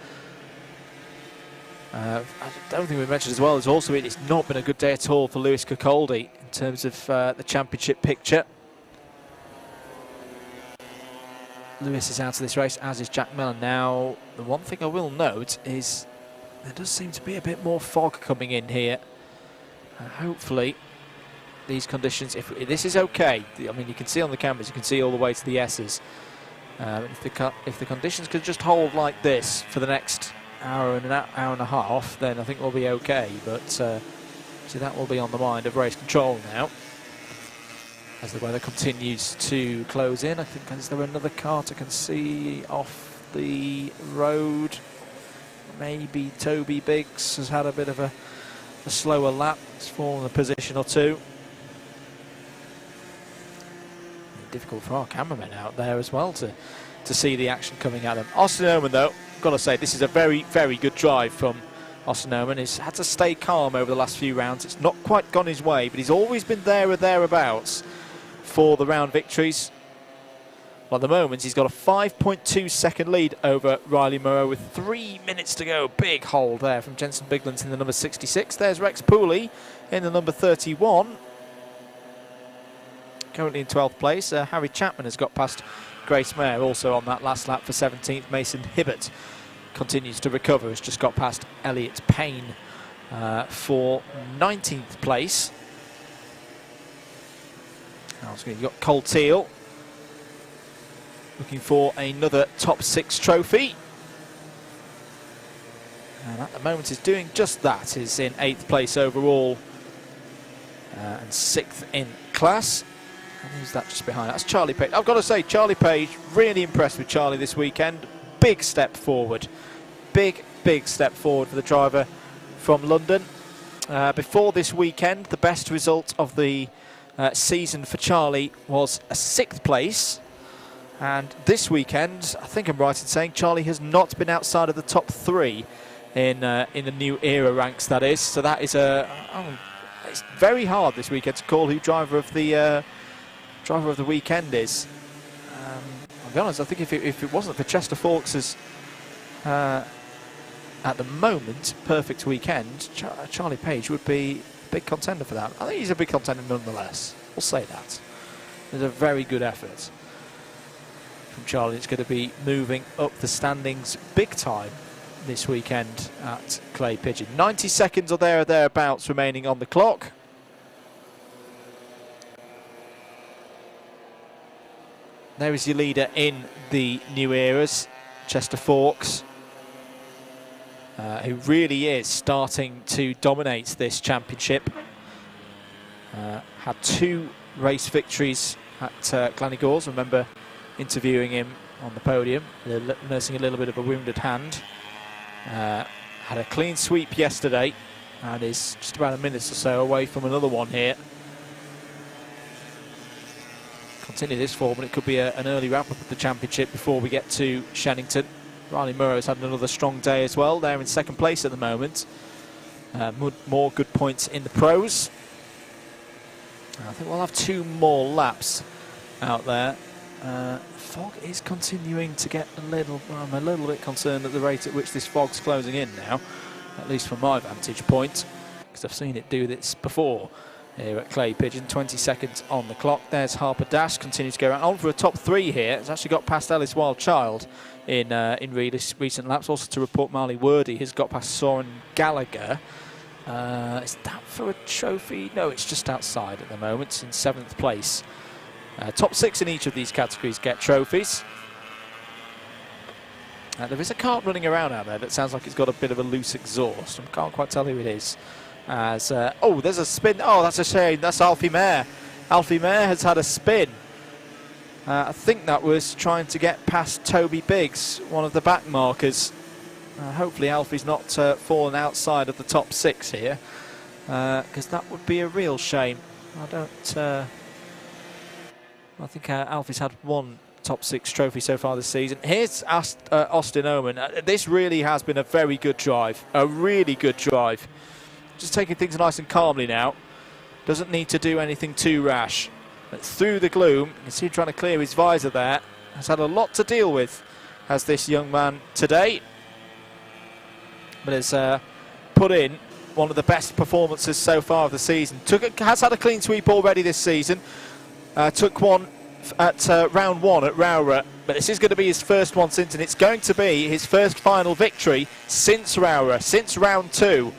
I don't think we mentioned as well, it's not been a good day at all for Lewis Kirkcaldy in terms of the championship picture. Lewis is out of this race, as is Jack Mellon. Now, the one thing I will note is there does seem to be a bit more fog coming in here. Hopefully, these conditions, if this is okay, I mean, you can see on the cameras, you can see all the way to the S's. If the conditions could just hold like this for the next hour and a half, then I think we'll be okay. But so that will be on the mind of race control now, as the weather continues to close in. I think, is there another kart I can see off the road? Maybe Toby Biggs has had a bit of a slower lap. He's fallen a position or two. Difficult for our cameramen out there as well to see the action coming at them. Austin Oman, though, I've got to say, this is a very, very good drive from Austin Oman. He's had to stay calm over the last few rounds. It's not quite gone his way, but he's always been there or thereabouts for the round victories. Well, at the moment, he's got a 5.2 second lead over Riley Moreau with 3 minutes to go. Big hold there from Jensen Biglands in the number 66. There's Rex Pooley in the number 31. Currently in 12th place. Harry Chapman has got past Grace Mayer, also on that last lap for 17th. Mason Hibbert continues to recover, has just got past Elliot Payne for 19th place. Now you've got Cole Teal looking for another top 6 trophy. And at the moment is doing just that, is in 8th place overall and 6th in class. And who's that just behind? That's Charlie Page. I've got to say, Charlie Page, really impressed with Charlie this weekend. Big step forward. Big step forward for the driver from London. Before this weekend, the best result of the season for Charlie was a 6th place. And this weekend, I think I'm right in saying, Charlie has not been outside of the top 3 in the new era ranks, that is. So that is it's very hard this weekend to call who driver of the weekend is. I'll be honest, I think if it wasn't for Chester Fawkes' at the moment perfect weekend, Charlie Page would be a big contender for that. I think he's a big contender nonetheless. We'll say that. There's a very good effort from Charlie. It's going to be moving up the standings big time this weekend at Clay Pigeon. 90 seconds or thereabouts remaining on the clock. There is your leader in the new eras, Chester Fawkes, who really is starting to dominate this championship. Had 2 race victories at Glan-Y-Gors. I remember interviewing him on the podium, nursing a little bit of a wounded hand. Had a clean sweep yesterday and is just about a minute or so away from another one here. Continue this form, and it could be an early wrap-up of the championship before we get to Shenington. Riley Murrow's had another strong day as well. They're in 2nd place at the moment. More good points in the pros. I think we'll have 2 more laps out there. Fog is continuing to get I'm a little bit concerned at the rate at which this fog's closing in now, at least from my vantage point, because I've seen it do this before here at Clay Pigeon. 20 seconds on the clock. There's Harper Dash, continues to go around on for a top 3 here. It's actually got past Ellis Wildchild in recent laps. Also to report, Marley Wordy has got past Soren Gallagher. Is that for a trophy? No, it's just outside at the moment. It's in 7th place. Top 6 in each of these categories get trophies. There is a kart running around out there that sounds like it's got a bit of a loose exhaust. I can't quite tell who it is. As oh, there's a spin. Oh, that's a shame. That's Alfie Mayer. Alfie Mayer has had a spin. I think that was trying to get past Toby Biggs, one of the back markers. Hopefully Alfie's not fallen outside of the top 6 here, because that would be a real shame. I think Alfie's had 1 top 6 trophy so far this season. Here's Austin Oman. This really has been a very good drive. A really good drive. Just taking things nice and calmly now. Doesn't need to do anything too rash. But through the gloom, you can see him trying to clear his visor there. has had a lot to deal with, has this young man today, but has put in one of the best performances so far of the season. Has had a clean sweep already this season. Took one at round 1 at Rowrah, but this is going to be his first one since, and it's going to be his first final victory since Rowrah, since round 2.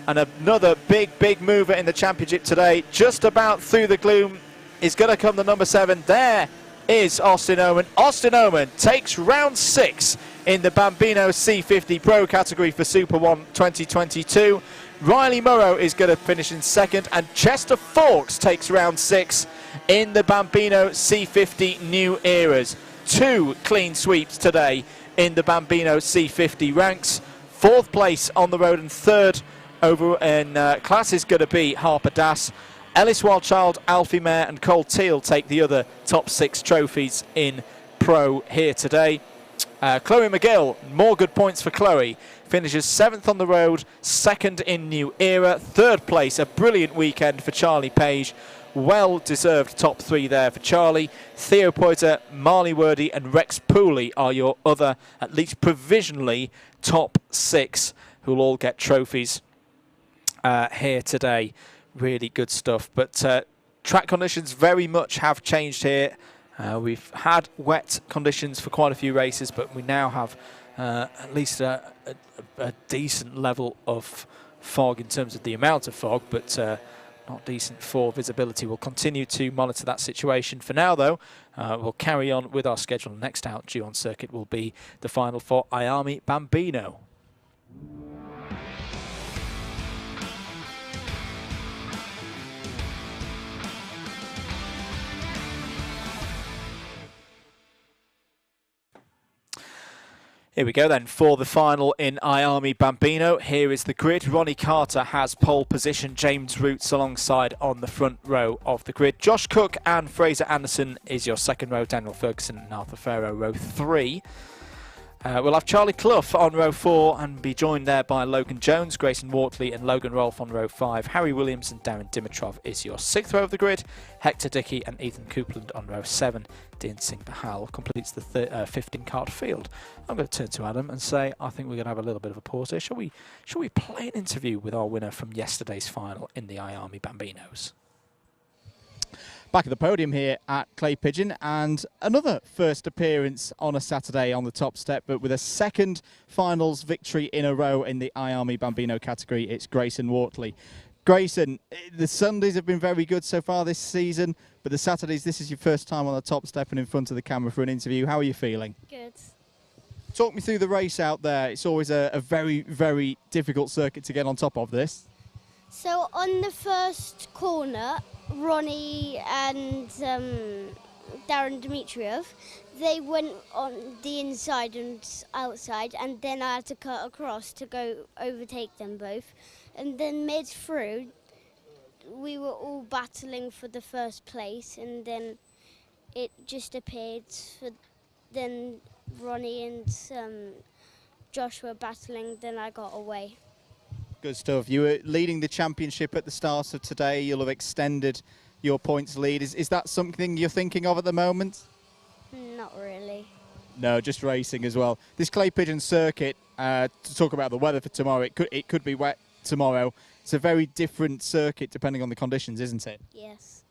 And another big mover in the championship today. Just about through the gloom is going to come the number 7. There is Austin Oman. Austin Oman takes round 6 in the Bambino C50 Pro category for Super 1 2022. Riley Murrow is going to finish in second, and Chester Fawkes takes round 6 in the Bambino C50 New Eras. 2 clean sweeps today in the Bambino C50 ranks. 4th place on the road, and 3rd over in class is going to be Harper Das. Ellis Wildchild, Alfie Mayer and Cole Teal take the other top 6 trophies in Pro here today. Chloe McGill, more good points for Chloe. Finishes 7th on the road, 2nd in New Era. 3rd place, a brilliant weekend for Charlie Page. Well-deserved top 3 there for Charlie. Theo Poiter, Marley Wordy and Rex Pooley are your other, at least provisionally, top 6 who'll all get trophies here today. Really good stuff. But track conditions very much have changed here. We've had wet conditions for quite a few races, but we now have at least a decent level of fog in terms of the amount of fog, but not decent for visibility. We'll continue to monitor that situation. For now, though, we'll carry on with our schedule. Next out due on circuit will be the final for IAME Bambino. Here we go then for the final in IAME Bambino. Here is the grid. Ronnie Carter has pole position. James Roots alongside on the front row of the grid. Josh Cook and Fraser Anderson is your second row. Daniel Ferguson and Arthur Farrow row 3. We'll have Charlie Clough on row 4 and be joined there by Logan Jones, Grayson Wortley and Logan Rolfe on row 5. Harry Williams and Darren Dimitrov is your 6th row of the grid. Hector Dickey and Ethan Coupland on row 7. Dean Singh Bahal completes the 5th in-cart field. I'm going to turn to Adam and say I think we're going to have a little bit of a pause here. Shall we play an interview with our winner from yesterday's final in the IAME Bambinos? Back at the podium here at Clay Pigeon, and another first appearance on a Saturday on the top step, but with a second finals victory in a row in the IAME Bambino category. It's Grayson Wortley. Grayson, the Sundays have been very good so far this season, but the Saturdays, this is your first time on the top step and in front of the camera for an interview. How are you feeling? Good. Talk me through the race out there. It's always a very, very difficult circuit to get on top of this. So on the first corner, Ronnie and Darren Dimitrov, they went on the inside and outside, and then I had to cut across to go overtake them both. And then mid-through, we were all battling for the first place, and then it just appeared for then Ronnie and Josh were battling, then I got away. Good stuff. You were leading the championship at the start of today. You'll have extended your points lead. Is that something you're thinking of at the moment? Not really. No, just racing as well. This Clay Pigeon circuit, to talk about the weather for tomorrow, it could be wet tomorrow. It's a very different circuit depending on the conditions, isn't it? Yes.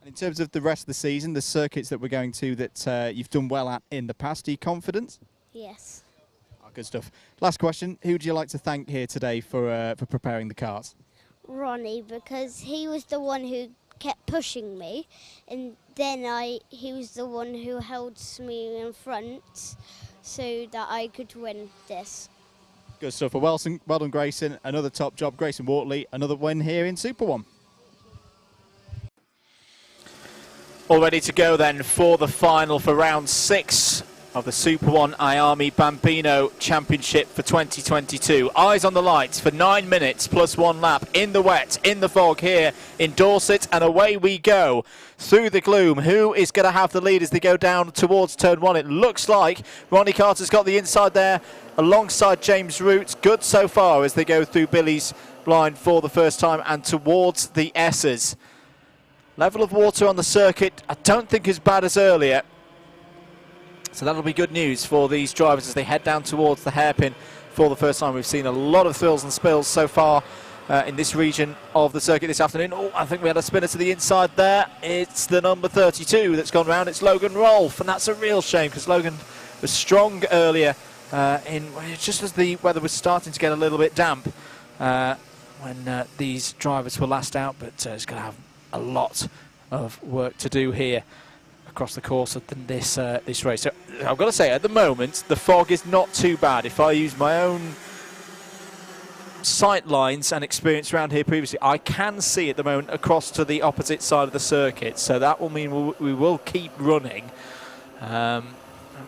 And in terms of the rest of the season, the circuits that we're going to that you've done well at in the past, are you confident? Yes. Good stuff. Last question. Who would you like to thank here today for preparing the cars? Ronnie, because he was the one who kept pushing me, and then he was the one who held me in front so that I could win this. Good stuff. Well done, Grayson. Another top job. Grayson Wortley, another win here in Super 1. All ready to go then for the final for round 6 of the Super 1 IAME Bambino Championship for 2022. Eyes on the lights for 9 minutes plus 1 lap in the wet, in the fog here in Dorset, and away we go through the gloom. Who is going to have the lead as they go down towards turn 1? It looks like Ronnie Carter's got the inside there alongside James Roots. Good so far as they go through Billy's blind for the first time and towards the S's. Level of water on the circuit, I don't think as bad as earlier. So that'll be good news for these drivers as they head down towards the hairpin for the first time. We've seen a lot of thrills and spills so far in this region of the circuit this afternoon. Oh, I think we had a spinner to the inside there. It's the number 32 that's gone round. It's Logan Rolfe, and that's a real shame because Logan was strong earlier just as the weather was starting to get a little bit damp when these drivers were last out, but it's going to have a lot of work to do here across the course of this race. So I've got to say, at the moment, the fog is not too bad. If I use my own sight lines and experience around here previously, I can see at the moment across to the opposite side of the circuit. So that will mean we will keep running. I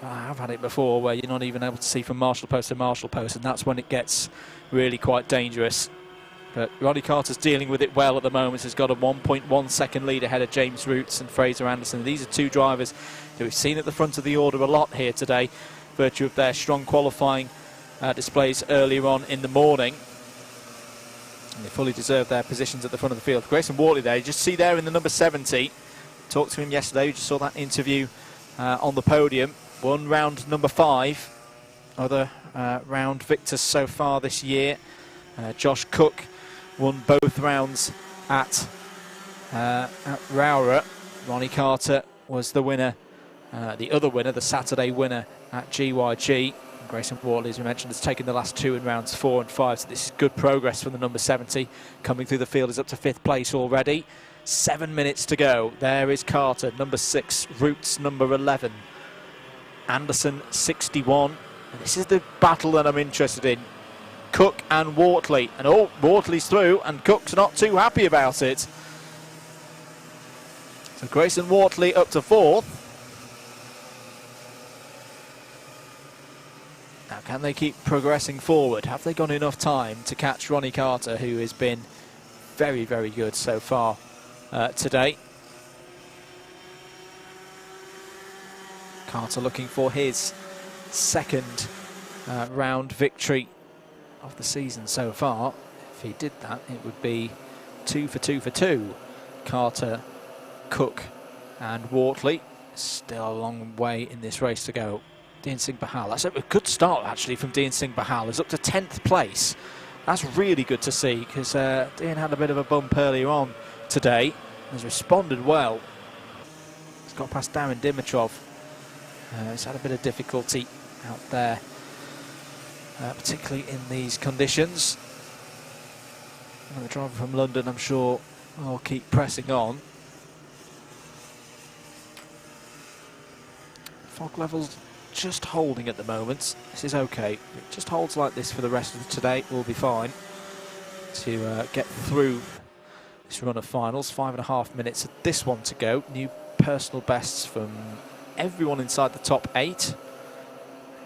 have had it before where you're not even able to see from marshal post to marshal post, and that's when it gets really quite dangerous. But Ronnie Carter's dealing with it well at the moment. He's got a 1.1 second lead ahead of James Roots and Fraser Anderson. These are two drivers that we've seen at the front of the order a lot here today, virtue of their strong qualifying displays earlier on in the morning. And they fully deserve their positions at the front of the field. Grayson Wortley there, you just see there in the number 70. Talked to him yesterday, you just saw that interview on the podium. Won round number 5. Other round victors so far this year. Josh Cook won both rounds at Rowrah. Ronnie Carter was the winner, the other winner, the Saturday winner at GYG. Grayson Wortley, as we mentioned, has taken the last 2 in rounds 4 and 5, so this is good progress from the number 70. Coming through the field is up to 5th place already. 7 minutes to go. There is Carter, number 6, Roots, number 11. Anderson, 61. And this is the battle that I'm interested in. Cook and Wortley, and Wortley's through, and Cook's not too happy about it. So Grayson Wortley up to 4th. Now, can they keep progressing forward? Have they got enough time to catch Ronnie Carter, who has been very, very good so far today? Carter looking for his second round victory of the season so far. If he did that, it would be 2 for 2 for 2. Carter, Cook and Wortley. Still a long way in this race to go. Dean Singh Bahal, that's a good start actually from Dean Singh Bahal. He's up to 10th place. That's really good to see because Dean had a bit of a bump earlier on today. Has responded well. He's got past Darren Dimitrov. He's had a bit of difficulty out there. Particularly in these conditions. And the driver from London, I'm sure, will keep pressing on. Fog levels just holding at the moment. This is okay. If it just holds like this for the rest of today, we'll be fine to get through this run of finals. 5.5 minutes of this one to go. New personal bests from everyone inside the top 8.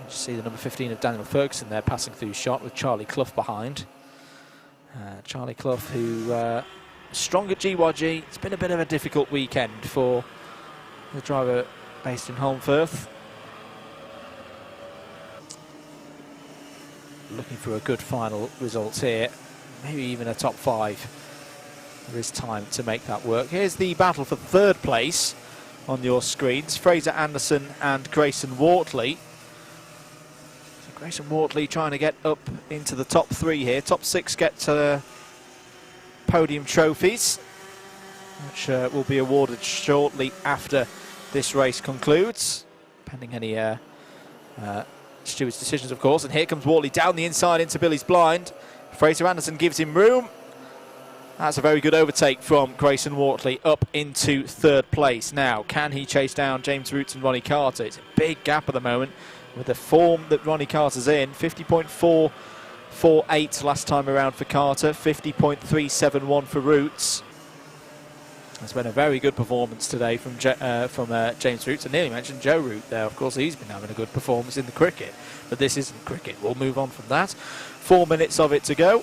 You see the number 15 of Daniel Ferguson there passing through shot with Charlie Clough behind. Charlie Clough, who strong at GYG. It's been a bit of a difficult weekend for the driver based in Holmfirth. Looking for a good final result here. Maybe even a top 5. There is time to make that work. Here's the battle for 3rd place on your screens. Fraser Anderson and Grayson Wortley. Grayson Wortley trying to get up into the top 3 here. Top 6 get podium trophies, which will be awarded shortly after this race concludes, pending any steward's decisions, of course. And here comes Wortley down the inside into Billy's blind. Fraser Anderson gives him room. That's a very good overtake from Grayson Wortley up into 3rd place. Now, can he chase down James Roots and Ronnie Carter? It's a big gap at the moment. With the form that Ronnie Carter's in, 50.448 last time around for Carter, 50.371 for Roots. It's been a very good performance today from James Roots. I nearly mentioned Joe Root there. Of course, he's been having a good performance in the cricket, but this isn't cricket. We'll move on from that. 4 minutes of it to go.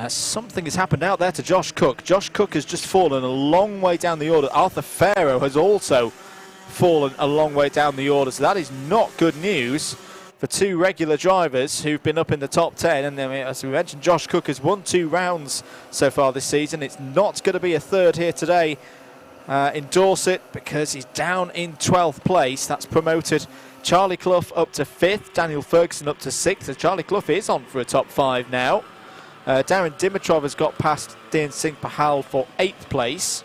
Something has happened out there to Josh Cook. Josh Cook has just fallen a long way down the order. Arthur Farrow has also fallen a long way down the order, so that is not good news for two regular drivers who've been up in the top 10. And then, as we mentioned, Josh Cook has won 2 rounds so far this season. It's not going to be a third here today in Dorset because he's down in 12th place. That's promoted Charlie Clough up to 5th, Daniel Ferguson up to 6th. So Charlie Clough is on for a top 5 now. Darren Dimitrov has got past Dean Singh Pahal for 8th place.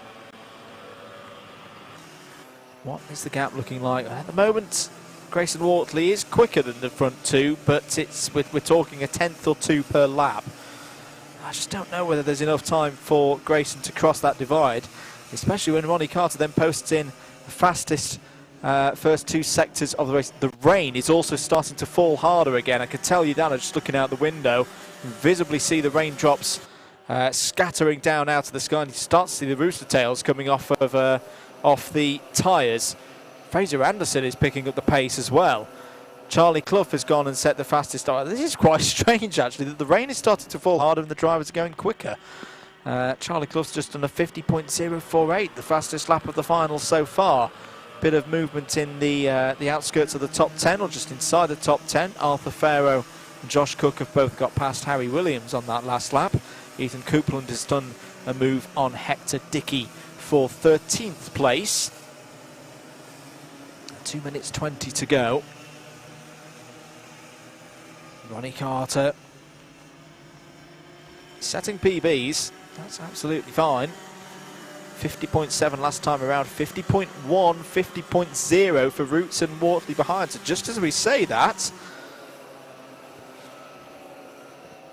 What is the gap looking like? At the moment, Grayson Wortley is quicker than the front two, but we're talking a 10th or 2 per lap. I just don't know whether there's enough time for Grayson to cross that divide, especially when Ronnie Carter then posts in the fastest first 2 sectors of the race. The rain is also starting to fall harder again. I can tell you that, I'm just looking out the window. You can visibly see the raindrops scattering down out of the sky, and you start to see the rooster tails coming off the tyres. Fraser Anderson is picking up the pace as well. Charlie Clough has gone and set the fastest start. This is quite strange, actually, that the rain is starting to fall harder and the drivers are going quicker. Charlie Clough's just done a 50.048, the fastest lap of the final so far. Bit of movement in the outskirts of the top 10, or just inside the top 10. Arthur Farrow and Josh Cook have both got past Harry Williams on that last lap. Ethan Coupland has done a move on Hector Dickey for 13th place. 2 minutes 20 to go. Ronnie Carter setting PBs. That's absolutely fine. 50.7 last time around, 50.1, 50.0 for Roots and Wortley behind. So just as we say that,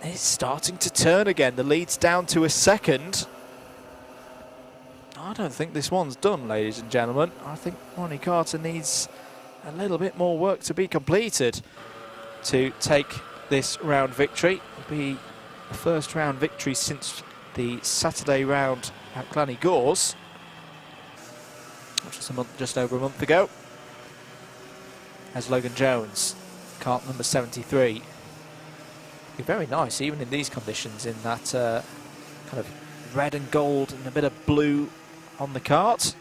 it's starting to turn again. The lead's down to a second. I don't think this one's done, ladies and gentlemen. I think Ronnie Carter needs a little bit more work to be completed to take this round victory. It'll be the first round victory since the Saturday round at Glan-Y-Gors, which was just over a month ago. As Logan Jones, kart number 73. Be very nice, even in these conditions, in that kind of red and gold and a bit of blue on the kart.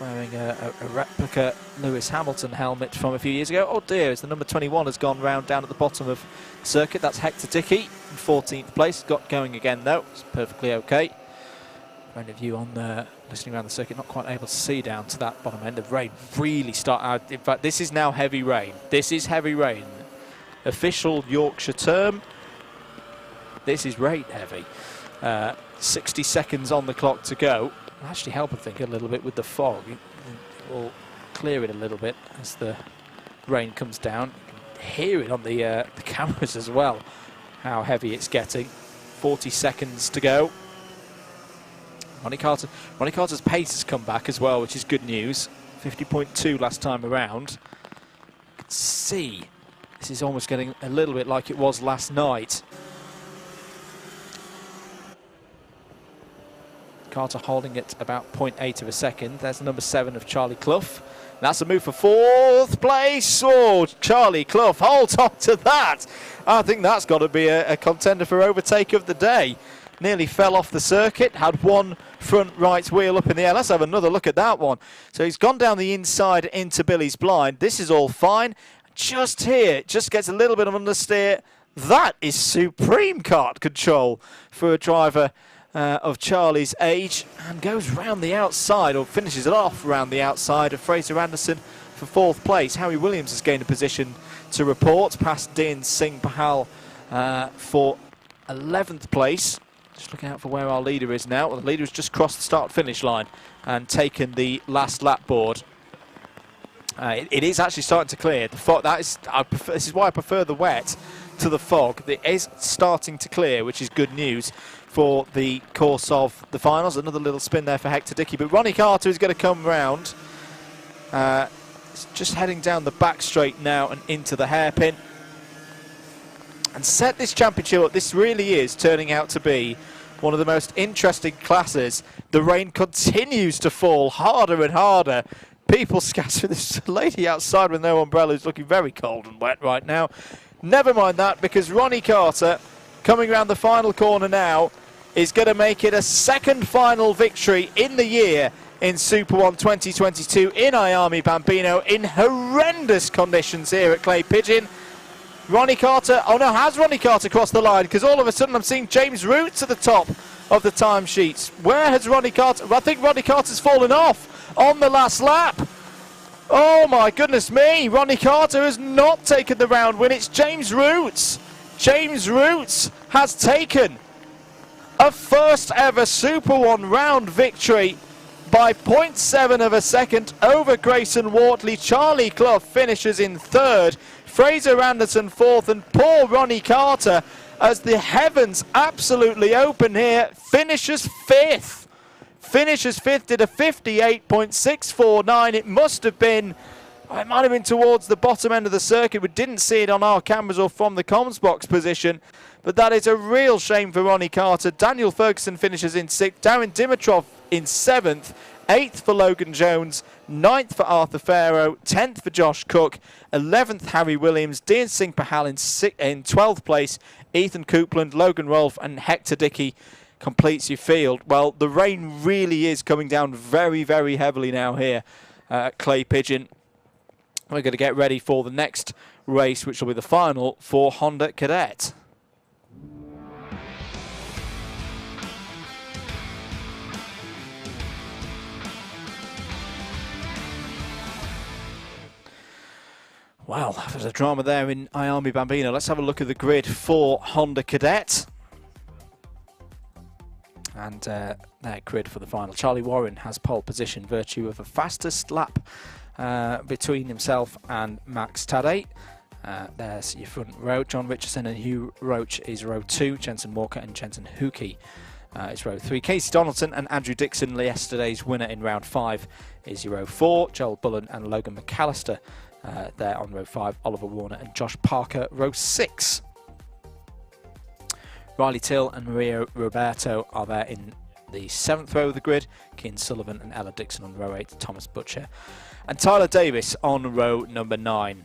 Wearing a replica Lewis Hamilton helmet from a few years ago. Oh dear, as the number 21 has gone round down at the bottom of the circuit. That's Hector Dickey in 14th place. Got going again though, it's perfectly okay. For any of you on the listening around the circuit, not quite able to see down to that bottom end. The rain really started. In fact, this is now heavy rain. This is heavy rain. Official Yorkshire term. This is rain heavy. 60 seconds on the clock to go. It'll actually help, I think, a little bit with the fog. It will clear it a little bit as the rain comes down. You can hear it on the cameras as well, how heavy it's getting. 40 seconds to go. Ronnie Carter's pace has come back as well, which is good news. 50.2 last time around. You can see this is almost getting a little bit like it was last night. Carter holding it about 0.8 of a second. There's the number 7 of Charlie Clough. That's a move for 4th place. Oh, Charlie Clough, hold on to that. I think that's got to be a contender for overtake of the day. Nearly fell off the circuit, had one front right wheel up in the air. Let's have another look at that one. So he's gone down the inside into Billy's blind. This is all fine. Just here, just gets a little bit of understeer. That is supreme kart control for a driver of Charlie's age, and goes round the outside, or finishes it off round the outside of Fraser Anderson for 4th place. Harry Williams has gained a position to report past Dean Singh Pahal for 11th place. Just looking out for where our leader is now. Well, the leader has just crossed the start-finish line and taken the last lap board. It is actually starting to clear. The fog, this is why I prefer the wet to the fog. It is starting to clear, which is good news for the course of the finals. Another little spin there for Hector Dickey, but Ronnie Carter is going to come round. Just heading down the back straight now and into the hairpin. And set this championship up. This really is turning out to be one of the most interesting classes. The rain continues to fall harder and harder. People scatter. This lady outside with no umbrella is looking very cold and wet right now. Never mind that, because Ronnie Carter coming around the final corner now is going to make it a second final victory in the year in Super One 2022 in IAME Bambino in horrendous conditions here at Clay Pigeon. Ronnie Carter, oh no, has Ronnie Carter crossed the line? Because all of a sudden I'm seeing James Roots at the top of the timesheets. Where has Ronnie Carter? I think Ronnie Carter's fallen off on the last lap. Oh my goodness me, Ronnie Carter has not taken the round win. It's James Roots. James Roots has taken a first ever Super One round victory by 0.7 of a second over Grayson Wortley. Charlie Clough finishes in third. Fraser Anderson fourth, and poor Ronnie Carter, as the heavens absolutely open here, finishes fifth. Finishes fifth, did a 58.649. It must have been, it might have been towards the bottom end of the circuit. We didn't see it on our cameras or from the comms box position, but that is a real shame for Ronnie Carter. Daniel Ferguson finishes in sixth, Darren Dimitrov in seventh, 8th for Logan Jones, 9th for Arthur Farrow, 10th for Josh Cook, 11th Harry Williams, Dean Singh Pahal in 12th place, Ethan Coupland, Logan Rolfe and Hector Dickey completes your field. Well, the rain really is coming down very, very heavily now here at Clay Pigeon. We're going to get ready for the next race, which will be the final for Honda Cadet. Well, there's a drama there in IAME Bambino. Let's have a look at the grid for Honda Cadet. And their grid for the final. Charlie Warren has pole position, virtue of a fastest lap between himself and Max Tadej. There's your front row. John Richardson and Hugh Roach is row 2. Jensen Walker and Jensen Hookey is row 3. Casey Donaldson and Andrew Dixon, yesterday's winner in round 5, is your row 4. Joel Bullen and Logan McAllister there on row 5. Oliver Warner and Josh Parker, row 6. Riley Till and Maria Roberto are there in the 7th row of the grid. Keane Sullivan and Ella Dixon on row 8. Thomas Butcher and Tyler Davis on row number 9.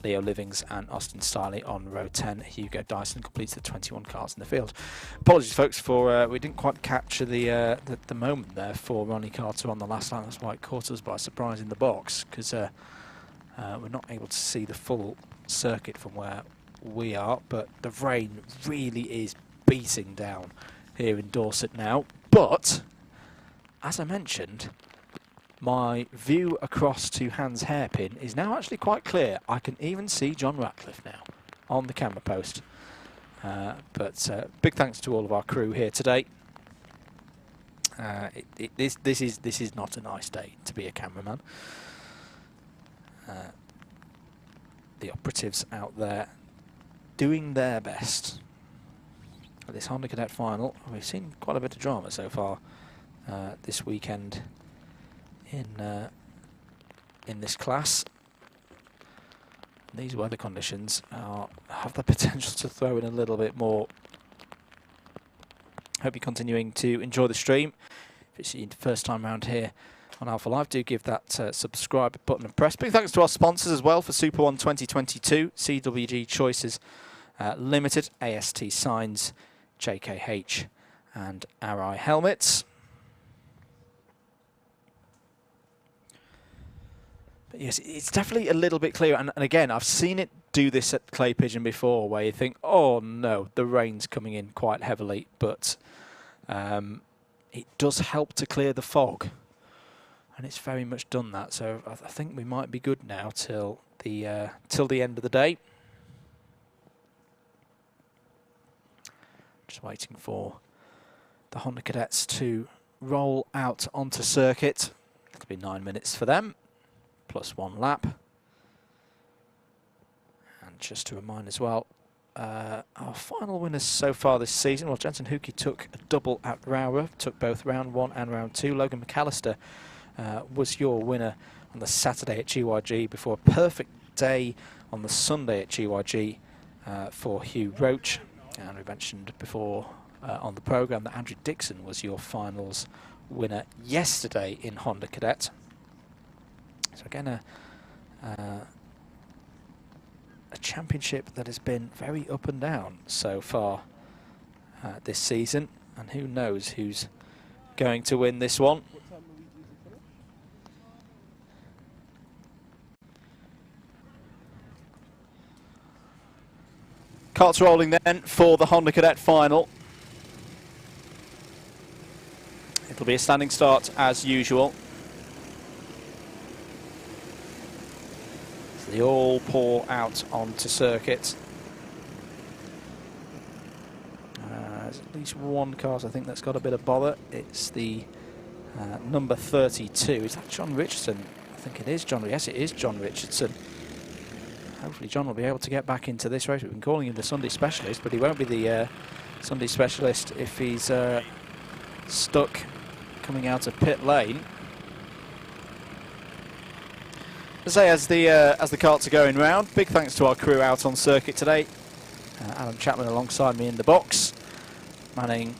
Leo Livings and Austin Stiley on row 10. Hugo Dyson completes the 21 cars in the field. Apologies, folks, for we didn't quite capture the moment there for Ronnie Carter on the last lap. That's why it caught us by surprise in the box, because we're not able to see the full circuit from where we are. But the rain really is beating down here in Dorset now. But as I mentioned, my view across to Hans Hairpin is now actually quite clear. I can even see John Ratcliffe now on the camera post. But big thanks to all of our crew here today. This is not a nice day to be a cameraman. The operatives out there doing their best. At this Honda Cadet final, we've seen quite a bit of drama so far this weekend in this class. These weather conditions have the potential to throw in a little bit more. Hope you're continuing to enjoy the stream. If it's your first time around here on Alpha Live, do give that subscribe button and press. Big thanks to our sponsors as well for Super One 2022, CWG Choices Limited, AST Signs, JKH and RI Helmets. But yes, it's definitely a little bit clearer, and again, I've seen it do this at Clay Pigeon before, where you think, oh no, the rain's coming in quite heavily, but it does help to clear the fog, and it's very much done that. So I think we might be good now till the end of the day. Just waiting for the Honda Cadets to roll out onto circuit. It'll be 9 minutes for them, plus 1 lap. And just to remind as well, our final winners so far this season, well, Jensen Hookey took a double at Rowrah, took both round 1 and round 2. Logan McAllister was your winner on the Saturday at GYG, before a perfect day on the Sunday at GYG for Hugh Roach. And we mentioned before on the programme that Andrew Dixon was your finals winner yesterday in Honda Cadet. So again, a championship that has been very up and down so far this season, and who knows who's going to win this one. Carts rolling then for the Honda Cadet Final. It'll be a standing start as usual. So they all pour out onto circuit. There's at least one cart I think that's got a bit of bother. It's the number 32. Is that John Richardson? I think it is John. Yes, it is John Richardson. Hopefully John will be able to get back into this race. We've been calling him the Sunday specialist, but he won't be the Sunday specialist if he's stuck coming out of pit lane. As I say, as the carts are going round, big thanks to our crew out on circuit today. Adam Chapman alongside me in the box, manning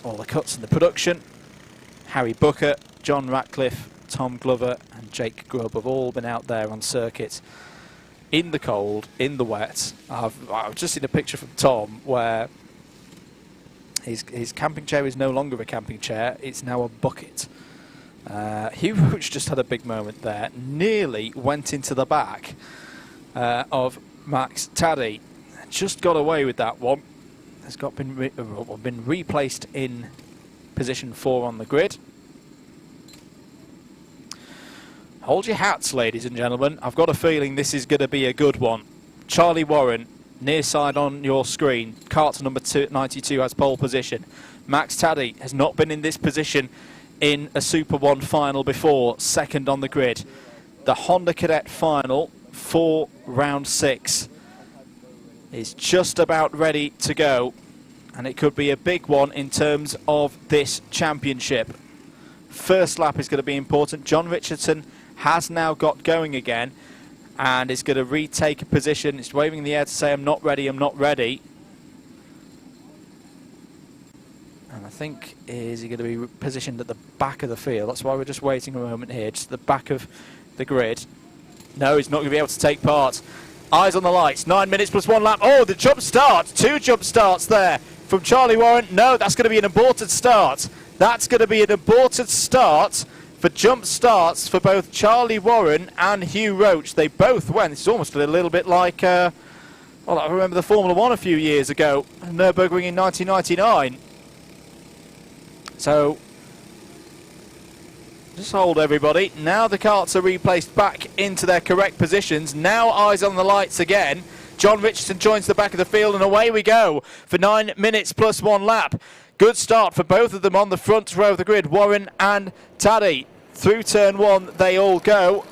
all the cuts and the production. Harry Booker, John Ratcliffe, Tom Glover and Jake Grubb have all been out there on circuit in the cold, in the wet. I've just seen a picture from Tom where his camping chair is no longer a camping chair, it's now a bucket. Hugh Roach just had a big moment there, nearly went into the back of Max Taddy. Just got away with that one. Has been replaced in position 4 on the grid. Hold your hats, ladies and gentlemen. I've got a feeling this is going to be a good one. Charlie Warren, near side on your screen. Kart number 92 has pole position. Max Taddy has not been in this position in a Super 1 final before. Second on the grid. The Honda Cadet Final for round 6 is just about ready to go. And it could be a big one in terms of this championship. First lap is going to be important. John Richardson has now got going again and is going to retake a position. It's waving in the air to say, I'm not ready, I'm not ready. And I think, is he going to be positioned at the back of the field? That's why we're just waiting a moment here, just at the back of the grid. No, he's not going to be able to take part. Eyes on the lights, 9 minutes plus 1 lap. Oh, the jump start, 2 jump starts there from Charlie Warren. No, that's going to be an aborted start. That's going to be an aborted start for jump starts for both Charlie Warren and Hugh Roach. They both went. It's almost a little bit like, well, I remember the Formula 1 a few years ago, Nürburgring in 1999. So, just hold everybody. Now the carts are replaced back into their correct positions. Now eyes on the lights again. John Richardson joins the back of the field and away we go for 9 minutes plus 1 lap. Good start for both of them on the front row of the grid, Warren and Taddy. Through turn 1 they all go.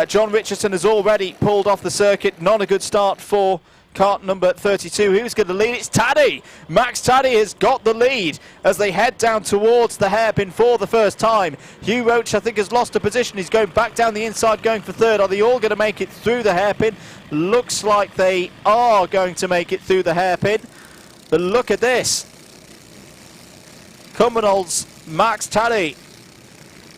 John Richardson has already pulled off the circuit. Not a good start for kart number 32. Who's going to lead? It's Taddy. Max Taddy has got the lead as they head down towards the hairpin for the first time. Hugh Roach, I think, has lost a position. He's going back down the inside, going for third. Are they all going to make it through the hairpin? Looks like they are going to make it through the hairpin. But look at this. Cumbernaulds Max Taddy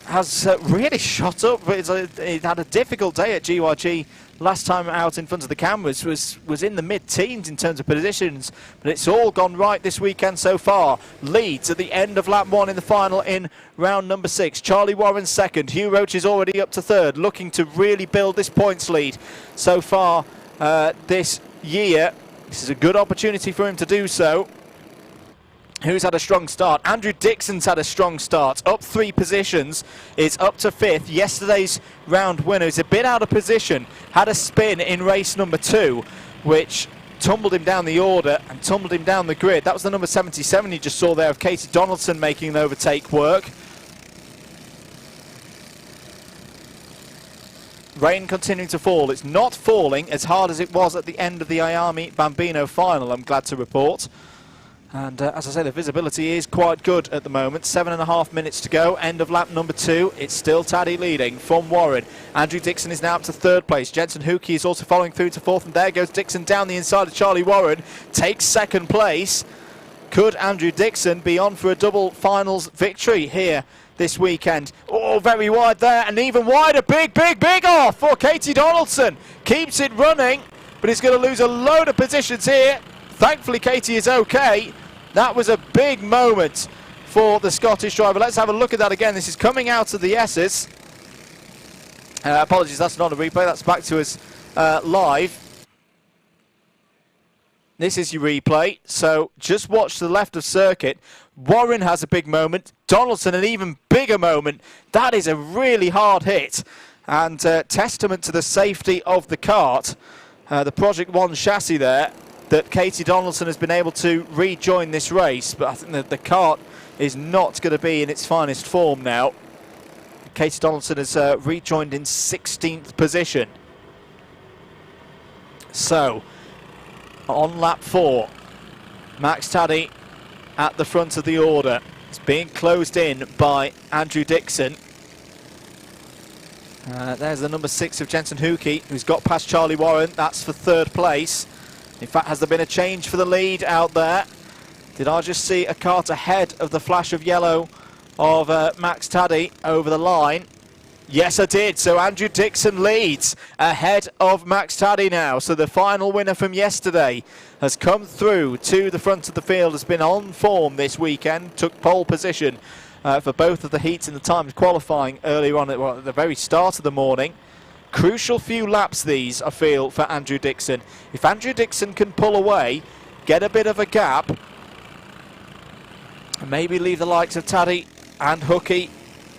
has really shot up. He had a difficult day at GYG last time out in front of the cameras. Was in the mid-teens in terms of positions, but it's all gone right this weekend so far. Leads at the end of lap 1 in the final in round number 6. Charlie Warren second. Hugh Roach is already up to third, looking to really build this points lead so far this year. This is a good opportunity for him to do so. Who's had a strong start? Andrew Dixon's had a strong start. Up 3 positions. Is up to 5th. Yesterday's round winner is a bit out of position. Had a spin in race number 2, which tumbled him down the order and tumbled him down the grid. That was the number 77 you just saw there of Katie Donaldson making an overtake work. Rain continuing to fall. It's not falling as hard as it was at the end of the IAME Bambino Final, I'm glad to report. And as I say, the visibility is quite good at the moment. 7.5 minutes to go. End of lap number 2. It's still Taddy leading from Warren. Andrew Dixon is now up to 3rd place. Jensen Hookey is also following through to 4th. And there goes Dixon down the inside of Charlie Warren. Takes 2nd place. Could Andrew Dixon be on for a double finals victory here this weekend? Oh, very wide there. And even wider. Big off for Katie Donaldson. Keeps it running, but he's going to lose a load of positions here. Thankfully, Katie is okay. That was a big moment for the Scottish driver. Let's have a look at that again. This is coming out of the S's. Apologies, that's not a replay. That's back to us live. This is your replay, so just watch to the left of circuit. Warren has a big moment. Donaldson an even bigger moment. That is a really hard hit, and testament to the safety of the kart. The Project 1 chassis there, that Katie Donaldson has been able to rejoin this race, but I think that the kart is not going to be in its finest form now. Katie Donaldson has rejoined in 16th position. So, on lap 4, Max Taddy at the front of the order. It's being closed in by Andrew Dixon. There's the number 6 of Jensen Hookey, who's got past Charlie Warren. That's for 3rd place. In fact, has there been a change for the lead out there? Did I just see a kart ahead of the flash of yellow of Max Taddy over the line? Yes, I did. So Andrew Dixon leads ahead of Max Taddy now. So the final winner from yesterday has come through to the front of the field, has been on form this weekend, took pole position for both of the heats in the times qualifying earlier on at the very start of the morning. Crucial few laps these, I feel, for Andrew Dixon. If Andrew Dixon can pull away, get a bit of a gap, and maybe leave the likes of Taddy and Hookey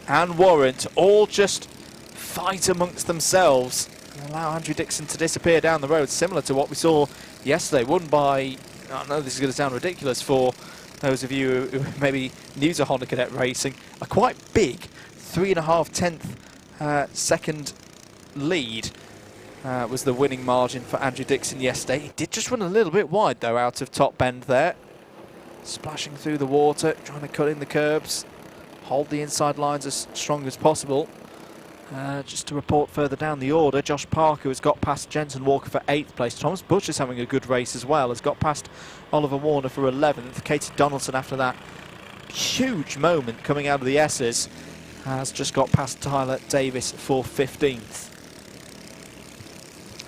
and Warren to all just fight amongst themselves and allow Andrew Dixon to disappear down the road, similar to what we saw yesterday, won by, I know this is going to sound ridiculous for those of you who may be new to Honda Cadet racing, a quite big 3.5 second lead was the winning margin for Andrew Dixon yesterday. He did just run a little bit wide though out of top bend there, splashing through the water, trying to cut in the curbs, hold the inside lines as strong as possible. Just to report further down the order, Josh Parker has got past Jensen Walker for 8th place. Thomas Bush is having a good race as well, has got past Oliver Warner for 11th. Katie Donaldson, after that huge moment coming out of the S's, has just got past Tyler Davis for 15th.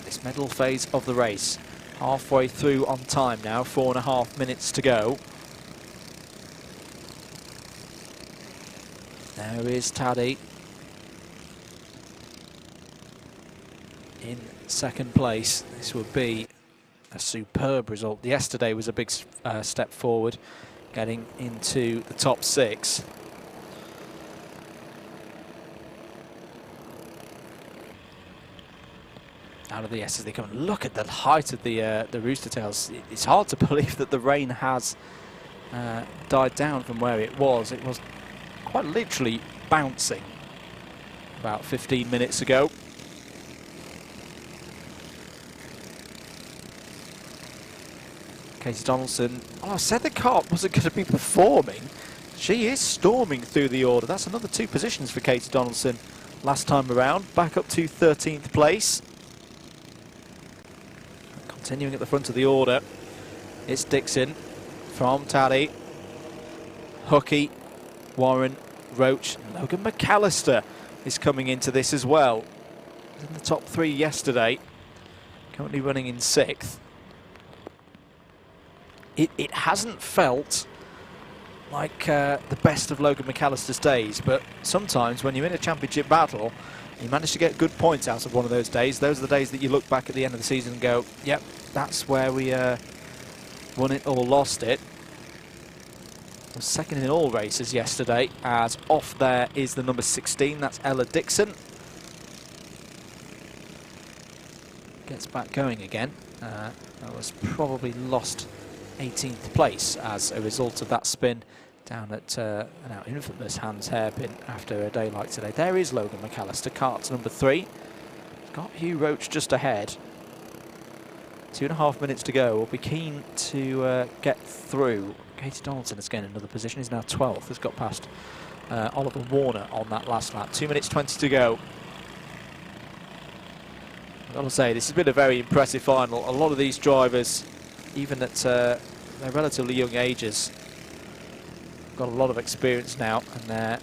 This middle phase of the race, halfway through on time now, 4.5 minutes to go. There is Taddy in 2nd place. This would be a superb result. Yesterday was a big step forward, getting into the top 6. Out of the S as they come. Look at the height of the rooster tails. It's hard to believe that the rain has died down from where it was. It was quite literally bouncing about 15 minutes ago. Katie Donaldson, I said the kart wasn't going to be performing. She is storming through the order. That's another 2 positions for Katie Donaldson last time around, back up to 13th place. Continuing at the front of the order, it's Dixon from Taddy, Hookey, Warren, Roach, and Logan McAllister is coming into this as well. He was in the top 3 yesterday, currently running in 6th. It hasn't felt like the best of Logan McAllister's days, but sometimes when you're in a championship battle, you manage to get good points out of one of those days. Those are the days that you look back at the end of the season and go, yep, that's where we won it or lost it. Was second in all races yesterday, as off there is the number 16, that's Ella Dixon. Gets back going again. That was probably lost 18th place as a result of that spin down at an now infamous Hans hairpin after a day like today. There is Logan McAllister, kart's number 3. He's got Hugh Roach just ahead. 2.5 minutes to go. We'll be keen to get through. Katie Donaldson has gained another position. He's now 12th. Has got past Oliver Warner on that last lap. 2 minutes 20 to go. I've got to say, this has been a very impressive final. A lot of these drivers, even at their relatively young ages, got a lot of experience now, and they're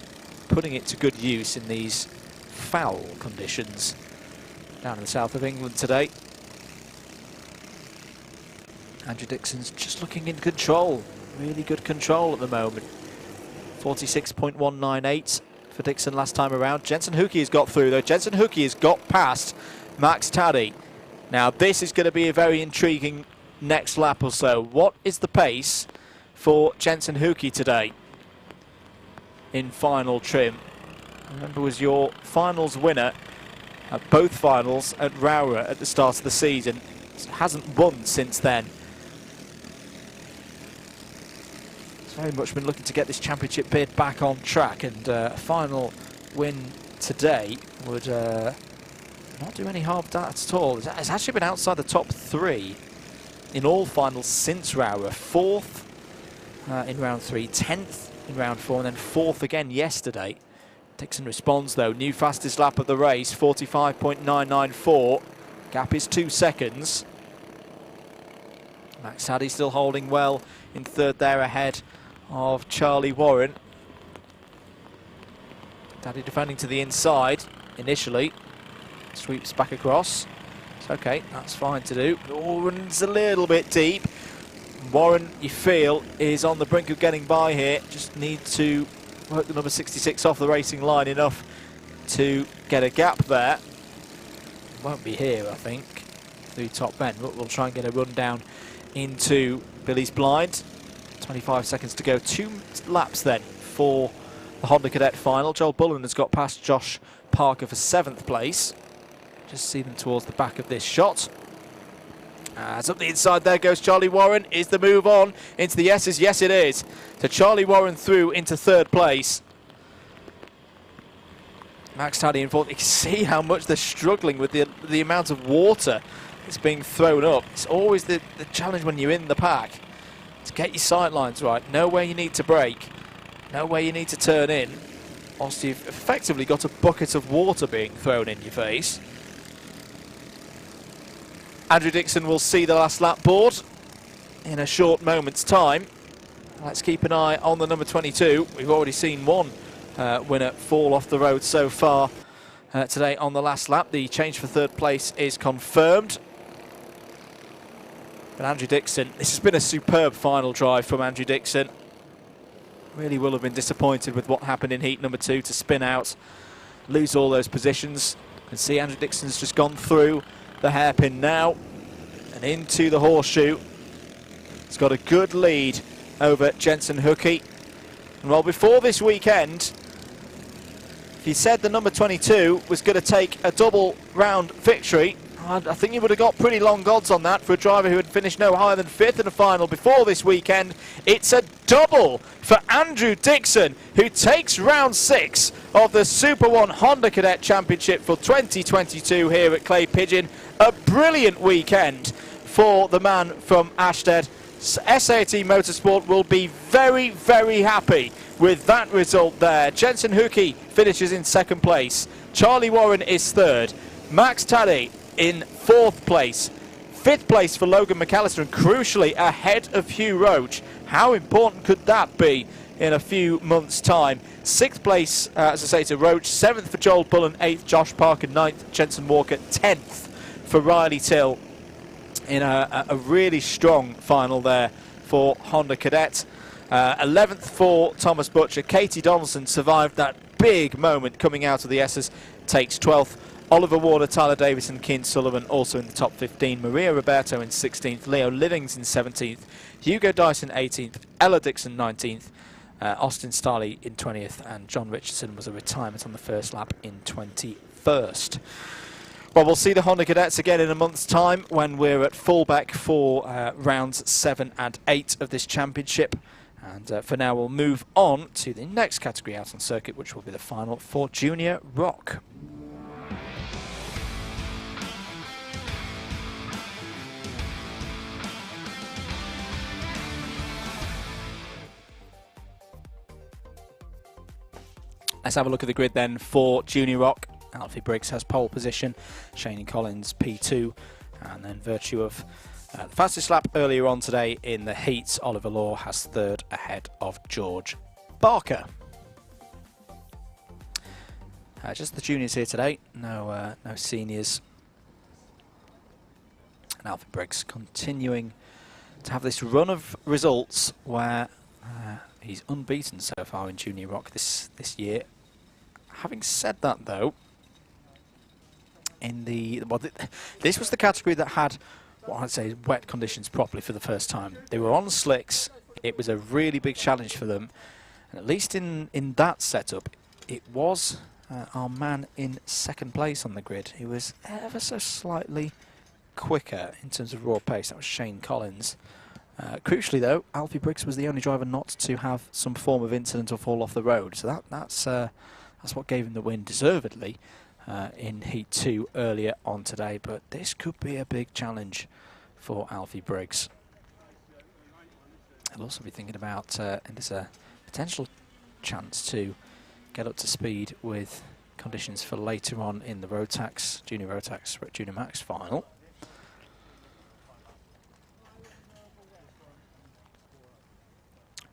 putting it to good use in these foul conditions down in the south of England today. Andrew Dixon's just looking in control. Really good control at the moment. 46.198 for Dixon last time around. Jensen Hookey has got through though. Jensen Hookey has got past Max Taddy. Now this is going to be a very intriguing next lap or so. What is the pace for Jensen Hookey today in final trim? Remember, was your finals winner at both finals at Rowrah at the start of the season. Hasn't won since then. He's very much been looking to get this championship bid back on track, and a final win today would not do any harm at all. It's actually been outside the top 3 in all finals since Rowrah. 4th in round 3, 10th in round 4, and then 4th again yesterday. Dixon responds though. New fastest lap of the race, 45.994. Gap is 2 seconds. Max Taddy still holding well in 3rd there, ahead of Charlie Warren. Taddy defending to the inside initially. Sweeps back across. It's okay, that's fine to do. Warren's a little bit deep. Warren, you feel, is on the brink of getting by here. Just need to work the number 66 off the racing line enough to get a gap there. Won't be here, I think, through top end. We'll try and get a run down into Billy's blind. 25 seconds to go. 2 laps then for the Honda Cadet final. Joel Bullen has got past Josh Parker for 7th place. Just see them towards the back of this shot. As up the inside there goes Charlie Warren. Is the move on into the S's? Yes, it is. So Charlie Warren through into 3rd place. Max Taddy in 4th. You can see how much they're struggling with the amount of water that's being thrown up. It's always the challenge when you're in the pack. To get your sight lines right, know where you need to brake, know where you need to turn in, whilst you've effectively got a bucket of water being thrown in your face. Andrew Dixon will see the last lap board in a short moment's time. Let's keep an eye on the number 22. We've already seen one winner fall off the road so far today on the last lap. The change for 3rd place is confirmed. But Andrew Dixon, this has been a superb final drive from Andrew Dixon. Really will have been disappointed with what happened in heat number 2 to spin out, lose all those positions. You can see Andrew Dixon's just gone through the hairpin now and into the horseshoe. He's got a good lead over Jensen Hookey. And well, before this weekend, he said the number 22 was going to take a double round victory. I think he would have got pretty long odds on that for a driver who had finished no higher than 5th in the final before this weekend. It's a double for Andrew Dixon, who takes round 6 of the Super One Honda Cadet Championship for 2022 here at Clay Pigeon. A brilliant weekend for the man from Ashtead. SAT Motorsport will be very, very happy with that result there. Jensen Hookey finishes in 2nd place. Charlie Warren is 3rd. Max Taddy in 4th place. 5th place for Logan McAllister, and crucially ahead of Hugh Roach. How important could that be in a few months' time? 6th place, as I say, to Roach. 7th for Joel Bullen. 8th Josh Parker. 9th Jensen Walker. 10th for Riley Till in a really strong final there for Honda Cadet. 11th for Thomas Butcher. Katie Donaldson survived that big moment coming out of the S's, takes 12th. Oliver Warner, Tyler Davison, Keane Sullivan also in the top 15. Maria Roberto in 16th. Leo Livings in 17th. Hugo Dyson 18th. Ella Dixon 19th. Austin Starley in 20th. And John Richardson was a retirement on the first lap in 21st. Well, we'll see the Honda Cadets again in a month's time when we're at Fulbeck for rounds 7 and 8 of this championship. And for now, we'll move on to the next category out on circuit, which will be the final for Junior Rok. Let's have a look at the grid then for Junior Rok. Alfie Briggs has pole position, Shane Collins P2, and then virtue of the fastest lap earlier on today in the heats, Oliver Law has 3rd ahead of George Barker. Just the juniors here today, no seniors. And Alfie Briggs continuing to have this run of results where he's unbeaten so far in Junior Rok this year. Having said that, though, in this was the category that had what I'd say is wet conditions properly for the first time. They were on slicks. It was a really big challenge for them, and at least in that setup, it was our man in second place on the grid. He was ever so slightly quicker in terms of raw pace. That was Shane Collins. Crucially, though, Alfie Briggs was the only driver not to have some form of incident or fall off the road. So that's what gave him the win deservedly in Heat 2 earlier on today. But this could be a big challenge for Alfie Briggs. I'll also be thinking about, and there's a potential chance to get up to speed with conditions for later on in the Rotax, Junior Max final.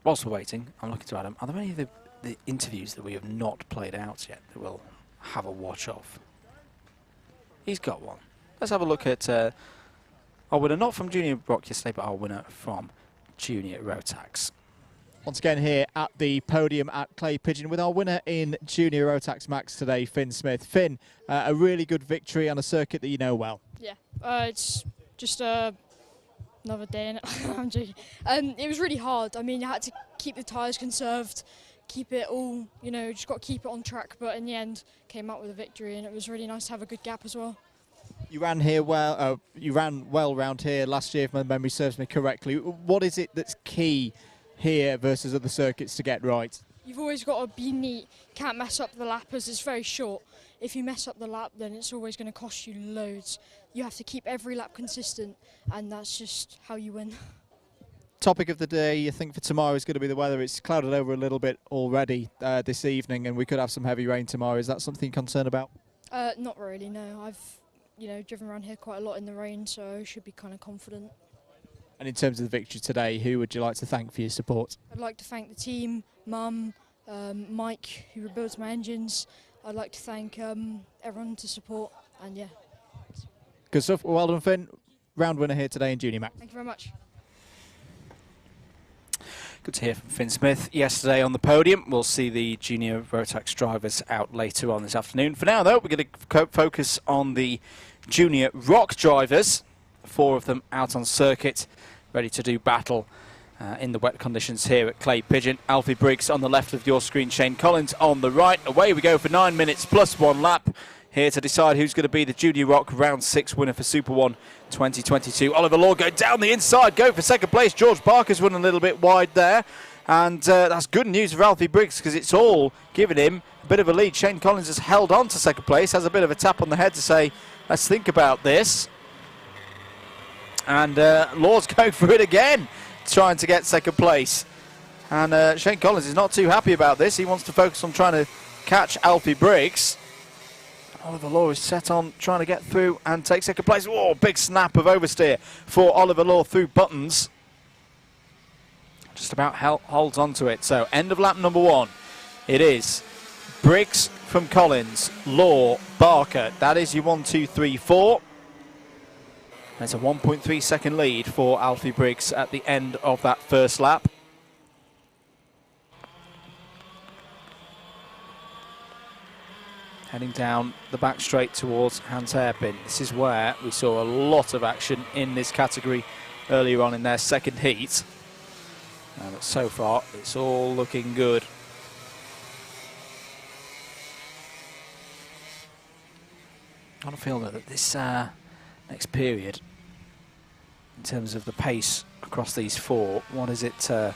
Whilst we're waiting, I'm looking to Adam. Are there any of the interviews that we have not played out yet that we'll have a watch of? He's got one. Let's have a look at our winner, not from Junior Rok yesterday, but our winner from Junior Rotax. Once again here at the podium at Clay Pigeon with our winner in Junior Rotax Max today, Finn Smith. Finn, a really good victory on a circuit that you know well. Yeah, it's just another day in it. I'm joking. It was really hard. I mean, you had to keep the tyres conserved, keep it all, you know, just got to keep it on track. But in the end, came out with a victory, and it was really nice to have a good gap as well. You ran here well. You ran well round here last year, if my memory serves me correctly. What is it that's key here versus other circuits to get right? You've always got to be neat. Can't mess up the lap as it's very short. If you mess up the lap, then it's always going to cost you loads. You have to keep every lap consistent, and that's just how you win. Topic of the day, I think, for tomorrow is going to be the weather. It's clouded over a little bit already this evening, and we could have some heavy rain tomorrow. Is that something you're concerned about? Not really, no. I've driven around here quite a lot in the rain, so I should be kind of confident. And in terms of the victory today, who would you like to thank for your support? I'd like to thank the team, Mum, Mike, who rebuilds my engines. I'd like to thank everyone to support, and yeah. Good stuff. Well done, Finn. Round winner here today in Junior Max. Thank you very much. Good to hear from Finn Smith yesterday on the podium. We'll see the Junior Rotax drivers out later on this afternoon. For now, though, we're going to focus on the Junior Rok drivers. 4 of them out on circuit, ready to do battle in the wet conditions here at Clay Pigeon. Alfie Briggs on the left of your screen, Shane Collins on the right. Away we go for 9 minutes plus 1 lap. Here to decide who's going to be the Junior Rok Round 6 winner for Super 1 2022. Oliver Law going down the inside, go for second place. George Parker's run a little bit wide there. And that's good news for Alfie Briggs because it's all given him a bit of a lead. Shane Collins has held on to second place, has a bit of a tap on the head to say, let's think about this. And Law's going for it again, trying to get second place. And Shane Collins is not too happy about this. He wants to focus on trying to catch Alfie Briggs. Oliver Law is set on trying to get through and take second place. Oh, big snap of oversteer for Oliver Law through buttons. Just about holds on to it. So end of lap number 1. It is Briggs from Collins, Law, Barker. That is your 1, 2, 3, 4. There's a 1.3 second lead for Alfie Briggs at the end of that first lap. Heading down the back straight towards Hans Hairpin. This is where we saw a lot of action in this category earlier on in their second heat. But so far, it's all looking good. I want to feel that this next period, in terms of the pace across these 4, what is it going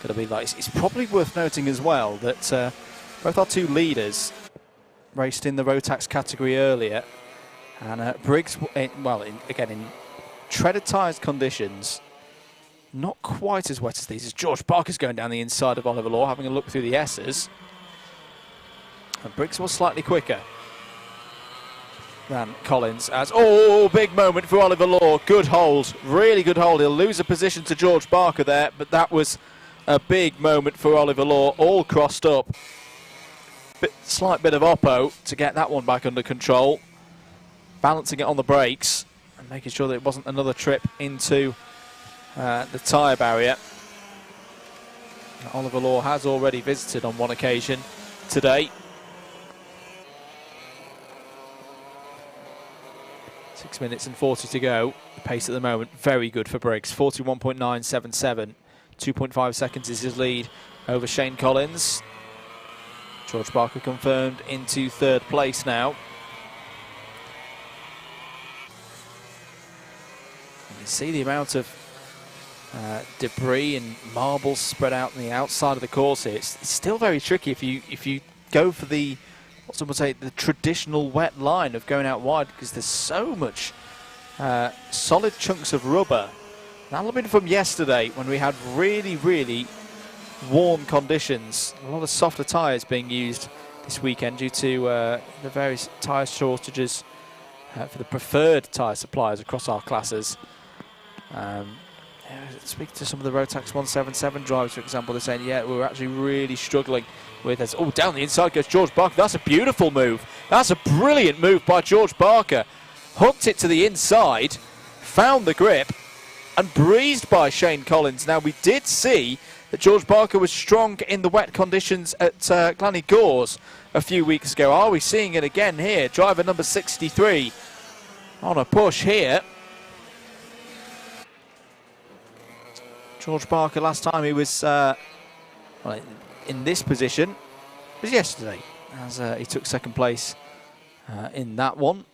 to be like? It's probably worth noting as well that both our 2 leaders raced in the Rotax category earlier, and Briggs, again in treaded tyres conditions, not quite as wet as these. As George Parker's going down the inside of Oliver Law, having a look through the S's, and Briggs was slightly quicker than Collins. As big moment for Oliver Law. Good hold, really good hold. He'll lose a position to George Parker there, but that was a big moment for Oliver Law. All crossed up. Slight bit of oppo to get that one back under control, balancing it on the brakes and making sure that it wasn't another trip into the tyre barrier. Oliver Law has already visited on one occasion today. 6 minutes and 40 to go. The pace at the moment, very good for Briggs. 41.977. 2.5 seconds is his lead over Shane Collins. George Barker confirmed into third place now. You can see the amount of debris and marbles spread out on the outside of the course here. It's still very tricky if you go for the, what some would say, the traditional wet line of going out wide, because there's so much solid chunks of rubber. That'll have been from yesterday when we had really, really warm conditions. A lot of softer tyres being used this weekend due to the various tyre shortages for the preferred tyre suppliers across our classes. Speaking to some of the Rotax 177 drivers, for example, they're saying, yeah, we're actually really struggling with this. Oh, down the inside goes George Barker. That's a beautiful move. That's a brilliant move by George Barker. Hooked it to the inside, found the grip, and breezed by Shane Collins. Now, we did see that George Barker was strong in the wet conditions at Glan-Y-Gors a few weeks ago. Are we seeing it again here? Driver number 63 on a push here. George Barker, last time he was in this position was yesterday, as he took second place in that one.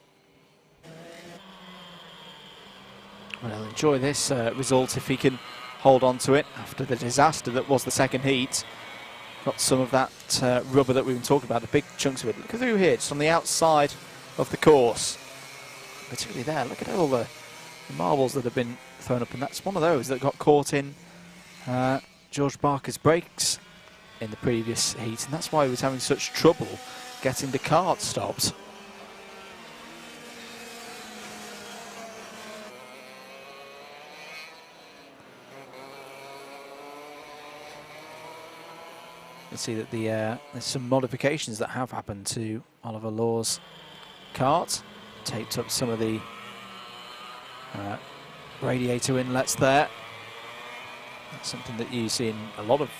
Well, I'll enjoy this result if he can hold on to it after the disaster that was the second heat. Got some of that rubber that we've been talking about, the big chunks of it. Look through here, just on the outside of the course. Particularly there, look at all the marbles that have been thrown up, and that's one of those that got caught in George Barker's brakes in the previous heat, and that's why he was having such trouble getting the kart stopped. You can see that there's some modifications that have happened to Oliver Law's kart. Taped up some of the radiator inlets there. That's something that you see in a lot of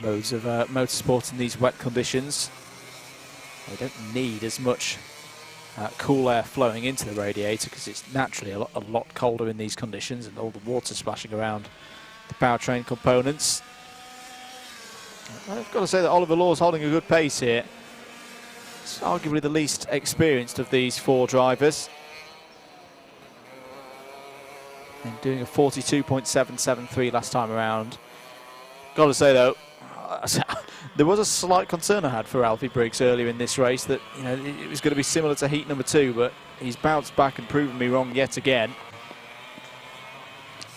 modes of motorsport in these wet conditions. They don't need as much cool air flowing into the radiator because it's naturally a lot colder in these conditions, and all the water splashing around the powertrain components. I've got to say that Oliver Law's holding a good pace here. It's arguably the least experienced of these four drivers. And doing a 42.773 last time around. Got to say though, there was a slight concern I had for Alfie Briggs earlier in this race that, you know, it was going to be similar to heat number 2, but he's bounced back and proven me wrong yet again.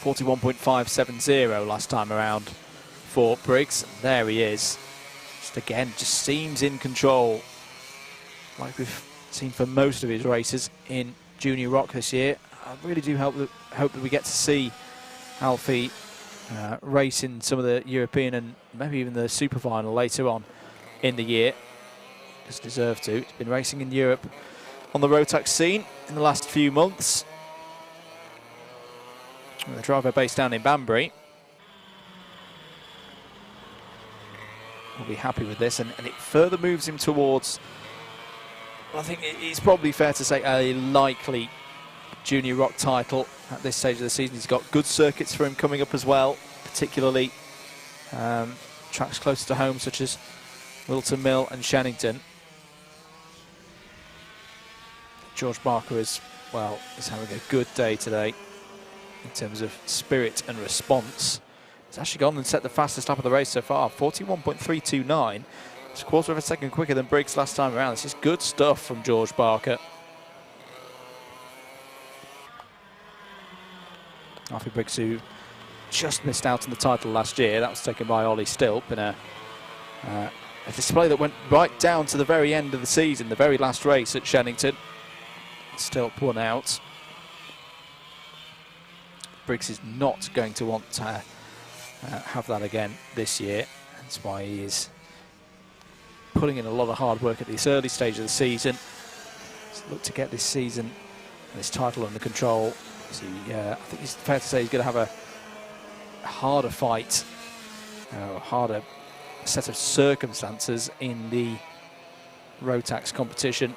41.570 last time around for Briggs. There he is. Just again, just seems in control, like we've seen for most of his races in Junior Rok this year. I really do hope that we get to see Alfie race in some of the European and maybe even the Super Final later on in the year. Just deserve to. He's been racing in Europe on the Rotax scene in the last few months. The driver based down in Banbury will be happy with this, and it further moves him towards, I think it's probably fair to say, a likely Junior Rok title at this stage of the season. He's got good circuits for him coming up as well, particularly tracks closer to home such as Whilton Mill and Shenington. George Barker is having a good day today in terms of spirit and response. He's actually gone and set the fastest lap of the race so far, 41.329. It's a quarter of a second quicker than Briggs last time around. This is good stuff from George Barker. Alfie Briggs, who just missed out on the title last year. That was taken by Ollie Stilp in a display that went right down to the very end of the season, the very last race at Shenington. Stilp won out. Briggs is not going to want to have that again this year. That's why he is putting in a lot of hard work at this early stage of the season. Let's look to get this season, this title under control. So, I think it's fair to say he's going to have harder fight, harder set of circumstances in the Rotax competition.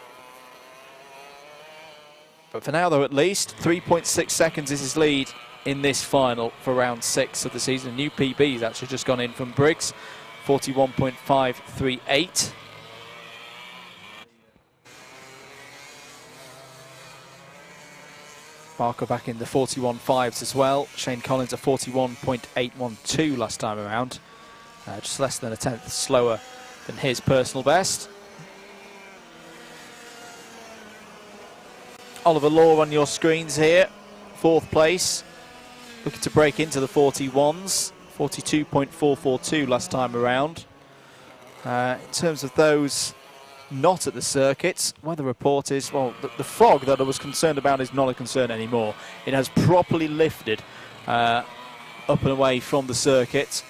But for now, though, at least 3.6 seconds is his lead in this final for round 6 of the season. A new PB has actually just gone in from Briggs, 41.538. Barker back in the 41.5s as well. Shane Collins a 41.812 last time around. Just less than a tenth slower than his personal best. Oliver Law on your screens here, 4th place. Looking to break into the 41s, 42.442 last time around. In terms of those not at the circuits, weather report is, well, the fog that I was concerned about is not a concern anymore. It has properly lifted up and away from the circuit,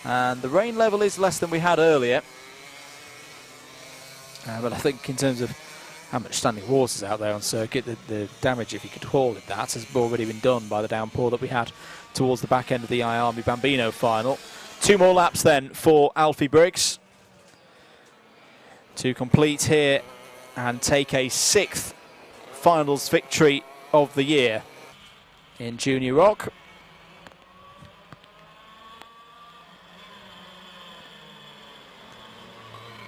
and the rain level is less than we had earlier. But I think in terms of how much standing water is out there on circuit, the damage, if you could call it that, has already been done by the downpour that we had towards the back end of the IAME Bambino final. 2 more laps then for Alfie Briggs to complete here and take a 6th finals victory of the year in Junior Rok.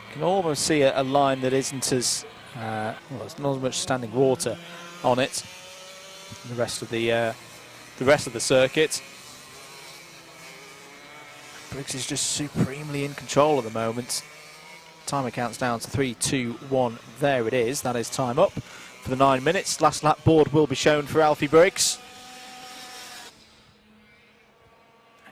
You can almost see a line that isn't as well, there's not as much standing water on it. The rest of the circuit. Briggs is just supremely in control at the moment. Timer counts down to 3, 2, 1. There it is. That is time up for the 9 minutes. Last lap board will be shown for Alfie Briggs.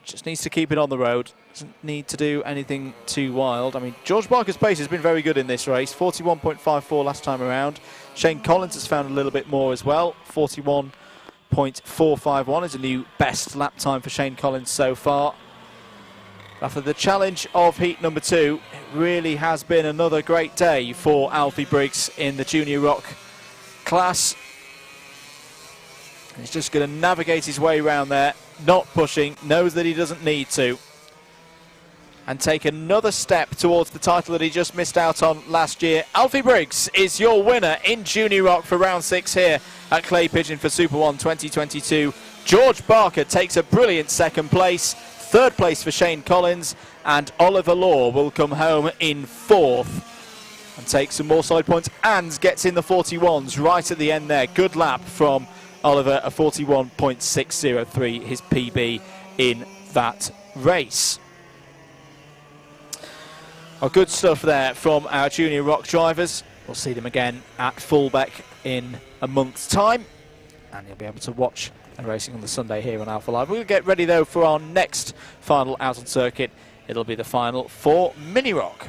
Just needs to keep it on the road. Doesn't need to do anything too wild. I mean, George Barker's pace has been very good in this race. 41.54 last time around. Shane Collins has found a little bit more as well. 41.451 is a new best lap time for Shane Collins so far. After the challenge of heat number 2, it really has been another great day for Alfie Briggs in the Junior Rok class. He's just going to navigate his way around there, not pushing, knows that he doesn't need to, and take another step towards the title that he just missed out on last year. Alfie Briggs is your winner in Junior Rok for round 6 here at Clay Pigeon for Super One 2022. George Barker takes a brilliant 2nd place. 3rd place for Shane Collins, and Oliver Law will come home in 4th and take some more solid points and gets in the 41s right at the end there. Good lap from Oliver, a 41.603, his PB in that race. Oh, good stuff there from our Junior Rok drivers. We'll see them again at Fulbeck in a month's time, and you'll be able to watch racing on the Sunday here on Alpha Live. We'll get ready though for our next final out on circuit. It'll be the final for Mini Rok.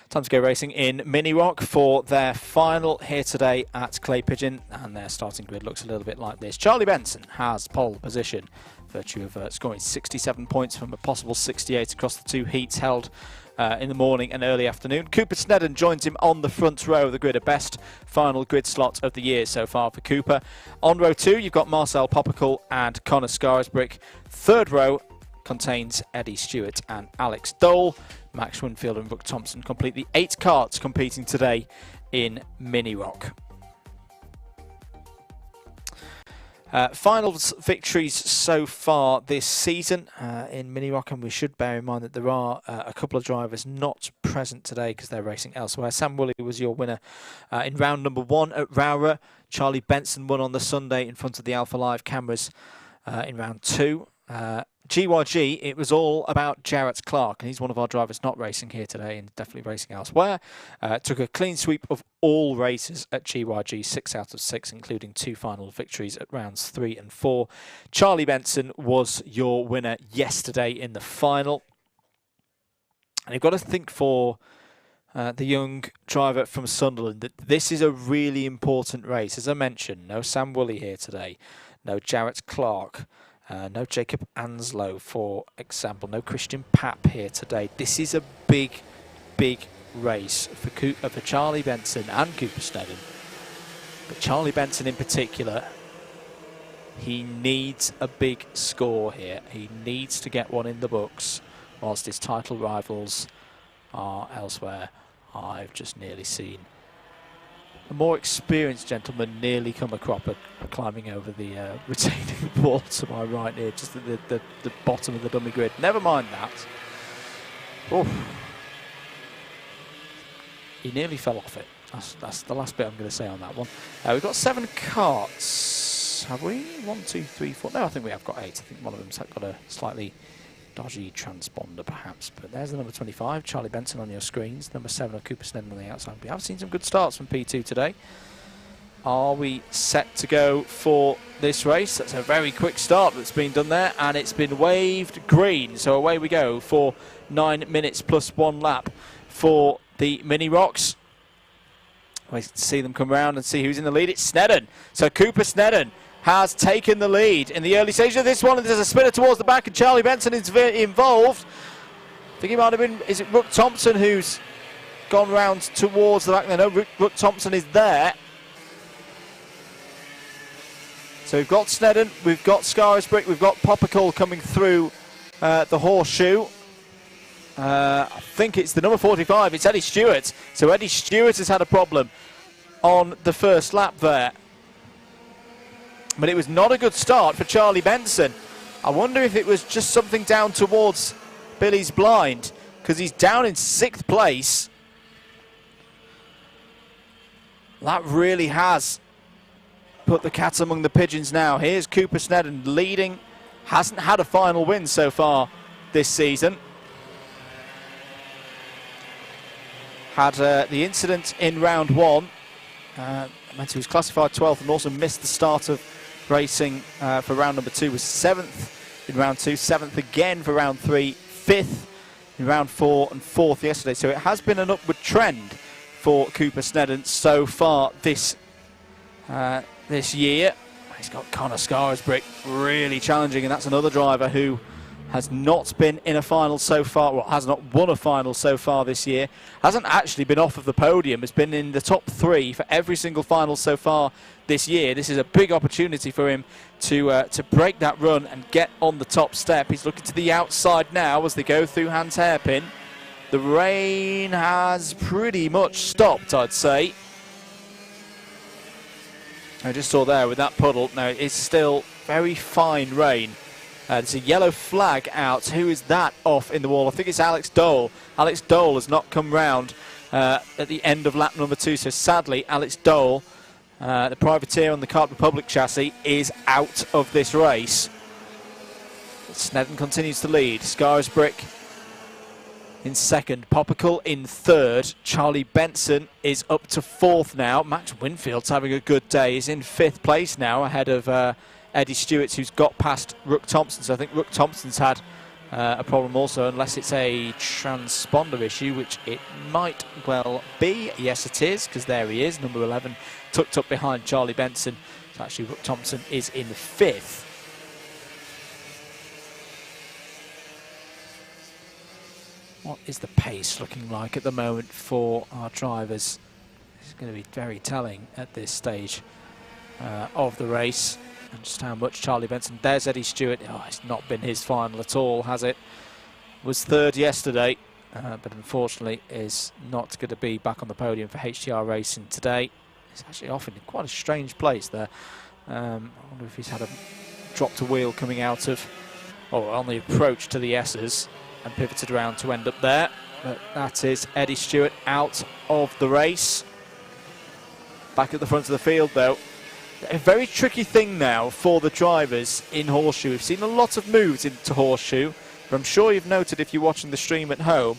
Time to go racing in Mini Rok for their final here today at Clay Pigeon, and their starting grid looks a little bit like this. Charlie Benson has pole position, virtue of scoring 67 points from a possible 68 across the 2 heats held in the morning and early afternoon. Cooper Snedden joins him on the front row of the grid, a best final grid slot of the year so far for Cooper. On row 2 you've got Marcel Poppercull and Connor Scarisbrick. 3rd row contains Eddie Stewart and Alex Dole. Max Winfield and Rook Thompson complete the 8 karts competing today in Mini Rok. Finals victories so far this season in Mini Rok, and we should bear in mind that there are a couple of drivers not present today because they're racing elsewhere. Sam Woolley was your winner in round number 1 at Rowrah. Charlie Benson won on the Sunday in front of the Alpha Live cameras in round 2. GYG, it was all about Jarrett Clark, and he's one of our drivers not racing here today and definitely racing elsewhere. Took a clean sweep of all races at GYG, 6 out of 6, including 2 final victories at rounds 3 and 4. Charlie Benson was your winner yesterday in the final. And you've got to think for the young driver from Sunderland that this is a really important race. As I mentioned, no Sam Woolley here today, no Jarrett Clark. No Jacob Anslow, for example. No Christian Papp here today. This is a big, big race for Charlie Benson and Cooper Snedden. But Charlie Benson in particular, he needs a big score here. He needs to get one in the books, whilst his title rivals are elsewhere. I've just nearly seen a more experienced gentleman nearly come a cropper climbing over the retaining wall to my right here, just at the bottom of the dummy grid. Never mind that. Oof. He nearly fell off it. That's the last bit I'm going to say on that one. We've got 7 carts, have we? 1, 2, 3, 4. No, I think we have got 8. I think one of them's got a slightly dodgy transponder, perhaps. But there's the number 25, Charlie Benson, on your screens. Number 7 of Cooper Snedden on the outside. We have seen some good starts from P2 today. Are we set to go for this race? That's a very quick start that's been done there, and it's been waved green. So away we go for 9 minutes plus 1 lap for the Mini Roks. We see them come round and see who's in the lead. It's Snedden. So Cooper Snedden has taken the lead in the early stage of this one. There's a spinner towards the back, and Charlie Benson is involved. I think he might have been, is it Rok Thompson who's gone round towards the back there? No, Rok Thompson is there. So we've got Snedden, we've got Scarisbrick, we've got Poppercall coming through the horseshoe. I think it's the number 45, it's Eddie Stewart. So Eddie Stewart has had a problem on the first lap there. But it was not a good start for Charlie Benson. I wonder if it was just something down towards Billy's blind, because he's down in 6th place. That really has put the cat among the pigeons now. Here's Cooper Snedden leading. Hasn't had a final win so far this season. Had the incident in round 1. Meant he was classified 12th and also missed the start of racing for round number 2. Was 7th in round 2, 7th again for round 3, 5th in round 4 and 4th yesterday. So it has been an upward trend for Cooper Snedden so far this year. He's got Connor Scarisbrick really challenging, and that's another driver who has not been in a final so far, well, has not won a final so far this year, hasn't actually been off of the podium, has been in the top 3 for every single final so far this year. This is a big opportunity for him to break that run and get on the top step. He's looking to the outside now as they go through Hans Hairpin. The rain has pretty much stopped, I'd say. I just saw there with that puddle. Now it's still very fine rain. There's a yellow flag out. Who is that off in the wall? I think it's Alex Dole. Alex Dole has not come round at the end of lap number 2. So sadly, Alex Dole, the privateer on the Kart Republic chassis, is out of this race. Snedden continues to lead. Scarisbrick in 2nd. Poppercall in 3rd. Charlie Benson is up to 4th now. Max Winfield's having a good day. He's in 5th place now, ahead of Eddie Stewart, who's got past Rok Thompson. So I think Rok Thompson's had a problem also, unless it's a transponder issue, which it might well be. Yes, it is, because there he is, number 11, tucked up behind Charlie Benson. So actually Rok Thompson is in 5th. What is the pace looking like at the moment for our drivers? It's going to be very telling at this stage of the race. And just how much Charlie Benson. There's Eddie Stewart. Oh, it's not been his final at all, has it? Was 3rd yesterday, but unfortunately is not going to be back on the podium for HTR Racing today. He's actually off in quite a strange place there. I wonder if he's had dropped a wheel coming out of, or on the approach to the S's, and pivoted around to end up there. But that is Eddie Stewart out of the race. Back at the front of the field though. A very tricky thing now for the drivers in Horseshoe. We've seen a lot of moves into Horseshoe, but I'm sure you've noted if you're watching the stream at home,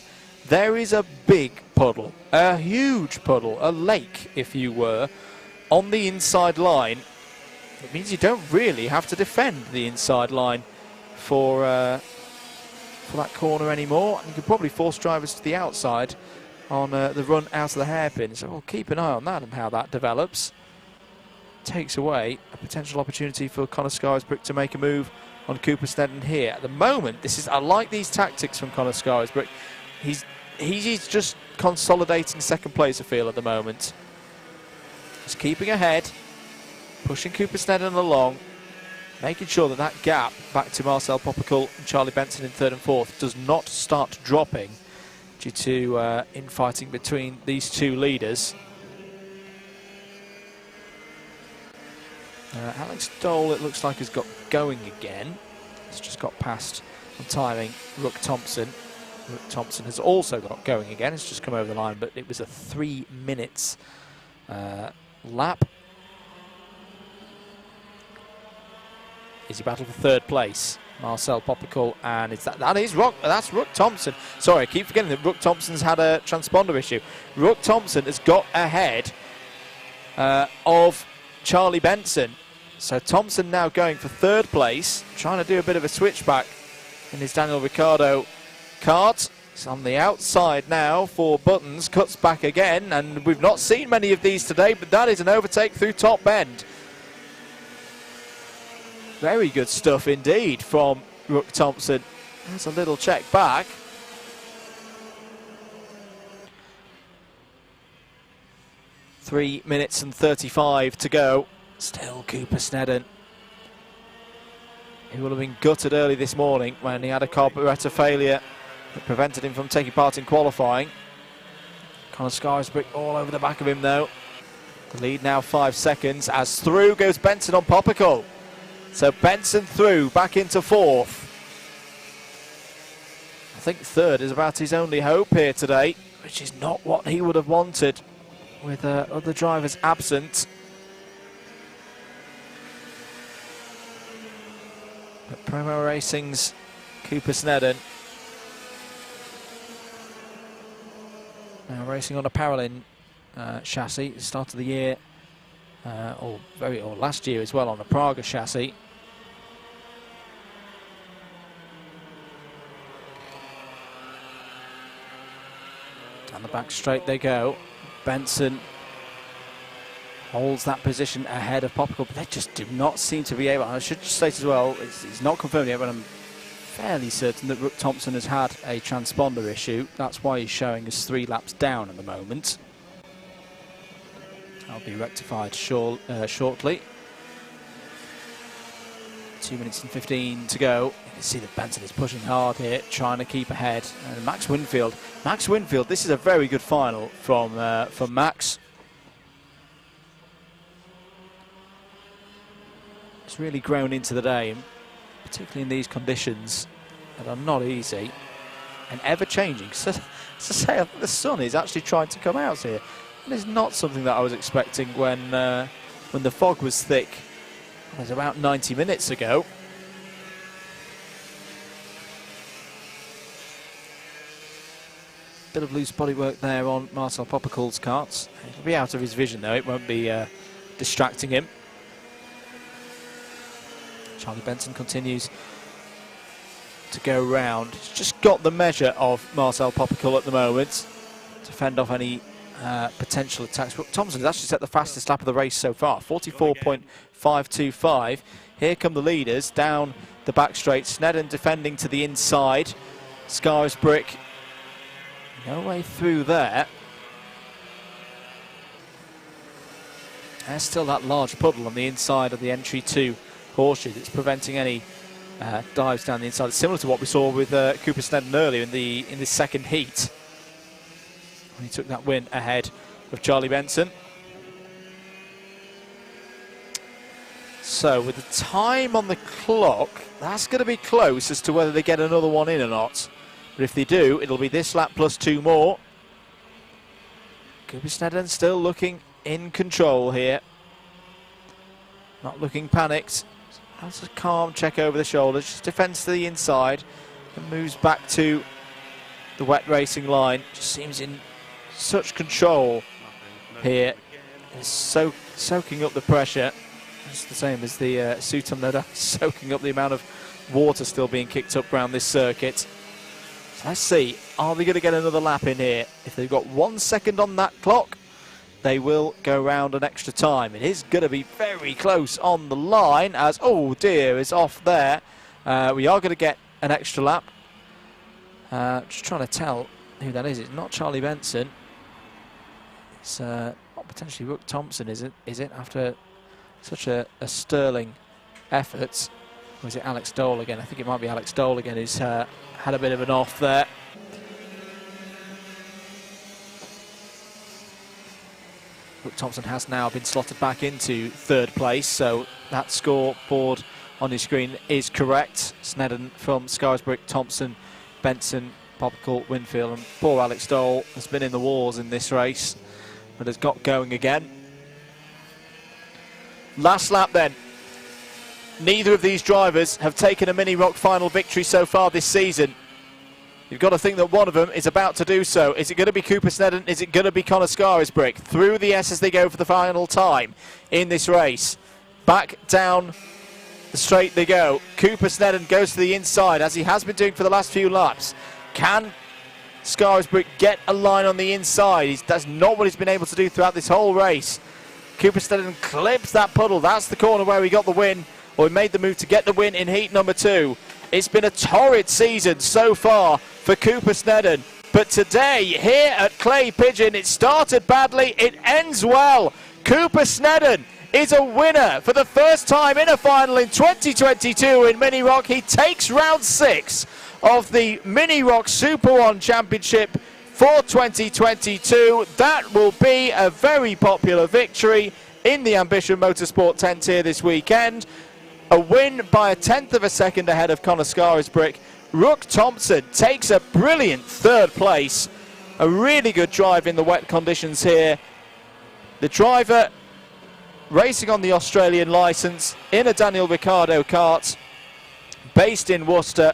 there is a big puddle, a huge puddle, a lake if you were, on the inside line. It means you don't really have to defend the inside line for that corner anymore. And you could probably force drivers to the outside on the run out of the hairpin. So we'll keep an eye on that and how that develops. takes away a potential opportunity for Connor Scarisbrick to make a move on Cooper Snedden here. At the moment, I like these tactics from Connor Scarisbrick. He's just consolidating second place, I feel, at the moment. Just keeping ahead, pushing Cooper Snedden along, making sure that that gap back to Marcel Popical and Charlie Benson in third and fourth does not start dropping due to infighting between these two leaders. Alex Dole, it looks like, has got going again. He's just got past on timing Rok Thompson. Rok Thompson has also got going again. It's just come over the line, but it was a 3 minutes lap. Is he battle for third place? Marcel Popical, and that's Rok Thompson. Sorry, I keep forgetting that Rok Thompson's had a transponder issue. Rok Thompson has got ahead of Charlie Benson. So Thompson now going for third place, trying to do a bit of a switchback in his Daniel Ricciardo kart. He's on the outside now for Buttons, cuts back again, and we've not seen many of these today, but that is an overtake through top bend. Very good stuff indeed from Rok Thompson. There's a little check back. Three minutes and 35 to go. Still Cooper Snedden. He will have been gutted early this morning when he had a carburetor failure that prevented him from taking part in qualifying. Connor Scarisbrick all over the back of him though. The lead now 5 seconds as through goes Benson on Popical. So Benson through, back into fourth. I think third is about his only hope here today, which is not what he would have wanted with other drivers absent. But Promo Racing's Cooper Snedden now racing on a Paralin chassis, start of the year, or last year as well on a Praga chassis. Down the back straight they go. Benson holds that position ahead of Popical, but they just do not seem to be able. I should state as well, it's not confirmed yet, but I'm fairly certain that Rok Thompson has had a transponder issue. That's why he's showing us 3 laps down at the moment. That'll be rectified shortly. 2 minutes and 15 to go. You can see that Benson is pushing hard here, trying to keep ahead. And Max Winfield, this is a very good final from Max. It's really grown into the day, particularly in these conditions that are not easy and ever-changing. So to say, I think the sun is actually trying to come out here. And it's not something that I was expecting when the fog was thick. It was about 90 minutes ago. Bit of loose bodywork there on Marcel Popical's karts. It'll be out of his vision though, it won't be distracting him. Charlie Benson continues to go round. He's just got the measure of Marcel Popical at the moment to fend off any potential attacks. But Thompson has actually set the fastest lap of the race so far, 44.525. Here come the leaders down the back straight. Snedden defending to the inside. Scarisbrick, no way through there. There's still that large puddle on the inside of the entry 2 horseshoe that's preventing any dives down the inside. It's similar to what we saw with Cooper Snedden earlier in the second heat, when he took that win ahead of Charlie Benson. So with the time on the clock, that's going to be close as to whether they get another one in or not. But if they do, it'll be this lap plus 2 more. Cooper Snedden still looking in control here. Not looking panicked. Has a calm check over the shoulders, just defends to the inside and moves back to the wet racing line. Just seems in such control here. Is soaking up the pressure. It's the same as the Sutum Noda, soaking up the amount of water still being kicked up around this circuit. So let's see, are they going to get another lap in here? If they've got 1 second on that clock, they will go round an extra time. It is going to be very close on the line as, oh dear, is off there. We are going to get an extra lap. Just trying to tell who that is. It's not Charlie Benson. It's potentially Rok Thompson, is it? After such a sterling effort. Or is it Alex Dole again? I think it might be Alex Dole again who's had a bit of an off there. Rok Thompson has now been slotted back into third place, so that scoreboard on your screen is correct. Snedden from Scarisbrick, Thompson, Benson, Popical, Winfield, and poor Alex Dole has been in the wars in this race, but has got going again. Last lap then. Neither of these drivers have taken a mini Rok Final victory so far this season. You've got to think that one of them is about to do so. Is it going to be Cooper Snedden? Is it going to be Connor Scarisbrick? Through the S as they go for the final time in this race. Back down the straight they go. Cooper Snedden goes to the inside, as he has been doing for the last few laps. Can Scarisbrick get a line on the inside? That's not what he's been able to do throughout this whole race. Cooper Snedden clips that puddle. That's the corner where he got the win, or he made the move to get the win in heat number 2. It's been a torrid season so far for Cooper Snedden. But today, here at Clay Pigeon, it started badly, it ends well. Cooper Snedden is a winner for the first time in a final in 2022 in Mini Rok. He takes round 6 of the Mini Rok Super One Championship for 2022. That will be a very popular victory in the Ambition Motorsport 10 tier this weekend. A win by a 1/10 of a second ahead of Connor Scarisbrick. Rok Thompson takes a brilliant third place. A really good drive in the wet conditions here. The driver racing on the Australian licence in a Daniel Ricciardo kart, based in Worcester.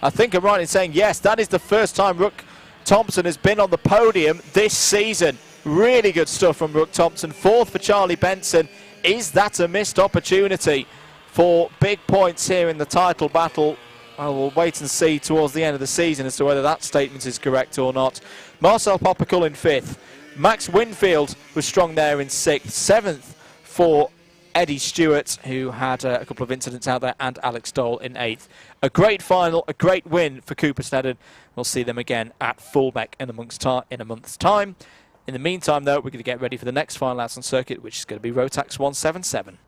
I think I'm right in saying, yes, that is the first time Rok Thompson has been on the podium this season. Really good stuff from Rok Thompson. 4th for Charlie Benson. Is that a missed opportunity for big points here in the title battle? Well, we'll wait and see towards the end of the season as to whether that statement is correct or not. Marcel Popical in 5th. Max Winfield was strong there in 6th. 7th for Eddie Stewart, who had a couple of incidents out there, and Alex Dole in 8th. A great final, a great win for Cooper Snedden. We'll see them again at Fulbeck in a month's time. In the meantime, though, we're going to get ready for the next final out on circuit, which is going to be Rotax 177.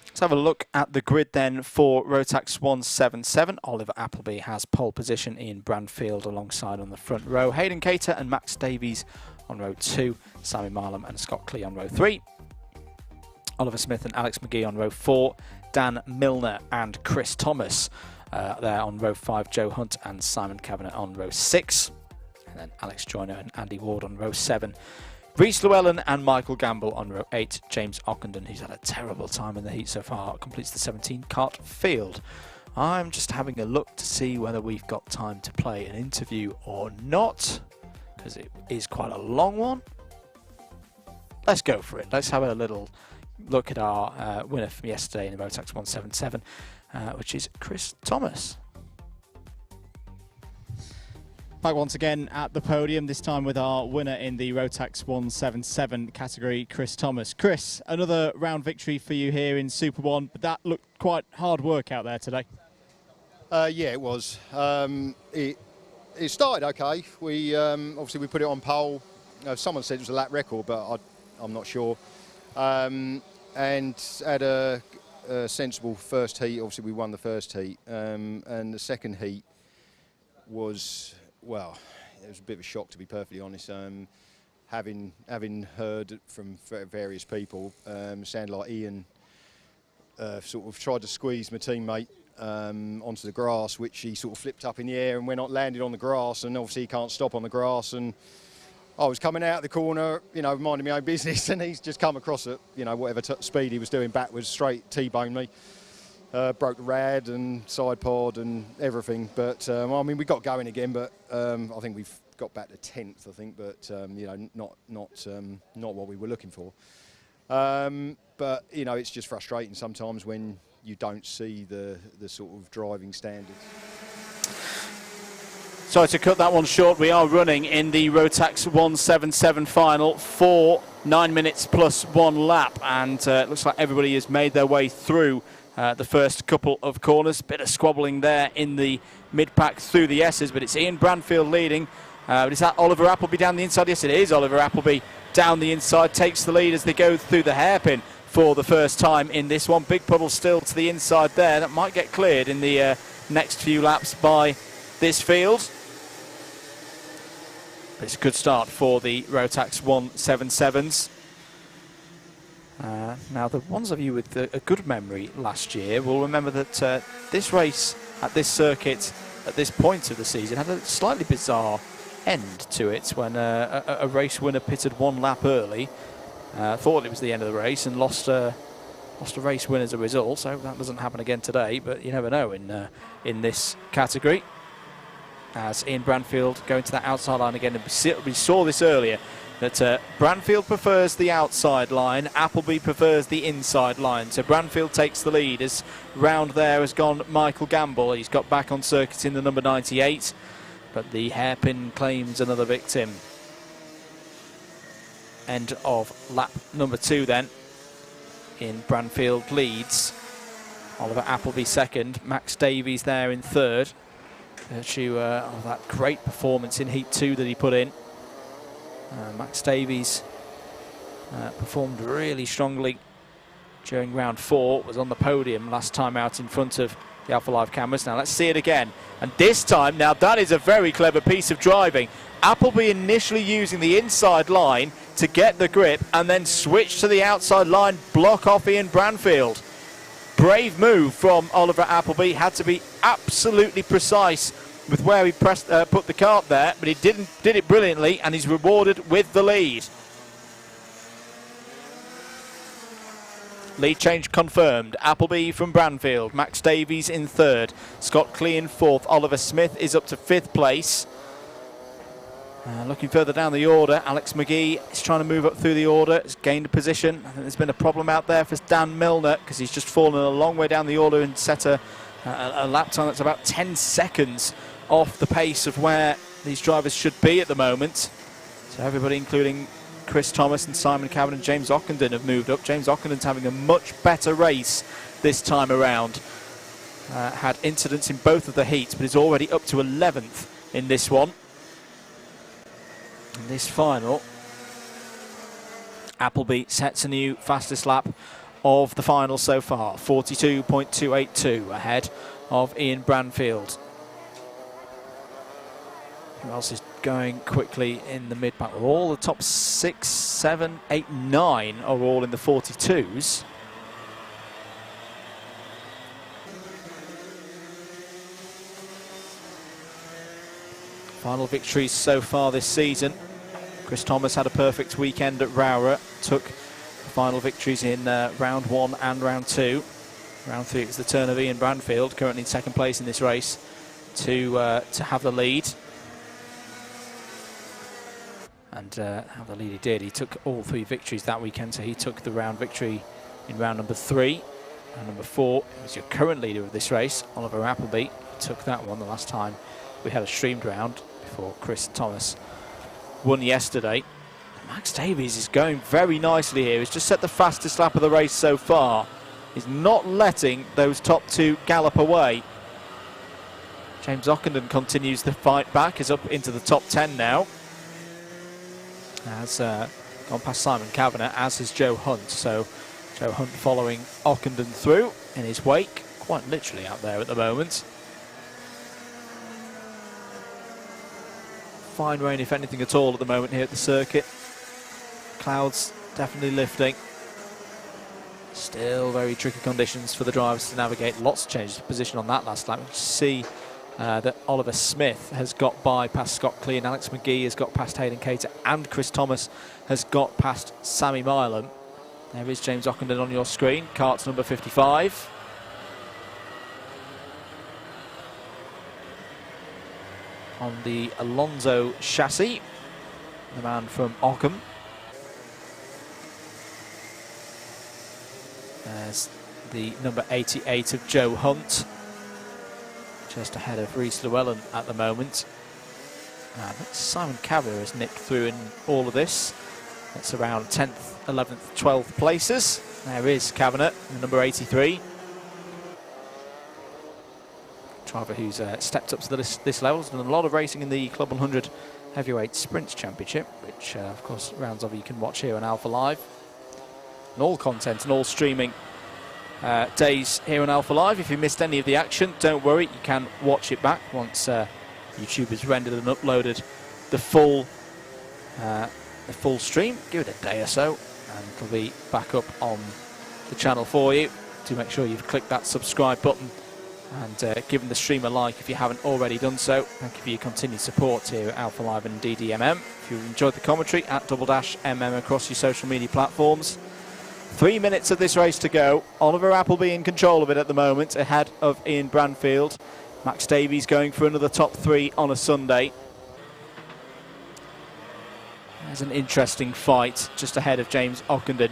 Let's have a look at the grid then for Rotax 177. Oliver Appleby has pole position. Ian Branfield alongside on the front row. Hayden Cater and Max Davies on row 2. Sammy Marlam and Scott Clee on row 3. Oliver Smith and Alex McGee on row 4. Dan Milner and Chris Thomas there on row 5. Joe Hunt and Simon Kavanagh on row 6. And then Alex Joyner and Andy Ward on row 7. Rhys Llewellyn and Michael Gamble on row 8. James Ockenden, who's had a terrible time in the heat so far, completes the 17 kart field. I'm just having a look to see whether we've got time to play an interview or not, because it is quite a long one. Let's go for it. Let's have a little look at our winner from yesterday in the Rotax 177, which is Chris Thomas. Back once again at the podium, this time with our winner in the Rotax 177 category, Chris Thomas. Chris, another round victory for you here in Super One, but that looked quite hard work out there today. Yeah, it was. It started okay. We obviously we put it on pole. Someone said it was a lap record, but I'm not sure. And had a sensible first heat. Obviously, we won the first heat, and the second heat was. Well, it was a bit of a shock, to be perfectly honest. Having heard from various people, sounded like Ian sort of tried to squeeze my teammate onto the grass, which he sort of flipped up in the air and landed on the grass, and obviously he can't stop on the grass. And I was coming out of the corner, minding my own business, and he's just come across at, whatever speed he was doing backwards, straight T-boned me. Broke the rad and side pod and everything, but I mean we got going again. But I think we've got back to 10th, I think, but not what we were looking for. But, you know, it's just frustrating sometimes when you don't see the sort of driving standards. Sorry to cut that one short. We are running in the Rotax 177 final for 9 minutes plus 1 lap, and it looks like everybody has made their way through the first couple of corners. Bit of squabbling there in the mid-pack through the S's, but it's Ian Branfield leading. But is that Oliver Appleby down the inside? Yes, it is. Oliver Appleby down the inside takes the lead as they go through the hairpin for the first time in this one. Big puddle still to the inside there. That might get cleared in the next few laps by this field. It's a good start for the Rotax 177s. Now, the ones of you with a good memory last year will remember that this race at this circuit at this point of the season had a slightly bizarre end to it when a race winner pitted 1 lap early, thought it was the end of the race and lost a race win as a result. So that doesn't happen again today, but you never know in this category. As Ian Branfield going to that outside line again, and we saw this earlier, that Branfield prefers the outside line, Appleby prefers the inside line. So Branfield takes the lead as round there has gone Michael Gamble. He's got back on circuit in the number 98, but the hairpin claims another victim. End of lap number 2 then. In Branfield leads, Oliver Appleby second, Max Davies there in third. Virtue of that great performance in Heat 2 that he put in. Max Davies performed really strongly during round 4, was on the podium last time out in front of the Alpha Live cameras. Now let's see it again, and this time, now that is a very clever piece of driving. Appleby initially using the inside line to get the grip and then switch to the outside line, block off Ian Branfield. Brave move from Oliver Appleby. Had to be absolutely precise with where he put the kart there, but he did it brilliantly, and he's rewarded with the lead. Lead change confirmed. Appleby from Branfield, Max Davies in third, Scott Clee in fourth, Oliver Smith is up to 5th place. Looking further down the order, Alex McGee is trying to move up through the order. He's gained a position. I think there's been a problem out there for Dan Milner because he's just fallen a long way down the order and set a lap time that's about 10 seconds off the pace of where these drivers should be at the moment. So everybody, including Chris Thomas and Simon Cavan and James Ockenden, have moved up. James Ockenden's having a much better race this time around. Had incidents in both of the heats, but is already up to 11th in this one. In this final, Appleby sets a new fastest lap of the final so far, 42.282, ahead of Ian Branfield. Who else is going quickly in the mid-pack? All the top 6, 7, 8, 9 are all in the 42s. Final victories so far this season. Chris Thomas had a perfect weekend at Rowrah, took final victories in round 1 and round 2. Round 3 was the turn of Ian Branfield, currently in second place in this race, to have the lead. And have the lead he did. He took all 3 victories that weekend, so he took the round victory in round number 3. Round number 4 was your current leader of this race, Oliver Appleby. He took that one the last time we had a streamed round before Chris Thomas won yesterday. Max Davies is going very nicely here. He's just set the fastest lap of the race so far. He's not letting those top 2 gallop away. James Ockenden continues the fight back, is up into the top 10 now. Has gone past Simon Kavanagh, as has Joe Hunt. So Joe Hunt following Ockenden through in his wake, quite literally out there at the moment. Fine rain, if anything at all, at the moment here at the circuit. Clouds definitely lifting. Still very tricky conditions for the drivers to navigate. Lots of changes of position on that last lap. You see that Oliver Smith has got by past Scott Clee, and Alex McGee has got past Hayden Cater, and Chris Thomas has got past Sammy Milam. There is James Ockenden on your screen, kart's number 55. On the Alonso chassis, the man from Ockham. There's the number 88 of Joe Hunt, just ahead of Rhys Llewellyn at the moment. Simon Cavill has nipped through in all of this. It's around 10th, 11th, 12th places. There is Cabinet, number 83. Driver who's stepped up to this level. Has done a lot of racing in the Club 100 Heavyweight Sprints Championship, which of course rounds of you can watch here on Alpha Live. And all content and all streaming days here on Alpha Live. If you missed any of the action, don't worry, you can watch it back once YouTube has rendered and uploaded the full stream. Give it a day or so and it'll be back up on the channel for you. Do make sure you've clicked that subscribe button and given the stream a like if you haven't already done so. Thank you for your continued support here at Alpha Live and DDMM. If you enjoyed the commentary, at @MM across your social media platforms. 3 minutes of this race to go. Oliver Appleby in control of it at the moment, ahead of Ian Branfield. Max Davies going for another top 3 on a Sunday. There's an interesting fight just ahead of James Ockenden.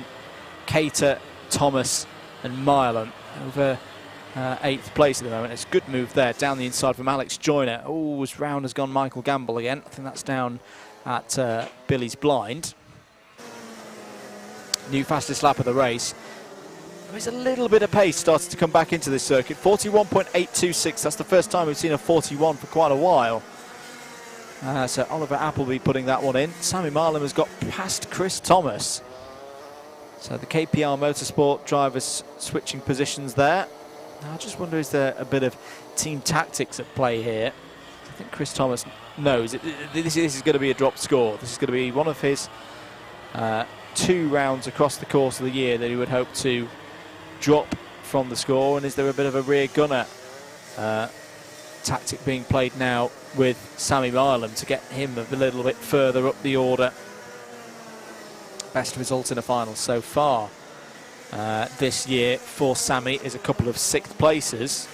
Cater, Thomas and Milan over 8th place at the moment. It's a good move there down the inside from Alex Joyner. Oh, as round has gone Michael Gamble again. I think that's down at Billy's blind. New fastest lap of the race. There's a little bit of pace started to come back into this circuit. 41.826. That's the first time we've seen a 41 for quite a while. So Oliver Appleby putting that one in. Sammy Marlin has got past Chris Thomas. So the KPR Motorsport drivers switching positions there. Now I just wonder, is there a bit of team tactics at play here? I think Chris Thomas knows this is going to be a dropped score. This is going to be one of his 2 rounds across the course of the year that he would hope to drop from the score. And is there a bit of a rear gunner tactic being played now with Sammy Marlin to get him a little bit further up the order? Best result in a final so far this year for Sammy is a couple of 6th places.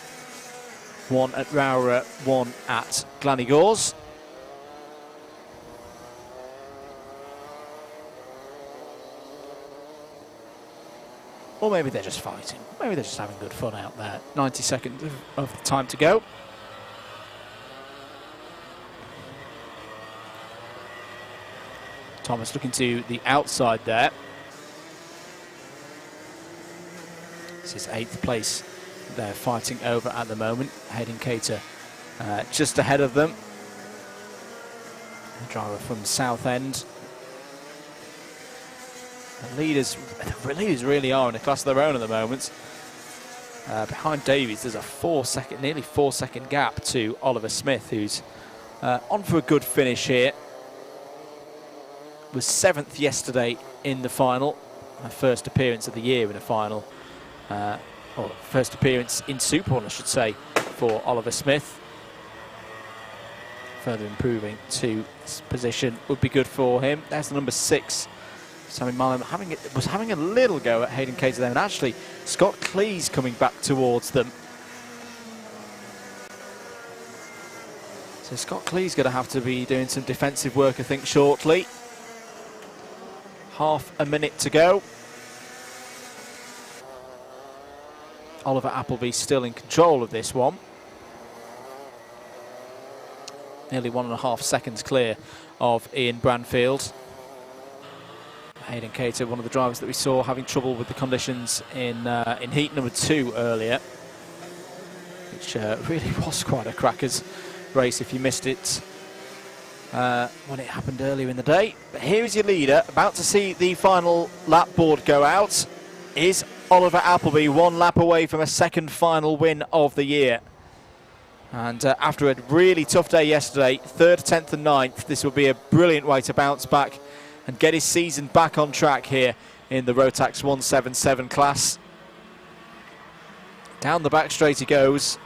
One at Rowrah, one at Glan-Y-Gors. Or maybe they're just fighting. Maybe they're just having good fun out there. 90 seconds of the time to go. Thomas looking to the outside there. This is 8th place they're fighting over at the moment. Hayden Cater just ahead of them. A driver from Southend. The leaders really are in a class of their own at the moment. Behind Davies, there's a nearly 4 second gap to Oliver Smith, who's on for a good finish here. Was 7th yesterday in the final. My first appearance of the year in a final. Or first appearance in Super One, I should say, for Oliver Smith. Further improving to this position would be good for him. There's the number 6. Sammy Marlin was having a little go at Hayden Cater there, and actually Scott Cleese coming back towards them. So Scott Cleese going to have to be doing some defensive work, I think, shortly. Half a minute to go. Oliver Appleby still in control of this one. Nearly 1.5 seconds clear of Ian Branfield. Hayden Cater, one of the drivers that we saw having trouble with the conditions in heat number 2 earlier, which really was quite a crackers race if you missed it when it happened earlier in the day. But here is your leader, about to see the final lap board go out, is Oliver Appleby, 1 lap away from a 2nd final win of the year. And after a really tough day yesterday, 3rd, 10th and 9th, this will be a brilliant way to bounce back and get his season back on track here in the Rotax 177 class. Down the back straight he goes.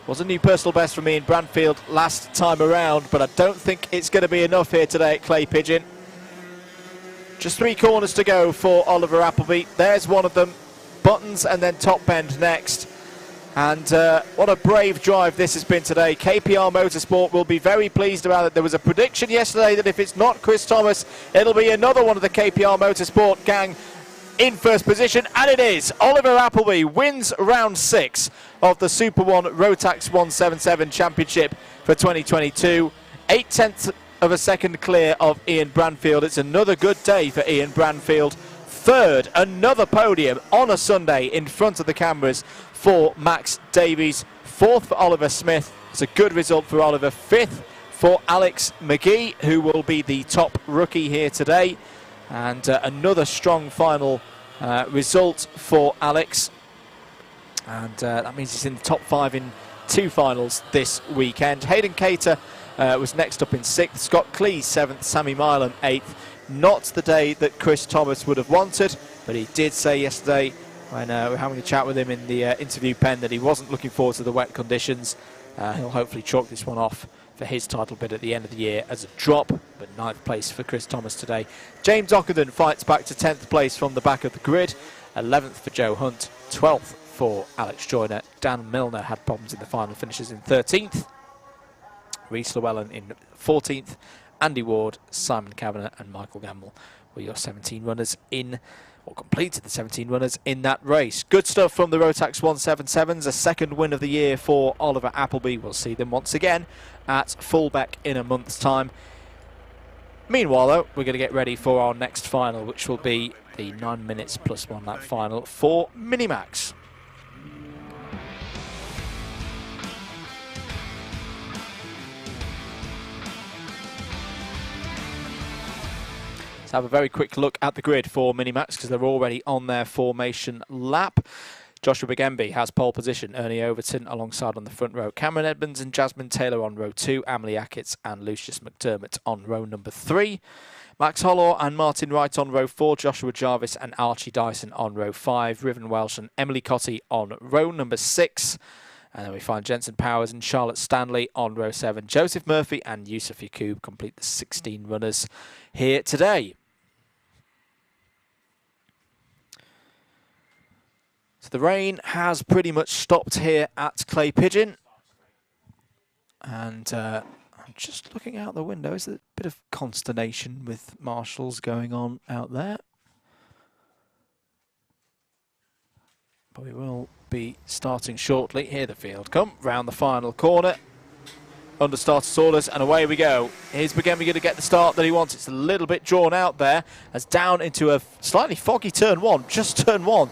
Was a new personal best for me in Branfield last time around, but I don't think it's going to be enough here today at Clay Pigeon. Just 3 corners to go for Oliver Appleby. There's one of them. Buttons and then top bend next. And what a brave drive this has been today. KPR Motorsport will be very pleased about it. There was a prediction yesterday that if it's not Chris Thomas, it'll be another one of the KPR Motorsport gang in first position, and it is. Oliver Appleby wins round 6 of the Super One Rotax 177 Championship for 2022. 0.8 of a second clear of Ian Branfield. It's another good day for Ian Branfield. Third, another podium on a Sunday in front of the cameras for Max Davies. Fourth for Oliver Smith. It's a good result for Oliver. Fifth for Alex McGee, who will be the top rookie here today. And another strong final result for Alex. And that means he's in the top 5 in 2 finals this weekend. Hayden Cater was next up in 6th. Scott Cleese 7th. Sammy Milan 8th. Not the day that Chris Thomas would have wanted, but he did say yesterday when we were having a chat with him in the interview pen that he wasn't looking forward to the wet conditions. He'll hopefully chalk this one off for his title bid at the end of the year as a drop, but 9th place for Chris Thomas today. James Ockenden fights back to 10th place from the back of the grid. 11th for Joe Hunt. 12th for Alex Joyner. Dan Milner had problems in the final, finishes in 13th. Rhys Llewellyn in 14th. Andy Ward, Simon Kavanagh and Michael Gamble were your 17 runners in, or completed the 17 runners in that race. Good stuff from the Rotax 177s. A second win of the year for Oliver Appleby. We'll see them once again at Fulbeck in a month's time. Meanwhile, though, we're going to get ready for our next final, which will be the 9 minutes plus 1 lap final for Minimax. Have a very quick look at the grid for Minimax because they're already on their formation lap. Joshua Bigembe has pole position. Ernie Overton alongside on the front row. Cameron Edmonds and Jasmine Taylor on row 2. Emily Achatz and Lucius McDermott on row number 3. Max Hollor and Martin Wright on row 4. Joshua Jarvis and Archie Dyson on row 5. Riven Welsh and Emily Cotty on row number 6. And then we find Jensen Powers and Charlotte Stanley on row 7. Joseph Murphy and Yusuf Yacoub complete the 16 runners here today. So the rain has pretty much stopped here at Clay Pigeon. And I'm just looking out the window. There's a bit of consternation with marshals going on out there. But we will be starting shortly. Here the field come, round the final corner. Under starter orders, and away we go. Here's Bigembe going to get the start that he wants. It's a little bit drawn out there. As down into a slightly foggy turn 1, just turn 1.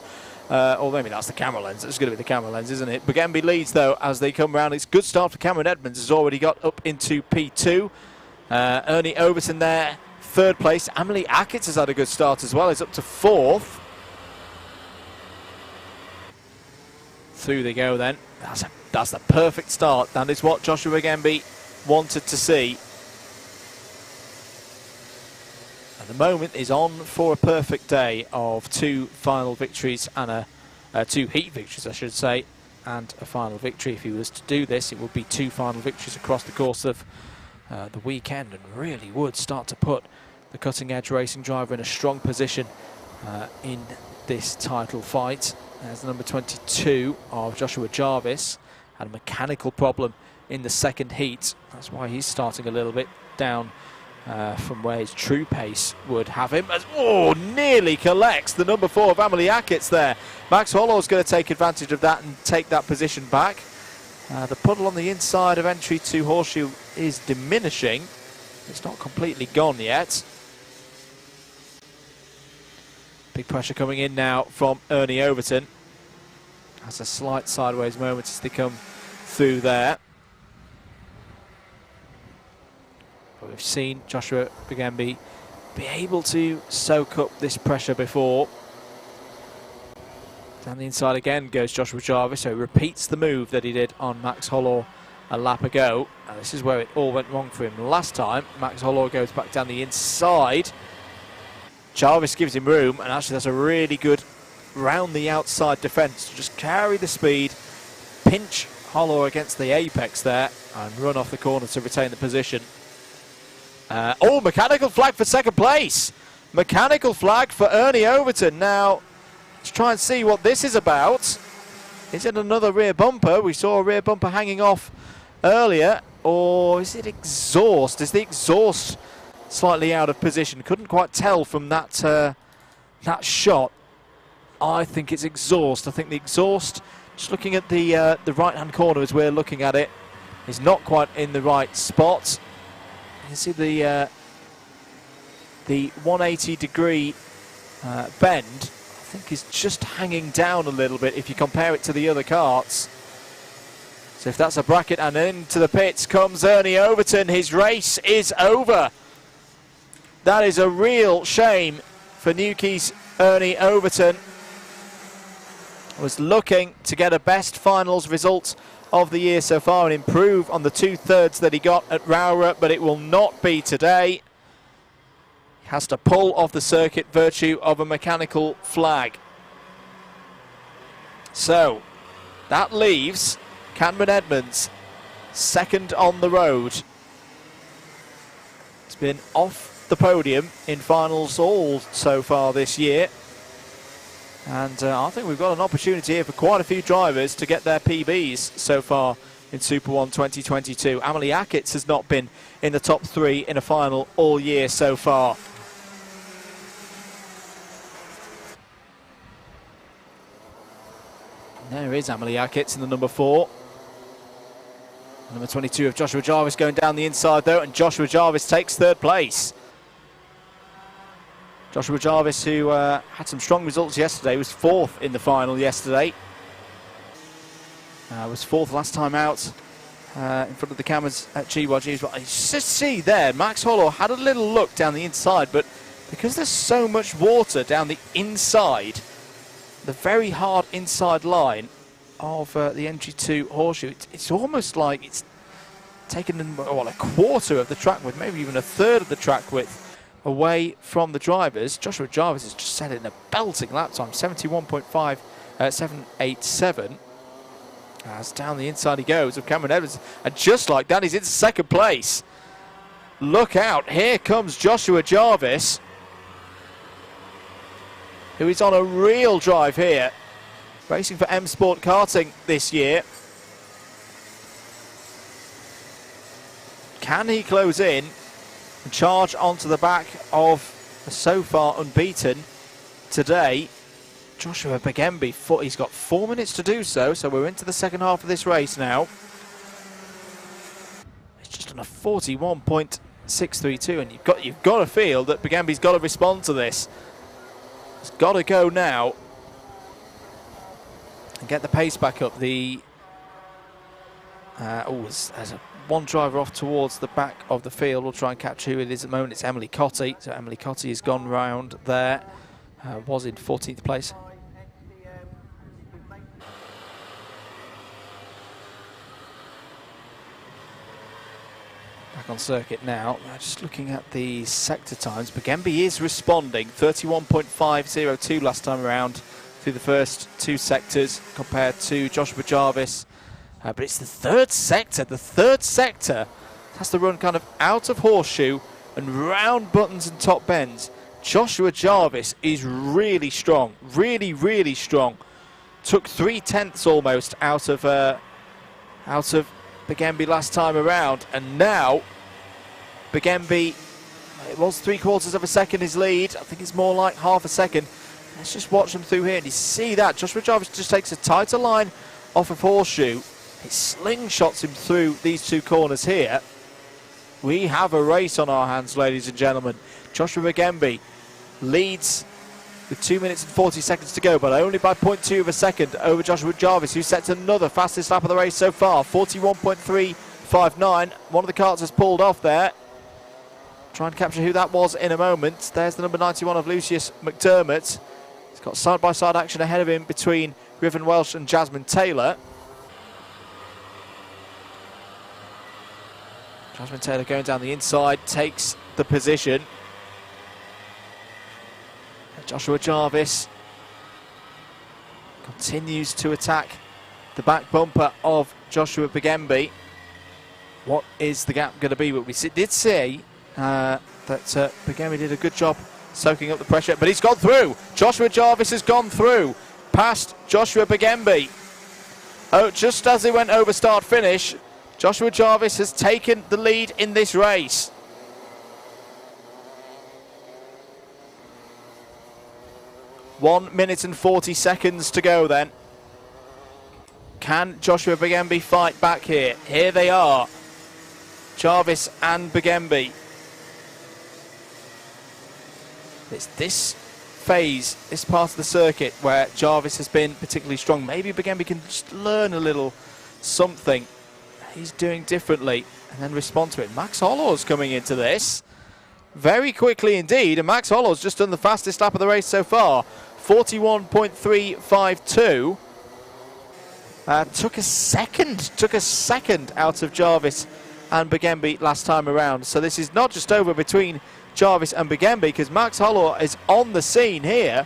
Or maybe that's the camera lens. It's going to be the camera lens, isn't it? Bigembe leads, though, as they come round. It's a good start for Cameron Edmonds. Has already got up into P2. Ernie Overton there, 3rd place. Emily Achatz has had a good start as well. He's up to 4th. Through they go then. That's the perfect start. That is what Joshua Bigembe wanted to see. And the moment is on for a perfect day of 2 final victories and 2 heat victories, I should say, and a final victory. If he was to do this, it would be 2 final victories across the course of the weekend, and really would start to put the cutting-edge racing driver in a strong position in this title fight. There's number 22 of Joshua Jarvis. Had a mechanical problem in the second heat. That's why he's starting a little bit down from where his true pace would have him. As, nearly collects the number 4 of Emily Achatz there. Max Hollow's going to take advantage of that and take that position back. The puddle on the inside of entry to Horseshoe is diminishing. It's not completely gone yet. Big pressure coming in now from Ernie Overton. Has a slight sideways moment as they come through there. But we've seen Joshua Bigembe be able to soak up this pressure before. Down the inside again goes Joshua Jarvis, so he repeats the move that he did on Max Hollor a lap ago. And this is where it all went wrong for him last time. Max Hollor goes back down the inside. Jarvis gives him room, and actually that's a really good round the outside defence to just carry the speed, pinch Hollor against the apex there, and run off the corner to retain the position. Mechanical flag for second place. Mechanical flag for Ernie Overton. Now, let's try and see what this is about. Is it another rear bumper? We saw a rear bumper hanging off earlier. Or is it exhaust? Is the exhaust slightly out of position? Couldn't quite tell from that that shot. I think it's exhaust. I think the exhaust, just looking at the right-hand corner as we're looking at it, is not quite in the right spot. You can see the 180-degree bend, I think, is just hanging down a little bit if you compare it to the other karts. So if that's a bracket, and into the pits comes Ernie Overton. His race is over. That is a real shame for Newquay's Ernie Overton. Was looking to get a best finals result of the year so far and improve on the 2/3 that he got at Rowrah, but it will not be today. He has to pull off the circuit virtue of a mechanical flag. So that leaves Cameron Edmonds second on the road. It's been off the podium in finals all so far this year. And I think we've got an opportunity here for quite a few drivers to get their PBs so far in Super 1 2022. Amelie Ackett's has not been in the top 3 in a final all year so far. And there is Amelie Ackett's in the number 4. Number 22 of Joshua Jarvis going down the inside though, and Joshua Jarvis takes 3rd place. Joshua Jarvis, who had some strong results yesterday, was 4th in the final yesterday. Was 4th last time out in front of the cameras at GYG. But you just see there, Max Holloway had a little look down the inside, but because there's so much water down the inside, the very hard inside line of the MG2 horseshoe, it's almost like it's taken a quarter of the track width, maybe even a 1/3 of the track width away from the drivers. Joshua Jarvis has just set it in a belting lap time, 71.5787. As down the inside he goes of Cameron Edmonds, and just like that, he's in 2nd place. Look out, here comes Joshua Jarvis, who is on a real drive here, racing for M Sport Karting this year. Can he close in and charge onto the back of the so far unbeaten today Joshua Bagembi? He's got 4 minutes to do so, so we're into the second half of this race now. It's just on a 41.632, and you've got to feel that Bagembi's got to respond to this. He's got to go now and get the pace back up. There's one driver off towards the back of the field. We'll try and catch who it is at the moment. It's Emily Cotty. So Emily Cotty has gone round there. Was in 14th place. Back on circuit now. Just looking at the sector times. Bagembi is responding. 31.502 last time around through the first 2 sectors compared to Joshua Jarvis. But it's the 3rd sector. The 3rd sector has to run kind of out of horseshoe and round buttons and top bends. Joshua Jarvis is really strong. Really, really strong. Took 3/10 almost out of Bagembi last time around. And now Bagembi, it was 3/4 of a second his lead. I think it's more like half a second. Let's just watch them through here. And you see that Joshua Jarvis just takes a tighter line off of horseshoe. It slingshots him through these 2 corners here. We have a race on our hands, ladies and gentlemen. Joshua Bagembi leads with 2 minutes and 40 seconds to go, but only by 0.2 of a second over Joshua Jarvis, who sets another fastest lap of the race so far, 41.359. One of the karts has pulled off there. Try and capture who that was in a moment. There's the number 91 of Lucius McDermott. He's got side-by-side action ahead of him between Riven Welsh and Jasmine Taylor. Jasmine Taylor going down the inside, takes the position. Joshua Jarvis continues to attack the back bumper of Joshua Bagembi. What is the gap going to be? But we did see that Bagembi did a good job soaking up the pressure, but he's gone through. Joshua Jarvis has gone through past Joshua Bagembi. Oh, just as they went over start-finish, Joshua Jarvis has taken the lead in this race. 1 minute and 40 seconds to go then. Can Joshua Bagembi fight back here? Here they are. Jarvis and Bagembi. It's this phase, this part of the circuit where Jarvis has been particularly strong. Maybe Bagembi can just learn a little something he's doing differently and then respond to it. Max Hollow's coming into this very quickly indeed, and Max Hollow's just done the fastest lap of the race so far, 41.352. Took a second out of Jarvis and Bagembi last time around. So this is not just over between Jarvis and Bagembi, because Max Hollow is on the scene here.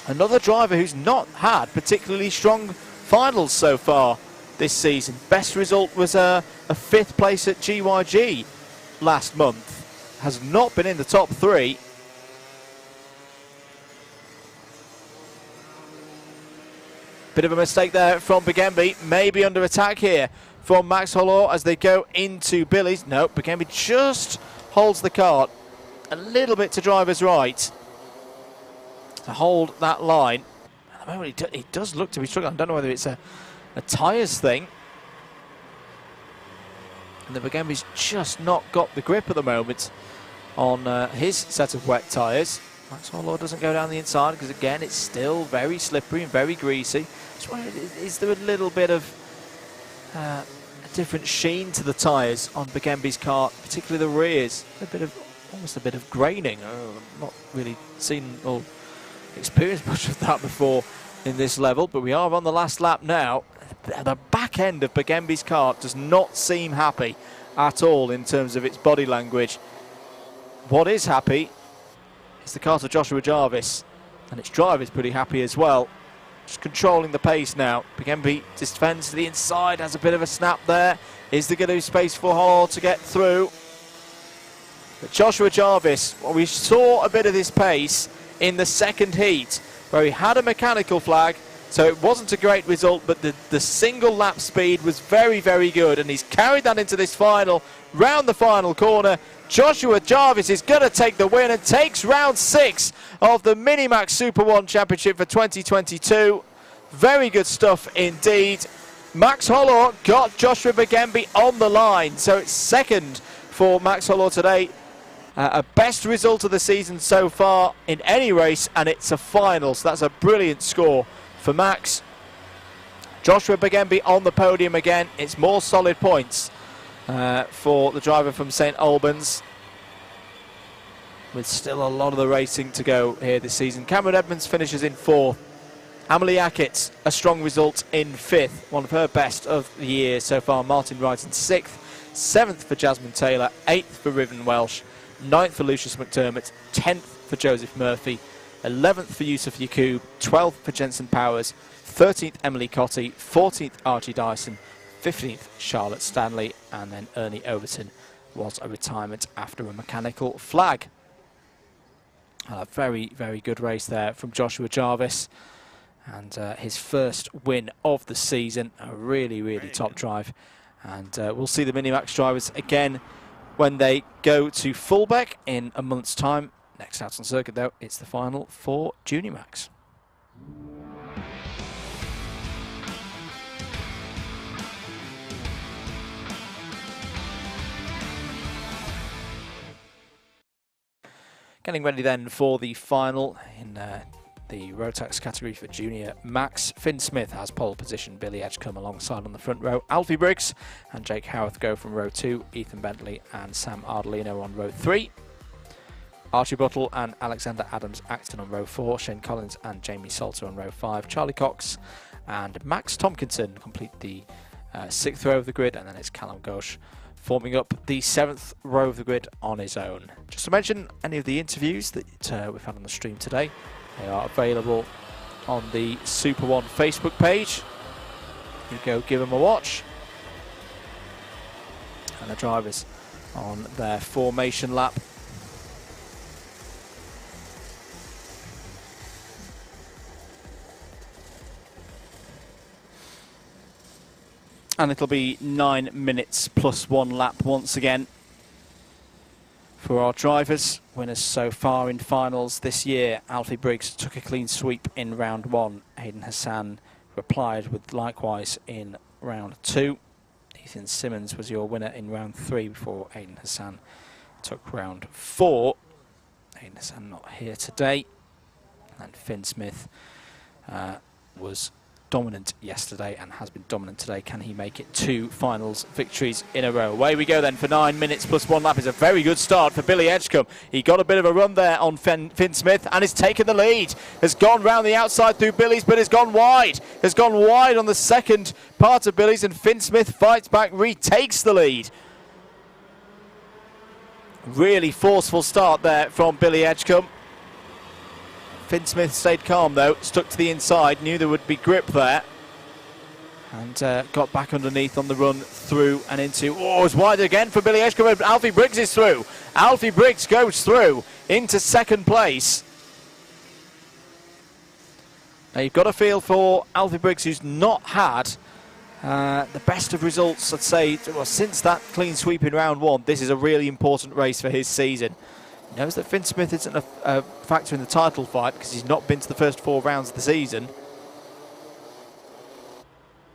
Another driver who's not had particularly strong finals so far this season. Best result was a 5th place at GYG last month. Has not been in the top 3. Bit of a mistake there from Bagembi. Maybe under attack here from Max Holloway as they go into Billy's. No, Bagembi just holds the cart a little bit to driver's right to hold that line. At the moment he does look to be struggling. I don't know whether it's a tyres thing. And the Bagembi's just not got the grip at the moment on his set of wet tyres. Max Holloway doesn't go down the inside because, again, it's still very slippery and very greasy. Just wondering, is there a little bit of a different sheen to the tyres on Bagembi's car, particularly the rears? Almost a bit of graining. I've not really seen or experienced much of that before in this level, but we are on the last lap now. The back end of Bagembi's car does not seem happy at all in terms of its body language. What is happy is the car to Joshua Jarvis, and its driver is pretty happy as well. Just controlling the pace now. Bagembi defends to the inside, has a bit of a snap there. Is there going to be space for Hall to get through? But Joshua Jarvis, well, we saw a bit of this pace in the second heat, where he had a mechanical flag, so it wasn't a great result, but the single lap speed was very, very good, and he's carried that into this final, round the final corner. Joshua Jarvis is going to take the win and takes round 6 of the Minimax Super 1 Championship for 2022. Very good stuff indeed. Max Holloway got Joshua Bagembi on the line, so it's second for Max Holloway today. A best result of the season so far in any race, and it's a final, so that's a brilliant score for Max. Joshua Bagembi on the podium again. It's more solid points for the driver from St Albans, with still a lot of the racing to go here this season. Cameron Edmonds finishes in 4th. Amelie Ackett's a strong result in 5th, one of her best of the year so far. Martin Wright in 6th, 7th for Jasmine Taylor, 8th for Riven Welsh, 9th for Lucius McDermott, 10th for Joseph Murphy, 11th for Yusuf Yacoub, 12th for Jensen Powers, 13th Emily Cotty, 14th Archie Dyson, 15th Charlotte Stanley, and then Ernie Overton was a retirement after a mechanical flag. A very, very good race there from Joshua Jarvis, and his first win of the season. A really, really top drive, and we'll see the Minimax drivers again when they go to Fulbeck in a month's time. Next out on circuit, though, it's the final for Junior Max. Getting ready then for the final in the Rotax category for Junior Max. Finn Smith has pole position, Billy Edgecombe alongside on the front row. Alfie Briggs and Jake Howarth go from row 2, Ethan Bentley and Sam Ardolino on row 3. Archie Buttle and Alexander Adams-Acton on row 4, Shane Collins and Jamie Salter on row 5, Charlie Cox and Max Tompkinson complete the 6th row of the grid, and then it's Callum Ghosh forming up the 7th row of the grid on his own. Just to mention, any of the interviews that we've had on the stream today, they are available on the Super One Facebook page. You go give them a watch. And the drivers on their formation lap. And it'll be 9 minutes plus 1 lap once again. For our drivers, winners so far in finals this year, Alfie Briggs took a clean sweep in round 1. Hayden Hassan replied with likewise in round 2. Ethan Simmons was your winner in round 3 before Hayden Hassan took round 4. Hayden Hassan not here today. And Finn Smith was dominant yesterday and has been dominant today. Can he make it 2 finals victories in a row? Away we go then for 9 minutes plus 1 lap. Is a very good start for Billy Edgecombe. He got a bit of a run there on Finn Smith and has taken the lead. Has gone round the outside through Billy's, but has gone wide. Has gone wide on the second part of Billy's, and Finn Smith fights back, retakes the lead. Really forceful start there from Billy Edgecombe. Finn Smith stayed calm though, stuck to the inside, knew there would be grip there, and got back underneath on the run through and into. Oh, it's wide again for Billy Edgecombe. Alfie Briggs is through. Alfie Briggs goes through into second place. Now you've got a feel for Alfie Briggs, who's not had the best of results, I'd say, well, since that clean sweep in round 1. This is a really important race for his season. He knows that Finn Smith isn't a factor in the title fight because he's not been to the first 4 rounds of the season.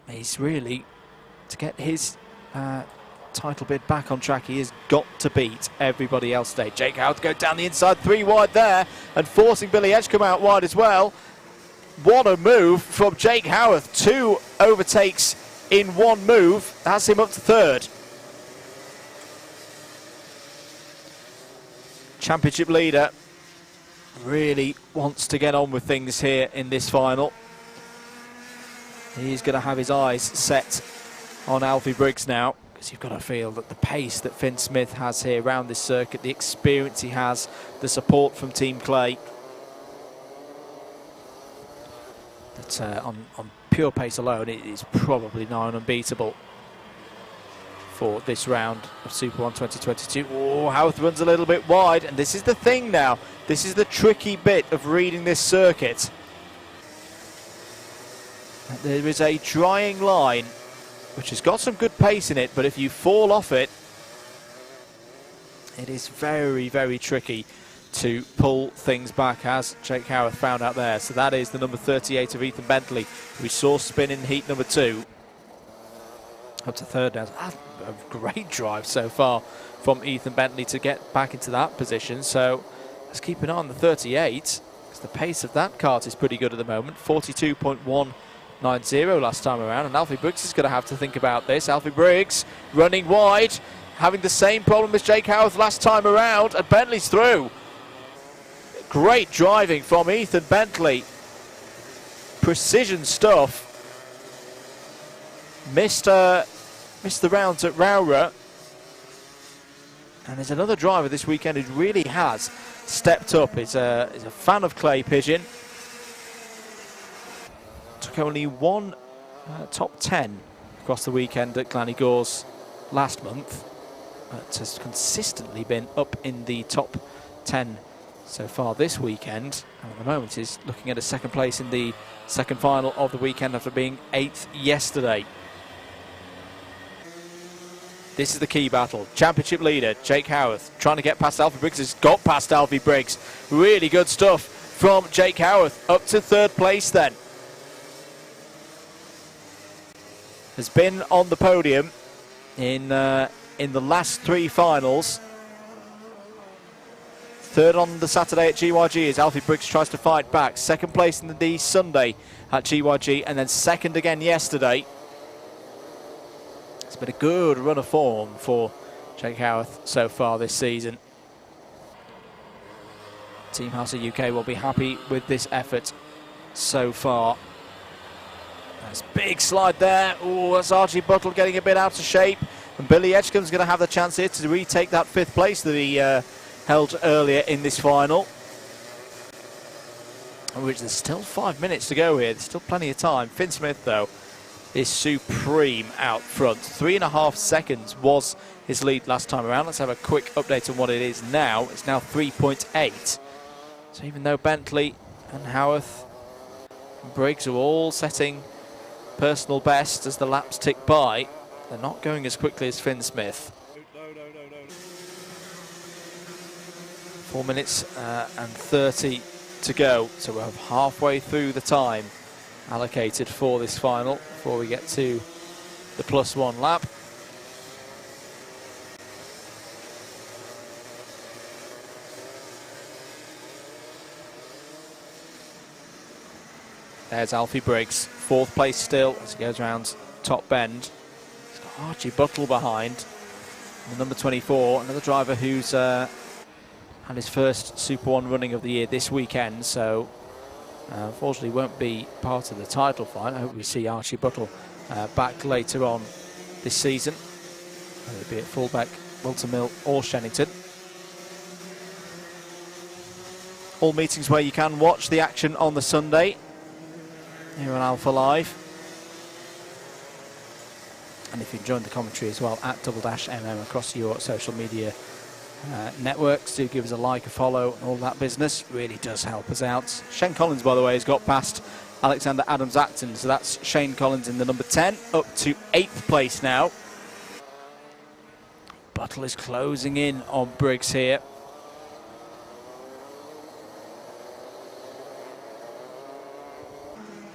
He's really, to get his title bid back on track, he has got to beat everybody else today. Jake Howarth go down the inside, 3 wide there, and forcing Billy Edgecombe out wide as well. What a move from Jake Howarth. 2 overtakes in 1 move. That's him up to 3rd. Championship leader really wants to get on with things here in this final. He's going to have his eyes set on Alfie Briggs now, because you've got to feel that the pace that Finn Smith has here around this circuit, the experience he has, the support from Team Clay, that on pure pace alone, it is probably nigh on unbeatable for this round of Super 1 2022. Oh, Howarth runs a little bit wide, and this is the thing now. This is the tricky bit of reading this circuit. There is a drying line which has got some good pace in it, but if you fall off it, it is very, very tricky to pull things back, as Jake Howarth found out there. So that is the number 38 of Ethan Bentley, who we saw spin in heat number 2. Up to 3rd now. A great drive so far from Ethan Bentley to get back into that position. So let's keep an eye on the 38, because the pace of that kart is pretty good at the moment. 42.190 last time around, and Alfie Briggs is going to have to think about this. Alfie Briggs running wide, having the same problem as Jake Howarth last time around, and Bentley's through. Great driving from Ethan Bentley. Precision stuff. Missed the rounds at Rowrah. And there's another driver this weekend who really has stepped up. He's a fan of Clay Pigeon. Took only 1 top 10 across the weekend at Glan-Y-Gors last month, but has consistently been up in the top 10 so far this weekend. And at the moment is looking at a 2nd place in the 2nd final of the weekend after being 8th yesterday. This is the key battle. Championship leader Jake Howarth trying to get past Alfie Briggs. Has got past Alfie Briggs. Really good stuff from Jake Howarth. Up to 3rd place then. Has been on the podium in the last 3 finals. 3rd on the Saturday at GYG as Alfie Briggs tries to fight back. 2nd place in the Sunday at GYG, and then 2nd again yesterday. It's been a good run of form for Jake Howarth so far this season. Team House of UK will be happy with this effort so far. There's a big slide there. Oh, that's Archie Buttle getting a bit out of shape. And Billy Edgecombe's going to have the chance here to retake that 5th place that he held earlier in this final. Which there's still 5 minutes to go here. There's still plenty of time. Finn Smith, though, is supreme out front. 3.5 seconds was his lead last time around. Let's have a quick update on what it is now. It's now 3.8. So even though Bentley and Howarth and Briggs are all setting personal best as the laps tick by, they're not going as quickly as Finn Smith. 4 minutes and 30 to go, so we're halfway through the time allocated for this final before we get to the +1 lap. There's Alfie Briggs, 4th place still as he goes around top bend. He's got Archie Buttle behind. And the number 24, another driver who's had his first Super 1 running of the year this weekend, so unfortunately won't be part of the title fight. I hope we see Archie Buttle back later on this season, whether it be at Fulbeck, Whilton Mill or Shenington. All meetings where you can watch the action on the Sunday here on Alpha Live. And if you've joined the commentary as well, at @MM across your social media networks, do give us a like, a follow, and all that business. Really does help us out. Shane Collins, by the way, has got past Alexander Adams-Acton, so that's Shane Collins in the number 10, up to 8th place now. Buttle is closing in on Briggs here.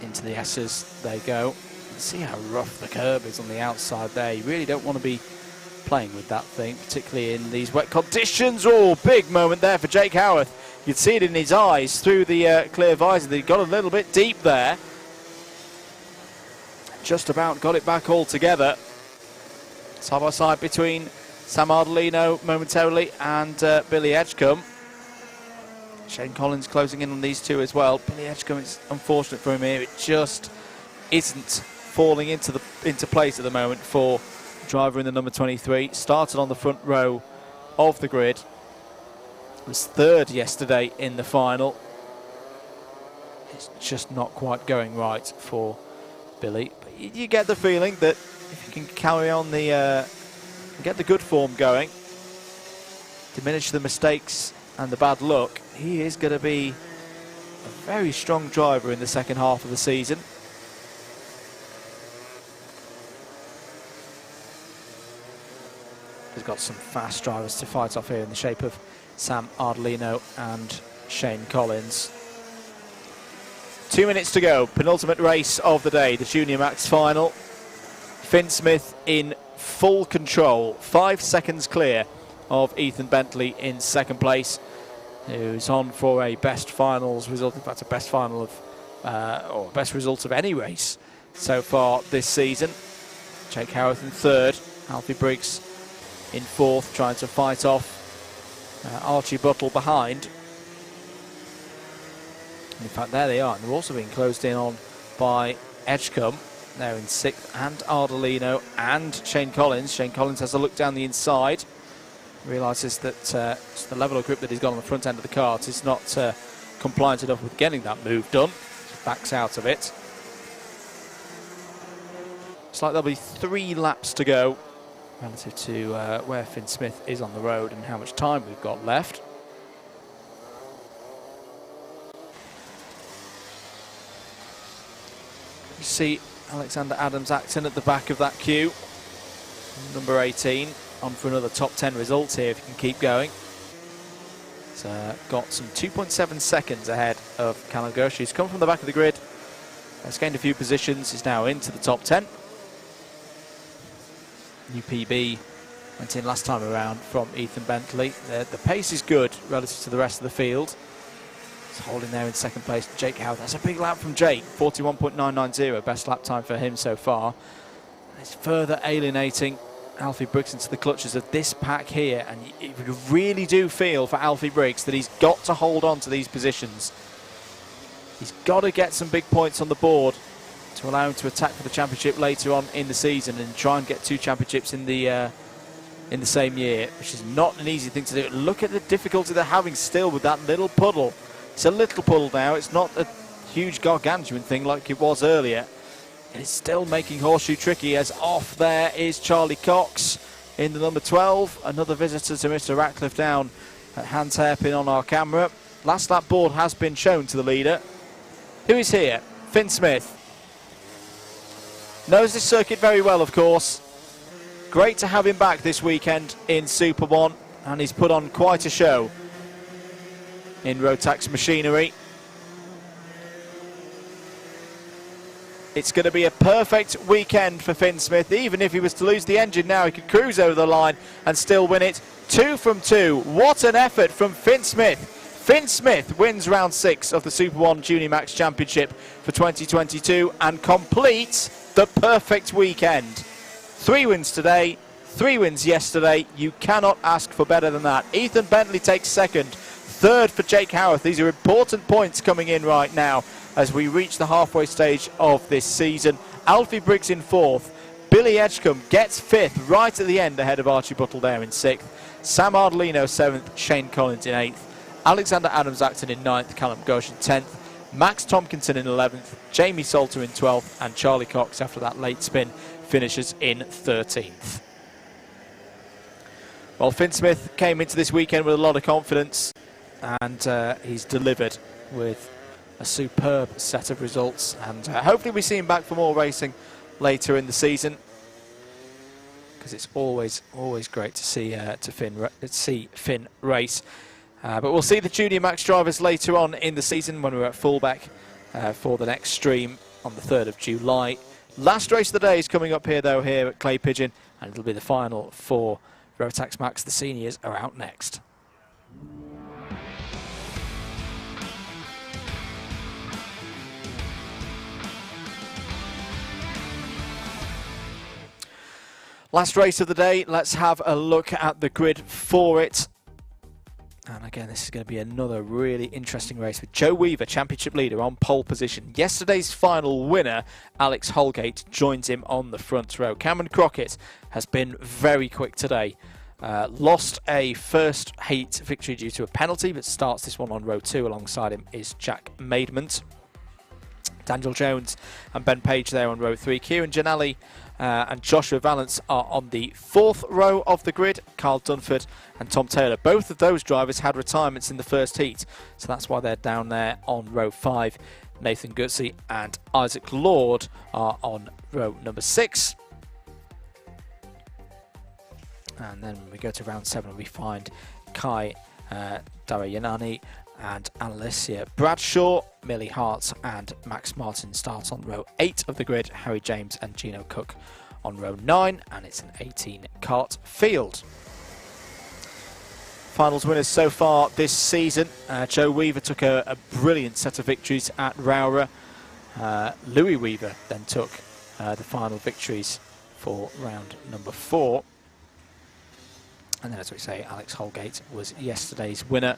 Into the S's they go. See how rough the curb is on the outside there. You really don't want to be playing with that thing, particularly in these wet conditions. Oh, big moment there for Jake Howarth. You'd see it in his eyes through the clear visor that he got a little bit deep there. Just about got it back all together. Side by side between Sam Ardolino momentarily and Billy Edgecombe. Shane Collins closing in on these two as well. Billy Edgecombe, it's unfortunate for him here. It just isn't falling into place at the moment for the driver in the number 23. Started on the front row of the grid. Was 3rd yesterday in the final. It's just not quite going right for Billy. But you get the feeling that if you can carry on the get the good form going, diminish the mistakes and the bad luck, he is going to be a very strong driver in the second half of the season. He's got some fast drivers to fight off here in the shape of Sam Ardolino and Shane Collins. 2 minutes to go, penultimate race of the day, the Junior Max final. Finn Smith in full control, 5 seconds clear of Ethan Bentley in 2nd place, who's on for a best finals result, in fact a best final of, or best result of any race so far this season. Jake Howarth in 3rd, Alfie Briggs in 4th, trying to fight off Archie Buttle behind. In fact, there they are, and they're also being closed in on by Edgecombe. They're in 6th, and Ardolino and Shane Collins. Shane Collins has a look down the inside, realises that the level of grip that he's got on the front end of the kart is not compliant enough with getting that move done. Backs out of it. It's like there'll be 3 laps to go relative to where Finn Smith is on the road and how much time we've got left. You see Alexander Adams-Acton at the back of that queue, number 18, on for another top 10 result here if you can keep going. He's got some 2.7 seconds ahead of Callum Gersh. He's come from the back of the grid, has gained a few positions, is now into the top 10. New PB went in last time around from Ethan Bentley. The pace is good relative to the rest of the field. He's holding there in 2nd place. Jake Howarth, that's a big lap from Jake, 41.990, best lap time for him so far. And it's further alienating Alfie Briggs into the clutches of this pack here, and you really do feel for Alfie Briggs that he's got to hold on to these positions. He's got to get some big points on the board to allow him to attack for the championship later on in the season and try and get 2 championships in the same year, which is not an easy thing to do. Look at the difficulty they're having still with that little puddle. It's a little puddle now. It's not a huge gargantuan thing like it was earlier. It's still making Horseshoe tricky, as off there is Charlie Cox in the number 12. Another visitor to Mr. Ratcliffe Down at Hans Hairpin on our camera. Last lap board has been shown to the leader. Who is here? Finn Smith. Knows this circuit very well, of course. Great to have him back this weekend in Super 1, and he's put on quite a show. in Rotax machinery. It's going to be a perfect weekend for Finn Smith. Even if he was to lose the engine now, he could cruise over the line and still win it. 2 from 2. What an effort from Finn Smith. Finn Smith wins round 6 of the Super 1 Junior Max Championship for 2022 and completes the perfect weekend. 3 wins today, 3 wins yesterday. You cannot ask for better than that. Ethan Bentley takes second. Third for Jake Howarth. These are important points coming in right now as we reach the halfway stage of this season. Alfie Briggs in 4th. Billy Edgecombe gets 5th right at the end ahead of Archie Buttle there in 6th. Sam Ardolino 7th. Shane Collins in 8th. Alexander Adams-Acton in 9th. Callum Ghosh in 10th. Max Tompkinson in 11th. Jamie Salter in 12th. And Charlie Cox, after that late spin, finishes in 13th. Well, Finn Smith came into this weekend with a lot of confidence, and he's delivered with a superb set of results, and hopefully we see him back for more racing later in the season, because it's always great to see Finn race. But we'll see the Junior Max drivers later on in the season when we're at Fulbeck for the next stream on the 3rd of July. Last race of the day is coming up here though, here at Clay Pigeon, and it'll be the final for Rotax Max. The seniors are out next. Last race of the day, let's have a look at the grid for it. And again, this is going to be another really interesting race with Joe Weaver, championship leader, on pole position. Yesterday's final winner, Alex Holgate, joins him on the front row. Cameron Crockett has been very quick today. Lost a first heat victory due to a penalty, but starts this one on row 2. Alongside him is Jack Maidment. Daniel Jones and Ben Page there on row 3. Kieran Gianelli and Joshua Valance are on the 4th row of the grid. Carl Dunford and Tom Taylor, both of those drivers had retirements in the first heat, so that's why they're down there on row 5. Nathan Gutsey and Isaac Lord are on row number 6. And then when we go to round 7, we find Kai Darayanani and Alicia Bradshaw. Millie Hart and Max Martin start on row 8 of the grid. Harry James and Gino Cook on row 9, and it's an 18 kart field. Finals winners so far this season. Joe Weaver took a brilliant set of victories at Rowrah. Louis Weaver then took the final victories for round number 4. And then, as we say, Alex Holgate was yesterday's winner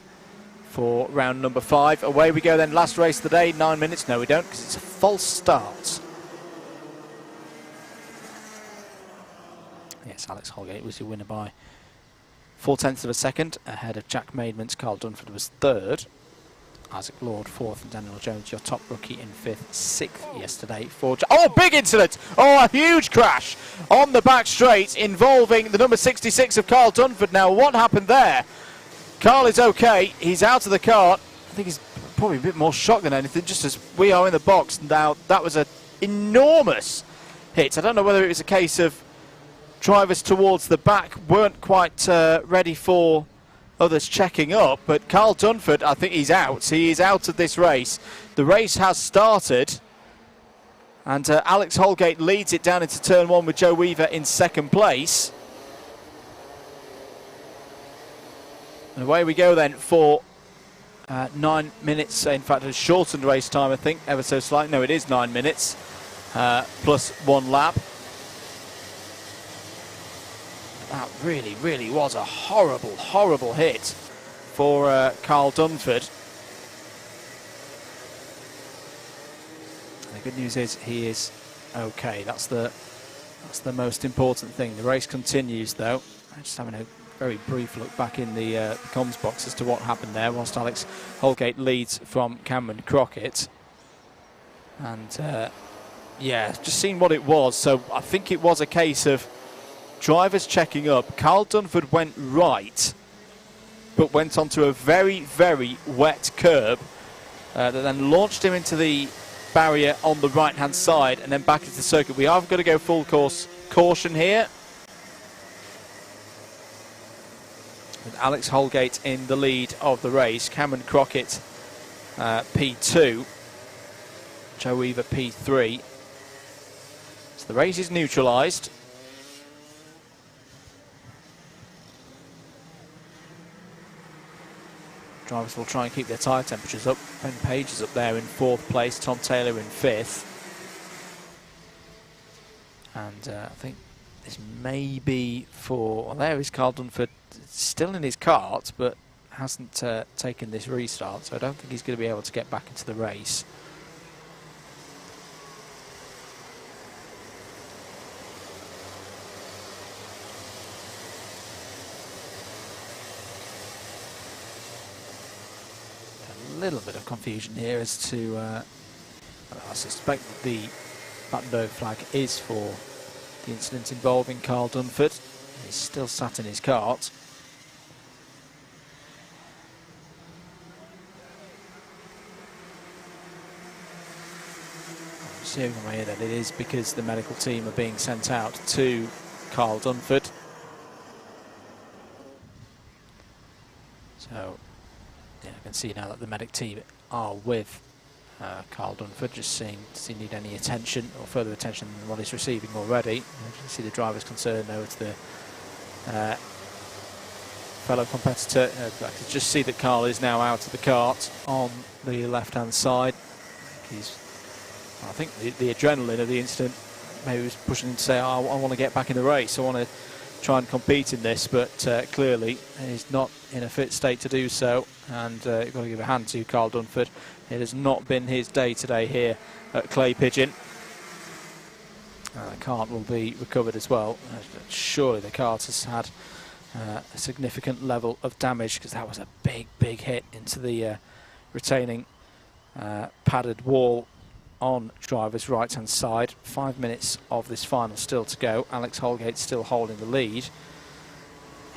for round number 5. Away we go then, last race of the day, 9 minutes. No, we don't, because it's a false start. Yes, Alex Holgate was your winner by 0.4 of a second, ahead of Jack Maidment. Carl Dunford was 3rd. Isaac Lord 4th, and Daniel Jones, your top rookie, in 5th. 6th yesterday for... Oh, big incident! Oh, a huge crash on the back straight involving the number 66 of Carl Dunford. Now, what happened there? Carl is okay. He's out of the kart. I think he's probably a bit more shocked than anything, just as we are in the box. Now, that was an enormous hit. I don't know whether it was a case of drivers towards the back weren't quite ready for others checking up, but Carl Dunford, I think he's out. He is out of this race. The race has started, and Alex Holgate leads it down into turn 1 with Joe Weaver in 2nd place. And away we go then for 9 minutes. In fact, a shortened race time, I think, ever so slightly. No, it is 9 minutes plus 1 lap. That really was a horrible hit for Carl Dunford. And the good news is he is okay. That's the most important thing. The race continues, though. I'm just having a very brief look back in the comms box as to what happened there, whilst Alex Holgate leads from Cameron Crockett. And yeah, just seen what it was. So I think it was a case of drivers checking up. Carl Dunford went right, but went onto a very wet curb that then launched him into the barrier on the right hand side and then back into the circuit. We are going to go full course caution here. with Alex Holgate in the lead of the race. Cameron Crockett P2, Joe Weaver P3. So the race is neutralised. Drivers will try and keep their tyre temperatures up. Ben Page is up there in 4th place, Tom Taylor in 5th. And I think this may be for, well, there is Carl Dunford, still in his kart, but hasn't taken this restart, so I don't think he's going to be able to get back into the race. A little bit of confusion here as to, I suspect that no flag is for the incident involving Carl Dunford. He's still sat in his kart. I'm assuming here that it is because the medical team are being sent out to Carl Dunford. So, yeah, I can see now that the medic team are with Carl Dunford, just seeing, does he need any attention or further attention than what he's receiving already. You can see the driver's concern over to the fellow competitor. I can just see that Carl is now out of the kart on the left-hand side. I think the adrenaline of the incident maybe was pushing him to say, oh, I want to get back in the race, I want to try and compete in this, but clearly he's not in a fit state to do so, and you've got to give a hand to Carl Dunford. It has not been his day today here at Clay Pigeon. The kart will be recovered as well. Surely the kart has had a significant level of damage, because that was a big hit into the retaining padded wall on driver's right hand side. 5 minutes of this final still to go. Alex Holgate still holding the lead.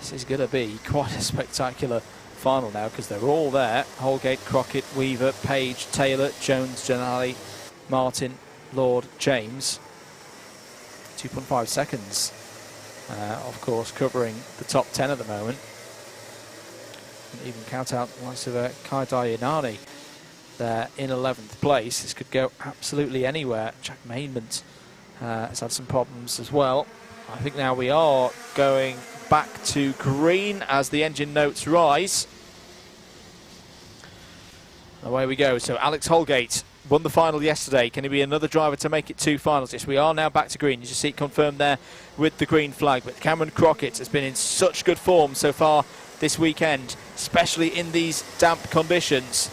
This is going to be quite a spectacular final now, because they're all there. Holgate, Crockett, Weaver, Page, Taylor, Jones, Janali, Martin, Lord, James. 2.5 seconds, of course, covering the top 10 at the moment. And even count out the likes of Kai Dayanani there in 11th place. This could go absolutely anywhere. Jack Mainmont has had some problems as well. I think now we are going back to green as the engine notes rise. Away we go. So Alex Holgate won the final yesterday. Can he be another driver to make it 2 finals? Yes, we are now back to green. You just see it confirmed there with the green flag. But Cameron Crockett has been in such good form so far this weekend, especially in these damp conditions.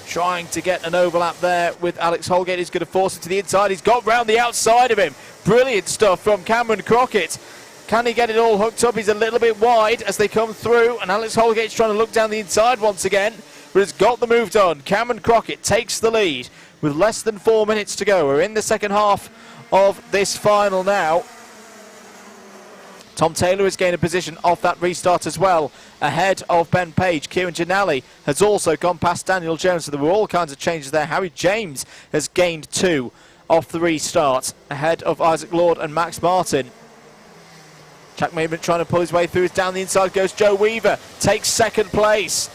Trying to get an overlap there with Alex Holgate. He's going to force it to the inside. He's got round the outside of him. Brilliant stuff from Cameron Crockett. Can he get it all hooked up? He's a little bit wide as they come through, and Alex Holgate's trying to look down the inside once again, but has got the move done. Cameron Crockett takes the lead with less than 4 minutes to go. We're in the second half of this final now. Tom Taylor has gained a position off that restart as well, ahead of Ben Page. Kieran Janali has also gone past Daniel Jones, so there were all kinds of changes there. Harry James has gained 2 off the restart, ahead of Isaac Lord and Max Martin. Jack Mainmont trying to pull his way through. Down the inside goes Joe Weaver, takes 2nd place.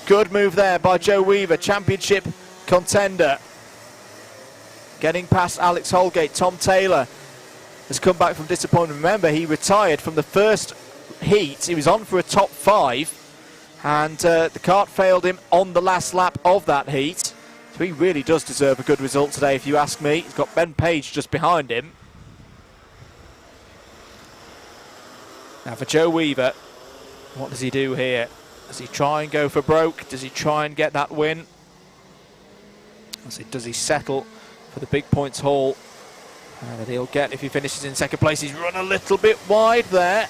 Good move there by Joe Weaver, championship contender. Getting past Alex Holgate. Tom Taylor has come back from disappointment. Remember, he retired from the first heat. He was on for a top 5, and the kart failed him on the last lap of that heat. So he really does deserve a good result today, if you ask me. He's got Ben Page just behind him. Now for Joe Weaver, what does he do here? Does he try and go for broke? Does he try and get that win? Does he settle for the big points haul that he'll get if he finishes in 2nd place? He's run a little bit wide there.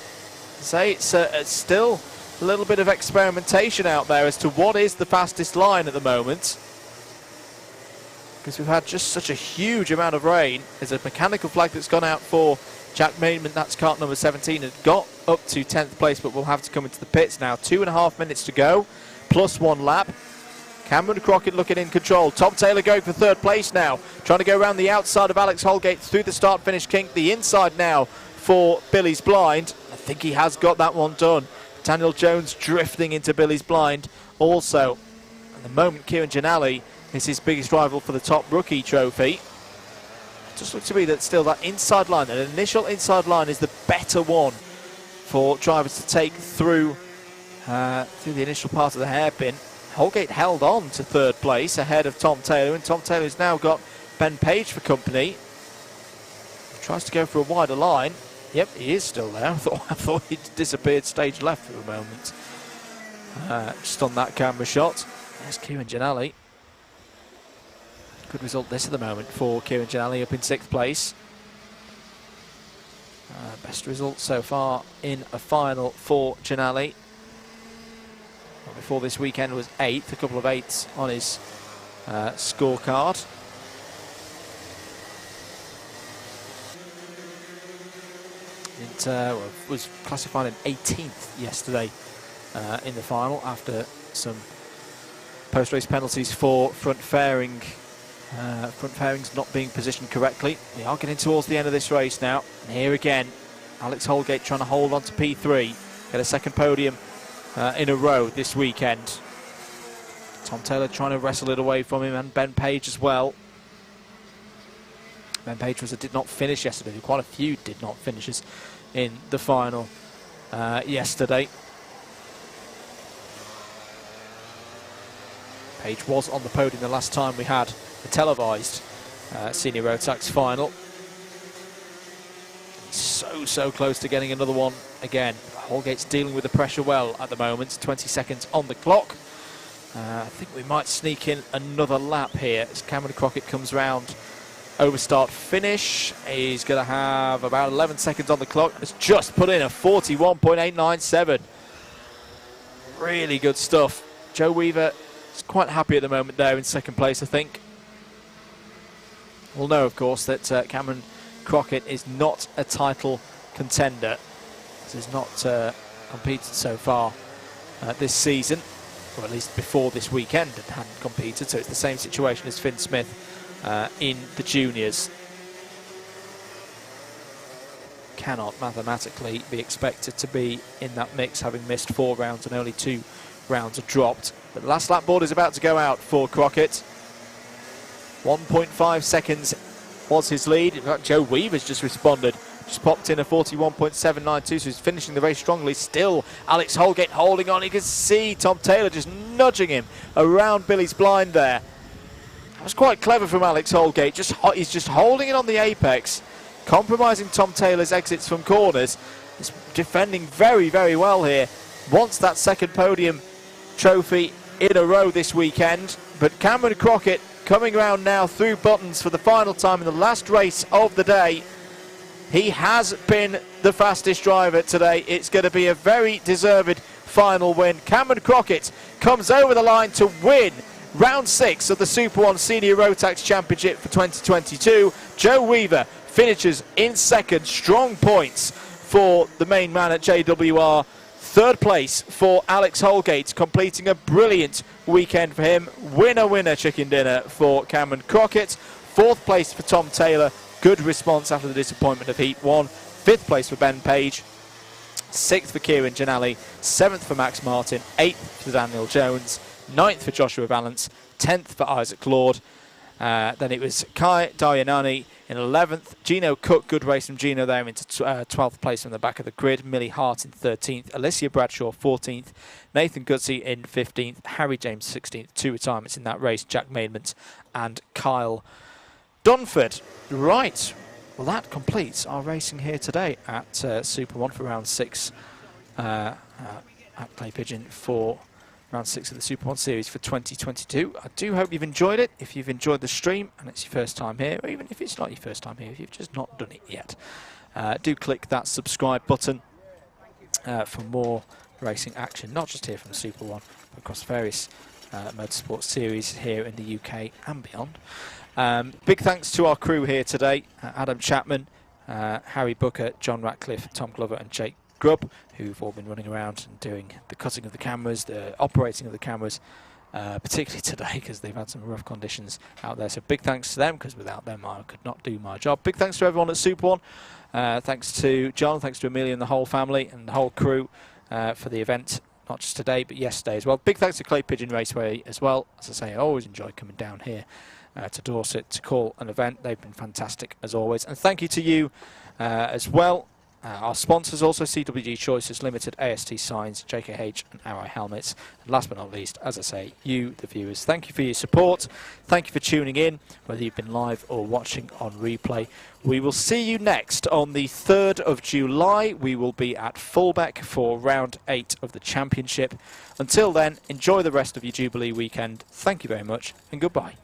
Say it's still a little bit of experimentation out there as to what is the fastest line at the moment, because we've had just such a huge amount of rain. There's a mechanical flag that's gone out for Jack Mainmont. That's kart number 17, had got up to 10th place, but will have to come into the pits now. 2.5 minutes to go, plus 1 lap. Cameron Crockett looking in control. Tom Taylor going for 3rd place now, trying to go around the outside of Alex Holgate through the start-finish kink. The inside now for Billy's Blind. I think he has got that one done. Daniel Jones drifting into Billy's blind. Also, at the moment, Kieran Giannelli is his biggest rival for the top rookie trophy. Just looks to be that still that inside line, that initial inside line, is the better one for drivers to take through the initial part of the hairpin. Holgate held on to third place ahead of Tom Taylor, and Tom Taylor's now got Ben Page for company. Tries to go for a wider line. Yep, he is still there. I thought he'd disappeared stage left for a moment. Just on that camera shot. There's Kieran Giannelli. Good result this at the moment for Kieran Giannelli, up in 6th place. Best result so far in a final for Giannelli. Well, before this weekend was 8th, a couple of 8s on his scorecard. It was classified in 18th yesterday in the final after some post-race penalties for front fairings not being positioned correctly. We are getting towards the end of this race now, and here again Alex Holgate trying to hold on to P3, get a second podium in a row this weekend. Tom Taylor trying to wrestle it away from him, and Ben Page as well. Ben Page did not finish yesterday. Quite a few did not finishes in the final yesterday. Page was on the podium the last time we had the televised senior Rotax final. So close to getting another one again. Holgate's dealing with the pressure well at the moment. 20 seconds on the clock. I think we might sneak in another lap here as Cameron Crockett comes round. Over start finish. He's going to have about 11 seconds on the clock. Has just put in a 41.897. Really good stuff. Joe Weaver is quite happy at the moment there in 2nd place, I think. We'll know, of course, that Cameron Crockett is not a title contender. He's not competed so far this season, or at least before this weekend and hadn't competed, so it's the same situation as Finn Smith in the juniors. Cannot mathematically be expected to be in that mix, having missed 4 rounds and only 2 rounds are dropped. But the last lap board is about to go out for Crockett. 1.5 seconds was his lead. In fact, Joe Weaver's just responded. Just popped in a 41.792, so he's finishing the race strongly. Still, Alex Holgate holding on. You can see Tom Taylor just nudging him around Billy's blind there. That was quite clever from Alex Holgate. He's just holding it on the apex, compromising Tom Taylor's exits from corners. He's defending very, very well here. Wants that second podium trophy in a row this weekend. But Cameron Crockett coming around now through buttons for the final time in the last race of the day. He has been the fastest driver today. It's going to be a very deserved final win. Cameron Crockett comes over the line to win round 6 of the Super One Senior Rotax Championship for 2022. Joe Weaver finishes in 2nd. Strong points for the main man at JWR. 3rd place for Alex Holgate, completing a brilliant weekend for him. Winner chicken dinner for Cameron Crockett. 4th place for Tom Taylor. Good response after the disappointment of Heat 1. 5th place for Ben Page. 6th for Kieran Giannelli. 7th for Max Martin. 8th for Daniel Jones. 9th for Joshua Valance. 10th for Isaac Lord. Then it was Kai Dayanani in 11th. Gino Cook, good race from Gino there into 12th place from the back of the grid. Millie Hart in 13th. Alicia Bradshaw 14th. Nathan Gutsy in 15th. Harry James 16th. 2 retirements in that race. Jack Maidment and Kyle Dunford. Right, well that completes our racing here today at Super One for round 6 at Clay Pigeon for round 6 of the Super One series for 2022. I do hope you've enjoyed it. If you've enjoyed the stream and it's your first time here, or even if it's not your first time here, if you've just not done it yet, do click that subscribe button for more racing action, not just here from the Super One, but across various motorsport series here in the UK and beyond. Big thanks to our crew here today, Adam Chapman, Harry Booker, John Ratcliffe, Tom Glover and Jake Grubb, who've all been running around and doing the cutting of the cameras, the operating of the cameras, particularly today because they've had some rough conditions out there. So big thanks to them, because without them I could not do my job. Big thanks to everyone at Super One. Thanks to John, thanks to Amelia and the whole family and the whole crew for the event, not just today but yesterday as well. Big thanks to Clay Pigeon Raceway as well. As I say, I always enjoy coming down here to Dorset to call an event. They've been fantastic as always. And thank you to you as well. Our sponsors also, CWG Choices Limited, AST Signs, JKH and Arrow Helmets. And last but not least, as I say, you, the viewers, thank you for your support. Thank you for tuning in, whether you've been live or watching on replay. We will see you next on the 3rd of July. We will be at Fulbeck for round 8 of the championship. Until then, enjoy the rest of your Jubilee weekend. Thank you very much and goodbye.